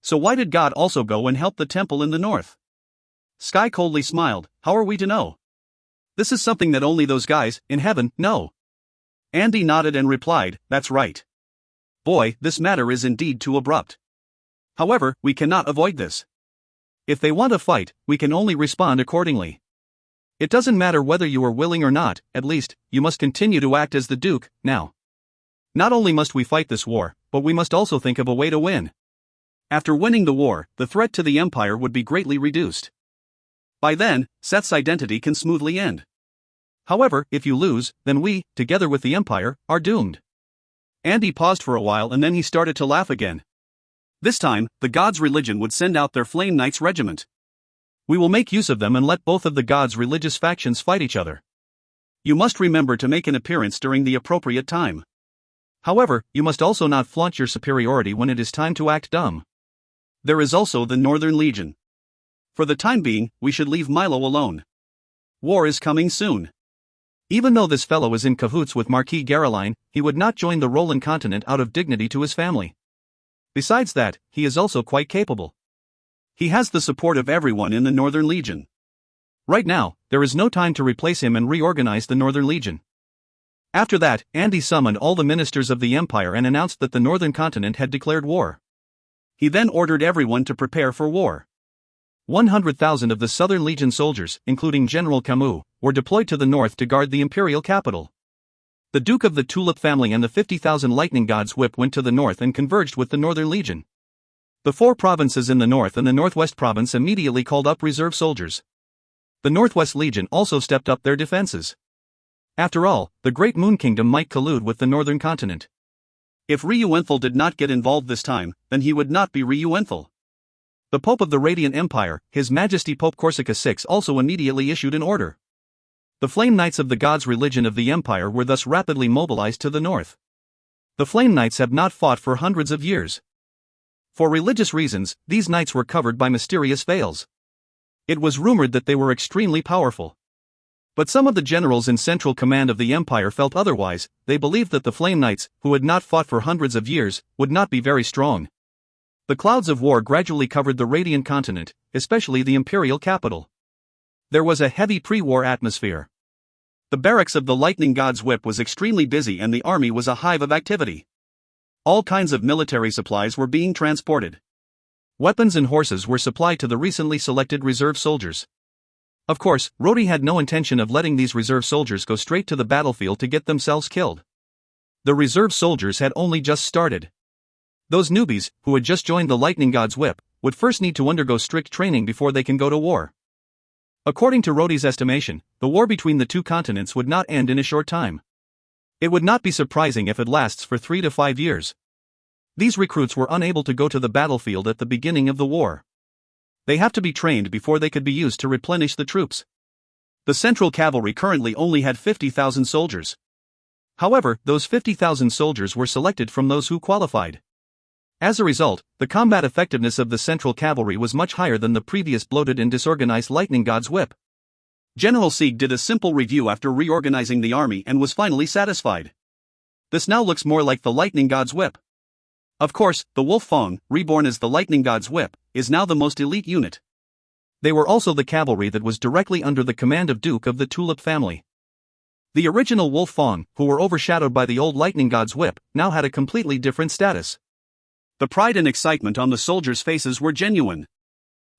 So why did God also go and help the temple in the north?" Sky coldly smiled. "How are we to know? This is something that only those guys, in heaven, know." Andy nodded and replied, "That's right. Boy, this matter is indeed too abrupt. However, we cannot avoid this. If they want to fight, we can only respond accordingly. It doesn't matter whether you are willing or not, at least, you must continue to act as the Duke, now. Not only must we fight this war, but we must also think of a way to win. After winning the war, the threat to the Empire would be greatly reduced. By then, Seth's identity can smoothly end. However, if you lose, then we, together with the Empire, are doomed." Andy paused for a while and then he started to laugh again. This time, the God's religion would send out their Flame Knights regiment. We will make use of them and let both of the God's religious factions fight each other. You must remember to make an appearance during the appropriate time. However, you must also not flaunt your superiority when it is time to act dumb. There is also the Northern Legion. For the time being, we should leave Milo alone. War is coming soon. Even though this fellow is in cahoots with Marquis Garoline, he would not join the Roland continent out of dignity to his family. Besides that, he is also quite capable. He has the support of everyone in the Northern Legion. Right now, there is no time to replace him and reorganize the Northern Legion. After that, Andy summoned all the ministers of the Empire and announced that the Northern continent had declared war. He then ordered everyone to prepare for war. 100,000 of the Southern Legion soldiers, including General Camus, were deployed to the north to guard the imperial capital. The Duke of the Tulip family and the 50,000 Lightning God's Whip went to the north and converged with the Northern Legion. The 4 provinces in the north and the Northwest province immediately called up reserve soldiers. The Northwest Legion also stepped up their defenses. After all, the Great Moon Kingdom might collude with the Northern continent. If Ryuenthal did not get involved this time, then he would not be Ryuenthal. The Pope of the Radiant Empire, His Majesty Pope Corsica VI, also immediately issued an order. The Flame Knights of the Gods religion of the Empire were thus rapidly mobilized to the north. The Flame Knights have not fought for hundreds of years. For religious reasons, these knights were covered by mysterious veils. It was rumored that they were extremely powerful. But some of the generals in central command of the Empire felt otherwise. They believed that the Flame Knights, who had not fought for hundreds of years, would not be very strong. The clouds of war gradually covered the Radiant continent, especially the imperial capital. There was a heavy pre-war atmosphere. The barracks of the Lightning God's Whip was extremely busy and the army was a hive of activity. All kinds of military supplies were being transported. Weapons and horses were supplied to the recently selected reserve soldiers. Of course, Rhodey had no intention of letting these reserve soldiers go straight to the battlefield to get themselves killed. The reserve soldiers had only just started. Those newbies, who had just joined the Lightning God's Whip, would first need to undergo strict training before they can go to war. According to Rhodey's estimation, the war between the two continents would not end in a short time. It would not be surprising if it lasts for 3 to 5 years. These recruits were unable to go to the battlefield at the beginning of the war. They have to be trained before they could be used to replenish the troops. The Central Cavalry currently only had 50,000 soldiers. However, those 50,000 soldiers were selected from those who qualified. As a result, the combat effectiveness of the Central Cavalry was much higher than the previous bloated and disorganized Lightning God's Whip. General Sieg did a simple review after reorganizing the army and was finally satisfied. This now looks more like the Lightning God's Whip. Of course, the Wolf Fong, reborn as the Lightning God's Whip, is now the most elite unit. They were also the cavalry that was directly under the command of Duke of the Tulip family. The original Wolf Fong, who were overshadowed by the old Lightning God's Whip, now had a completely different status. The pride and excitement on the soldiers' faces were genuine.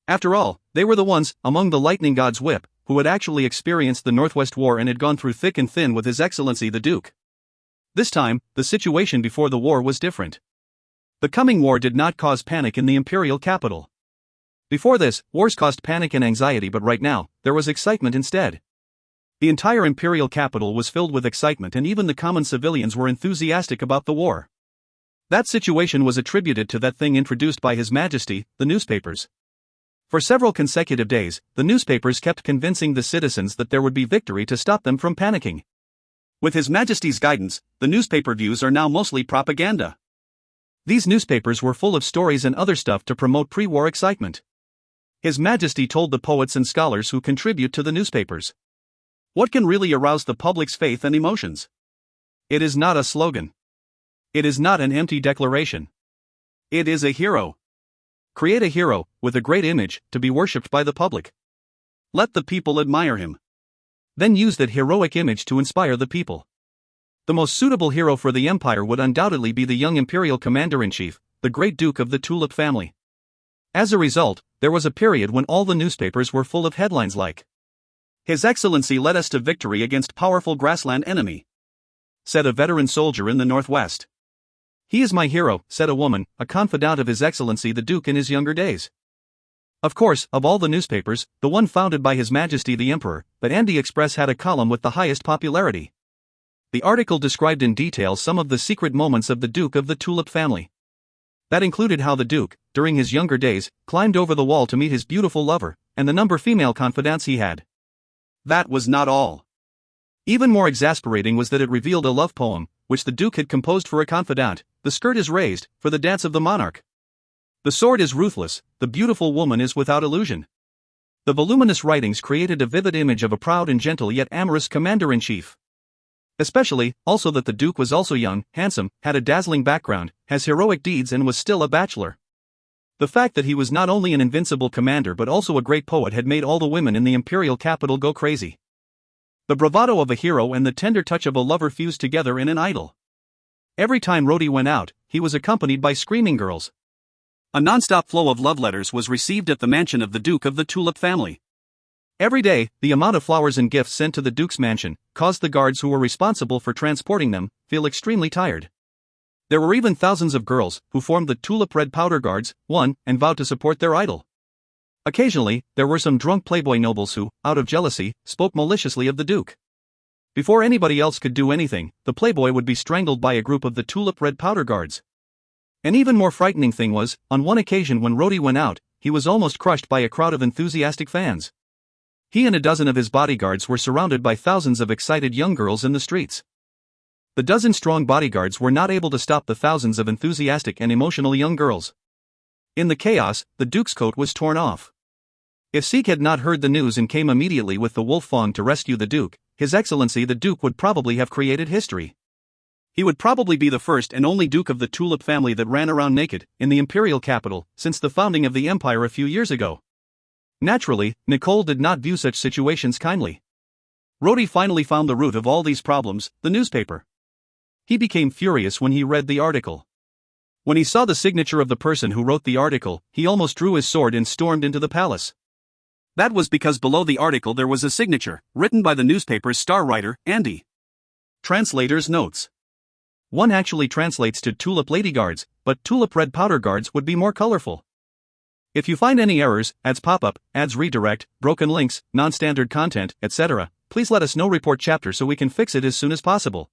After all, they were the ones, among the Lightning God's Whip, who had actually experienced the Northwest War and had gone through thick and thin with His Excellency the Duke. This time, the situation before the war was different. The coming war did not cause panic in the imperial capital. Before this, wars caused panic and anxiety, but right now, there was excitement instead. The entire imperial capital was filled with excitement and even the common civilians were enthusiastic about the war. That situation was attributed to that thing introduced by His Majesty, the newspapers. For several consecutive days, the newspapers kept convincing the citizens that there would be victory to stop them from panicking. With His Majesty's guidance, the newspaper views are now mostly propaganda. These newspapers were full of stories and other stuff to promote pre-war excitement. His Majesty told the poets and scholars who contribute to the newspapers. What can really arouse the public's faith and emotions? It is not a slogan. It is not an empty declaration. It is a hero. Create a hero, with a great image, to be worshipped by the public. Let the people admire him. Then use that heroic image to inspire the people. The most suitable hero for the Empire would undoubtedly be the young Imperial Commander-in-Chief, the great Duke of the Tulip family. As a result, there was a period when all the newspapers were full of headlines like, "His Excellency led us to victory against powerful grassland enemy," said a veteran soldier in the Northwest. "He is my hero," said a woman, a confidant of His Excellency the Duke in his younger days. Of course, of all the newspapers, the one founded by His Majesty the Emperor, the Andy Express had a column with the highest popularity. The article described in detail some of the secret moments of the Duke of the Tulip family. That included how the Duke, during his younger days, climbed over the wall to meet his beautiful lover, and the number of female confidants he had. That was not all. Even more exasperating was that it revealed a love poem, which the Duke had composed for a confidant. The skirt is raised, for the dance of the monarch. The sword is ruthless, the beautiful woman is without illusion. The voluminous writings created a vivid image of a proud and gentle yet amorous commander-in-chief. Especially, also that the Duke was also young, handsome, had a dazzling background, has heroic deeds and was still a bachelor. The fact that he was not only an invincible commander but also a great poet had made all the women in the imperial capital go crazy. The bravado of a hero and the tender touch of a lover fused together in an idyll. Every time Rhodey went out, he was accompanied by screaming girls. A non-stop flow of love letters was received at the mansion of the Duke of the Tulip family. Every day, the amount of flowers and gifts sent to the Duke's mansion caused the guards who were responsible for transporting them feel extremely tired. There were even thousands of girls who formed the Tulip Red Powder Guards, and vowed to support their idol. Occasionally, there were some drunk playboy nobles who, out of jealousy, spoke maliciously of the Duke. Before anybody else could do anything, the playboy would be strangled by a group of the Tulip Red Powder Guards. An even more frightening thing was, on one occasion when Rhodey went out, he was almost crushed by a crowd of enthusiastic fans. He and a dozen of his bodyguards were surrounded by thousands of excited young girls in the streets. The dozen-strong bodyguards were not able to stop the thousands of enthusiastic and emotional young girls. In the chaos, the Duke's coat was torn off. If Seek had not heard the news and came immediately with the Wolf Fong to rescue the Duke, His Excellency the Duke would probably have created history. He would probably be the first and only Duke of the Tulip family that ran around naked in the imperial capital since the founding of the empire a few years ago. Naturally, Nicole did not view such situations kindly. Rhodey finally found the root of all these problems, the newspaper. He became furious when he read the article. When he saw the signature of the person who wrote the article, he almost drew his sword and stormed into the palace. That was because below the article there was a signature, written by the newspaper's star writer, Andy. Translator's notes. One actually translates to Tulip Lady Guards, but Tulip Red Powder Guards would be more colorful. If you find any errors, ads pop up, ads redirect, broken links, non-standard content, etc., please let us know. Report chapter so we can fix it as soon as possible.